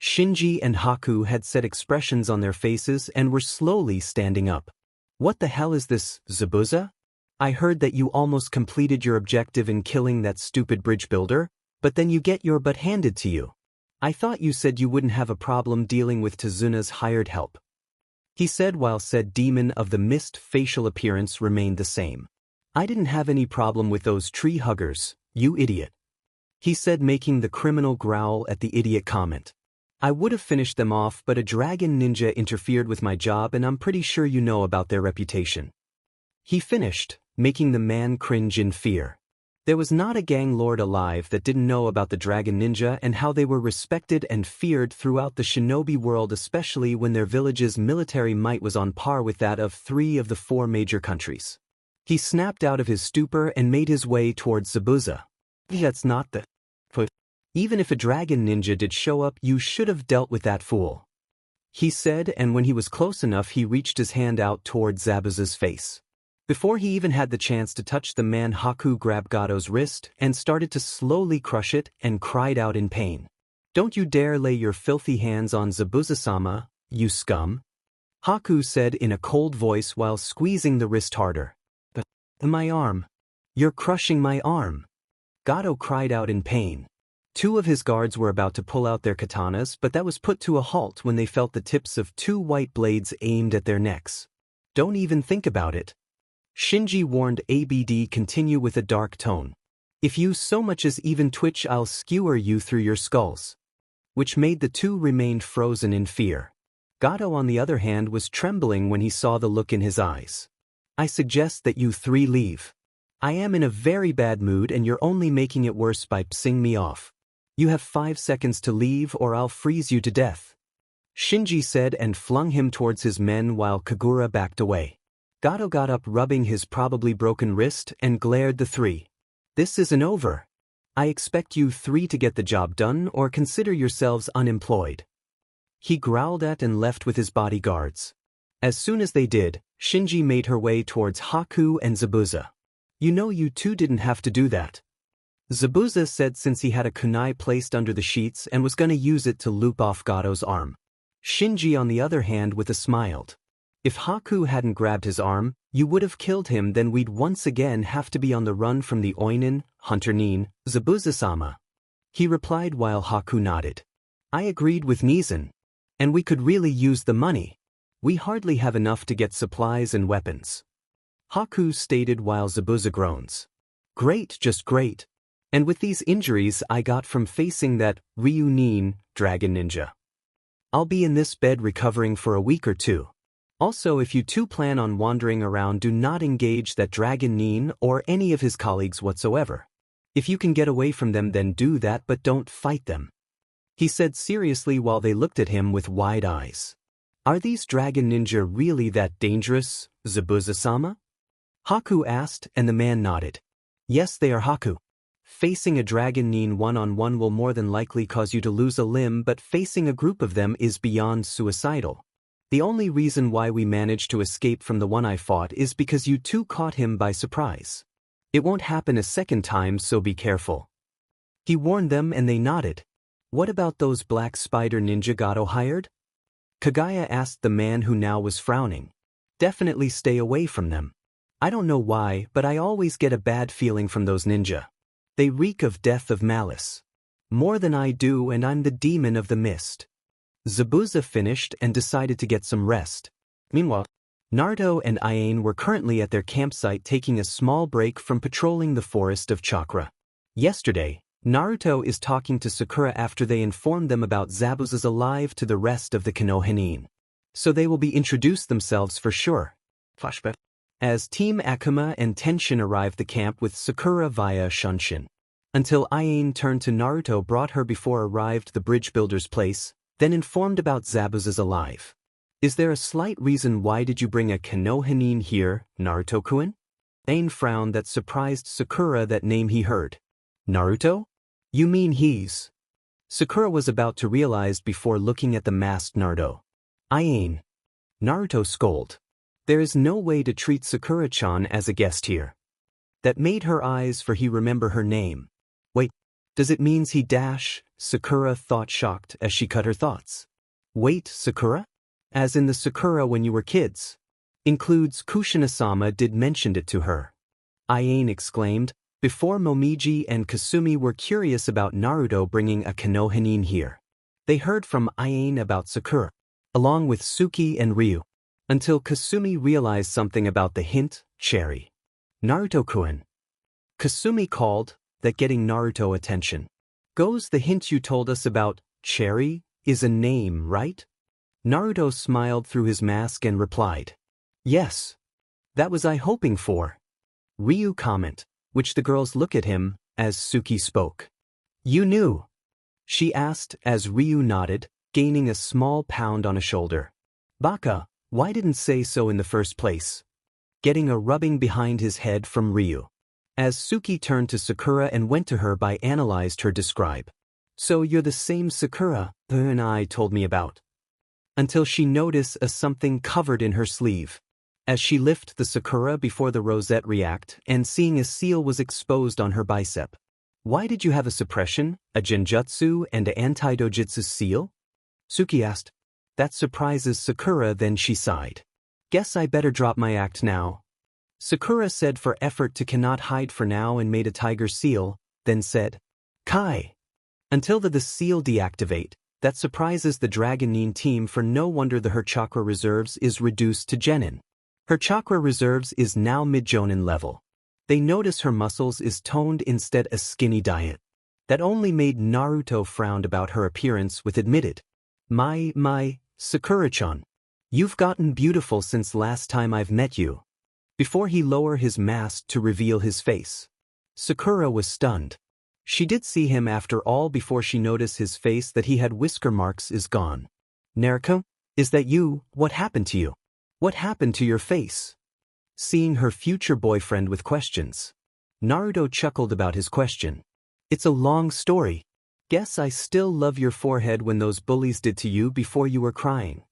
Shinji and Haku had set expressions on their faces and were slowly standing up. What the hell is this, Zabuza? I heard that you almost completed your objective in killing that stupid bridge builder, but then you get your butt handed to you. I thought you said you wouldn't have a problem dealing with Tezuna's hired help. He said while said demon of the mist facial appearance remained the same. I didn't have any problem with those tree huggers, you idiot. He said making the criminal growl at the idiot comment. I would have finished them off but a dragon ninja interfered with my job and I'm pretty sure you know about their reputation. He finished, making the man cringe in fear. There was not a gang lord alive that didn't know about the dragon ninja and how they were respected and feared throughout the shinobi world, especially when their village's military might was on par with that of 3 of the 4 major countries. He snapped out of his stupor and made his way towards Zabuza. That's not the... Even if a dragon ninja did show up, you should have dealt with that fool. He said, and when he was close enough he reached his hand out towards Zabuza's face. Before he even had the chance to touch the man, Haku grabbed Gato's wrist and started to slowly crush it and cried out in pain. Don't you dare lay your filthy hands on Zabuza-sama, you scum. Haku said in a cold voice while squeezing the wrist harder. But my arm. You're crushing my arm. Gato cried out in pain. 2 of his guards were about to pull out their katanas, but that was put to a halt when they felt the tips of 2 white blades aimed at their necks. Don't even think about it. Shinji warned ABD continue with a dark tone. If you so much as even twitch I'll skewer you through your skulls. Which made the 2 remain frozen in fear. Gato on the other hand was trembling when he saw the look in his eyes. I suggest that you 3 leave. I am in a very bad mood and you're only making it worse by pissing me off. You have 5 seconds to leave or I'll freeze you to death. Shinji said and flung him towards his men while Kagura backed away. Gato got up rubbing his probably broken wrist and glared the 3. This isn't over. I expect you 3 to get the job done or consider yourselves unemployed. He growled at and left with his bodyguards. As soon as they did, Shinji made her way towards Haku and Zabuza. You know you 2 didn't have to do that. Zabuza said since he had a kunai placed under the sheets and was gonna use it to loop off Gato's arm. Shinji on the other hand with a smiled. If Haku hadn't grabbed his arm, you would have killed him, then we'd once again have to be on the run from the Oinin, Hunter Nin, Zabuza-sama. He replied while Haku nodded. I agreed with Nizan. And we could really use the money. We hardly have enough to get supplies and weapons. Haku stated while Zabuza groans. Great, just great. And with these injuries I got from facing that Reuniting dragon ninja. I'll be in this bed recovering for a week or two. Also, if you two plan on wandering around, do not engage that dragon Nin or any of his colleagues whatsoever. If you can get away from them, then do that, but don't fight them. He said seriously while they looked at him with wide eyes. Are these dragon ninja really that dangerous, Zabuza-sama? Haku asked, and the man nodded. Yes, they are, Haku. Facing a dragon Nin one-on-one will more than likely cause you to lose a limb, but facing a group of them is beyond suicidal. The only reason why we managed to escape from the one I fought is because you two caught him by surprise. It won't happen a second time, so be careful. He warned them and they nodded. What about those black spider ninja Gato hired? Kagaya asked the man who now was frowning. Definitely stay away from them. I don't know why, but I always get a bad feeling from those ninja. They reek of death of malice. More than I do, and I'm the demon of the mist. Zabuza finished and decided to get some rest. Meanwhile, Naruto and Ayane were currently at their campsite taking a small break from patrolling the forest of chakra. Yesterday, Naruto is talking to Sakura after they informed them about Zabuza's alive to the rest of the Konoha Nin. So they will be introduced themselves for sure. Flashback. As Team Akuma and Tenshin arrived the camp with Sakura via Shunshin. Until Ayane turned to Naruto, brought her before arrived the bridge builder's place, then informed about Zabuza's alive. Is there a slight reason why did you bring a Konoha Nin here, Naruto-kun? Ayane frowned that surprised Sakura that name he heard. Naruto? You mean he's... Sakura was about to realize before looking at the masked Naruto. Ayane. Naruto scolded. There is no way to treat Sakura-chan as a guest here. That made her eyes for he remember her name. Wait, does it means he dash? Sakura thought shocked as she cut her thoughts. Wait, Sakura? As in the Sakura when you were kids. Includes Kushina-sama did mentioned it to her. Ayane exclaimed, before Momiji and Kasumi were curious about Naruto bringing a Konoha Nin here. They heard from Ayane about Sakura, along with Suki and Ryu. Until Kasumi realized something about the hint, Cherry. Naruto-kun. Kasumi called, that getting Naruto attention. Goes the hint you told us about, Cherry, is a name, right? Naruto smiled through his mask and replied. Yes. That was I hoping for. Ryu comment, which the girls look at him, as Suki spoke. You knew? She asked as Ryu nodded, gaining a small pound on a shoulder. Baka. Why didn't say so in the first place? Getting a rubbing behind his head from Ryu. As Suki turned to Sakura and went to her by analyzed her describe. So you're the same Sakura and I told me about. Until she noticed a something covered in her sleeve. As she lift the Sakura before the rosette react and seeing a seal was exposed on her bicep. Why did you have a suppression, a genjutsu and an anti-dojutsu seal? Suki asked. That surprises Sakura, then she sighed. Guess I better drop my act now. Sakura said for effort to cannot hide for now and made a tiger seal, then said, Kai. Until the seal deactivate, that surprises the Dragon Nin team for no wonder her chakra reserves is reduced to genin. Her chakra reserves is now mid-jonin level. They notice her muscles is toned instead a skinny diet. That only made Naruto frowned about her appearance with admitted. My, Sakura-chan. You've gotten beautiful since last time I've met you. Before he lowered his mask to reveal his face. Sakura was stunned. She did see him after all before she noticed his face that he had whisker marks is gone. Naruto, is that you? What happened to you? What happened to your face? Seeing her future boyfriend with questions. Naruto chuckled about his question. It's a long story. Guess I still love your forehead when those bullies did to you before you were crying.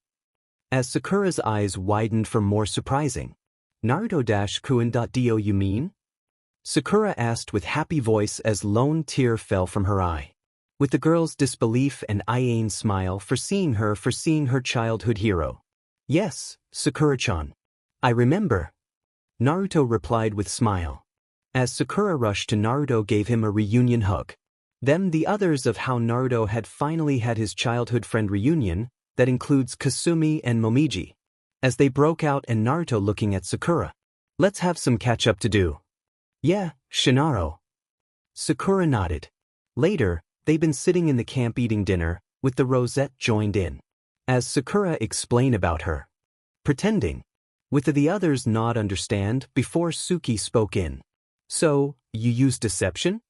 As Sakura's eyes widened for more surprising. Naruto-kun.do you mean? Sakura asked with happy voice as lone tear fell from her eye. with the girl's disbelief and Iain's smile for seeing her childhood hero. Yes, Sakura-chan. I remember. Naruto replied with smile. As Sakura rushed to Naruto gave him a reunion hug. Then the others of how Naruto had finally had his childhood friend reunion, that includes Kasumi and Momiji. As they broke out and Naruto looking at Sakura. Let's have some catch-up to do. Yeah, Shinaro. Sakura nodded. Later, they'd been sitting in the camp eating dinner, with the Rosette joined in. As Sakura explained about her. Pretending. With the others nod understand before Suki spoke in. So, you used deception?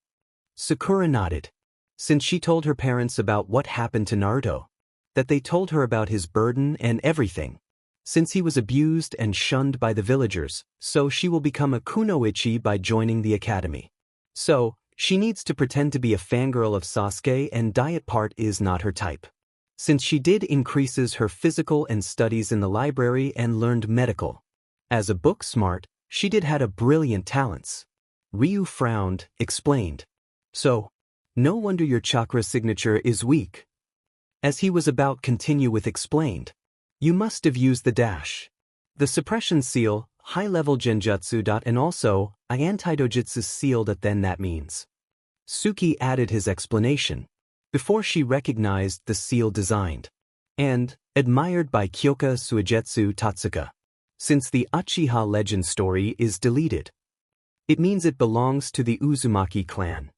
Sakura nodded. Since she told her parents about what happened to Naruto. That they told her about his burden and everything. Since he was abused and shunned by the villagers, so she will become a kunoichi by joining the academy. So, she needs to pretend to be a fangirl of Sasuke and diet part is not her type. Since she did increases her physical and studies in the library and learned medical. As a book smart, she did had a brilliant talents. Ryu frowned, explained. So, no wonder your chakra signature is weak. As he was about continue with explained. You must have used the dash. The suppression seal, high-level genjutsu. And also, anti-dojutsu seal then that means. Suki added his explanation. Before she recognized the seal designed. And, admired by Kyoka Suigetsu Tatsuka. Since the Uchiha legend story is deleted. It means it belongs to the Uzumaki clan.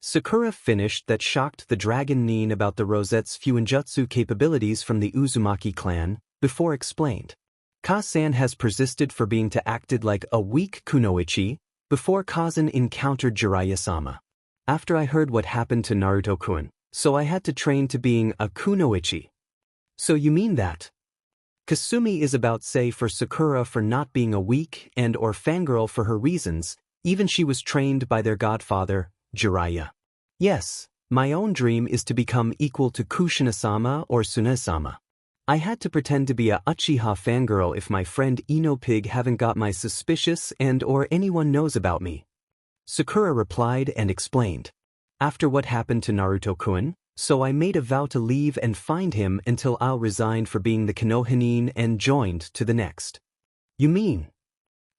Sakura finished that shocked the Dragon Nin about the Rosette's Fuinjutsu capabilities from the Uzumaki clan, before explained. Ka-san has persisted for being to acted like a weak kunoichi, before Kazan encountered Jiraiya-sama. After I heard what happened to Naruto-kun, so I had to train to being a kunoichi. So you mean that? Kasumi is about say for Sakura for not being a weak and or fangirl for her reasons, even she was trained by their godfather, Jiraiya. Yes, my own dream is to become equal to Kushina-sama or Suna-sama. I had to pretend to be a Uchiha fangirl if my friend Ino-Pig haven't got my suspicious and or anyone knows about me. Sakura replied and explained. After what happened to Naruto-kun, so I made a vow to leave and find him until I'll resign for being the Konoha and joined to the next. You mean?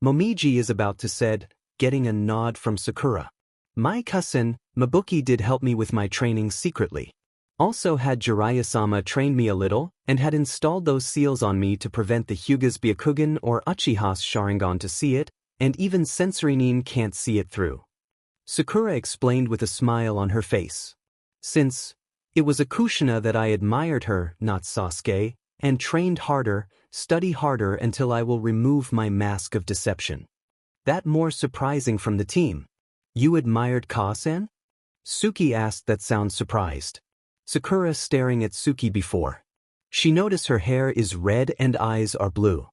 Momiji is about to said, getting a nod from Sakura. My cousin, Mabuki did help me with my training secretly. Also had Jiraiya-sama trained me a little, and had installed those seals on me to prevent the Hyuga's Byakugan or Uchiha's Sharingan to see it, and even Sensory Nin can't see it through. Sakura explained with a smile on her face. Since it was a Kushina that I admired her, not Sasuke, and trained harder, study harder until I will remove my mask of deception. That more surprising from the team. You admired Ka-san? Suki asked that sounds surprised. Sakura staring at Suki before. She noticed her hair is red and eyes are blue.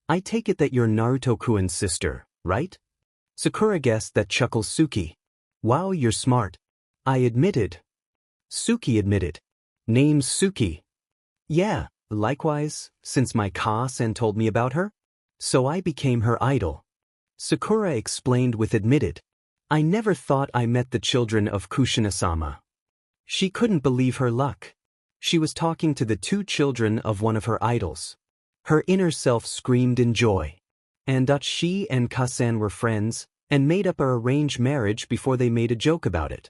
I take it that you're Naruto-kun's sister, right? Sakura guessed that chuckles Suki. Wow, you're smart. I admitted. Suki admitted. Name's Suki. Yeah, likewise, since my Ka-san told me about her. So I became her idol. Sakura explained with admitted. I never thought I met the children of Kushina-sama. She couldn't believe her luck. She was talking to the two children of one of her idols. Her inner self screamed in joy. And she and Ka-san were friends, and made up a arranged marriage before they made a joke about it.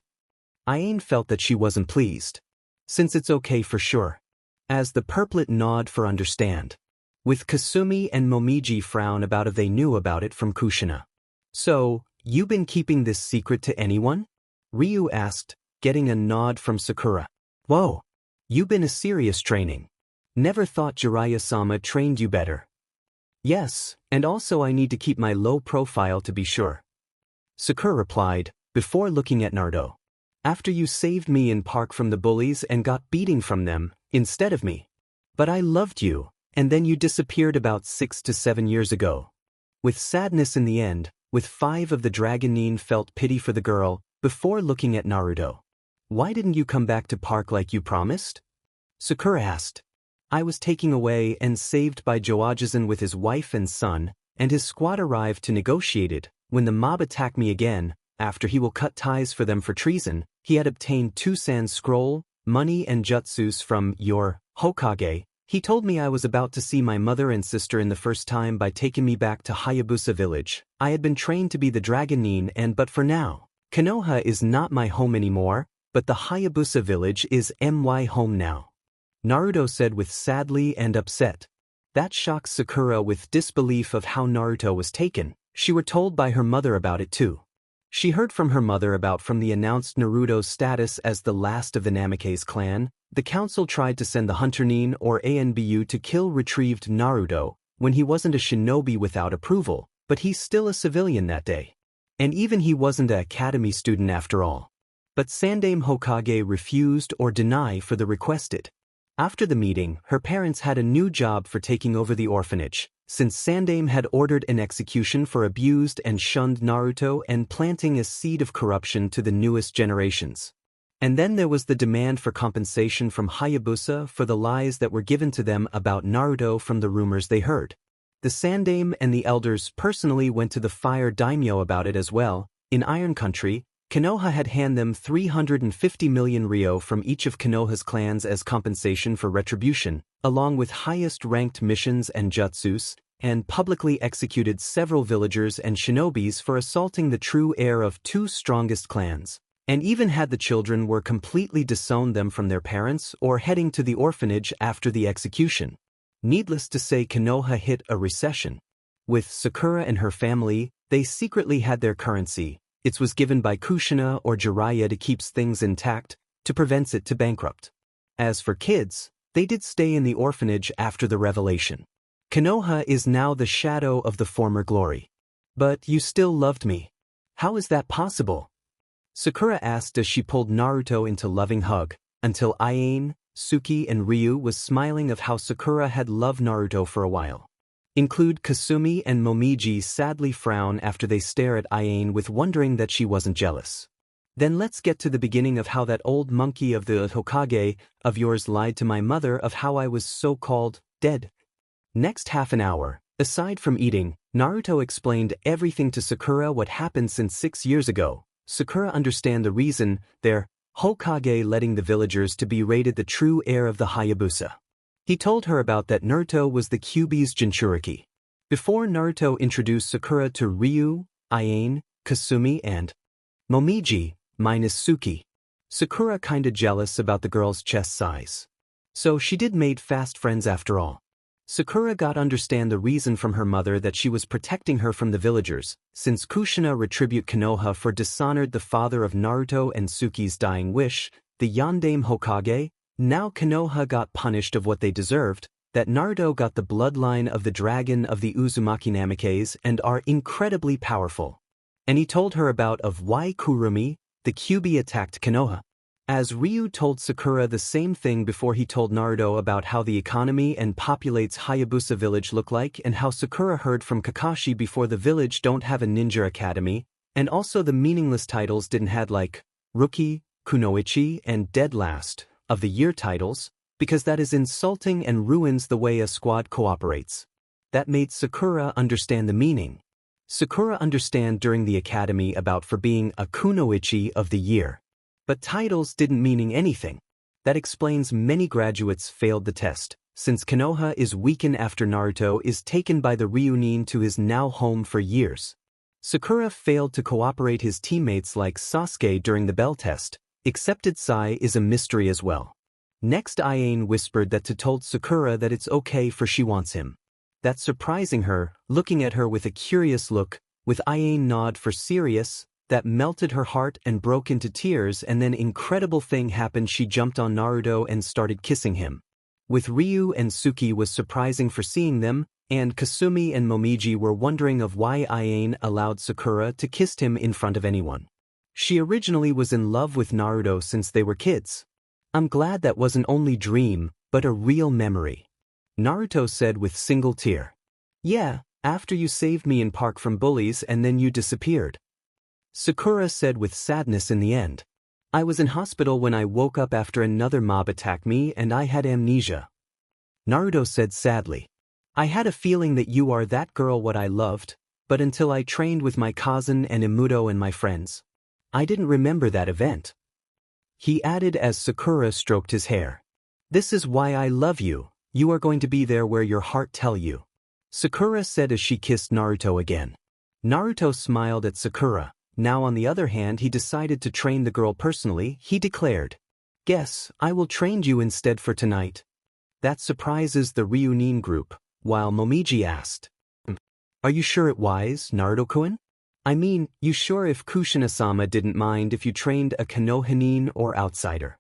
Iain felt that she wasn't pleased. Since it's okay for sure. As the purplet nod for understand. With Kasumi and Momiji frown about if they knew about it from Kushina. So, you been keeping this secret to anyone? Ryu asked, getting a nod from Sakura. Whoa. You been a serious training. Never thought Jiraiya-sama trained you better. Yes, and also I need to keep my low profile to be sure. Sakura replied, before looking at Naruto. After you saved me in park from the bullies and got beating from them, instead of me. But I loved you, and then you disappeared about 6 to 7 years ago. With sadness in the end, with 5 of the Dragon Nin felt pity for the girl, before looking at Naruto. Why didn't you come back to park like you promised? Sakura asked. I was taken away and saved by Joajizan with his wife and son, and his squad arrived to negotiate it. When the mob attacked me again, after he will cut ties for them for treason, he had obtained Tusan's scroll, money and jutsus from your Hokage. He told me I was about to see my mother and sister in the first time by taking me back to Hayabusa Village. I had been trained to be the Dragon Nin but for now, Konoha is not my home anymore, but the Hayabusa Village is my home now. Naruto said with sadly and upset. That shocks Sakura with disbelief of how Naruto was taken. She were told by her mother about it too. She heard from her mother about from the announced Naruto's status as the last of the Namake's clan. The council tried to send the Hunter Nin or Anbu to kill retrieved Naruto when he wasn't a shinobi without approval, but he's still a civilian that day. And even he wasn't an academy student after all. But Sandaime Hokage refused or denied for the requested. After the meeting, her parents had a new job for taking over the orphanage, since Sandaime had ordered an execution for abused and shunned Naruto and planting a seed of corruption to the newest generations. And then there was the demand for compensation from Hayabusa for the lies that were given to them about Naruto from the rumors they heard. The Sandaime and the elders personally went to the Fire Daimyo about it as well. In Iron Country, Konoha had handed them 350 million ryo from each of Konoha's clans as compensation for retribution, along with highest-ranked missions and jutsus, and publicly executed several villagers and shinobis for assaulting the true heir of two strongest clans, and even had the children were completely disowned them from their parents or heading to the orphanage after the execution. Needless to say, Konoha hit a recession. With Sakura and her family, they secretly had their currency. It was given by Kushina or Jiraiya to keep things intact, to prevent it to bankrupt. As for kids, they did stay in the orphanage after the revelation. Konoha is now the shadow of the former glory. But you still loved me. How is that possible? Sakura asked as she pulled Naruto into loving hug, until Ayane, Suki and Ryu was smiling of how Sakura had loved Naruto for a while. Include Kasumi and Momiji sadly frown after they stare at Ayane with wondering that she wasn't jealous. Then let's get to the beginning of how that old monkey of the Hokage of yours lied to my mother of how I was so-called dead. Next half an hour, aside from eating, Naruto explained everything to Sakura what happened since 6 years ago. Sakura understand the reason their Hokage letting the villagers to be rated the true heir of the Hayabusa. He told her about that Naruto was the Kyuubi's Jinchuriki. Before Naruto introduced Sakura to Ryu, Ayane, Kasumi and Momiji, minus Suki. Sakura kinda jealous about the girl's chest size. So she did made fast friends after all. Sakura got understand the reason from her mother that she was protecting her from the villagers, since Kushina retribute Konoha for dishonored the father of Naruto and Suki's dying wish, the Yondaime Hokage. Now Konoha got punished of what they deserved, that Naruto got the bloodline of the dragon of the Uzumaki Namakes and are incredibly powerful. And he told her about of why Kurumi, the Kyuubi attacked Konoha. As Ryu told Sakura the same thing before he told Naruto about how the economy and populates Hayabusa Village look like and how Sakura heard from Kakashi before the village don't have a ninja academy, and also the meaningless titles didn't had like Rookie, Kunoichi and Dead Last of the Year titles, because that is insulting and ruins the way a squad cooperates. That made Sakura understand the meaning. Sakura understand during the academy about for being a Kunoichi of the Year. But titles didn't meaning anything. That explains many graduates failed the test, since Konoha is weakened after Naruto is taken by the Reuniting to his now home for years. Sakura failed to cooperate his teammates like Sasuke during the bell test. Accepted Sai is a mystery as well. Next Ayane whispered that to told Sakura that it's okay for she wants him. That's surprising her, looking at her with a curious look, with Ayane nod for serious, that melted her heart and broke into tears and then incredible thing happened she jumped on Naruto and started kissing him. With Ryu and Suki was surprising for seeing them, and Kasumi and Momiji were wondering of why Ayane allowed Sakura to kiss him in front of anyone. She originally was in love with Naruto since they were kids. I'm glad that wasn't only dream, but a real memory. Naruto said with single tear. Yeah, after you saved me in park from bullies and then you disappeared. Sakura said with sadness in the end. I was in hospital when I woke up after another mob attacked me and I had amnesia. Naruto said sadly. I had a feeling that you are that girl what I loved, but until I trained with my cousin and Imuto and my friends. I didn't remember that event. he added as Sakura stroked his hair. This is why I love you, you are going to be there where your heart tell you. Sakura said as she kissed Naruto again. Naruto smiled at Sakura. Now on the other hand he decided to train the girl personally. He declared, "Guess, I will train you instead for tonight." That surprises the Reuniting group, while Momiji asked, "Are you sure it wise, Naruto-kun? I mean, you sure if Kushina-sama didn't mind if you trained a Konoha or outsider?"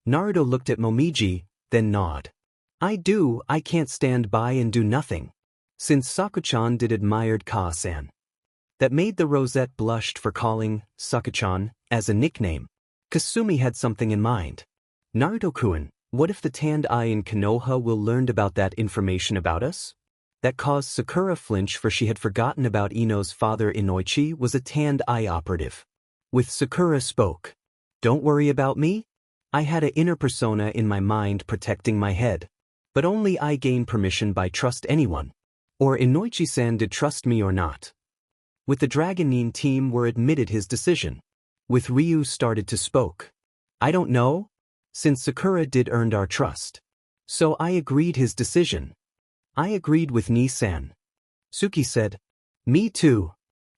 Naruto looked at Momiji, then nodded. "I do, I can't stand by and do nothing." Since Sakuchan did admired Ka-san. That made the Rosette blushed for calling Sakuchan as a nickname. Kasumi had something in mind. "Naruto-kun, what if the tanned eye in Konoha will learned about that information about us?" That caused Sakura flinch, for she had forgotten about Ino's father. Inoichi was a tanned eye operative. With Sakura spoke, "Don't worry about me. I had an inner persona in my mind protecting my head. But only I gain permission by trust anyone. Or Inoichi-san did trust me or not." With the Dragon team were admitted his decision. With Ryu started to spoke. "I don't know. Since Sakura did earned our trust. So I agreed his decision." "I agreed with Ni-san." Suki said, "Me too."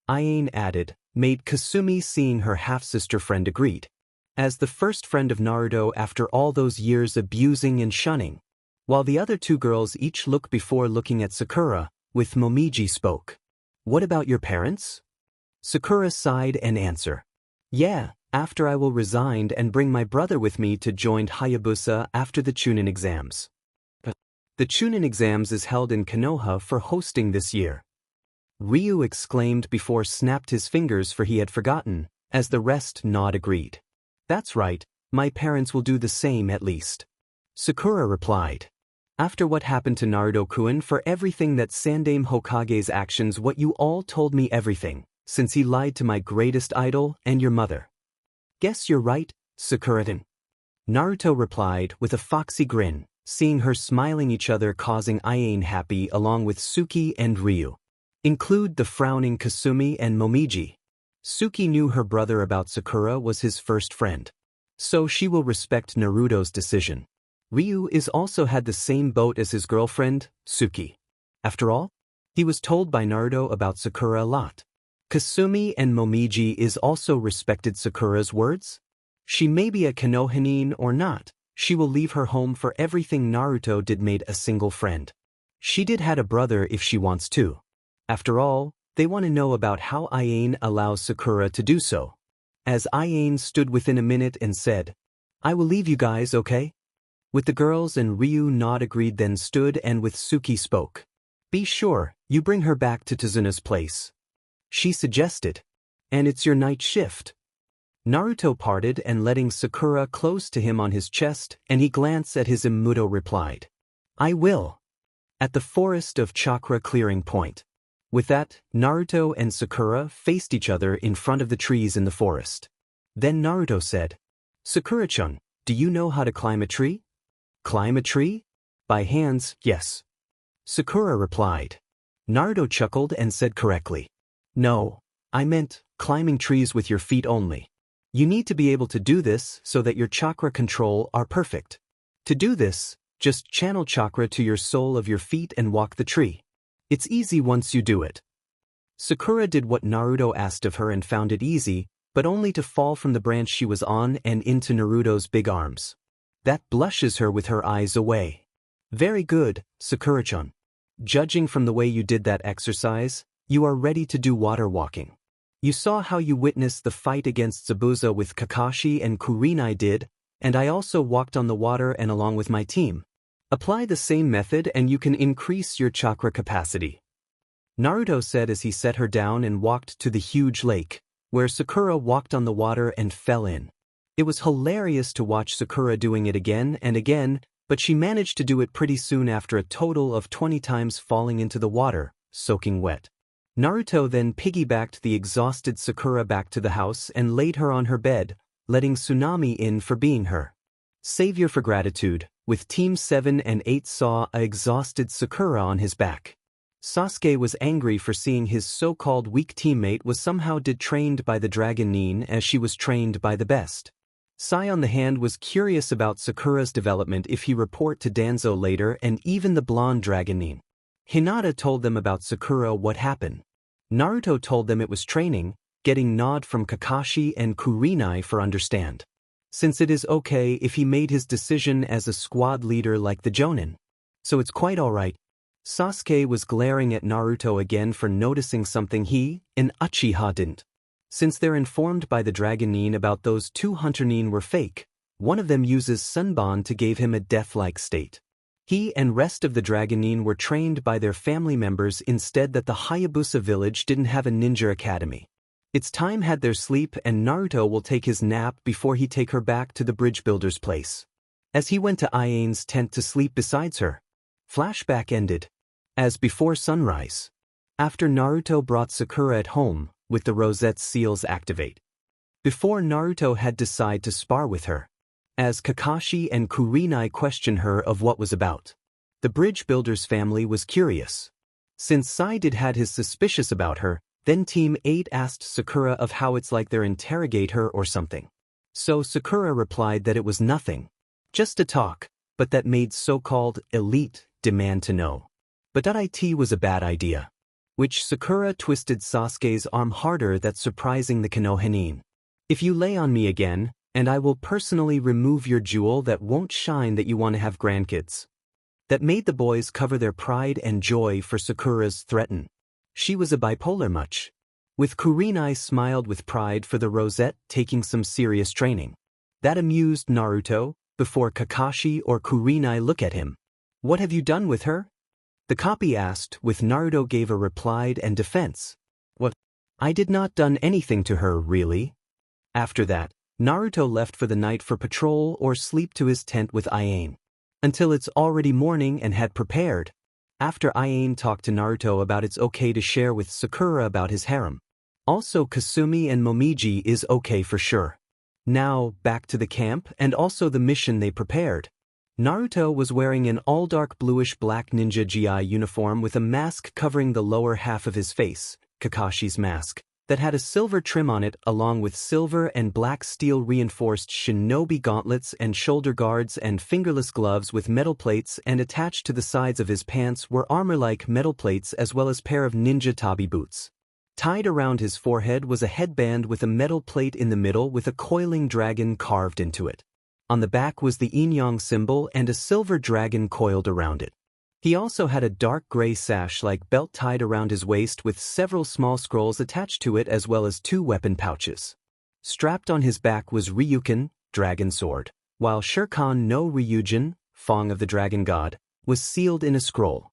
Iane added, made Kasumi, seeing her half-sister friend, agreed. As the first friend of Naruto after all those years abusing and shunning. While the other two girls each looked before looking at Sakura, with Momiji spoke. "What about your parents?" Sakura sighed and answered, "Yeah, after I will resign and bring my brother with me to join Hayabusa after the Chunin exams." The Chunin exams is held in Konoha for hosting this year. Ryu exclaimed before snapped his fingers, for he had forgotten, as the rest nod agreed. "That's right, my parents will do the same at least." Sakura replied, "After what happened to Naruto-kun, for everything that Sandaime Hokage's actions, what you all told me everything, since he lied to my greatest idol and your mother." "Guess you're right, Sakura-san." Naruto replied with a foxy grin, seeing her smiling each other causing Iane happy along with Suki and Ryu. Include the frowning Kasumi and Momiji. Suki knew her brother about Sakura was his first friend. So she will respect Naruto's decision. Ryu is also had the same boat as his girlfriend, Suki. After all, he was told by Naruto about Sakura a lot. Kasumi and Momiji is also respected Sakura's words. She may be a Konoha or not, she will leave her home for everything Naruto did made a single friend. She did had a brother if she wants to. After all, they want to know about how Iane allows Sakura to do so. As Iane stood within a minute and said, "I will leave you guys, okay?" With the girls and Ryu nod agreed, then stood and with Suki spoke. "Be sure, you bring her back to Tazuna's place," she suggested. "And it's your night shift." Naruto parted and letting Sakura close to him on his chest, and he glanced at his Imuto replied, "I will." At the forest of Chakra clearing point. With that, Naruto and Sakura faced each other in front of the trees in the forest. Then Naruto said, "Sakura-chan, do you know how to climb a tree?" "Climb a tree? By hands, yes." Sakura replied. Naruto chuckled and said correctly, "No, I meant climbing trees with your feet only. You need to be able to do this so that your chakra control are perfect. To do this, just channel chakra to your sole of your feet and walk the tree. It's easy once you do it." Sakura did what Naruto asked of her and found it easy, but only to fall from the branch she was on and into Naruto's big arms. That blushes her with her eyes away. "Very good, Sakura-chan. Judging from the way you did that exercise, you are ready to do water walking. You saw how you witnessed the fight against Zabuza with Kakashi and Kurinai did, and I also walked on the water and along with my team. Apply the same method and you can increase your chakra capacity." Naruto said as he set her down and walked to the huge lake, where Sakura walked on the water and fell in. It was hilarious to watch Sakura doing it again and again, but she managed to do it pretty soon after a total of 20 times falling into the water, soaking wet. Naruto then piggybacked the exhausted Sakura back to the house and laid her on her bed, letting Tsunami in for being her savior for gratitude, with Team 7 and 8 saw a exhausted Sakura on his back. Sasuke was angry for seeing his so-called weak teammate was somehow detrained by the Dragon Nin as she was trained by the best. Sai on the hand was curious about Sakura's development if he report to Danzo later, and even the blonde dragonin. Hinata told them about Sakura what happened. Naruto told them it was training, getting nod from Kakashi and Kurenai for understand. Since it is okay if he made his decision as a squad leader like the Jonin. So it's quite alright. Sasuke was glaring at Naruto again for noticing something he and Uchiha didn't. Since they're informed by the Dragonin about those two Hunter-nin were fake, one of them uses Sunban to give him a death-like state. He and rest of the Dragonin were trained by their family members instead that the Hayabusa Village didn't have a ninja academy. It's time had their sleep and Naruto will take his nap before he take her back to the bridge builder's place. As he went to Iain's tent to sleep beside her, flashback ended. As before sunrise. After Naruto brought Sakura at home, with the Rosette seals activate. Before Naruto had decided to spar with her. As Kakashi and Kurenai questioned her of what was about. The bridge builder's family was curious. Since Sai did had his suspicious about her, then Team 8 asked Sakura of how it's like they're interrogate her or something. So Sakura replied that it was nothing. Just a talk, but that made so-called elite demand to know. But that it was a bad idea. Which Sakura twisted Sasuke's arm harder, that surprising the Konoha. If you lay on me again, and I will personally remove your jewel that won't shine that you want to have grandkids. That made the boys cover their pride and joy for Sakura's threaten. She was a bipolar much. With Kurenai smiled with pride for the Rosette taking some serious training. That amused Naruto, before Kakashi or Kurenai look at him. What have you done with her? The copy asked, with Naruto gave a reply and defense. What? I did not done anything to her, really. After that, Naruto left for the night for patrol or sleep to his tent with Iain. Until it's already morning and had prepared. After Iain talked to Naruto about it's okay to share with Sakura about his harem. Also Kasumi and Momiji is okay for sure. Now, back to the camp and also the mission they prepared. Naruto was wearing an all-dark bluish-black ninja GI uniform with a mask covering the lower half of his face, Kakashi's mask, that had a silver trim on it along with silver and black steel reinforced shinobi gauntlets and shoulder guards and fingerless gloves with metal plates, and attached to the sides of his pants were armor-like metal plates as well as pair of ninja tabi boots. Tied around his forehead was a headband with a metal plate in the middle with a coiling dragon carved into it. On the back was the yin-yang symbol and a silver dragon coiled around it. He also had a dark gray sash-like belt tied around his waist with several small scrolls attached to it as well as 2 weapon pouches. Strapped on his back was Ryukin, dragon sword, while Shirkan no Ryujin, Fong of the dragon god, was sealed in a scroll.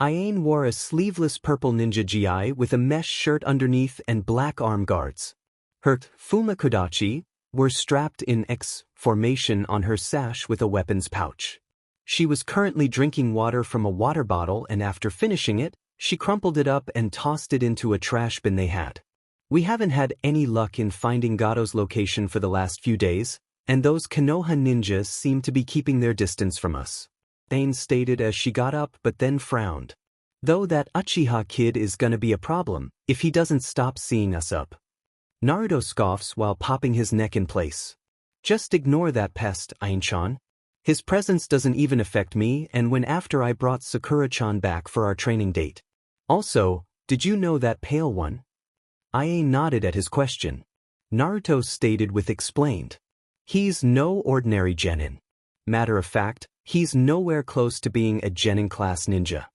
Iain wore a sleeveless purple ninja GI with a mesh shirt underneath and black arm guards. Her Fumakodachi were strapped in X formation on her sash with a weapons pouch. She was currently drinking water from a water bottle, and after finishing it, she crumpled it up and tossed it into a trash bin they had. We haven't had any luck in finding Gato's location for the last few days, and those Konoha ninjas seem to be keeping their distance from us. Thane stated as she got up but then frowned. Though that Uchiha kid is gonna be a problem, if he doesn't stop seeing us up. Naruto scoffs while popping his neck in place. Just ignore that pest, Ainchan. His presence doesn't even affect me, and when after I brought Sakura-chan back for our training date. Also, did you know that pale one? Iain nodded at his question. Naruto stated with explained. He's no ordinary genin. Matter of fact, he's nowhere close to being a genin-class ninja.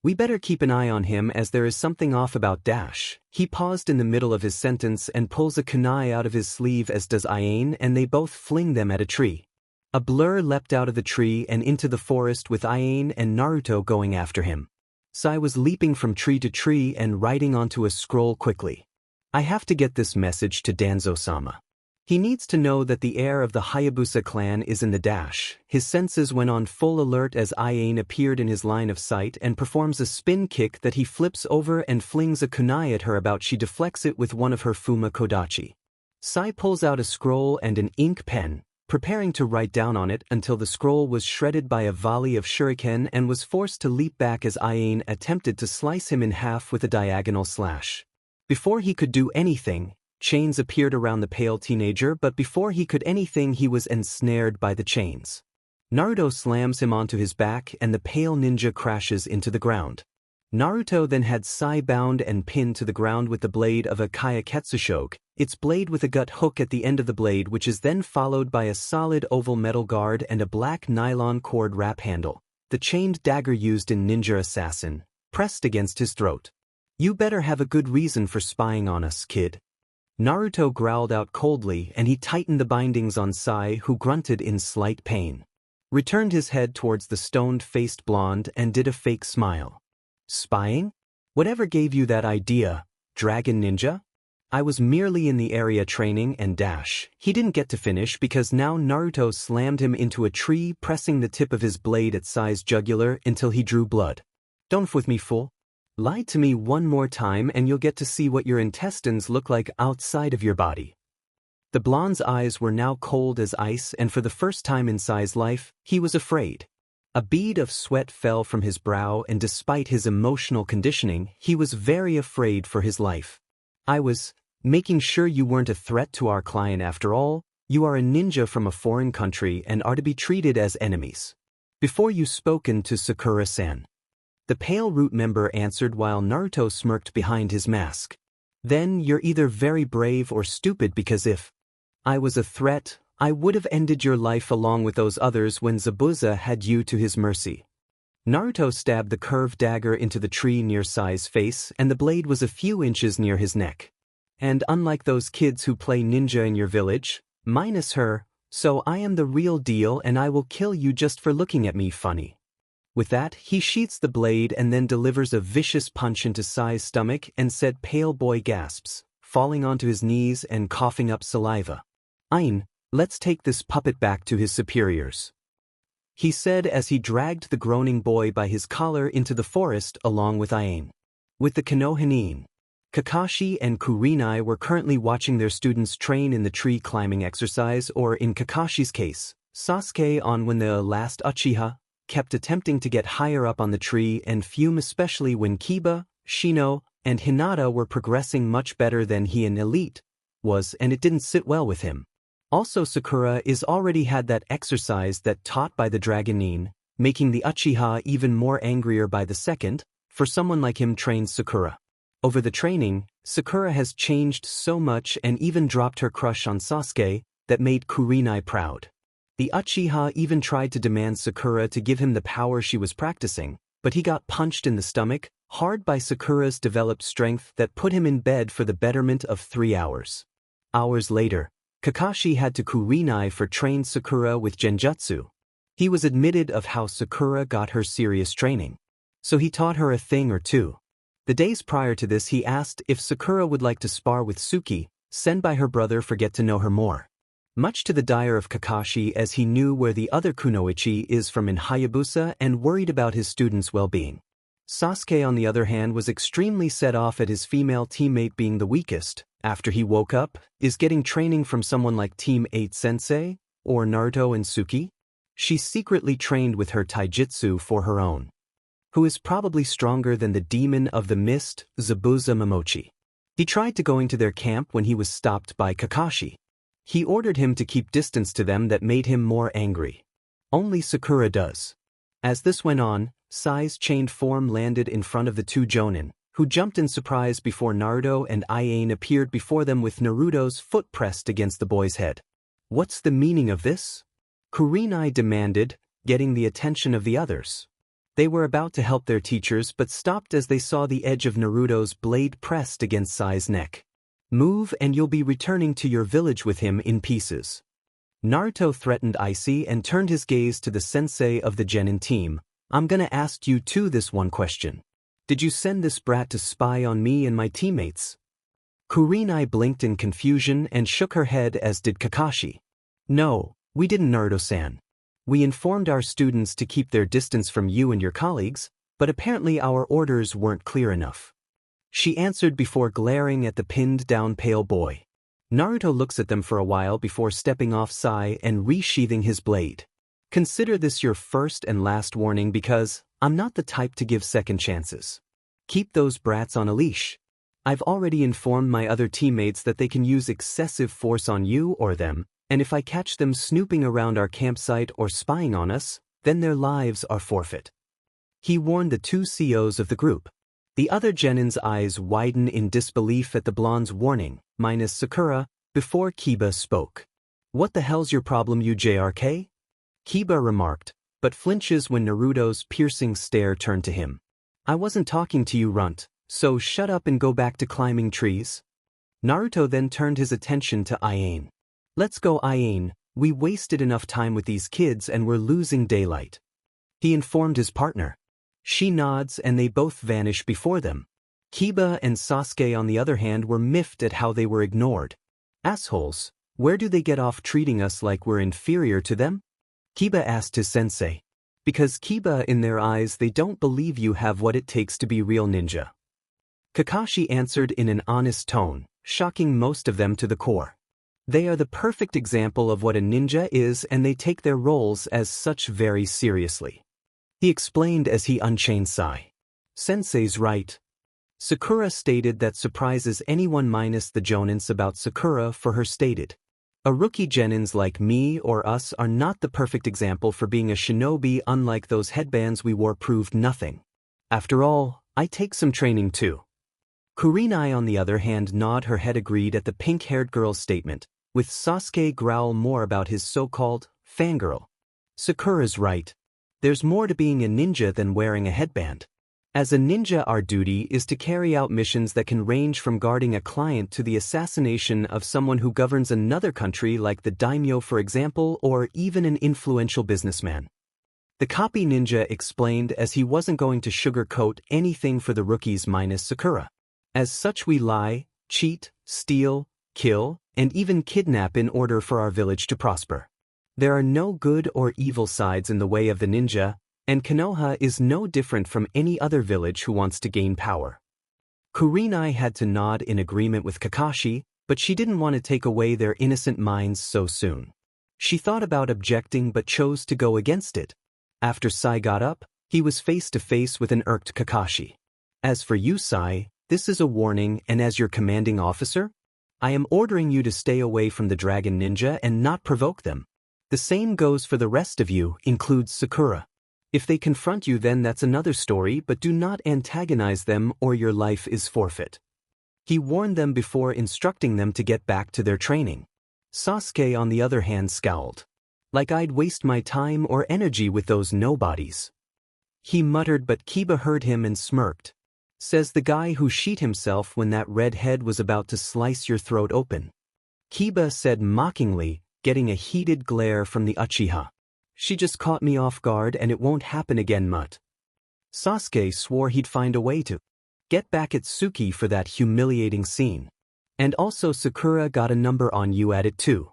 We better keep an eye on him as there is something off about Dash. He paused in the middle of his sentence and pulls a kunai out of his sleeve as does Iain, and they both fling them at a tree. A blur leapt out of the tree and into the forest with Iain and Naruto going after him. Sai was leaping from tree to tree and writing onto a scroll quickly. I have to get this message to Danzo-sama. He needs to know that the heir of the Hayabusa clan is in the dash. His senses went on full alert as Iain appeared in his line of sight and performs a spin kick that he flips over and flings a kunai at her about. She deflects it with one of her Fuma Kodachi. Sai pulls out a scroll and an ink pen, preparing to write down on it until the scroll was shredded by a volley of shuriken and was forced to leap back as Iain attempted to slice him in half with a diagonal slash. Before he could do anything, Chains appeared around the pale teenager, but before he could anything he was ensnared by the chains. Naruto slams him onto his back and the pale ninja crashes into the ground. Naruto then had Sai bound and pinned to the ground with the blade of a Kayaketsushogue, its blade with a gut hook at the end of the blade, which is then followed by a solid oval metal guard and a black nylon cord wrap handle, the chained dagger used in Ninja Assassin, pressed against his throat. "You better have a good reason for spying on us, kid." Naruto growled out coldly and he tightened the bindings on Sai, who grunted in slight pain. Returned his head towards the stoned-faced blonde and did a fake smile. "Spying? Whatever gave you that idea, Dragon Ninja?" "I was merely in the area training and dash." He didn't get to finish because now Naruto slammed him into a tree, pressing the tip of his blade at Sai's jugular until he drew blood. "Don't f with me, fool. Lie to me one more time and you'll get to see what your intestines look like outside of your body." The blonde's eyes were now cold as ice, and for the first time in Sai's life, he was afraid. A bead of sweat fell from his brow, and despite his emotional conditioning, he was very afraid for his life. "I was making sure you weren't a threat to our client after all. You are a ninja from a foreign country and are to be treated as enemies. Before you spoken to Sakura-san." The Pale Root member answered while Naruto smirked behind his mask. "Then you're either very brave or stupid, because if I was a threat, I would have ended your life along with those others when Zabuza had you to his mercy." Naruto stabbed the curved dagger into the tree near Sai's face, and the blade was a few inches near his neck. "And unlike those kids who play ninja in your village, minus her, so I am the real deal and I will kill you just for looking at me funny." With that, he sheaths the blade and then delivers a vicious punch into Sai's stomach, and said Pale Boy gasps, falling onto his knees and coughing up saliva. "Ein, let's take this puppet back to his superiors," he said as he dragged the groaning boy by his collar into the forest along with Ain. With the Konoha, Kakashi and Kurumi were currently watching their students train in the tree climbing exercise, or in Kakashi's case, Sasuke on when the last Uchiha kept attempting to get higher up on the tree and fume, especially when Kiba, Shino, and Hinata were progressing much better than he in Elite was, and it didn't sit well with him. Also, Sakura is already had that exercise that taught by the Dragonin, making the Uchiha even more angrier by the second, for someone like him trains Sakura. Over the training, Sakura has changed so much and even dropped her crush on Sasuke that made Kurumi proud. The Uchiha even tried to demand Sakura to give him the power she was practicing, but he got punched in the stomach, hard by Sakura's developed strength that put him in bed for the betterment of 3 hours. Hours later, Kakashi had to Kurumi for trained Sakura with Genjutsu. He was admitted of how Sakura got her serious training. So he taught her a thing or two. The days prior to this, he asked if Sakura would like to spar with Suki, sent by her brother for get to know her more. Much to the dire of Kakashi, as he knew where the other kunoichi is from in Hayabusa and worried about his students' well-being. Sasuke, on the other hand, was extremely set off at his female teammate being the weakest. After he woke up, is getting training from someone like Team 8 Sensei, or Naruto and Suki. She secretly trained with her taijutsu for her own. Who is probably stronger than the demon of the mist, Zabuza Momochi. He tried to go into their camp when he was stopped by Kakashi. He ordered him to keep distance to them, that made him more angry. Only Sakura does. As this went on, Sai's chained form landed in front of the two Jonin, who jumped in surprise before Naruto and Ain appeared before them with Naruto's foot pressed against the boy's head. "What's the meaning of this?" Kurumi demanded, getting the attention of the others. They were about to help their teachers but stopped as they saw the edge of Naruto's blade pressed against Sai's neck. "Move and you'll be returning to your village with him in pieces." Naruto threatened Icy and turned his gaze to the sensei of the Genin team. "I'm gonna ask you two this one question. Did you send this brat to spy on me and my teammates?" Kurumi blinked in confusion and shook her head, as did Kakashi. "No, we didn't, Naruto-san. We informed our students to keep their distance from you and your colleagues, but apparently our orders weren't clear enough," she answered before glaring at the pinned-down pale boy. Naruto looks at them for a while before stepping off Sai and resheathing his blade. "Consider this your first and last warning, because I'm not the type to give second chances. Keep those brats on a leash. I've already informed my other teammates that they can use excessive force on you or them, and if I catch them snooping around our campsite or spying on us, then their lives are forfeit. He warned the two COs of the group. The other Genin's eyes widen in disbelief at the blonde's warning, minus Sakura, before Kiba spoke. What the hell's your problem, you JRK? Kiba remarked, but flinches when Naruto's piercing stare turned to him. I wasn't talking to you, runt, so shut up and go back to climbing trees. Naruto then turned his attention to Ayane. Let's go, Ayane, we wasted enough time with these kids and we're losing daylight. He informed his partner. She nods and they both vanish before them. Kiba and Sasuke on the other hand were miffed at how they were ignored. Assholes, where do they get off treating us like we're inferior to them? Kiba asked his sensei. Because Kiba, in their eyes, they don't believe you have what it takes to be real ninja. Kakashi answered in an honest tone, shocking most of them to the core. They are the perfect example of what a ninja is and they take their roles as such very seriously. He explained as he unchained Sai. Sensei's right. Sakura stated that surprises anyone minus the Jonins about Sakura for her stated. A rookie Genins like me or us are not the perfect example for being a shinobi, unlike those headbands we wore proved nothing. After all, I take some training too. Kurenai on the other hand nod her head agreed at the pink-haired girl's statement, with Sasuke growl more about his so-called fangirl. Sakura's right. There's more to being a ninja than wearing a headband. As a ninja, our duty is to carry out missions that can range from guarding a client to the assassination of someone who governs another country like the daimyo for example, or even an influential businessman. The copy ninja explained as he wasn't going to sugarcoat anything for the rookies minus Sakura. As such we lie, cheat, steal, kill, and even kidnap in order for our village to prosper. There are no good or evil sides in the way of the ninja, and Konoha is no different from any other village who wants to gain power. Kurenai had to nod in agreement with Kakashi, but she didn't want to take away their innocent minds so soon. She thought about objecting but chose to go against it. After Sai got up, he was face to face with an irked Kakashi. As for you, Sai, this is a warning, and as your commanding officer, I am ordering you to stay away from the Dragon Ninja and not provoke them. The same goes for the rest of you, includes Sakura. If they confront you, then that's another story, but do not antagonize them or your life is forfeit. He warned them before instructing them to get back to their training. Sasuke on the other hand scowled. Like I'd waste my time or energy with those nobodies. He muttered, but Kiba heard him and smirked. Says the guy who sheet himself when that red head was about to slice your throat open. Kiba said mockingly, getting a heated glare from the Uchiha. She just caught me off guard and it won't happen again, mutt. Sasuke swore he'd find a way to get back at Suki for that humiliating scene. And also Sakura got a number on you at it too.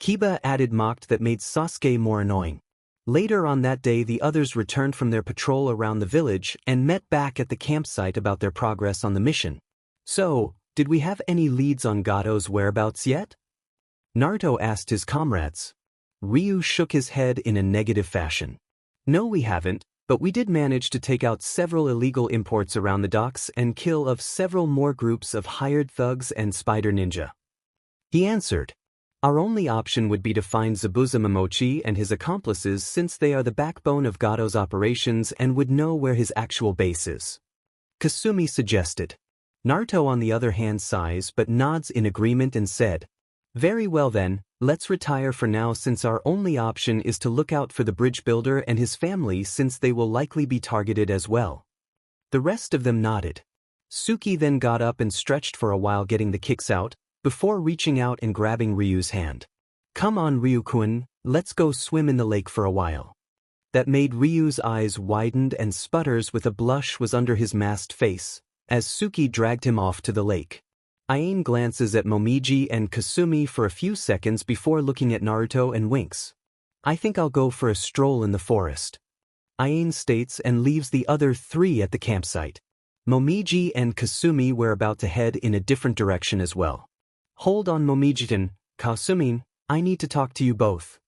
Kiba added mocked that made Sasuke more annoying. Later on that day the others returned from their patrol around the village and met back at the campsite about their progress on the mission. So, did we have any leads on Gato's whereabouts yet? Naruto asked his comrades. Ryu shook his head in a negative fashion. No, we haven't, but we did manage to take out several illegal imports around the docks and kill of several more groups of hired thugs and spider ninja. He answered. Our only option would be to find Zabuza Momochi and his accomplices since they are the backbone of Gato's operations and would know where his actual base is. Kasumi suggested. Naruto on the other hand sighs but nods in agreement and said, very well then, let's retire for now since our only option is to look out for the bridge builder and his family since they will likely be targeted as well. The rest of them nodded. Suki then got up and stretched for a while getting the kicks out, before reaching out and grabbing Ryu's hand. Come on Ryu-kun, let's go swim in the lake for a while. That made Ryu's eyes widened and sputters with a blush was under his masked face, as Suki dragged him off to the lake. Ayane glances at Momiji and Kasumi for a few seconds before looking at Naruto and winks. I think I'll go for a stroll in the forest. Ayane states and leaves the other three at the campsite. Momiji and Kasumi were about to head in a different direction as well. Hold on Momiji-tan, Kasumi, I need to talk to you both.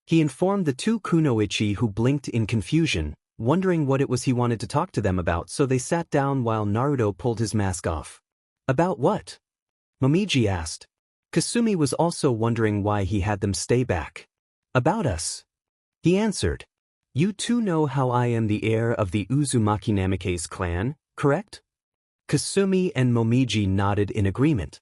He informed the two kunoichi who blinked in confusion, wondering what it was he wanted to talk to them about, so they sat down while Naruto pulled his mask off. About what? Momiji asked. Kasumi was also wondering why he had them stay back. About us. He answered. You two know how I am the heir of the Uzumaki Namikaze clan, correct? Kasumi and Momiji nodded in agreement.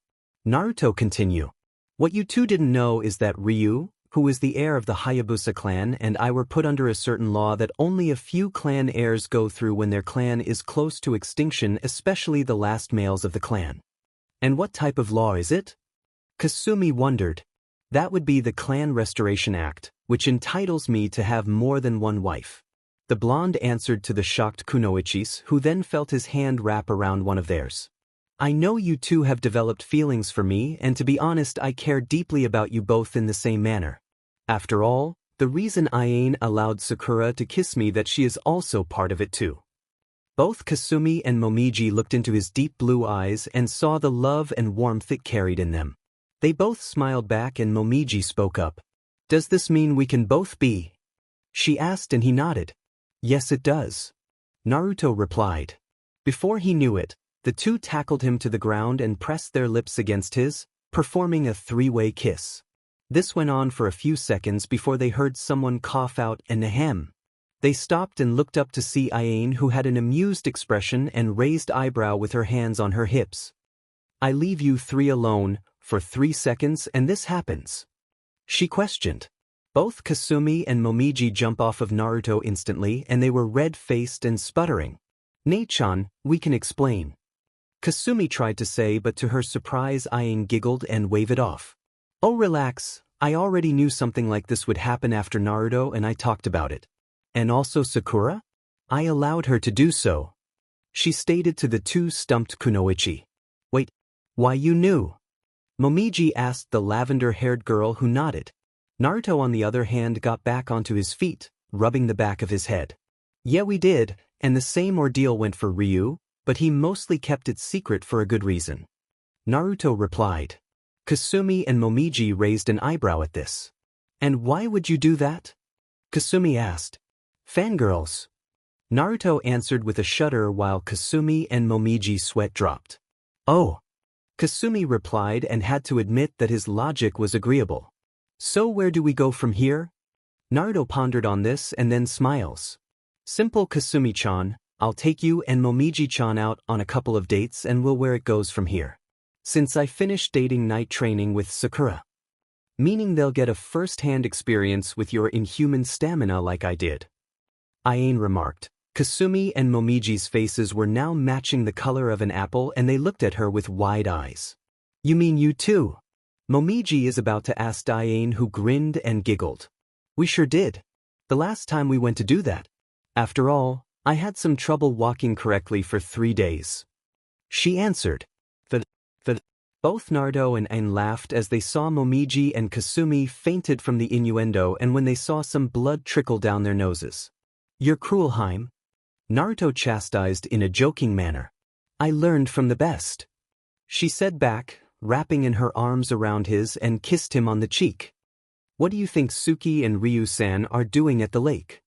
Naruto continued. What you two didn't know is that Ryu, who is the heir of the Hayabusa clan, and I were put under a certain law that only a few clan heirs go through when their clan is close to extinction, especially the last males of the clan. And what type of law is it? Kasumi wondered. That would be the Clan Restoration Act, which entitles me to have more than one wife. The blonde answered to the shocked Kunoichis, who then felt his hand wrap around one of theirs. I know you two have developed feelings for me, and to be honest, I care deeply about you both in the same manner. After all, the reason Ayane allowed Sakura to kiss me, that she is also part of it too. Both Kasumi and Momiji looked into his deep blue eyes and saw the love and warmth it carried in them. They both smiled back and Momiji spoke up. Does this mean we can both be? She asked and he nodded. Yes, it does. Naruto replied. Before he knew it, the two tackled him to the ground and pressed their lips against his, performing a three-way kiss. This went on for a few seconds before they heard someone cough out an ahem. They stopped and looked up to see Ayane, who had an amused expression and raised eyebrow with her hands on her hips. I leave you three alone for 3 seconds and this happens? She questioned. Both Kasumi and Momiji jump off of Naruto instantly and they were red-faced and sputtering. Nei-chan, we can explain. Kasumi tried to say, but to her surprise Ayane giggled and waved it off. Oh, relax, I already knew something like this would happen after Naruto and I talked about it. And also Sakura? I allowed her to do so. She stated to the two stumped Kunoichi. Wait, why you knew? Momiji asked the lavender-haired girl, who nodded. Naruto on the other hand got back onto his feet, rubbing the back of his head. Yeah, we did, and the same ordeal went for Ryu, but he mostly kept it secret for a good reason. Naruto replied. Kasumi and Momiji raised an eyebrow at this. And why would you do that? Kasumi asked. Fangirls. Naruto answered with a shudder while Kasumi and Momiji's sweat dropped. Oh. Kasumi replied and had to admit that his logic was agreeable. So where do we go from here? Naruto pondered on this and then smiles. Simple, Kasumi-chan, I'll take you and Momiji-chan out on a couple of dates and we'll where it goes from here. Since I finished dating night training with Sakura. Meaning they'll get a first-hand experience with your inhuman stamina like I did. Ayane remarked. Kasumi and Momiji's faces were now matching the color of an apple and they looked at her with wide eyes. You mean you too? Momiji is about to ask Ayane, who grinned and giggled. We sure did. The last time we went to do that. After all, I had some trouble walking correctly for 3 days. She answered. Both Naruto and Ayane laughed as they saw Momiji and Kasumi fainted from the innuendo and when they saw some blood trickle down their noses. You're cruel, Haim. Naruto chastised in a joking manner. I learned from the best. She said back, wrapping in her arms around his and kissed him on the cheek. What do you think Suki and Ryu-san are doing at the lake?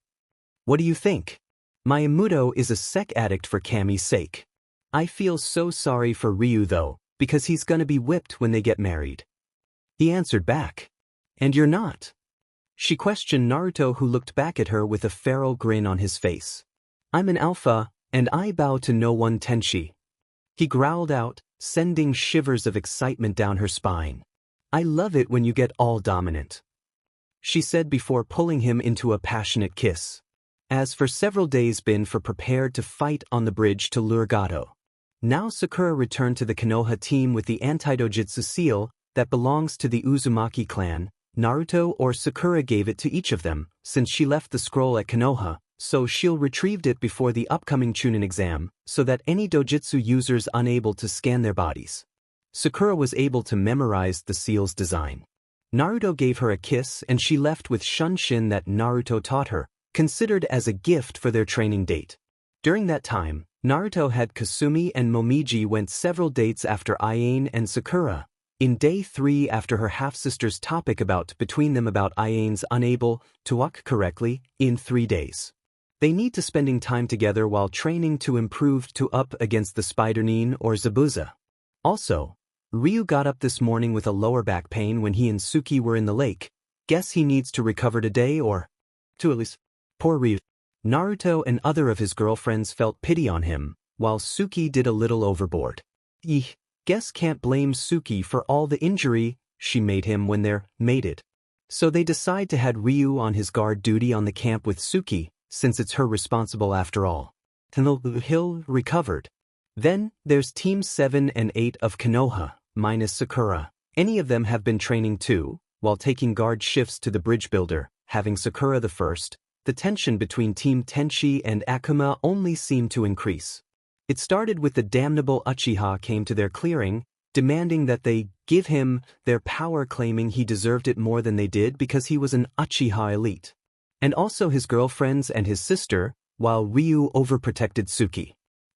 What do you think? My Imuto is a sec addict for Kami's sake. I feel so sorry for Ryu though, because he's gonna be whipped when they get married. He answered back. And you're not? She questioned Naruto, who looked back at her with a feral grin on his face. I'm an alpha, and I bow to no one, Tenshi. He growled out, sending shivers of excitement down her spine. I love it when you get all dominant. She said before pulling him into a passionate kiss. As for several days been prepared to fight on the bridge to lure Gato. Now Sakura returned to the Konoha team with the anti-dojutsu seal that belongs to the Uzumaki clan. Naruto or Sakura gave it to each of them, since she left the scroll at Konoha, so she'll retrieved it before the upcoming Chunin exam, so that any dojutsu users unable to scan their bodies. Sakura was able to memorize the seal's design. Naruto gave her a kiss and she left with Shunshin that Naruto taught her, considered as a gift for their training date. During that time, Naruto had Kasumi and Momiji went several dates after Ayane and Sakura. In day 3 after her half-sister's topic between them about Ayane's unable to walk correctly in 3 days. They need to spending time together while training to improve to up against the Spider-Nin or Zabuza. Also, Ryu got up this morning with a lower back pain when he and Suki were in the lake. Guess he needs to recover today or two at least. Poor Ryu. Naruto and other of his girlfriends felt pity on him, while Suki did a little overboard. Guess can't blame Suki for all the injury she made him when they're mated. So they decide to have Ryu on his guard duty on the camp with Suki, since it's her responsible after all. Hill recovered. Then, there's Team 7 and 8 of Konoha, minus Sakura. Any of them have been training too, while taking guard shifts to the bridge builder, having Sakura the first. The tension between Team Tenchi and Akuma only seemed to increase. It started with the damnable Uchiha came to their clearing, demanding that they give him their power, claiming he deserved it more than they did because he was an Uchiha elite. And also his girlfriends and his sister, while Ryu overprotected Suki.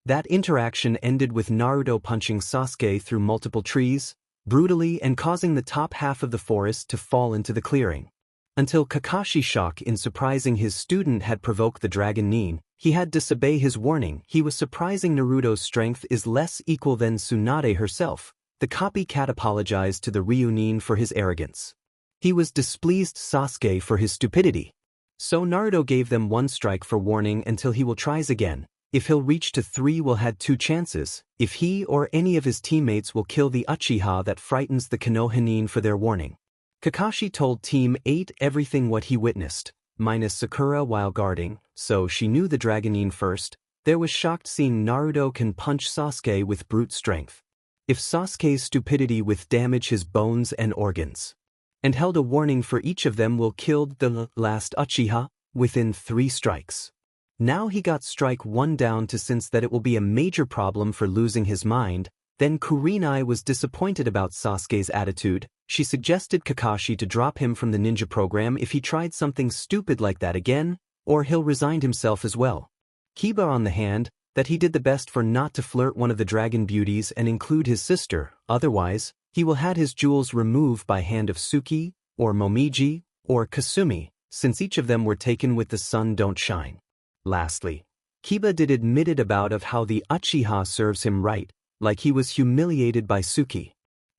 That interaction ended with Naruto punching Sasuke through multiple trees, brutally, and causing the top half of the forest to fall into the clearing. Until Kakashi's shock in surprising his student had provoked the dragon Nin, he had disobey his warning. He was surprising Naruto's strength is less equal than Tsunade herself. The copycat apologized to the Reuniting for his arrogance. He was displeased Sasuke for his stupidity. So Naruto gave them one strike for warning until he will tries again. If he'll reach to 3 will had 2 chances, if he or any of his teammates will kill the Uchiha that frightens the Konoha Nin for their warning. Kakashi told Team 8 everything what he witnessed, minus Sakura while guarding, so she knew the dragon Nin first. There was shocked seeing Naruto can punch Sasuke with brute strength. If Sasuke's stupidity with damage his bones and organs. And held a warning for each of them will killed the last Uchiha within 3 strikes. Now he got strike 1 down to sense that it will be a major problem for losing his mind. Then Kurenai was disappointed about Sasuke's attitude. She suggested Kakashi to drop him from the ninja program if he tried something stupid like that again, or he'll resign himself as well. Kiba on the hand, that he did the best for not to flirt one of the dragon beauties and include his sister, otherwise, he will had his jewels removed by hand of Suki, or Momiji, or Kasumi, since each of them were taken with the sun don't shine. Lastly, Kiba did admitted about of how the Uchiha serves him right, like he was humiliated by Suki.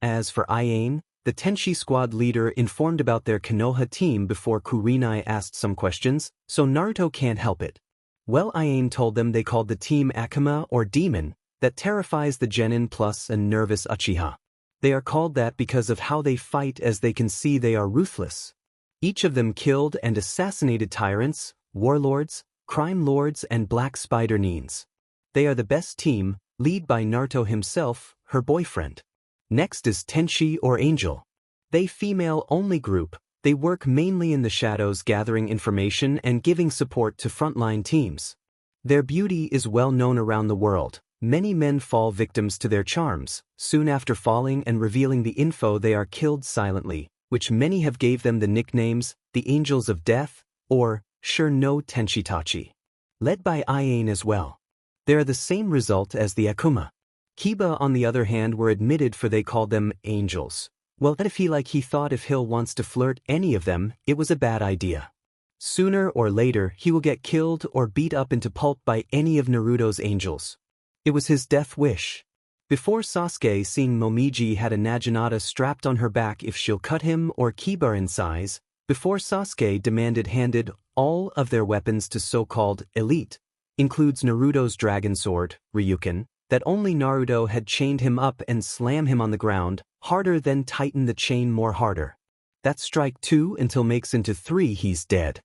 As for Ayane, the Tenchi squad leader informed about their Konoha team before Kurenai asked some questions, so Naruto can't help it. Well, Ayane told them they called the team Akuma or Demon, that terrifies the genin plus a nervous Uchiha. They are called that because of how they fight, as they can see they are ruthless. Each of them killed and assassinated tyrants, warlords, crime lords and black spider nins. They are the best team, led by Naruto himself, her boyfriend. Next is Tenchi or Angel. They female-only group. They work mainly in the shadows, gathering information and giving support to frontline teams. Their beauty is well known around the world. Many men fall victims to their charms. Soon after falling and revealing the info, they are killed silently, which many have gave them the nicknames, the Angels of Death, or Sure no Tenshitachi. Led by Ayane as well. They are the same result as the Akuma. Kiba on the other hand were admitted for they called them angels. Well, that if he thought if Hill wants to flirt any of them, it was a bad idea. Sooner or later he will get killed or beat up into pulp by any of Naruto's angels. It was his death wish. Before Sasuke seeing Momiji had a Naginata strapped on her back if she'll cut him or Kiba in size, before Sasuke demanded handed all of their weapons to so-called elite, includes Naruto's dragon sword, Ryuken, that only Naruto had chained him up and slam him on the ground, harder then tighten the chain more harder. That strike 2 until makes into 3 he's dead.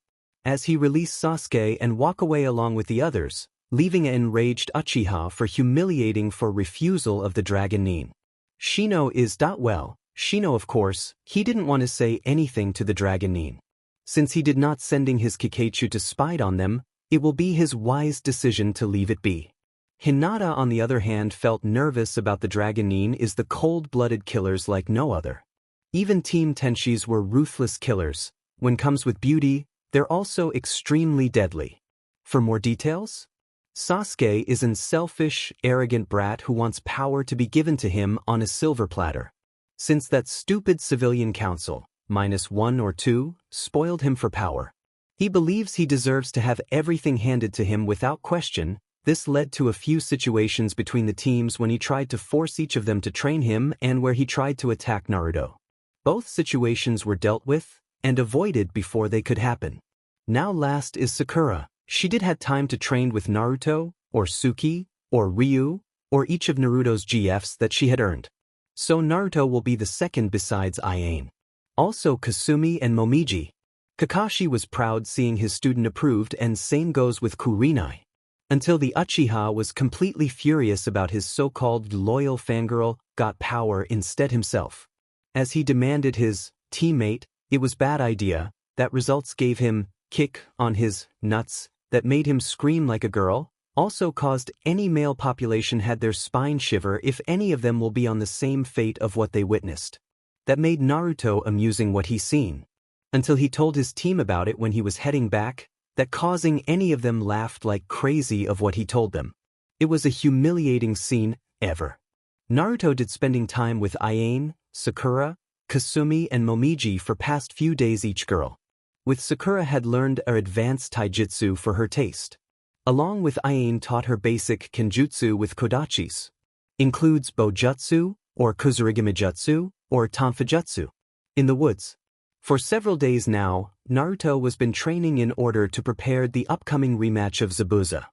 As he released Sasuke and walk away along with the others, leaving an enraged Uchiha for humiliating for refusal of the dragon Nin. Shino is well. Shino of course, he didn't want to say anything to the dragon Nin. Since he did not sending his Kikachu to spy on them, it will be his wise decision to leave it be. Hinata on the other hand felt nervous about the dragon Nin is the cold-blooded killers like no other. Even Team Tenchis were ruthless killers. When comes with beauty, they're also extremely deadly. For more details? Sasuke is an selfish, arrogant brat who wants power to be given to him on a silver platter. Since that stupid civilian council, -1 or 2, spoiled him for power. He believes he deserves to have everything handed to him without question, This led to a few situations between the teams when he tried to force each of them to train him and where he tried to attack Naruto. Both situations were dealt with and avoided before they could happen. Now last is Sakura. She did had time to train with Naruto, or Suki, or Ryu, or each of Naruto's GFs that she had earned. So Naruto will be the second besides Iane. Also Kasumi and Momiji. Kakashi was proud seeing his student approved, and same goes with Kurenai. Until the Uchiha was completely furious about his so-called loyal fangirl got power instead himself. As he demanded his teammate, it was bad idea, that results gave him kick on his nuts that made him scream like a girl, also caused any male population had their spine shiver if any of them will be on the same fate of what they witnessed. That made Naruto amusing what he seen. Until he told his team about it when he was heading back, that causing any of them laughed like crazy of what he told them. It was a humiliating scene, ever. Naruto did spending time with Iane, Sakura, Kasumi and Momiji for past few days each girl. With Sakura had learned a advanced taijutsu for her taste. Along with Iane taught her basic kenjutsu with kodachis. Includes bojutsu, or kozurigami-jutsu, or tonfujutsu. In the woods. For several days now, Naruto was been training in order to prepare the upcoming rematch of Zabuza.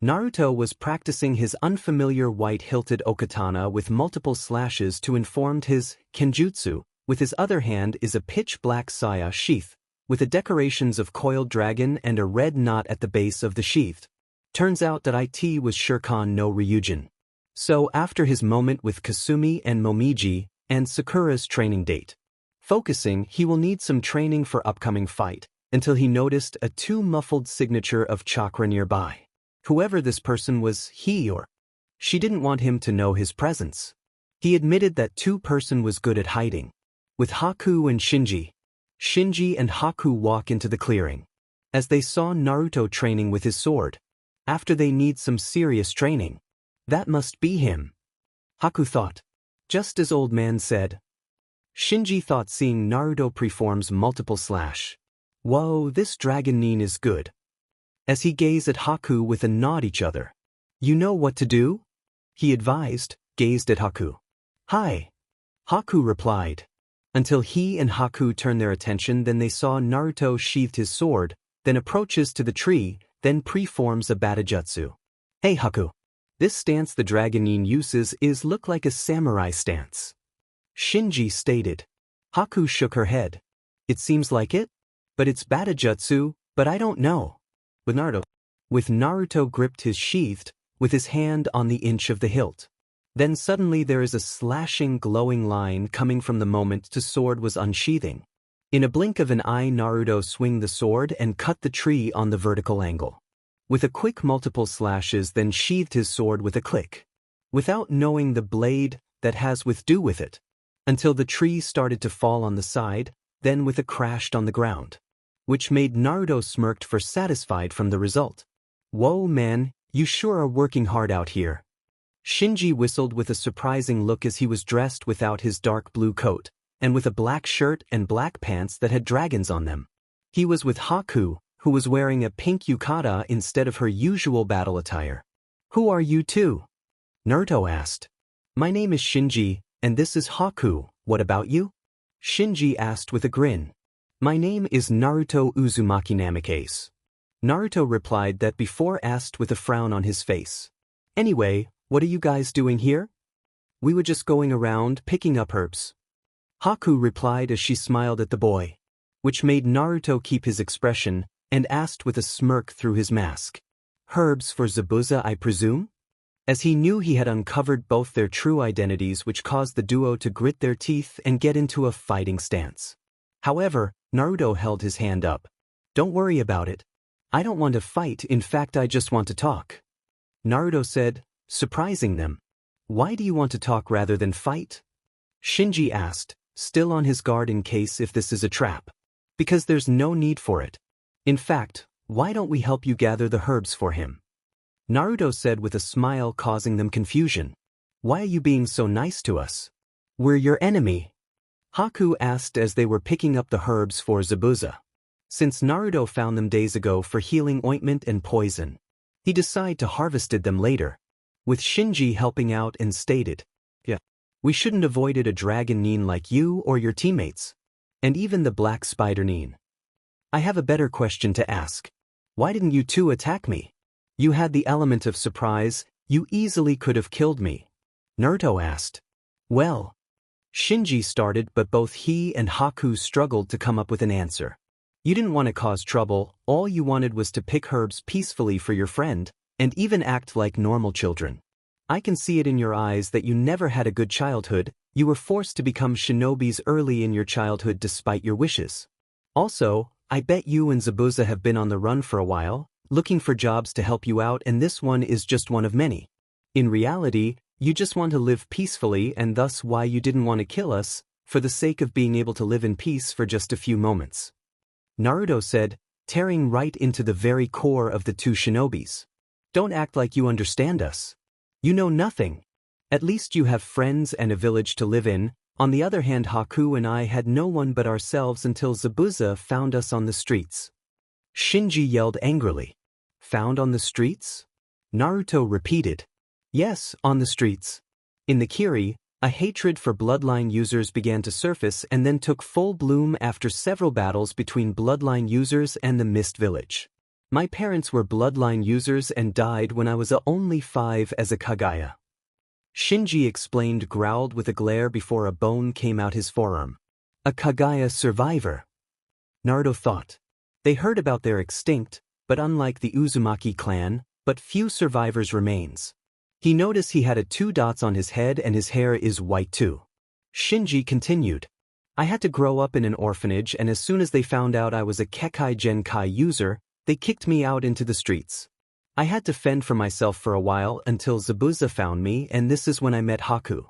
Naruto was practicing his unfamiliar white-hilted okatana with multiple slashes to inform his kenjutsu. With his other hand is a pitch-black saya sheath, with the decorations of coiled dragon and a red knot at the base of the sheath. Turns out that it was Shirkan no Ryujin. So after his moment with Kasumi and Momiji, and Sakura's training date. Focusing, he will need some training for upcoming fight, until he noticed a too-muffled signature of chakra nearby. Whoever this person was, he or she didn't want him to know his presence. He admitted that two-person was good at hiding. With Haku and Shinji. Shinji and Haku walk into the clearing. As they saw Naruto training with his sword. After they need some serious training. That must be him. Haku thought. Just as old man said. Shinji thought seeing Naruto performs multiple slash. Whoa, this dragon nin is good. As he gazed at Haku with a nod each other. You know what to do? He advised, gazed at Haku. Hi. Haku replied. Until he and Haku turned their attention, then they saw Naruto sheathed his sword, then approaches to the tree, then preforms a batajutsu. Hey Haku. This stance the dragon nin uses is look like a samurai stance. Shinji stated. Haku shook her head. It seems like it? But it's batajutsu, but I don't know. With Naruto gripped his sheathed, with his hand on the inch of the hilt. Then suddenly there is a slashing glowing line coming from the moment the sword was unsheathing. In a blink of an eye Naruto swing the sword and cut the tree on the vertical angle. With a quick multiple slashes then sheathed his sword with a click. Without knowing the blade that has with do with it. Until the tree started to fall on the side, then with a crashed on the ground. Which made Naruto smirked for satisfied from the result. Whoa man, you sure are working hard out here. Shinji whistled with a surprising look as he was dressed without his dark blue coat, and with a black shirt and black pants that had dragons on them. He was with Haku, who was wearing a pink yukata instead of her usual battle attire. Who are you two? Naruto asked. My name is Shinji, and this is Haku, what about you? Shinji asked with a grin. My name is Naruto Uzumaki Namikaze. Naruto replied that before asked with a frown on his face. Anyway, what are you guys doing here? We were just going around picking up herbs. Haku replied as she smiled at the boy. Which made Naruto keep his expression, and asked with a smirk through his mask. Herbs for Zabuza I presume? As he knew he had uncovered both their true identities which caused the duo to grit their teeth and get into a fighting stance. However, Naruto held his hand up. Don't worry about it. I don't want to fight, in fact I just want to talk. Naruto said, surprising them. Why do you want to talk rather than fight? Shinji asked, still on his guard in case if this is a trap. Because there's no need for it. In fact, why don't we help you gather the herbs for him? Naruto said with a smile causing them confusion. Why are you being so nice to us? We're your enemy. Haku asked as they were picking up the herbs for Zabuza. Since Naruto found them days ago for healing ointment and poison. He decided to harvested them later, with Shinji helping out and stated, "Yeah, we shouldn't avoided a dragon nin like you or your teammates, and even the black spider nin. I have a better question to ask. Why didn't you two attack me? You had the element of surprise, you easily could have killed me," Naruto asked. Well, Shinji started, but both he and Haku struggled to come up with an answer. You didn't want to cause trouble, all you wanted was to pick herbs peacefully for your friend, and even act like normal children. I can see it in your eyes that you never had a good childhood, you were forced to become shinobis early in your childhood despite your wishes. Also, I bet you and Zabuza have been on the run for a while, looking for jobs to help you out, and this one is just one of many. In reality, you just want to live peacefully, and thus why you didn't want to kill us, for the sake of being able to live in peace for just a few moments. Naruto said, tearing right into the very core of the two shinobis. Don't act like you understand us. You know nothing. At least you have friends and a village to live in. On the other hand, Haku and I had no one but ourselves until Zabuza found us on the streets. Shinji yelled angrily. Found on the streets? Naruto repeated. Yes, on the streets. In the Kiri, a hatred for bloodline users began to surface and then took full bloom after several battles between bloodline users and the Mist Village. My parents were bloodline users and died when I was only 5 as a Kagaya. Shinji explained, growled with a glare before a bone came out his forearm. A Kagaya survivor. Naruto thought. They heard about their extinct, but unlike the Uzumaki clan, but few survivors remains. He noticed he had 2 dots on his head and his hair is white too. Shinji continued. I had to grow up in an orphanage, and as soon as they found out I was a Kekkei Genkai user, they kicked me out into the streets. I had to fend for myself for a while until Zabuza found me, and this is when I met Haku.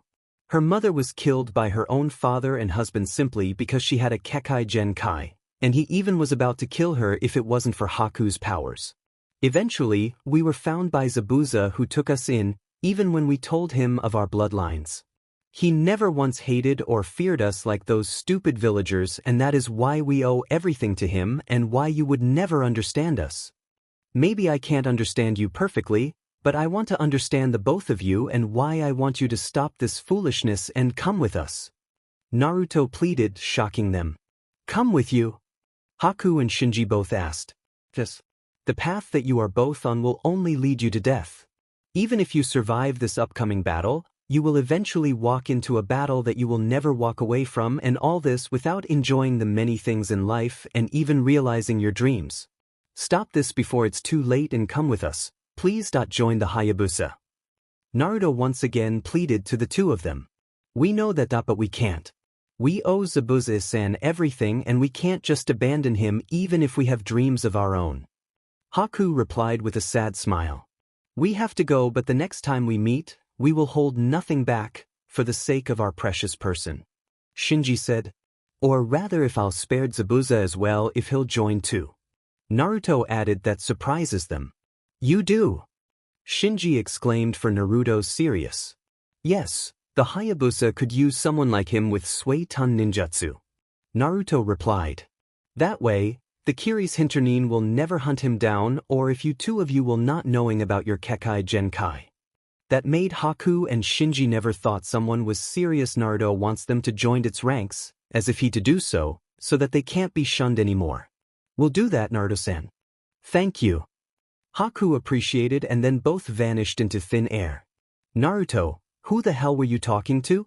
Her mother was killed by her own father and husband simply because she had a Kekkei Genkai, and he even was about to kill her if it wasn't for Haku's powers. Eventually, we were found by Zabuza, who took us in, even when we told him of our bloodlines. He never once hated or feared us like those stupid villagers, and that is why we owe everything to him and why you would never understand us. Maybe I can't understand you perfectly, but I want to understand the both of you and why I want you to stop this foolishness and come with us. Naruto pleaded, shocking them. Come with you? Haku and Shinji both asked. Yes. The path that you are both on will only lead you to death. Even if you survive this upcoming battle, you will eventually walk into a battle that you will never walk away from, and all this without enjoying the many things in life and even realizing your dreams. Stop this before it's too late and come with us. Please. Join the Hayabusa. Naruto once again pleaded to the two of them. We know that, but we can't. We owe Zabuza-san everything, and we can't just abandon him even if we have dreams of our own. Haku replied with a sad smile. We have to go, but the next time we meet, we will hold nothing back, for the sake of our precious person. Shinji said. Or rather, if I'll spare Zabuza as well if he'll join too. Naruto added, that surprises them. You do? Shinji exclaimed, for Naruto's serious. Yes, the Hayabusa could use someone like him with Suiton ninjutsu. Naruto replied. That way, the Kiri's Hinternin will never hunt him down, or if you two of you will not knowing about your Kekkei Genkai. That made Haku and Shinji never thought someone was serious. Naruto wants them to join its ranks, as if he to do so that they can't be shunned anymore. We'll do that, Naruto-san. Thank you. Haku appreciated, and then both vanished into thin air. Naruto, who the hell were you talking to?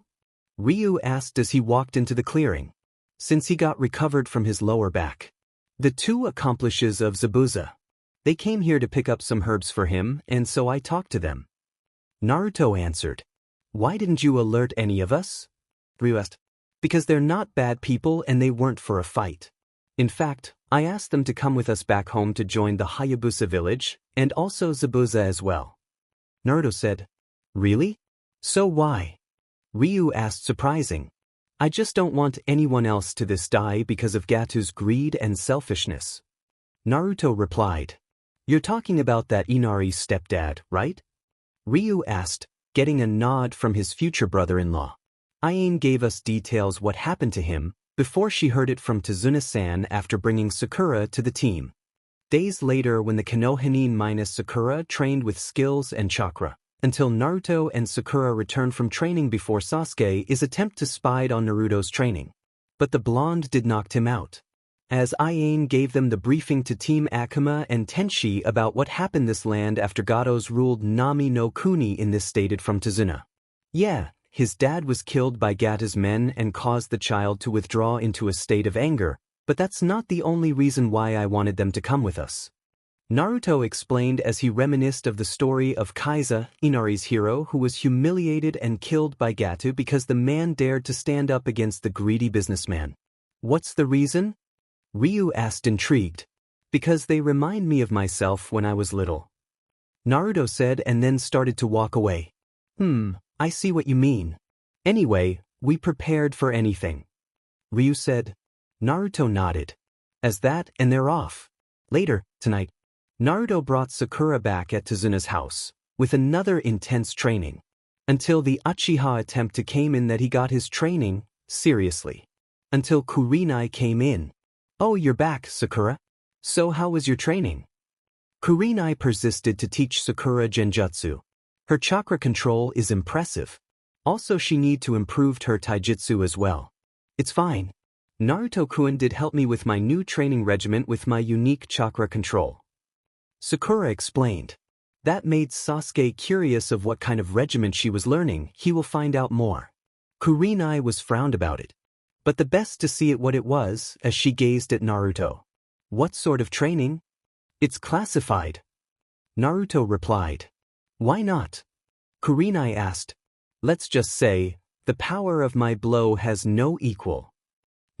Ryu asked as he walked into the clearing. Since he got recovered from his lower back. The 2 accomplices of Zabuza. They came here to pick up some herbs for him, and so I talked to them. Naruto answered. Why didn't you alert any of us? Ryu asked. Because they're not bad people and they weren't for a fight. In fact, I asked them to come with us back home to join the Hayabusa Village, and also Zabuza as well. Naruto said. Really? So why? Ryu asked, surprising. I just don't want anyone else to this die because of Gatu's greed and selfishness. Naruto replied. You're talking about that Inari's stepdad, right? Ryu asked, getting a nod from his future brother-in-law. Aiin gave us details what happened to him before she heard it from Tazuna-san after bringing Sakura to the team. Days later when the Konoha minus Sakura trained with skills and chakra, until Naruto and Sakura returned from training before Sasuke's attempt to spy on Naruto's training. But the blonde did knock him out. As Ayane gave them the briefing to Team Akuma and Tenshi about what happened this land after Gatos ruled Nami no Kuni in this stated from Tazuna. Yeah, his dad was killed by Gata's men and caused the child to withdraw into a state of anger, but that's not the only reason why I wanted them to come with us. Naruto explained as he reminisced of the story of Kaiza, Inari's hero who was humiliated and killed by Gato because the man dared to stand up against the greedy businessman. What's the reason? Ryu asked intrigued. Because they remind me of myself when I was little. Naruto said and then started to walk away. I see what you mean. Anyway, we prepared for anything. Ryu said. Naruto nodded. As that, and they're off. Later, tonight, Naruto brought Sakura back at Tazuna's house, with another intense training. Until the Uchiha attempt came in that he got his training, seriously. Until Kurenai came in. Oh, you're back, Sakura. So how was your training? Kurenai persisted to teach Sakura genjutsu. Her chakra control is impressive. Also she need to improve her taijutsu as well. It's fine. Naruto-kun did help me with my new training regimen with my unique chakra control. Sakura explained. That made Sasuke curious of what kind of regimen she was learning. He will find out more. Kurenai was frowned about it. But the best to see it what it was as she gazed at Naruto. What sort of training? It's classified. Naruto replied. Why not? Kurenai asked. Let's just say, the power of my blow has no equal.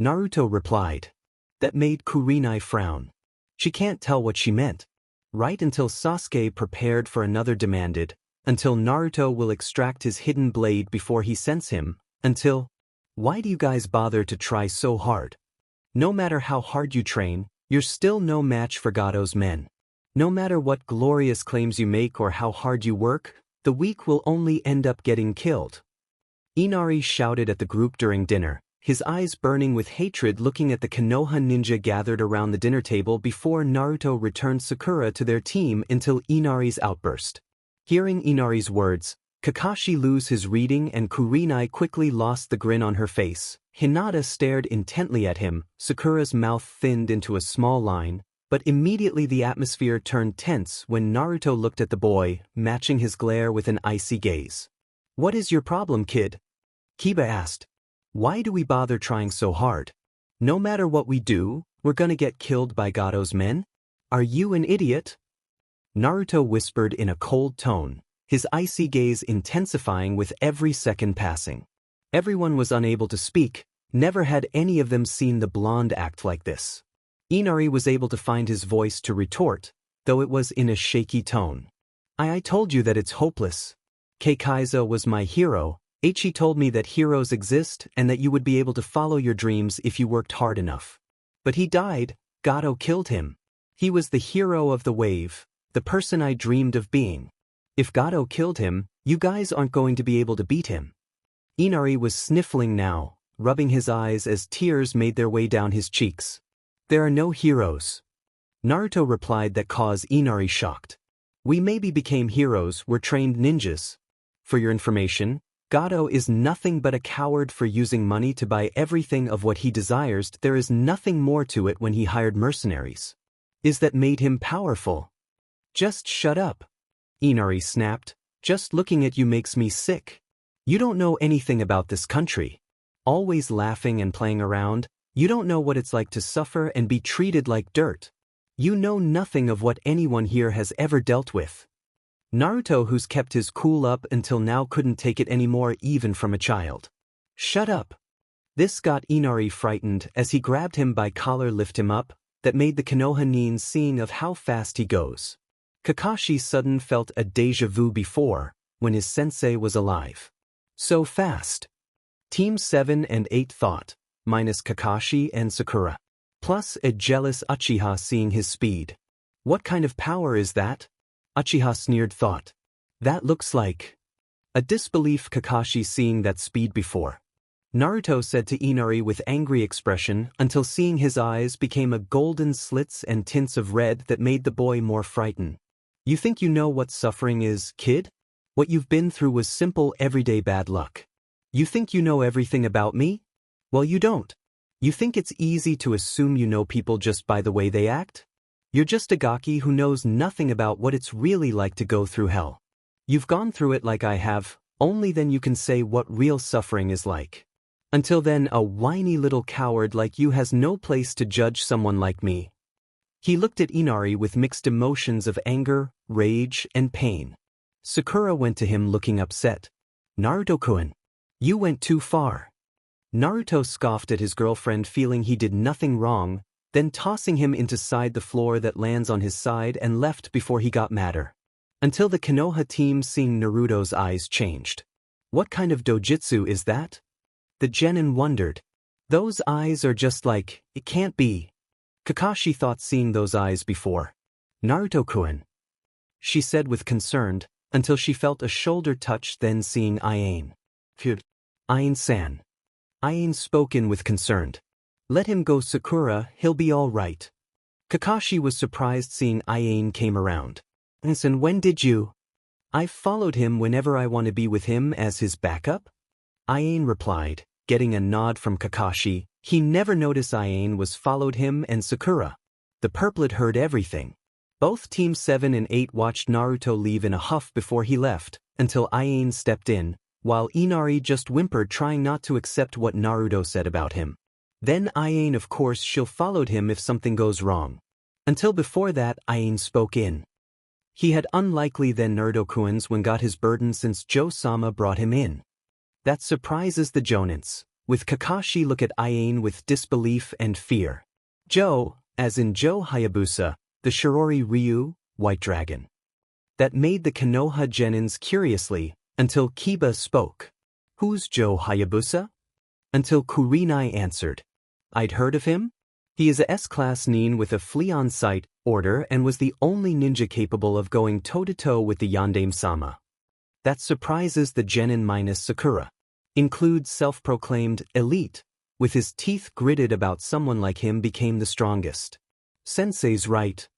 Naruto replied. That made Kurenai frown. She can't tell what she meant. Right until Sasuke prepared for another demanded, until Naruto will extract his hidden blade before he sends him, until... Why do you guys bother to try so hard? No matter how hard you train, you're still no match for Gato's men. No matter what glorious claims you make or how hard you work, the weak will only end up getting killed. Inari shouted at the group during dinner, his eyes burning with hatred looking at the Konoha ninja gathered around the dinner table before Naruto returned Sakura to their team until Inari's outburst. Hearing Inari's words, Kakashi lose his reading and Kurenai quickly lost the grin on her face. Hinata stared intently at him, Sakura's mouth thinned into a small line, but immediately the atmosphere turned tense when Naruto looked at the boy, matching his glare with an icy gaze. What is your problem, kid? Kiba asked. Why do we bother trying so hard? No matter what we do, we're gonna get killed by Gato's men? Are you an idiot? Naruto whispered in a cold tone, his icy gaze intensifying with every second passing. Everyone was unable to speak, never had any of them seen the blonde act like this. Inari was able to find his voice to retort, though it was in a shaky tone. I told you that it's hopeless. Kaiza was my hero. He told me that heroes exist and that you would be able to follow your dreams if you worked hard enough. But he died, Gato killed him. He was the hero of the wave, the person I dreamed of being. If Gato killed him, you guys aren't going to be able to beat him. Inari was sniffling now, rubbing his eyes as tears made their way down his cheeks. There are no heroes. Naruto replied that caused Inari shocked. We maybe became heroes, we're trained ninjas. For your information, Gato is nothing but a coward for using money to buy everything of what he desires. There is nothing more to it when he hired mercenaries. Is that made him powerful? Just shut up. Inari snapped. Just looking at you makes me sick. You don't know anything about this country. Always laughing and playing around, you don't know what it's like to suffer and be treated like dirt. You know nothing of what anyone here has ever dealt with. Naruto, who's kept his cool up until now, couldn't take it anymore even from a child. Shut up. This got Inari frightened as he grabbed him by collar, lift him up, that made the Konoha nin seeing of how fast he goes. Kakashi sudden felt a déjà vu before, when his sensei was alive. So fast. Team 7 and 8 thought, minus Kakashi and Sakura. Plus a jealous Uchiha seeing his speed. What kind of power is that? Uchiha sneered thought. That looks like... A disbelief Kakashi seeing that speed before. Naruto said to Inari with angry expression until seeing his eyes became a golden slits and tints of red that made the boy more frightened. You think you know what suffering is, kid? What you've been through was simple everyday bad luck. You think you know everything about me? Well, you don't. You think it's easy to assume you know people just by the way they act? You're just a gaki who knows nothing about what it's really like to go through hell. You've gone through it like I have, only then you can say what real suffering is like. Until then, a whiny little coward like you has no place to judge someone like me. He looked at Inari with mixed emotions of anger, rage, and pain. Sakura went to him looking upset. Naruto-kun, you went too far. Naruto scoffed at his girlfriend, feeling he did nothing wrong, then tossing him into the floor that lands on his side and left before he got madder. Until the Konoha team seeing Naruto's eyes changed. What kind of dojutsu is that? The genin wondered. Those eyes are just like, it can't be. Kakashi thought seeing those eyes before. Naruto-kun, she said with concern, until she felt a shoulder touch, then seeing Ayane. Ayane-san. Ayane spoke in with concern. Let him go, Sakura, he'll be all right. Kakashi was surprised seeing Ayane came around. And when did you? I've followed him whenever I want to be with him as his backup? Ayane replied, getting a nod from Kakashi. He never noticed Ayane was followed him and Sakura. The purplet heard everything. Both Team 7 and 8 watched Naruto leave in a huff before he left, until Ayane stepped in, while Inari just whimpered, trying not to accept what Naruto said about him. Then Ayane, of course, she'll followed him if something goes wrong. Until before that, Ayane spoke in. He had unlikely then Naruto-kun's when got his burden since Joe-sama brought him in. That surprises the Jonins, with Kakashi look at Ayane with disbelief and fear. Joe, as in Joe Hayabusa, the Shirori Ryu, White Dragon. That made the Konoha Genins curiously, until Kiba spoke. Who's Joe Hayabusa? Until Kurenai answered. I'd heard of him? He is a S-class nin with a flea-on-sight order and was the only ninja capable of going toe-to-toe with the Yondaime-sama. That surprises the genin minus Sakura. Includes self-proclaimed elite, with his teeth gritted about someone like him became the strongest. Sensei's right.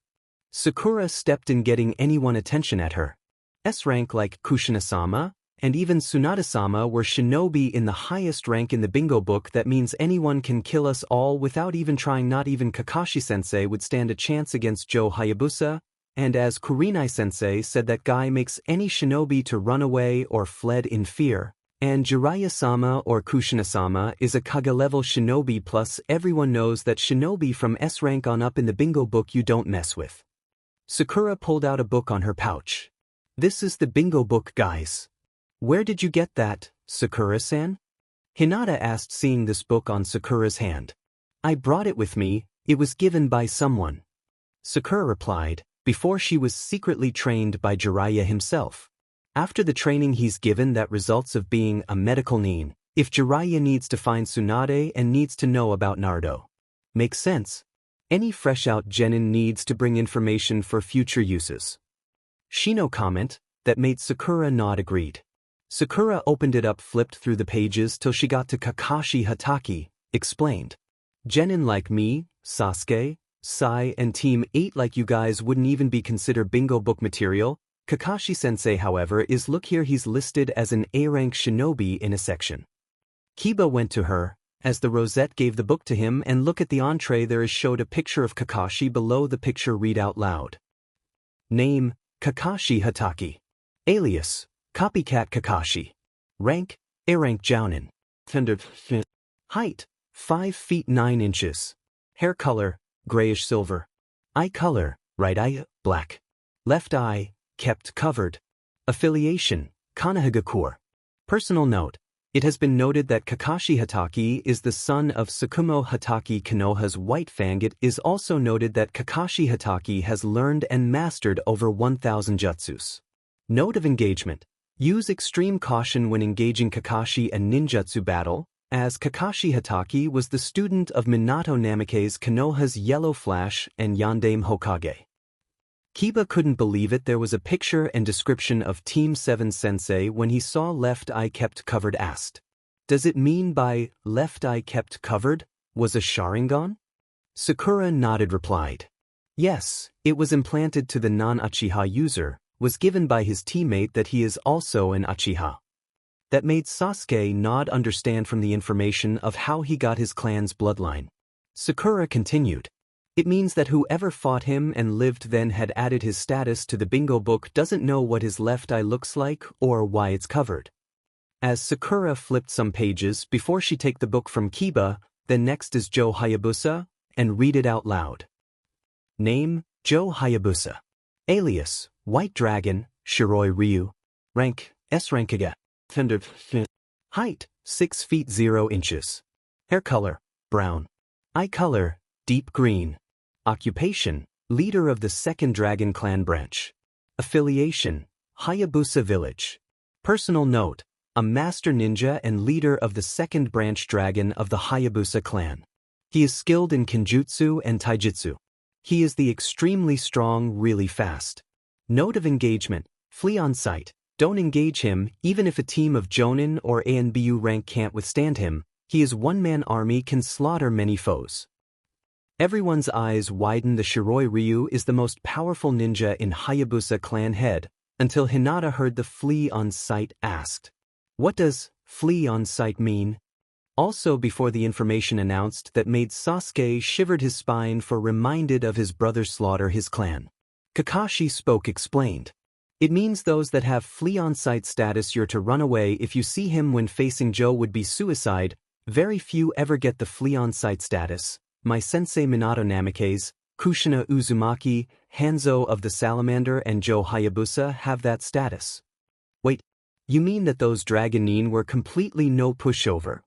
Sakura stepped in getting anyone attention at her. S-rank like Kushina-sama, and even Tsunade-sama were shinobi in the highest rank in the bingo book. That means anyone can kill us all without even trying. Not even Kakashi-sensei would stand a chance against Joe Hayabusa, and as Kurenai-sensei said, that guy makes any shinobi to run away or fled in fear. And Jiraiya-sama or Kushina-sama is a Kage-level shinobi, plus everyone knows that shinobi from S-rank on up in the bingo book you don't mess with. Sakura pulled out a book on her pouch. This is the bingo book, guys. Where did you get that, Sakura-san? Hinata asked, seeing this book on Sakura's hand. I brought it with me, it was given by someone. Sakura replied, before she was secretly trained by Jiraiya himself. After the training he's given that results of being a medical nin, if Jiraiya needs to find Tsunade and needs to know about Naruto. Makes sense. Any fresh-out genin needs to bring information for future uses. Shino comment that made Sakura nod agreed. Sakura opened it up, flipped through the pages till she got to Kakashi Hatake, explained. Genin like me, Sasuke, Sai and Team 8 like you guys wouldn't even be considered bingo book material. Kakashi-sensei, however, is look here, he's listed as an A-rank shinobi in a section. Kiba went to her, as the Rosette gave the book to him, and look at the entree there is showed a picture of Kakashi. Below the picture read out loud. Name, Kakashi Hatake. Alias, Copycat Kakashi. Rank, A-rank jounin. Height, 5 feet 9 inches. Hair color, grayish silver. Eye color, right eye, black. Left eye, kept covered. Affiliation, Konoha. Personal note. It has been noted that Kakashi Hatake is the son of Tsukumo Hatake, Konoha's White Fang. It is also noted that Kakashi Hatake has learned and mastered over 1,000 jutsus. Note of engagement. Use extreme caution when engaging Kakashi a ninjutsu battle, as Kakashi Hatake was the student of Minato Namikaze, Konoha's Yellow Flash and Yondaime Hokage. Kiba couldn't believe it. There was a picture and description of Team 7 sensei when he saw left eye kept covered. Asked. Does it mean by left eye kept covered was a Sharingan? Sakura nodded replied. Yes, it was implanted to the non-Uchiha user, was given by his teammate that he is also an Uchiha. That made Sasuke not understand from the information of how he got his clan's bloodline. Sakura continued. It means that whoever fought him and lived then had added his status to the bingo book doesn't know what his left eye looks like or why it's covered. As Sakura flipped some pages before she take the book from Kiba, then next is Joe Hayabusa, and read it out loud. Name, Joe Hayabusa. Alias, White Dragon, Shiroi Ryu. Rank, S rank again. Height, 6 feet 0 inches. Hair color, brown. Eye color, deep green. Occupation, leader of the second Dragon Clan branch. Affiliation, Hayabusa Village. Personal note, a master ninja and leader of the second branch dragon of the Hayabusa clan. He is skilled in Kenjutsu and Taijutsu. He is the extremely strong, really fast. Note of engagement, flee on sight. Don't engage him, even if a team of Jonin or ANBU rank can't withstand him. He is one-man army can slaughter many foes. Everyone's eyes widen. The Shiroi Ryu is the most powerful ninja in Hayabusa clan head, until Hinata heard the flee on sight asked. What does flee on sight mean? Also before the information announced that made Sasuke shivered his spine for reminded of his brother's slaughter his clan. Kakashi spoke explained. It means those that have flee on sight status you're to run away if you see him when facing Joe would be suicide. Very few ever get the flee on sight status. My sensei Minato Namikaze, Kushina Uzumaki, Hanzo of the Salamander and Joe Hayabusa have that status. Wait, you mean that those Dragonin were completely no pushover?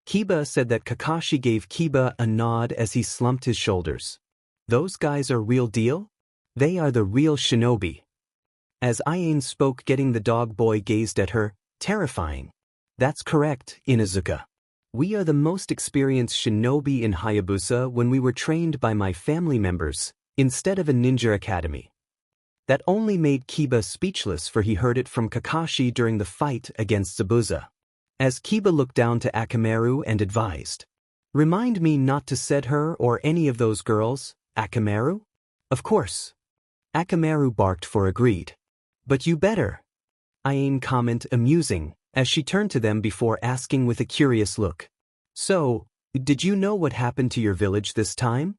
Kiba said that Kakashi gave Kiba a nod as he slumped his shoulders. Those guys are real deal? They are the real shinobi. As Ayane spoke, getting the dog boy gazed at her, terrifying. That's correct, Inuzuka. We are the most experienced shinobi in Hayabusa when we were trained by my family members, instead of a ninja academy. That only made Kiba speechless for he heard it from Kakashi during the fight against Zabuza. As Kiba looked down to Akamaru and advised. Remind me not to set her or any of those girls, Akamaru? Of course. Akamaru barked for agreed. But you better. Ayane comment amusing, as she turned to them before asking with a curious look. So, did you know what happened to your village this time?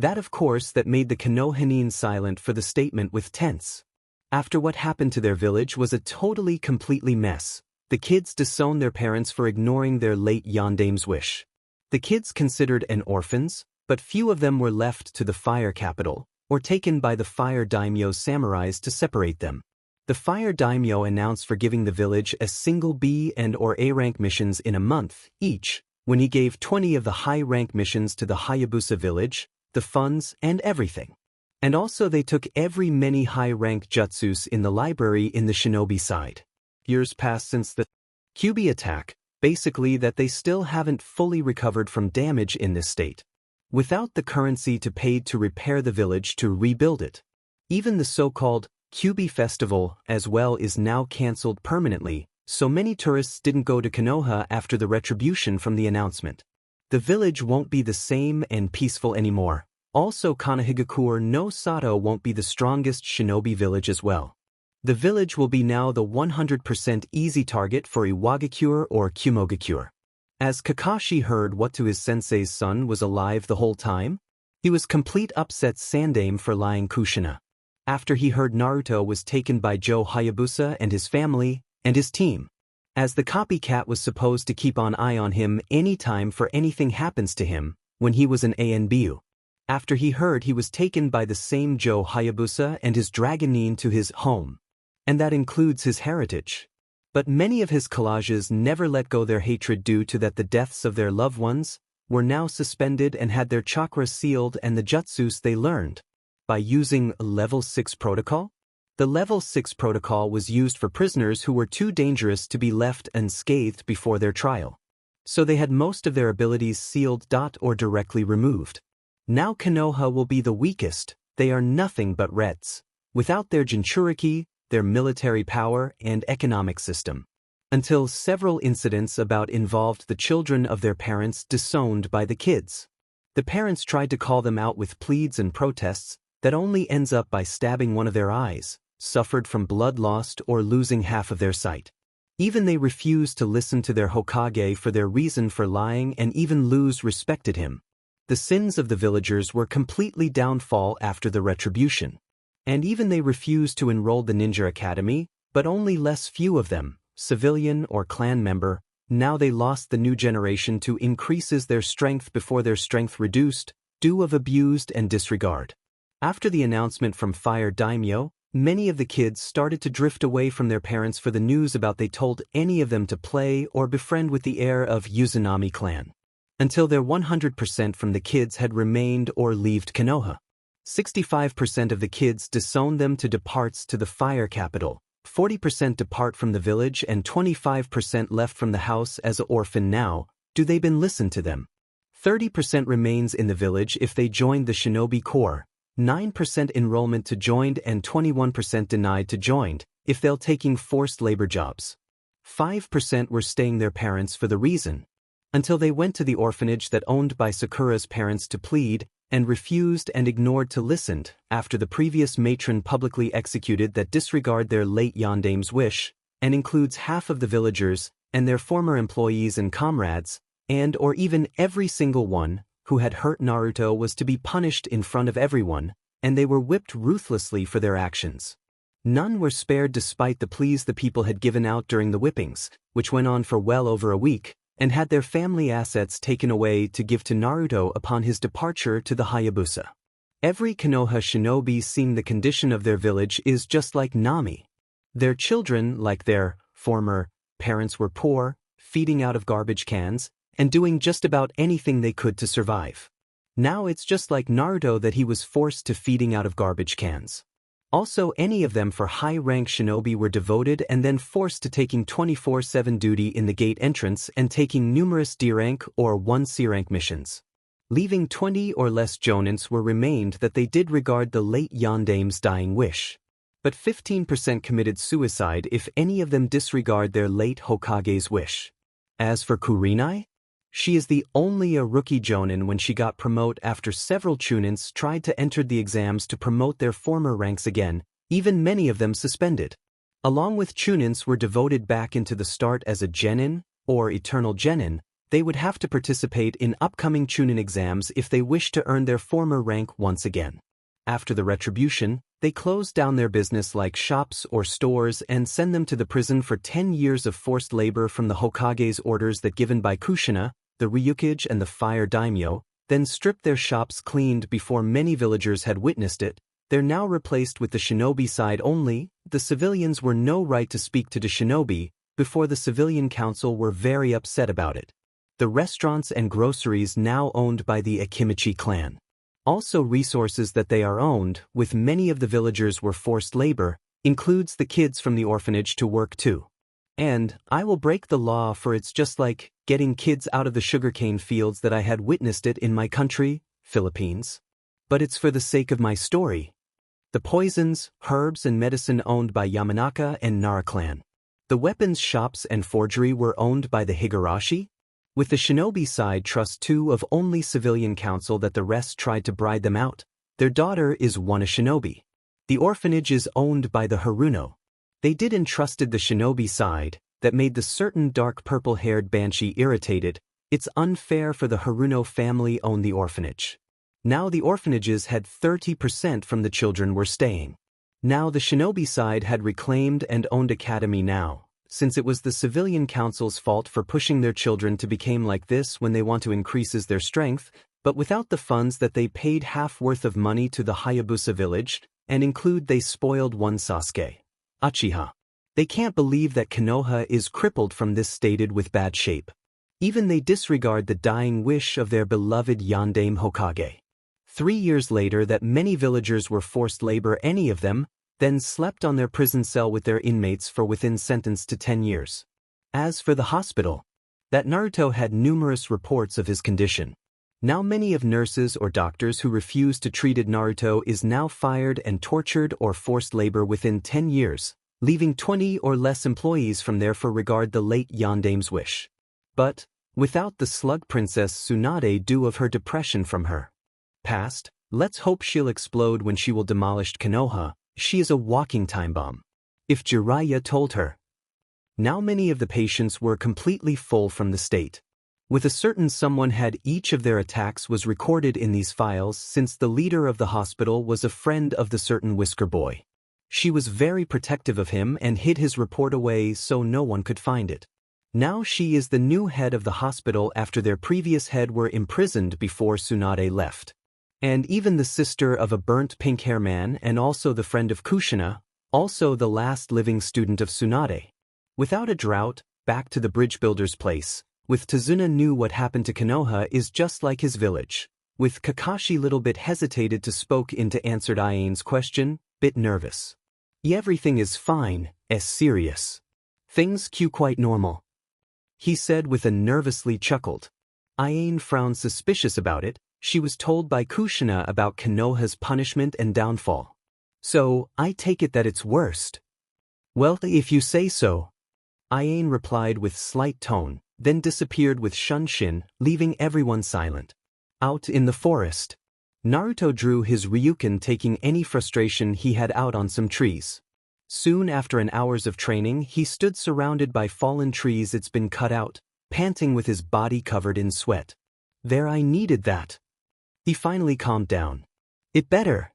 That of course that made the Konohanin silent for the statement with tense. After what happened to their village was a totally completely mess. The kids disowned their parents for ignoring their late Yandame's wish. The kids considered an orphans, but few of them were left to the fire capital, or taken by the fire daimyo samurais to separate them. The fire daimyo announced for giving the village a single B and or A rank missions in a month each, when he gave 20 of the high rank missions to the Hayabusa village, the funds and everything. And also they took every many high rank jutsus in the library in the shinobi side. Years passed since the Kyuubi attack, basically that they still haven't fully recovered from damage in this state. Without the currency to pay to repair the village to rebuild it. Even the so-called Kyuubi festival as well is now cancelled permanently, so many tourists didn't go to Konoha after the retribution from the announcement. The village won't be the same and peaceful anymore. Also Konohagakure no Sato won't be the strongest shinobi village as well. The village will be now the 100% easy target for Iwagakure or Kumogakure. As Kakashi heard what to his sensei's son was alive the whole time, he was complete upset Sandame for lying Kushina. After he heard Naruto was taken by Joe Hayabusa and his family, and his team. As the copycat was supposed to keep an eye on him anytime for anything happens to him, when he was an ANBU. After he heard he was taken by the same Joe Hayabusa and his Dragonin to his home. And that includes his heritage. But many of his collages never let go their hatred due to that the deaths of their loved ones were now suspended and had their chakra sealed and the jutsus they learned. By using Level 6 protocol? The Level 6 protocol was used for prisoners who were too dangerous to be left unscathed before their trial. So they had most of their abilities sealed or directly removed. Now Konoha will be the weakest, they are nothing but Reds. Without their Jinchuriki, their military power and economic system. until several incidents about involved the children of their parents disowned by the kids. The parents tried to call them out with pleads and protests that only ends up by stabbing one of their eyes, suffered from blood loss or losing half of their sight. Even they refused to listen to their Hokage for their reason for lying and even lose respected him. The sins of the villagers were completely downfall after the retribution. And even they refused to enroll the ninja academy, but only less few of them, civilian or clan member, now they lost the new generation to increases their strength before their strength reduced, due of abused and disregard. After the announcement from Fire Daimyo, many of the kids started to drift away from their parents for the news about they told any of them to play or befriend with the heir of Uzunami clan. Until their 100% from the kids had remained or left Konoha. 65% of the kids disowned them to departs to the fire capital, 40% depart from the village and 25% left from the house as a orphan now, do they been listened to them. 30% remains in the village if they joined the Shinobi Corps, 9% enrollment to joined and 21% denied to joined, if they'll taking forced labor jobs. 5% were staying their parents for the reason. Until they went to the orphanage that owned by Sakura's parents to plead, and refused and ignored to listen, after the previous matron publicly executed that disregard their late yandame's wish, and includes half of the villagers, and their former employees and comrades, and or even every single one, who had hurt Naruto was to be punished in front of everyone, and they were whipped ruthlessly for their actions. None were spared despite the pleas the people had given out during the whippings, which went on for well over a week, and had their family assets taken away to give to Naruto upon his departure to the Hayabusa. Every Konoha shinobi seeing the condition of their village is just like Nami. Their children, like their former parents, were poor, feeding out of garbage cans, and doing just about anything they could to survive. Now it's just like Naruto that he was forced to feeding out of garbage cans. Also, any of them for high-rank shinobi were devoted and then forced to taking 24/7 duty in the gate entrance and taking numerous D-rank or 1 C-rank missions. Leaving 20 or less jonins were remained that they did regard the late yandame's dying wish. But 15% committed suicide if any of them disregard their late Hokage's wish. As for Kurumi, she is the only a rookie jonin when she got promoted after several chunins tried to enter the exams to promote their former ranks again, even many of them suspended. Along with chunins were devoted back into the start as a genin, or eternal genin, they would have to participate in upcoming chunin exams if they wished to earn their former rank once again. After the retribution, they closed down their business like shops or stores and send them to the prison for 10 years of forced labor from the Hokage's orders that given by Kushina, the Ryukage and the Fire Daimyo, then stripped their shops cleaned before many villagers had witnessed it. They're now replaced with the shinobi side only. The civilians were no right to speak to the shinobi, before the civilian council were very upset about it. The restaurants and groceries now owned by the Akimichi clan. Also resources that they are owned, with many of the villagers were forced labor, includes the kids from the orphanage to work too. And, I will break the law for it's just like getting kids out of the sugarcane fields that I had witnessed it in my country, Philippines. But it's for the sake of my story. The poisons, herbs and medicine owned by Yamanaka and Nara clan. The weapons shops and forgery were owned by the Higurashi. With the shinobi side trust two of only civilian council that the rest tried to bribe them out. Their daughter is one a shinobi. The orphanage is owned by the Haruno. They did entrusted the shinobi side, that made the certain dark purple-haired banshee irritated. It's unfair for the Haruno family own the orphanage. Now the orphanages had 30% from the children were staying. Now the shinobi side had reclaimed and owned academy now, since it was the civilian council's fault for pushing their children to become like this when they want to increases their strength, but without the funds that they paid half worth of money to the Hayabusa Village, and include they spoiled one Sasuke. Uchiha. They can't believe that Konoha is crippled from this stated with bad shape. Even they disregard the dying wish of their beloved Yandame Hokage. 3 years later that many villagers were forced labor any of them, then slept on their prison cell with their inmates for within sentence to 10 years. As for the hospital, that Naruto had numerous reports of his condition. Now many of nurses or doctors who refused to treated Naruto is now fired and tortured or forced labor within 10 years, leaving 20 or less employees from there for regard the late Yandame's wish. But, without the slug princess Tsunade due of her depression from her past, let's hope she'll explode when she will demolish Konoha. She is a walking time bomb. If Jiraiya told her. Now many of the patients were completely full from the state. With a certain someone had each of their attacks was recorded in these files since the leader of the hospital was a friend of the certain Whisker Boy. She was very protective of him and hid his report away so no one could find it. Now she is the new head of the hospital after their previous head were imprisoned before Tsunade left. And even the sister of a burnt pink hair man and also the friend of Kushina, also the last living student of Tsunade. Without a drought, back to the bridge builder's place, with Tazuna knew what happened to Konoha is just like his village. With Kakashi little bit hesitated to spoke into answered Iain's question, bit nervous. Everything is fine, serious. Things quite normal. He said with a nervously chuckled. Iain frowned suspicious about it. She was told by Kushina about Konoha's punishment and downfall. So, I take it that it's worst. Well, if you say so. Iain replied with slight tone, then disappeared with Shunshin, leaving everyone silent. Out in the forest, Naruto drew his Ryukin taking any frustration he had out on some trees. Soon after an hours of training he stood surrounded by fallen trees it's been cut out, panting with his body covered in sweat. There I needed that. He finally calmed down. It better.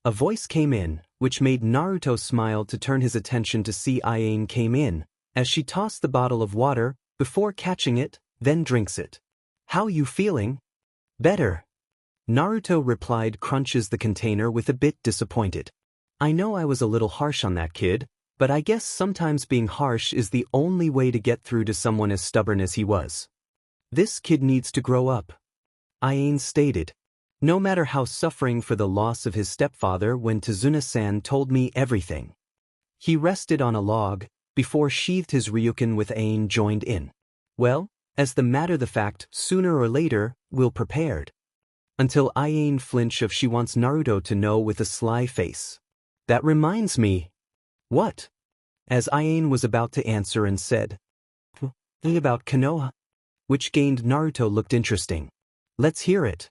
A voice came in, which made Naruto smile to turn his attention to see Iain came in, as she tossed the bottle of water, before catching it, then drinks it. How you feeling? Better. Naruto replied crunches the container with a bit disappointed. I know I was a little harsh on that kid, but I guess sometimes being harsh is the only way to get through to someone as stubborn as he was. This kid needs to grow up. Iain stated. No matter how suffering for the loss of his stepfather when Tazuna-san told me everything. He rested on a log, before sheathed his Ryukin with Iain joined in. Well, as the matter the fact, sooner or later, we'll prepared. Until Iain flinch of she wants Naruto to know with a sly face. That reminds me. What? As Iain was about to answer and said. About Konoha. Which gained Naruto looked interesting. Let's hear it.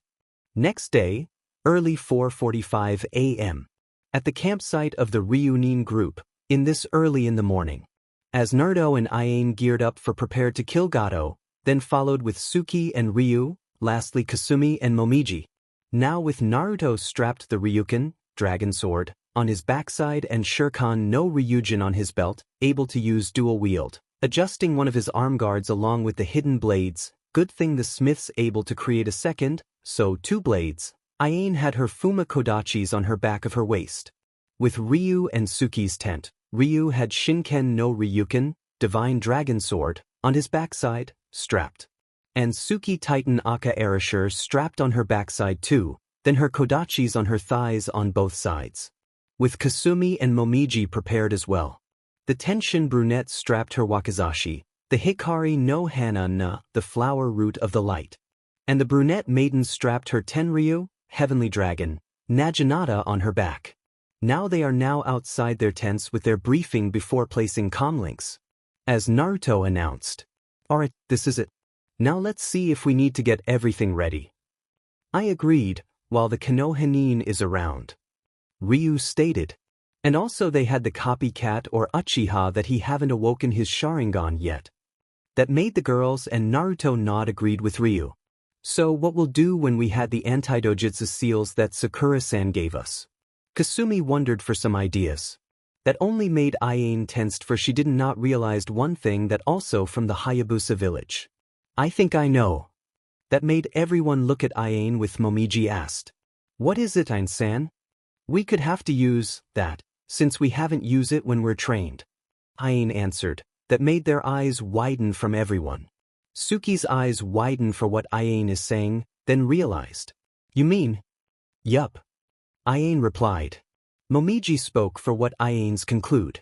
Next day, early 4:45 a.m. At the campsite of the Reuniting group, in this early in the morning. As Naruto and Iain geared up for prepared to kill Gato, then followed with Suki and Ryu, lastly Kasumi and Momiji. Now with Naruto strapped the Ryukin, dragon sword, on his backside and Shurkan no Ryujin on his belt, able to use dual wield, adjusting one of his arm guards along with the hidden blades, good thing the smith's able to create a second, so 2 blades. Iain had her Fuma Kodachis on her back of her waist. With Ryu and Suki's tent, Ryu had Shinken no Ryukin, divine dragon sword, on his backside, strapped. And Suki Titan Aka Erasure strapped on her backside too, then her Kodachis on her thighs on both sides. With Kasumi and Momiji prepared as well. The Tenshin brunette strapped her Wakizashi, the Hikari no Hana na, the flower root of the light. And the brunette maiden strapped her Tenryu, heavenly dragon, Naginata on her back. Now they are now outside their tents with their briefing before placing comlinks. As Naruto announced. Alright, this is it. Now let's see if we need to get everything ready. I agreed, while the Konohanin is around. Ryu stated. And also they had the copycat or Uchiha that he haven't awoken his Sharingan yet. That made the girls and Naruto nod agreed with Ryu. So what we'll do when we had the anti-dojutsu seals that Sakura-san gave us. Kasumi wondered for some ideas. That only made Iain tensed for she did not realized one thing that also from the Hayabusa Village. I think I know. That made everyone look at Iain with Momiji asked. What is it, Iain-san? We could have to use that, since we haven't used it when we're trained. Iain answered. That made their eyes widen from everyone. Suki's eyes widened for what Iain is saying, then realized. You mean? Yup. Iain replied. Momiji spoke for what Iain's conclude.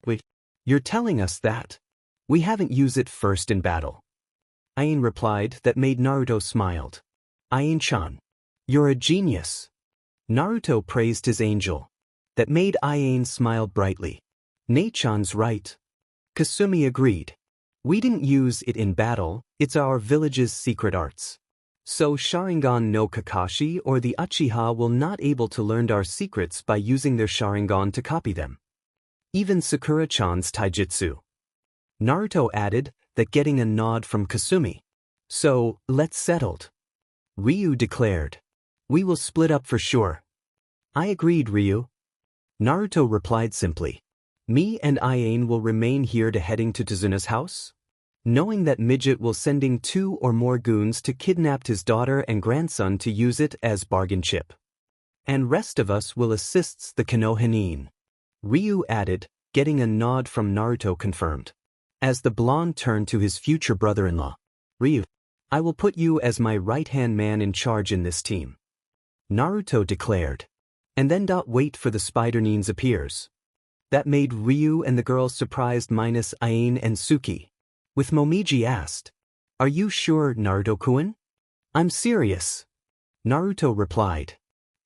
Wait, you're telling us that? We haven't used it first in battle. Iain replied that made Naruto smiled. Iain-chan. You're a genius. Naruto praised his angel. That made Iain smile brightly. Nei-chan's right. Kasumi agreed. We didn't use it in battle, it's our village's secret arts. So Sharingan no Kakashi or the Uchiha will not able to learn our secrets by using their Sharingan to copy them. Even Sakura-chan's taijutsu. Naruto added that, getting a nod from Kasumi. So, let's settled. Ryu declared. We will split up for sure. I agreed, Ryu. Naruto replied simply. Me and Iane will remain here to heading to Tazuna's house? Knowing that Midget will sending 2 or more goons to kidnap his daughter and grandson to use it as bargain chip. And rest of us will assist the Konoha. Ryu added, getting a nod from Naruto confirmed. As the blonde turned to his future brother-in-law. Ryu, I will put you as my right-hand man in charge in this team. Naruto declared. And then wait for the spider Nins appears. That made Ryu and the girls surprised minus Iane and Suki. With Momiji asked, Are you sure, Naruto-kun? I'm serious. Naruto replied.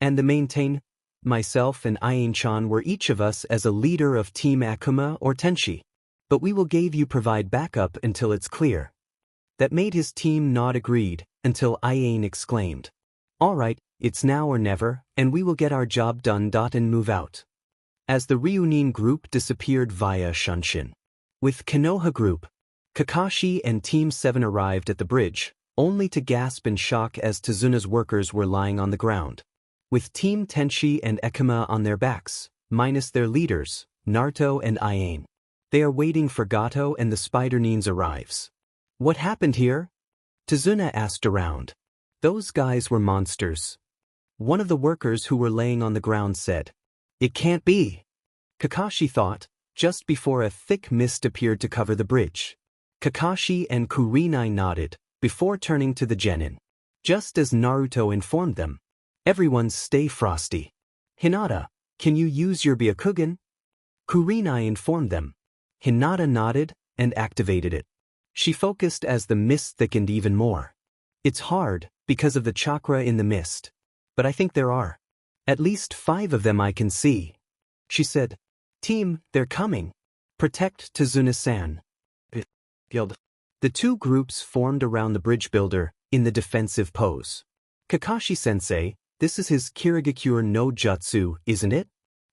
And the maintain, myself and Iane-chan were each of us as a leader of Team Akuma or Tenshi. But we will give you provide backup until it's clear. That made his team nod agreed, until Iane exclaimed. Alright, it's now or never, and we will get our job done. And move out. As the Reuniting group disappeared via Shunshin. With Konoha group, Kakashi and Team 7 arrived at the bridge, only to gasp in shock as Tazuna's workers were lying on the ground. With Team Tenshi and Akuma on their backs, minus their leaders, Naruto and Iane. They are waiting for Gato and the Spider Nins arrives. What happened here? Tazuna asked around. Those guys were monsters. One of the workers who were laying on the ground said. It can't be. Kakashi thought, just before a thick mist appeared to cover the bridge. Kakashi and Kurumi nodded, before turning to the genin. Just as Naruto informed them. Everyone stay frosty. Hinata, can you use your Byakugan? Kurumi informed them. Hinata nodded, and activated it. She focused as the mist thickened even more. It's hard, because of the chakra in the mist. But I think there are. At least 5 of them I can see. She said, Team, they're coming. Protect Tazuna-san. Guild. The 2 groups formed around the bridge builder, in the defensive pose. Kakashi-sensei, this is his Kirigakure no Jutsu, isn't it?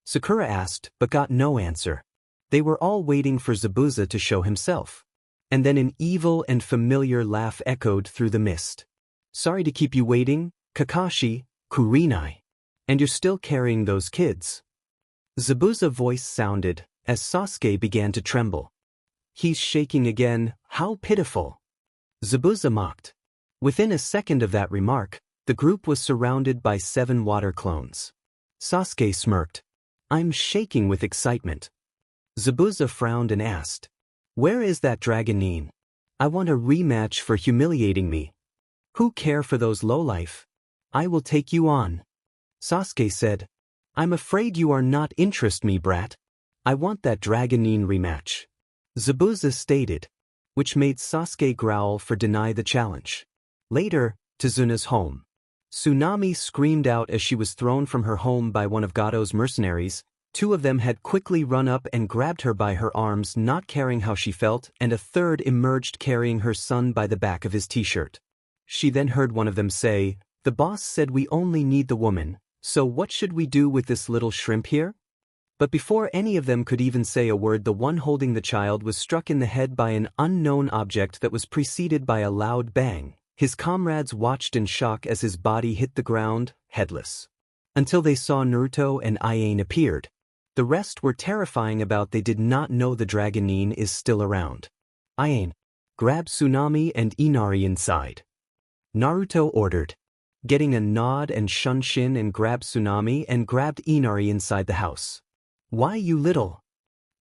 Sakura asked, but got no answer. They were all waiting for Zabuza to show himself. And then an evil and familiar laugh echoed through the mist. Sorry to keep you waiting, Kakashi, Kurumi. And you're still carrying those kids. Zabuza's voice sounded, as Sasuke began to tremble. He's shaking again, how pitiful. Zabuza mocked. Within a second of that remark, the group was surrounded by 7 water clones. Sasuke smirked. I'm shaking with excitement. Zabuza frowned and asked. Where is that dragon Nin? I want a rematch for humiliating me. Who care for those lowlife? I will take you on. Sasuke said. I'm afraid you are not interest me, brat. I want that dragon Nin rematch. Zabuza stated. Which made Sasuke growl for deny the challenge. Later, Tazuna's home. Tsunami screamed out as she was thrown from her home by one of Gato's mercenaries. 2 of them had quickly run up and grabbed her by her arms, not caring how she felt, and a third emerged carrying her son by the back of his t-shirt. She then heard one of them say, The boss said we only need the woman, so what should we do with this little shrimp here? But before any of them could even say a word, the one holding the child was struck in the head by an unknown object that was preceded by a loud bang. His comrades watched in shock as his body hit the ground, headless. Until they saw Naruto and Iane appeared. The rest were terrifying about they did not know the dragon Nin is still around. Iane, grab Tsunami and Inari inside. Naruto ordered. Getting a nod and Shunshin and grabbed Tsunami and grabbed Inari inside the house. Why you little?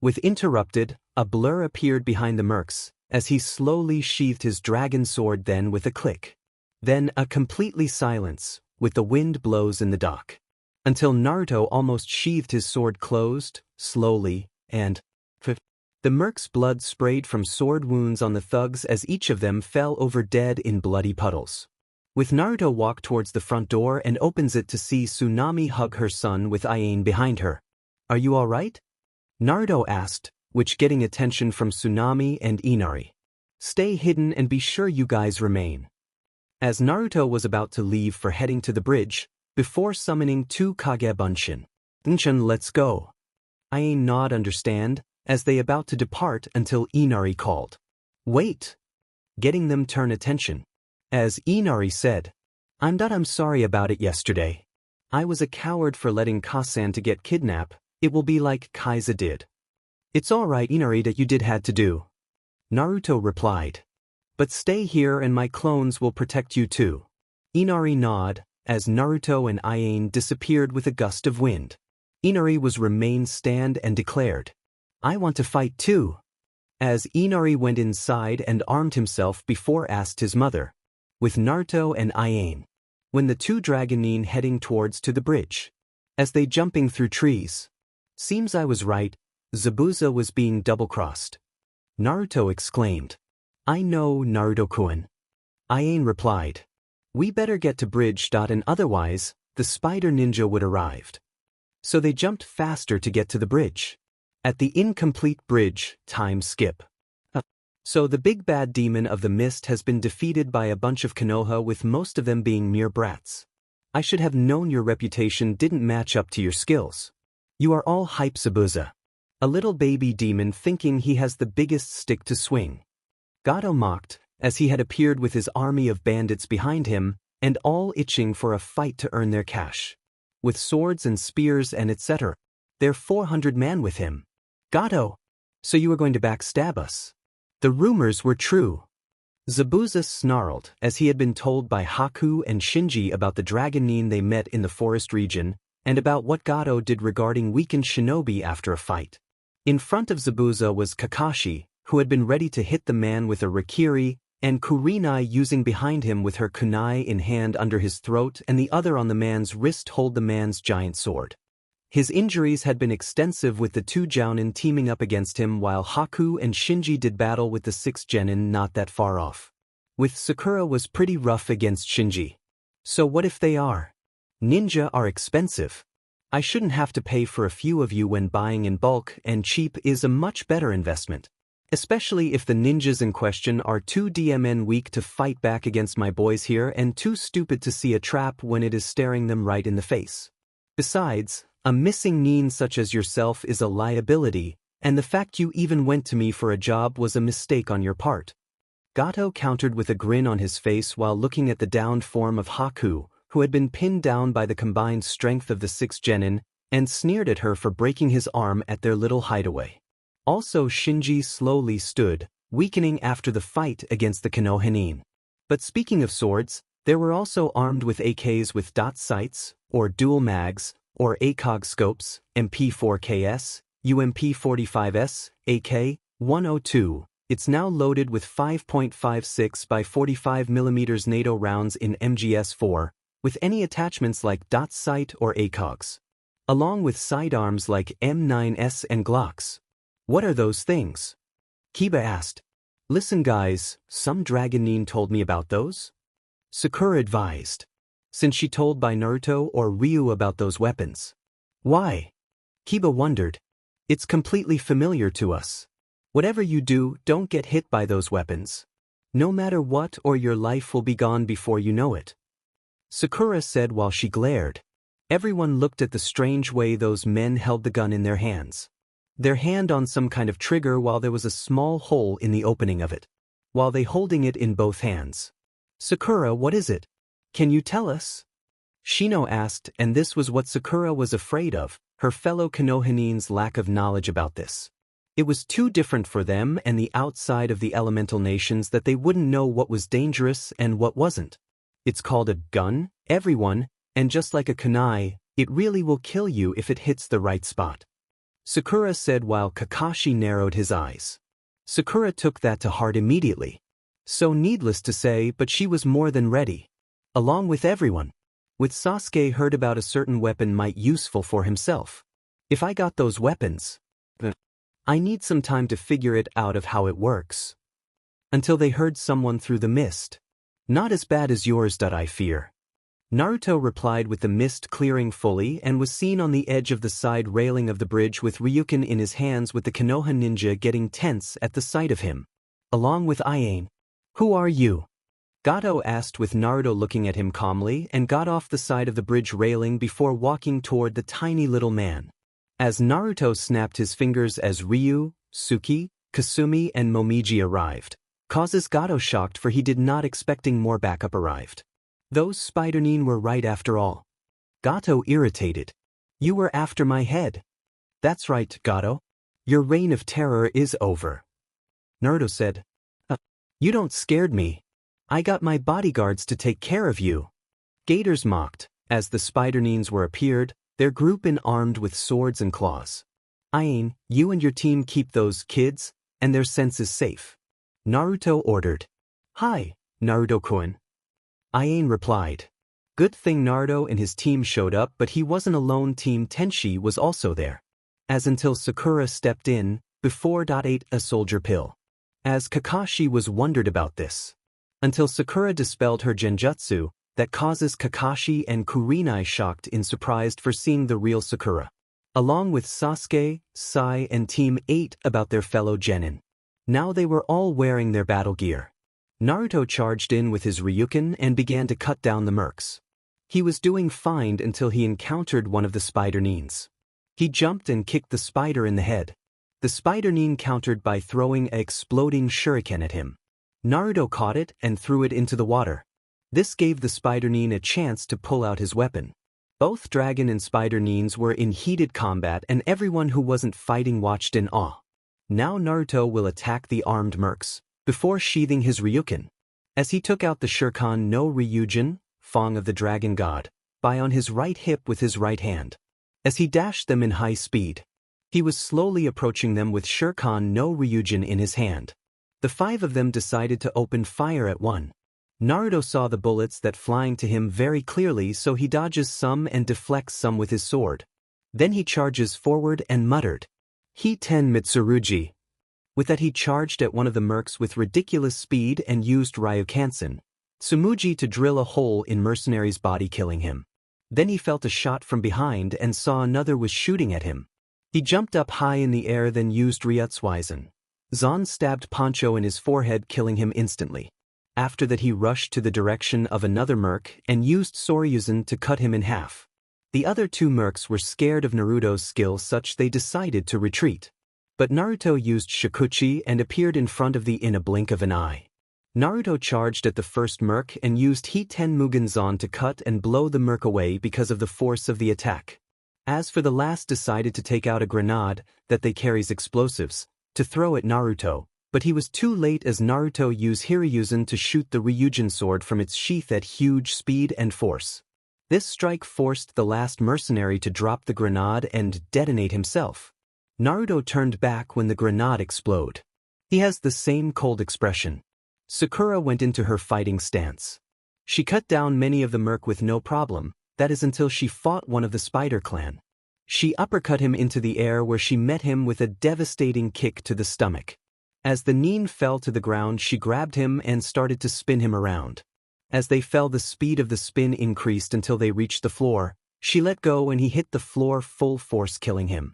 With interrupted, a blur appeared behind the mercs, as he slowly sheathed his dragon sword, then with a click. Then a completely silence, with the wind blows in the dock. Until Naruto almost sheathed his sword closed, slowly, and the merc's blood sprayed from sword wounds on the thugs as each of them fell over dead in bloody puddles. With Naruto walk towards the front door and opens it to see Tsunami hug her son with Iane behind her. Are you alright? Naruto asked, which getting attention from Tsunami and Inari. Stay hidden and be sure you guys remain. As Naruto was about to leave for heading to the bridge, before summoning two Kage Bunshin. Bunshin, let's go. I ain't not understand, as they about to depart until Inari called. Wait. Getting them turn attention. As Inari said, I'm sorry about it yesterday. I was a coward for letting Kasan to get kidnapped. It will be like Kaiza did. It's alright Inari that you did had to do. Naruto replied. But stay here and my clones will protect you too. Inari nod, as Naruto and Ayane disappeared with a gust of wind. Inari was remain stand and declared. I want to fight too. As Inari went inside and armed himself before asked his mother. With Naruto and Ayane. When the two Dragonin heading towards to the bridge. As they jumping through trees. Seems I was right, Zabuza was being double-crossed. Naruto exclaimed. I know, Naruto-kun. Ayane replied. We better get to bridge. And otherwise, the spider ninja would arrive. So they jumped faster to get to the bridge. At the incomplete bridge, time skip. So the big bad demon of the mist has been defeated by a bunch of Konoha with most of them being mere brats. I should have known your reputation didn't match up to your skills. You are all hype Zabuza. A little baby demon thinking he has the biggest stick to swing. Gato mocked, as he had appeared with his army of bandits behind him, and all itching for a fight to earn their cash. With swords and spears and etc. They're 400 man with him. Gato! So you were going to backstab us? The rumors were true. Zabuza snarled, as he had been told by Haku and Shinji about the Dragonin they met in the forest region, and about what Gato did regarding weakened shinobi after a fight. In front of Zabuza was Kakashi, who had been ready to hit the man with a Rikiri, and Kurinai using behind him with her kunai in hand under his throat and the other on the man's wrist hold the man's giant sword. His injuries had been extensive with the two Jounin teaming up against him while Haku and Shinji did battle with the 6 genin not that far off. With Sakura was pretty rough against Shinji. So what if they are? Ninja are expensive. I shouldn't have to pay for a few of you when buying in bulk, and cheap is a much better investment. Especially if the ninjas in question are too DMN weak to fight back against my boys here and too stupid to see a trap when it is staring them right in the face. Besides, a missing nin such as yourself is a liability, and the fact you even went to me for a job was a mistake on your part. Gato countered with a grin on his face while looking at the downed form of Haku, who had been pinned down by the combined strength of the 6 genin, and sneered at her for breaking his arm at their little hideaway. Also Shinji slowly stood, weakening after the fight against the Konoha. But speaking of swords, there were also armed with AKs with dot sights, or dual mags, or ACOG scopes, MP4KS, UMP45S, AK-102. It's now loaded with 5.56 by 45mm NATO rounds in MGS4, with any attachments like dot sight or ACOGs. Along with sidearms like M9S and Glocks. What are those things? Kiba asked. Listen guys, some Dragonin told me about those. Sakura advised. Since she told by Naruto or Ryu about those weapons. Why? Kiba wondered. It's completely familiar to us. Whatever you do, don't get hit by those weapons. No matter what or your life will be gone before you know it. Sakura said while she glared. Everyone looked at the strange way those men held the gun in their hands. Their hand on some kind of trigger while there was a small hole in the opening of it. While they holding it in both hands. Sakura, what is it? Can you tell us? Shino asked, and this was what Sakura was afraid of, her fellow Konohanin's lack of knowledge about this. It was too different for them and the outside of the elemental nations that they wouldn't know what was dangerous and what wasn't. It's called a gun, everyone, and just like a kunai, it really will kill you if it hits the right spot. Sakura said while Kakashi narrowed his eyes. Sakura took that to heart immediately. So needless to say, but she was more than ready. Along with everyone. With Sasuke heard about a certain weapon might useful for himself. If I got those weapons, I need some time to figure it out of how it works. Until they heard someone through the mist. Not as bad as yours, I fear. Naruto replied with the mist clearing fully and was seen on the edge of the side railing of the bridge with Ryukin in his hands, with the Konoha ninja getting tense at the sight of him. Along with Iane. "Who are you?" Gato asked, with Naruto looking at him calmly, and got off the side of the bridge railing before walking toward the tiny little man. As Naruto snapped his fingers as Ryu, Suki, Kasumi and Momiji arrived, causes Gato shocked, for he did not expecting more backup arrived. Those Spider-Nin were right after all. Gato irritated. "You were after my head." "That's right, Gato. Your reign of terror is over." Naruto said. You don't scared me. I got my bodyguards to take care of you." Gators mocked, as the Spider-Nins were appeared, their group armed with swords and claws. "Iane, you and your team keep those kids and their senses safe," Naruto ordered. "Hi, Naruto-kun." Iane replied. Good thing Naruto and his team showed up, but he wasn't alone. Team Tenshi was also there. As until Sakura stepped in, before ate a soldier pill. As Kakashi was wondered about this. Until Sakura dispelled her genjutsu, that causes Kakashi and Kurenai shocked and surprised for seeing the real Sakura. Along with Sasuke, Sai and Team 8 about their fellow genin. Now they were all wearing their battle gear. Naruto charged in with his Ryukin and began to cut down the mercs. He was doing fine until he encountered one of the Spider-Nins. He jumped and kicked the spider in the head. The Spider-Nin countered by throwing an exploding shuriken at him. Naruto caught it and threw it into the water. This gave the Spider-Nin a chance to pull out his weapon. Both Dragon and Spider-Nins were in heated combat, and everyone who wasn't fighting watched in awe. Now Naruto will attack the armed mercs, before sheathing his Ryukin. As he took out the Shuriken no Ryujin, Fong of the Dragon God, by on his right hip with his right hand. As he dashed them in high speed. He was slowly approaching them with Shuriken no Ryujin in his hand. The 5 of them decided to open fire at one. Naruto saw the bullets that flying to him very clearly, so he dodges some and deflects some with his sword. Then he charges forward and muttered, "Hiten Mitsurugi." With that he charged at one of the mercs with ridiculous speed and used Ryukansen, Tsumugi, to drill a hole in mercenary's body, killing him. Then he felt a shot from behind and saw another was shooting at him. He jumped up high in the air, then used Ryutsweisen. Zon stabbed Poncho in his forehead, killing him instantly. After that he rushed to the direction of another merc and used Soryuzen to cut him in half. The other 2 mercs were scared of Naruto's skill, such they decided to retreat. But Naruto used Shikuchi and appeared in front of in a blink of an eye. Naruto charged at the first merc and used Hiten Mugen Zon to cut and blow the merc away because of the force of the attack. As for the last, decided to take out a grenade that they carries explosives to throw at Naruto, but he was too late, as Naruto used Hiryuzen to shoot the Ryujin sword from its sheath at huge speed and force. This strike forced the last mercenary to drop the grenade and detonate himself. Naruto turned back when the grenade exploded. He has the same cold expression. Sakura went into her fighting stance. She cut down many of the merc with no problem, that is until she fought one of the Spider Clan. She uppercut him into the air, where she met him with a devastating kick to the stomach. As the Nin fell to the ground, she grabbed him and started to spin him around. As they fell, the speed of the spin increased until they reached the floor. She let go and he hit the floor full force, killing him.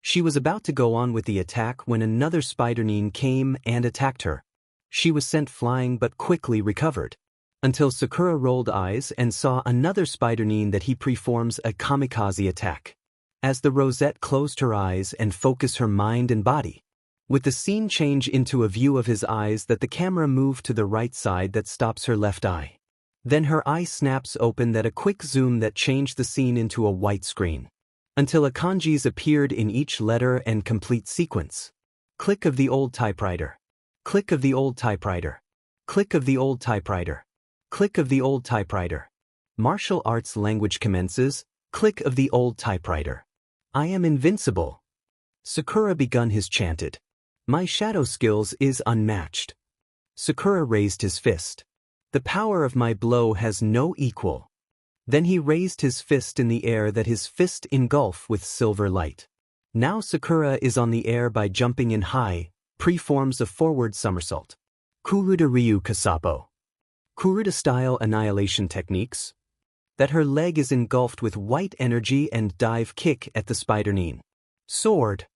She was about to go on with the attack when another Spider-Nin came and attacked her. She was sent flying but quickly recovered. Until Sakura rolled eyes and saw another Spider-Nin that he performs a kamikaze attack. As the Rosette closed her eyes and focused her mind and body. With the scene change into a view of his eyes, that the camera moved to the right side that stops her left eye. Then her eye snaps open, that a quick zoom that changed the scene into a white screen. Until a kanjis appeared in each letter and complete sequence. Click of the old typewriter. Click of the old typewriter. Click of the old typewriter. Click of the old typewriter. Martial arts language commences. Click of the old typewriter. I am invincible. Sakura begun his chanted. My shadow skills is unmatched. Sakura raised his fist. The power of my blow has no equal. Then he raised his fist in the air, that his fist engulf with silver light. Now Sakura is on the air by jumping in high, preforms a forward somersault. Kuruda Ryu Kasapo. Kuruda style annihilation techniques. that her leg is engulfed with white energy and dive kick at the spider nin. Sword.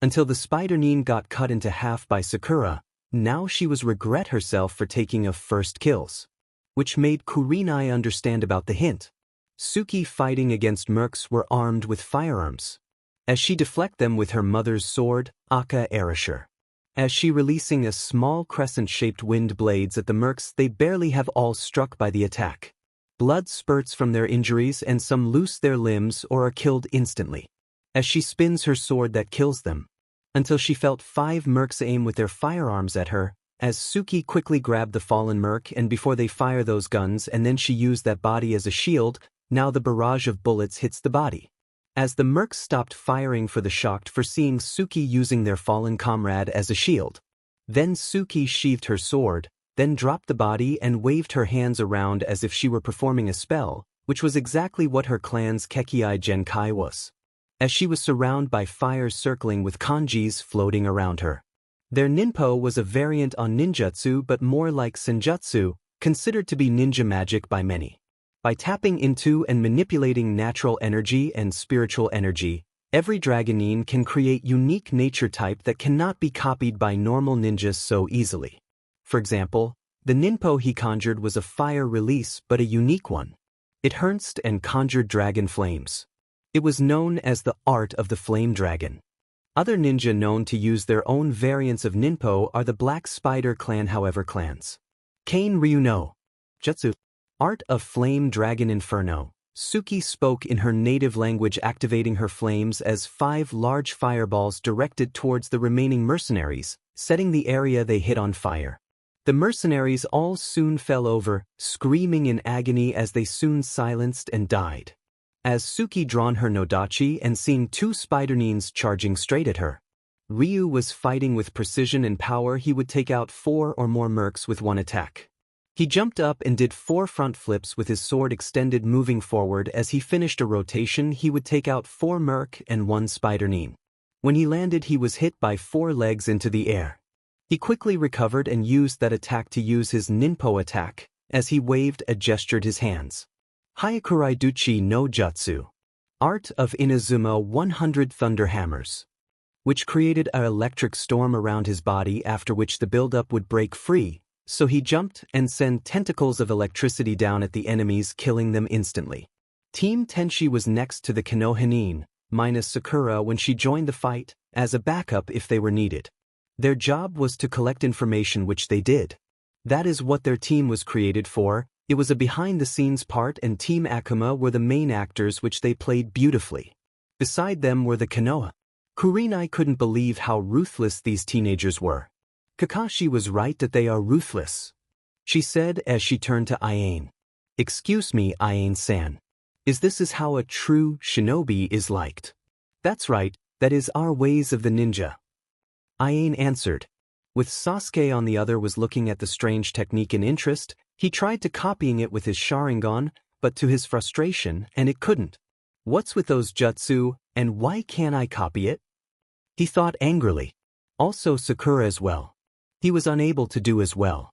Until the spider nin got cut into half by Sakura, now she was regret herself for taking of first kills. Which made Kurenai understand about the hint. Suki fighting against mercs were armed with firearms. As she deflect them with her mother's sword, Aka Erasure. As she releasing a small crescent-shaped wind blades at the mercs, they barely have all struck by the attack. Blood spurts from their injuries and some lose their limbs or are killed instantly. As she spins her sword that kills them. Until she felt 5 mercs aim with their firearms at her, as Suki quickly grabbed the fallen merc and before they fire those guns and then she used that body as a shield, now the barrage of bullets hits the body. As the mercs stopped firing for the shocked for seeing Suki using their fallen comrade as a shield. Then Suki sheathed her sword, then dropped the body and waved her hands around as if she were performing a spell, which was exactly what her clan's Kekkei Genkai was. As she was surrounded by fires circling with kanjis floating around her. Their ninpo was a variant on ninjutsu but more like senjutsu, considered to be ninja magic by many. By tapping into and manipulating natural energy and spiritual energy, every dragonin can create unique nature type that cannot be copied by normal ninjas so easily. For example, the ninpo he conjured was a fire release but a unique one. It harnessed and conjured dragon flames. It was known as the art of the flame dragon. Other ninja known to use their own variants of ninpo are the Black Spider clan. However, clans Kane Ryu no Jutsu, art of flame dragon inferno. Suki spoke in her native language, activating her flames as 5 large fireballs directed towards the remaining mercenaries, setting the area they hit on fire. The mercenaries all soon fell over, screaming in agony as they soon silenced and died. As Suki drawn her nodachi and seeing 2 spider nins charging straight at her. Ryu was fighting with precision and power. He would take out 4 or more mercs with one attack. He jumped up and did 4 front flips with his sword extended, moving forward. As he finished a rotation, he would take out 4 merc and 1 spider nin. When he landed, he was hit by 4 legs into the air. He quickly recovered and used that attack to use his ninpo attack. As he waved and gestured his hands. Hayakurai Duchi no Jutsu. Art of Inazuma 100 Thunder Hammers. Which created an electric storm around his body, after which the buildup would break free, so he jumped and sent tentacles of electricity down at the enemies, killing them instantly. Team Tenshi was next to the Konoha nin, minus Sakura when she joined the fight, as a backup if they were needed. Their job was to collect information, which they did. That is what their team was created for. It was a behind-the-scenes part, and Team Akuma were the main actors, which they played beautifully. Beside them were the Konoha. Kurenai couldn't believe how ruthless these teenagers were. Kakashi was right that they are ruthless, she said as she turned to Ayane. Excuse me, Ayane-san. Is this how a true shinobi is liked? That's right, that is our ways of the ninja. Ayane answered. With Sasuke on the other was looking at the strange technique in interest. He tried to copying it with his Sharingan, but to his frustration, and it couldn't. What's with those jutsu, and why can't I copy it? He thought angrily. Also Sakura as well. He was unable to do as well.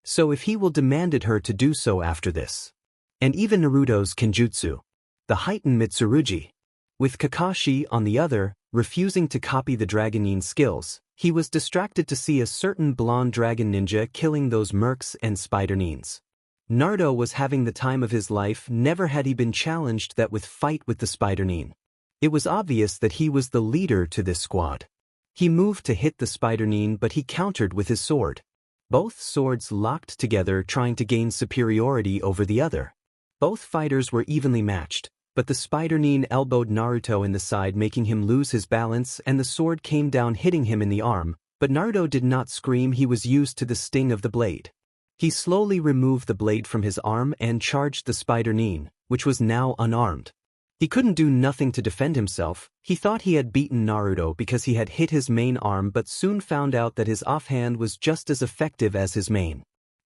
So if he will demanded her to do so after this. And even Naruto's Kenjutsu. The heightened Mitsurugi. With Kakashi on the other, refusing to copy the dragonin skills, he was distracted to see a certain blonde dragon ninja killing those mercs and spider nins. Naruto was having the time of his life. Never had he been challenged that with fight with the spider nin. It was obvious that he was the leader to this squad. He moved to hit the spider nin, but he countered with his sword. Both swords locked together, trying to gain superiority over the other. Both fighters were evenly matched. But the spider nin elbowed Naruto in the side, making him lose his balance, and the sword came down, hitting him in the arm. But Naruto did not scream. He was used to the sting of the blade. He slowly removed the blade from his arm and charged the spider nin, which was now unarmed. He couldn't do nothing to defend himself. He thought he had beaten Naruto because he had hit his main arm, but soon found out that his offhand was just as effective as his main.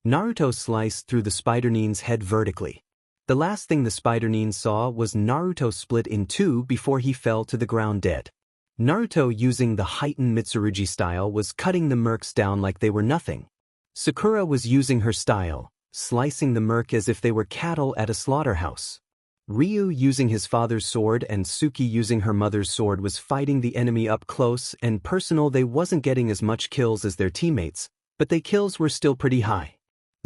Naruto sliced through the spider nin's head vertically. The last thing the spider nin saw was Naruto split in 2 before he fell to the ground dead. Naruto, using the heightened Mitsurugi style, was cutting the mercs down like they were nothing. Sakura was using her style, slicing the merc as if they were cattle at a slaughterhouse. Ryu using his father's sword and Suki using her mother's sword was fighting the enemy up close and personal. They wasn't getting as much kills as their teammates, but their kills were still pretty high.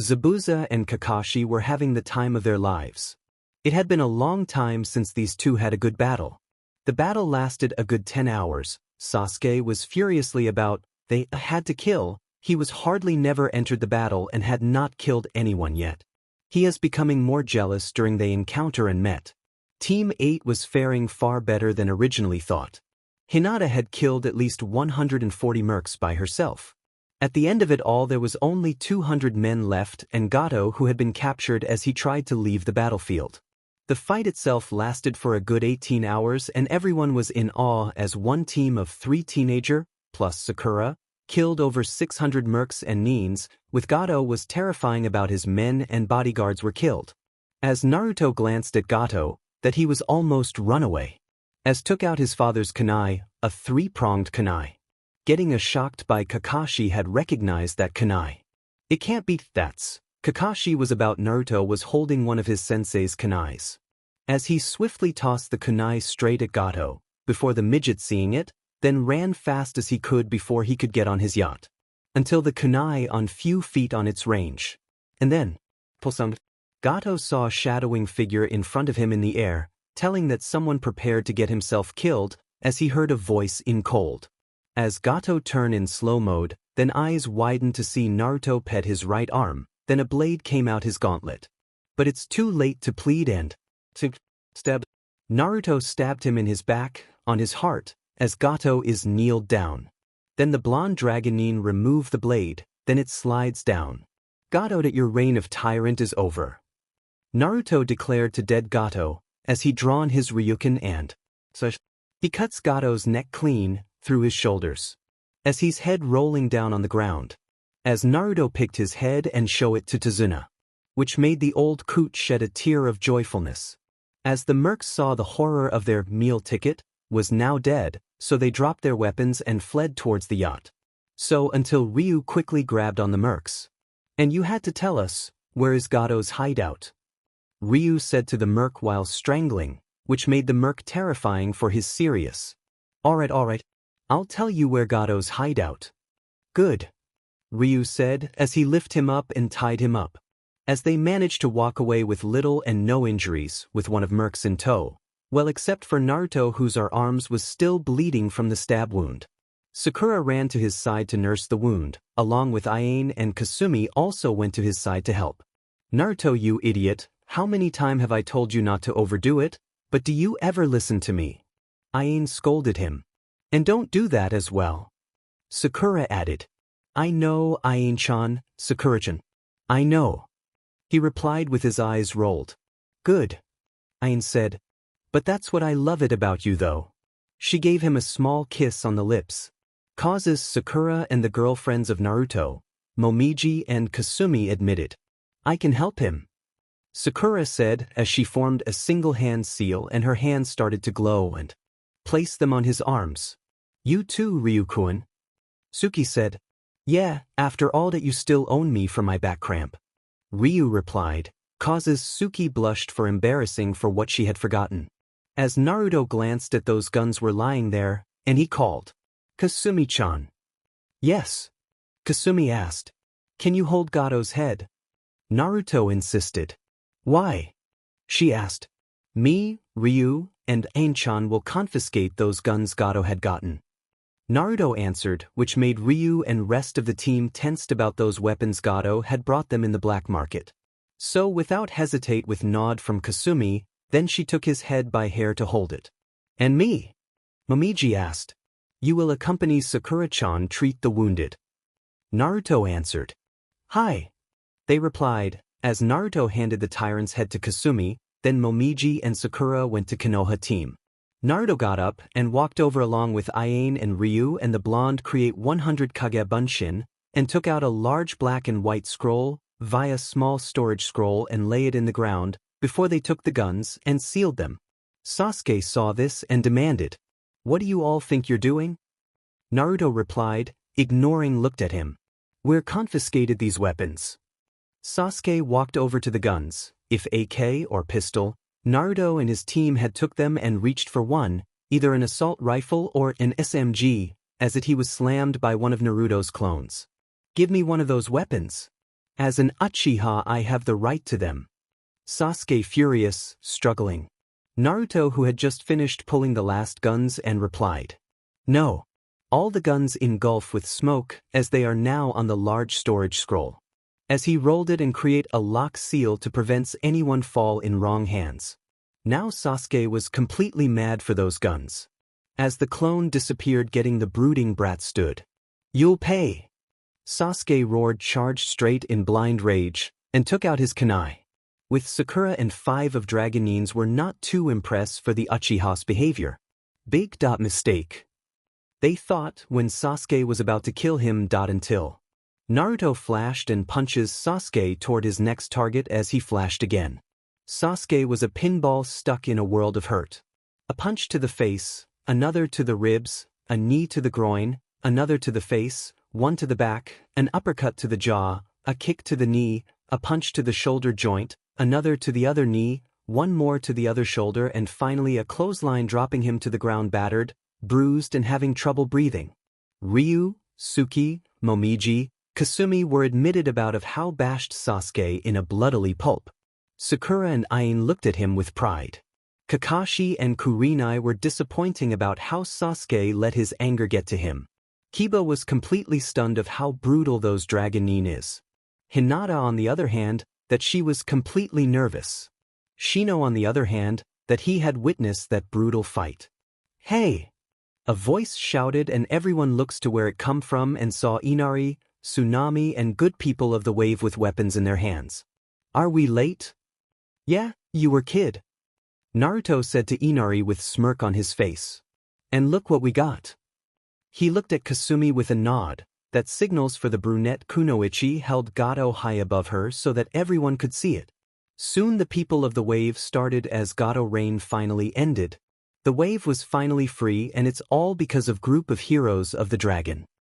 Zabuza and Kakashi were having the time of their lives. It had been a long time since these two had a good battle. The battle lasted a good 10 hours. Sasuke was furiously about, they had to kill. He was hardly never entered the battle and had not killed anyone yet. He is becoming more jealous during they encounter and met. Team 8 was faring far better than originally thought. Hinata had killed at least 140 mercs by herself. At the end of it all there was only 200 men left and Gato who had been captured as he tried to leave the battlefield. The fight itself lasted for a good 18 hours and everyone was in awe as one team of 3 teenager, plus Sakura, killed over 600 mercs and nins, with Gato was terrifying about his men and bodyguards were killed. As Naruto glanced at Gato, that he was almost run away. As took out his father's kunai, a 3-pronged kunai. Getting a shocked by Kakashi had recognized that kunai. It can't be that's. Kakashi was about Naruto was holding one of his sensei's kunais. As he swiftly tossed the kunai straight at Gato, before the midget seeing it, then ran fast as he could before he could get on his yacht. Until the kunai on few feet on its range. And then, Gato saw a shadowing figure in front of him in the air, telling that someone prepared to get himself killed, as he heard a voice in cold. As Gato turned in slow mode, then eyes widened to see Naruto pet his right arm, then a blade came out his gauntlet. But it's too late to plead and stab. Naruto stabbed him in his back, on his heart, as Gato is kneeled down. Then the blonde dragonin removed the blade, then it slides down. Gato, that your reign of tyrant is over. Naruto declared to dead Gato, as he drawn his Ryukin and he cuts Gato's neck clean, through his shoulders. As his head rolling down on the ground. As Naruto picked his head and show it to Tazuna. Which made the old coot shed a tear of joyfulness. As the mercs saw the horror of their meal ticket, was now dead, so they dropped their weapons and fled towards the yacht. So until Ryu quickly grabbed on the mercs. And you had to tell us, where is Gato's hideout? Ryu said to the merc while strangling, which made the merc terrifying for his serious. Alright, I'll tell you where Gato's hideout. Good. Ryu said as he lifted him up and tied him up. As they managed to walk away with little and no injuries, with one of mercs in tow. Well, except for Naruto whose arms was still bleeding from the stab wound. Sakura ran to his side to nurse the wound, along with Ayane and Kasumi also went to his side to help. Naruto, you idiot, how many times have I told you not to overdo it, but do you ever listen to me? Ayane scolded him. And don't do that as well. Sakura added. I know, Ayane-chan, Sakura-chan. I know. He replied with his eyes rolled. Good. Ayane said. But that's what I love it about you though. She gave him a small kiss on the lips. Causes Sakura and the girlfriends of Naruto, Momiji and Kasumi admitted. I can help him. Sakura said as she formed a single hand seal and her hands started to glow and placed them on his arms. You too, Ryukuen. Suki said. Yeah, after all that you still own me for my back cramp. Ryu replied, causes Suki blushed for embarrassing for what she had forgotten. As Naruto glanced at those guns were lying there, and he called. Kasumi-chan. Yes. Kasumi asked. Can you hold Gato's head? Naruto insisted. Why? She asked. Me, Ryu, and Ain-chan will confiscate those guns Gato had gotten. Naruto answered, which made Ryu and rest of the team tensed about those weapons Gato had brought them in the black market. So without hesitate with nod from Kasumi, then she took his head by hair to hold it. And me? Momiji asked. You will accompany Sakura-chan treat the wounded. Naruto answered. Hi. They replied, as Naruto handed the tyrant's head to Kasumi, then Momiji and Sakura went to Konoha team. Naruto got up and walked over along with Ayane and Ryu and the blonde create 100 Kage Bunshin, and took out a large black and white scroll, via small storage scroll and lay it in the ground, before they took the guns and sealed them. Sasuke saw this and demanded, What do you all think you're doing? Naruto replied, ignoring looked at him. We're confiscated these weapons. Sasuke walked over to the guns, if AK or pistol, Naruto and his team had took them and reached for one, either an assault rifle or an SMG, as he was slammed by one of Naruto's clones. Give me one of those weapons. As an Uchiha I have the right to them. Sasuke furious, struggling. Naruto who had just finished pulling the last guns and replied. No. All the guns engulf with smoke as they are now on the large storage scroll. As he rolled it and create a lock seal to prevent anyone fall in wrong hands. Now Sasuke was completely mad for those guns. As the clone disappeared getting the brooding brat stood. You'll pay. Sasuke roared charged straight in blind rage, and took out his kunai. With Sakura and 5 of Dragonines were not too impressed for the Uchiha's behavior. Big mistake. They thought when Sasuke was about to kill him until Naruto flashed and punches Sasuke toward his next target as he flashed again. Sasuke was a pinball stuck in a world of hurt. A punch to the face, another to the ribs, a knee to the groin, another to the face, one to the back, an uppercut to the jaw, a kick to the knee, a punch to the shoulder joint, another to the other knee, one more to the other shoulder and finally a clothesline dropping him to the ground battered, bruised and having trouble breathing. Ryu, Suki, Momiji, Kasumi were admitted about of how bashed Sasuke in a bloodily pulp. Sakura and Ain looked at him with pride. Kakashi and Kurenai were disappointing about how Sasuke let his anger get to him. Kiba was completely stunned of how brutal those Dragonine is. Hinata on the other hand, that she was completely nervous. Shino on the other hand, that he had witnessed that brutal fight. Hey! A voice shouted and everyone looks to where it come from and saw Inari, Tsunami and good people of the wave with weapons in their hands. Are we late? Yeah, you were kid. Naruto said to Inari with smirk on his face. And look what we got. He looked at Kasumi with a nod, that signals for the brunette Kunoichi held Gato high above her so that everyone could see it. Soon the people of the wave started as Gato reign finally ended. The wave was finally free and it's all because of group of heroes of the dragon.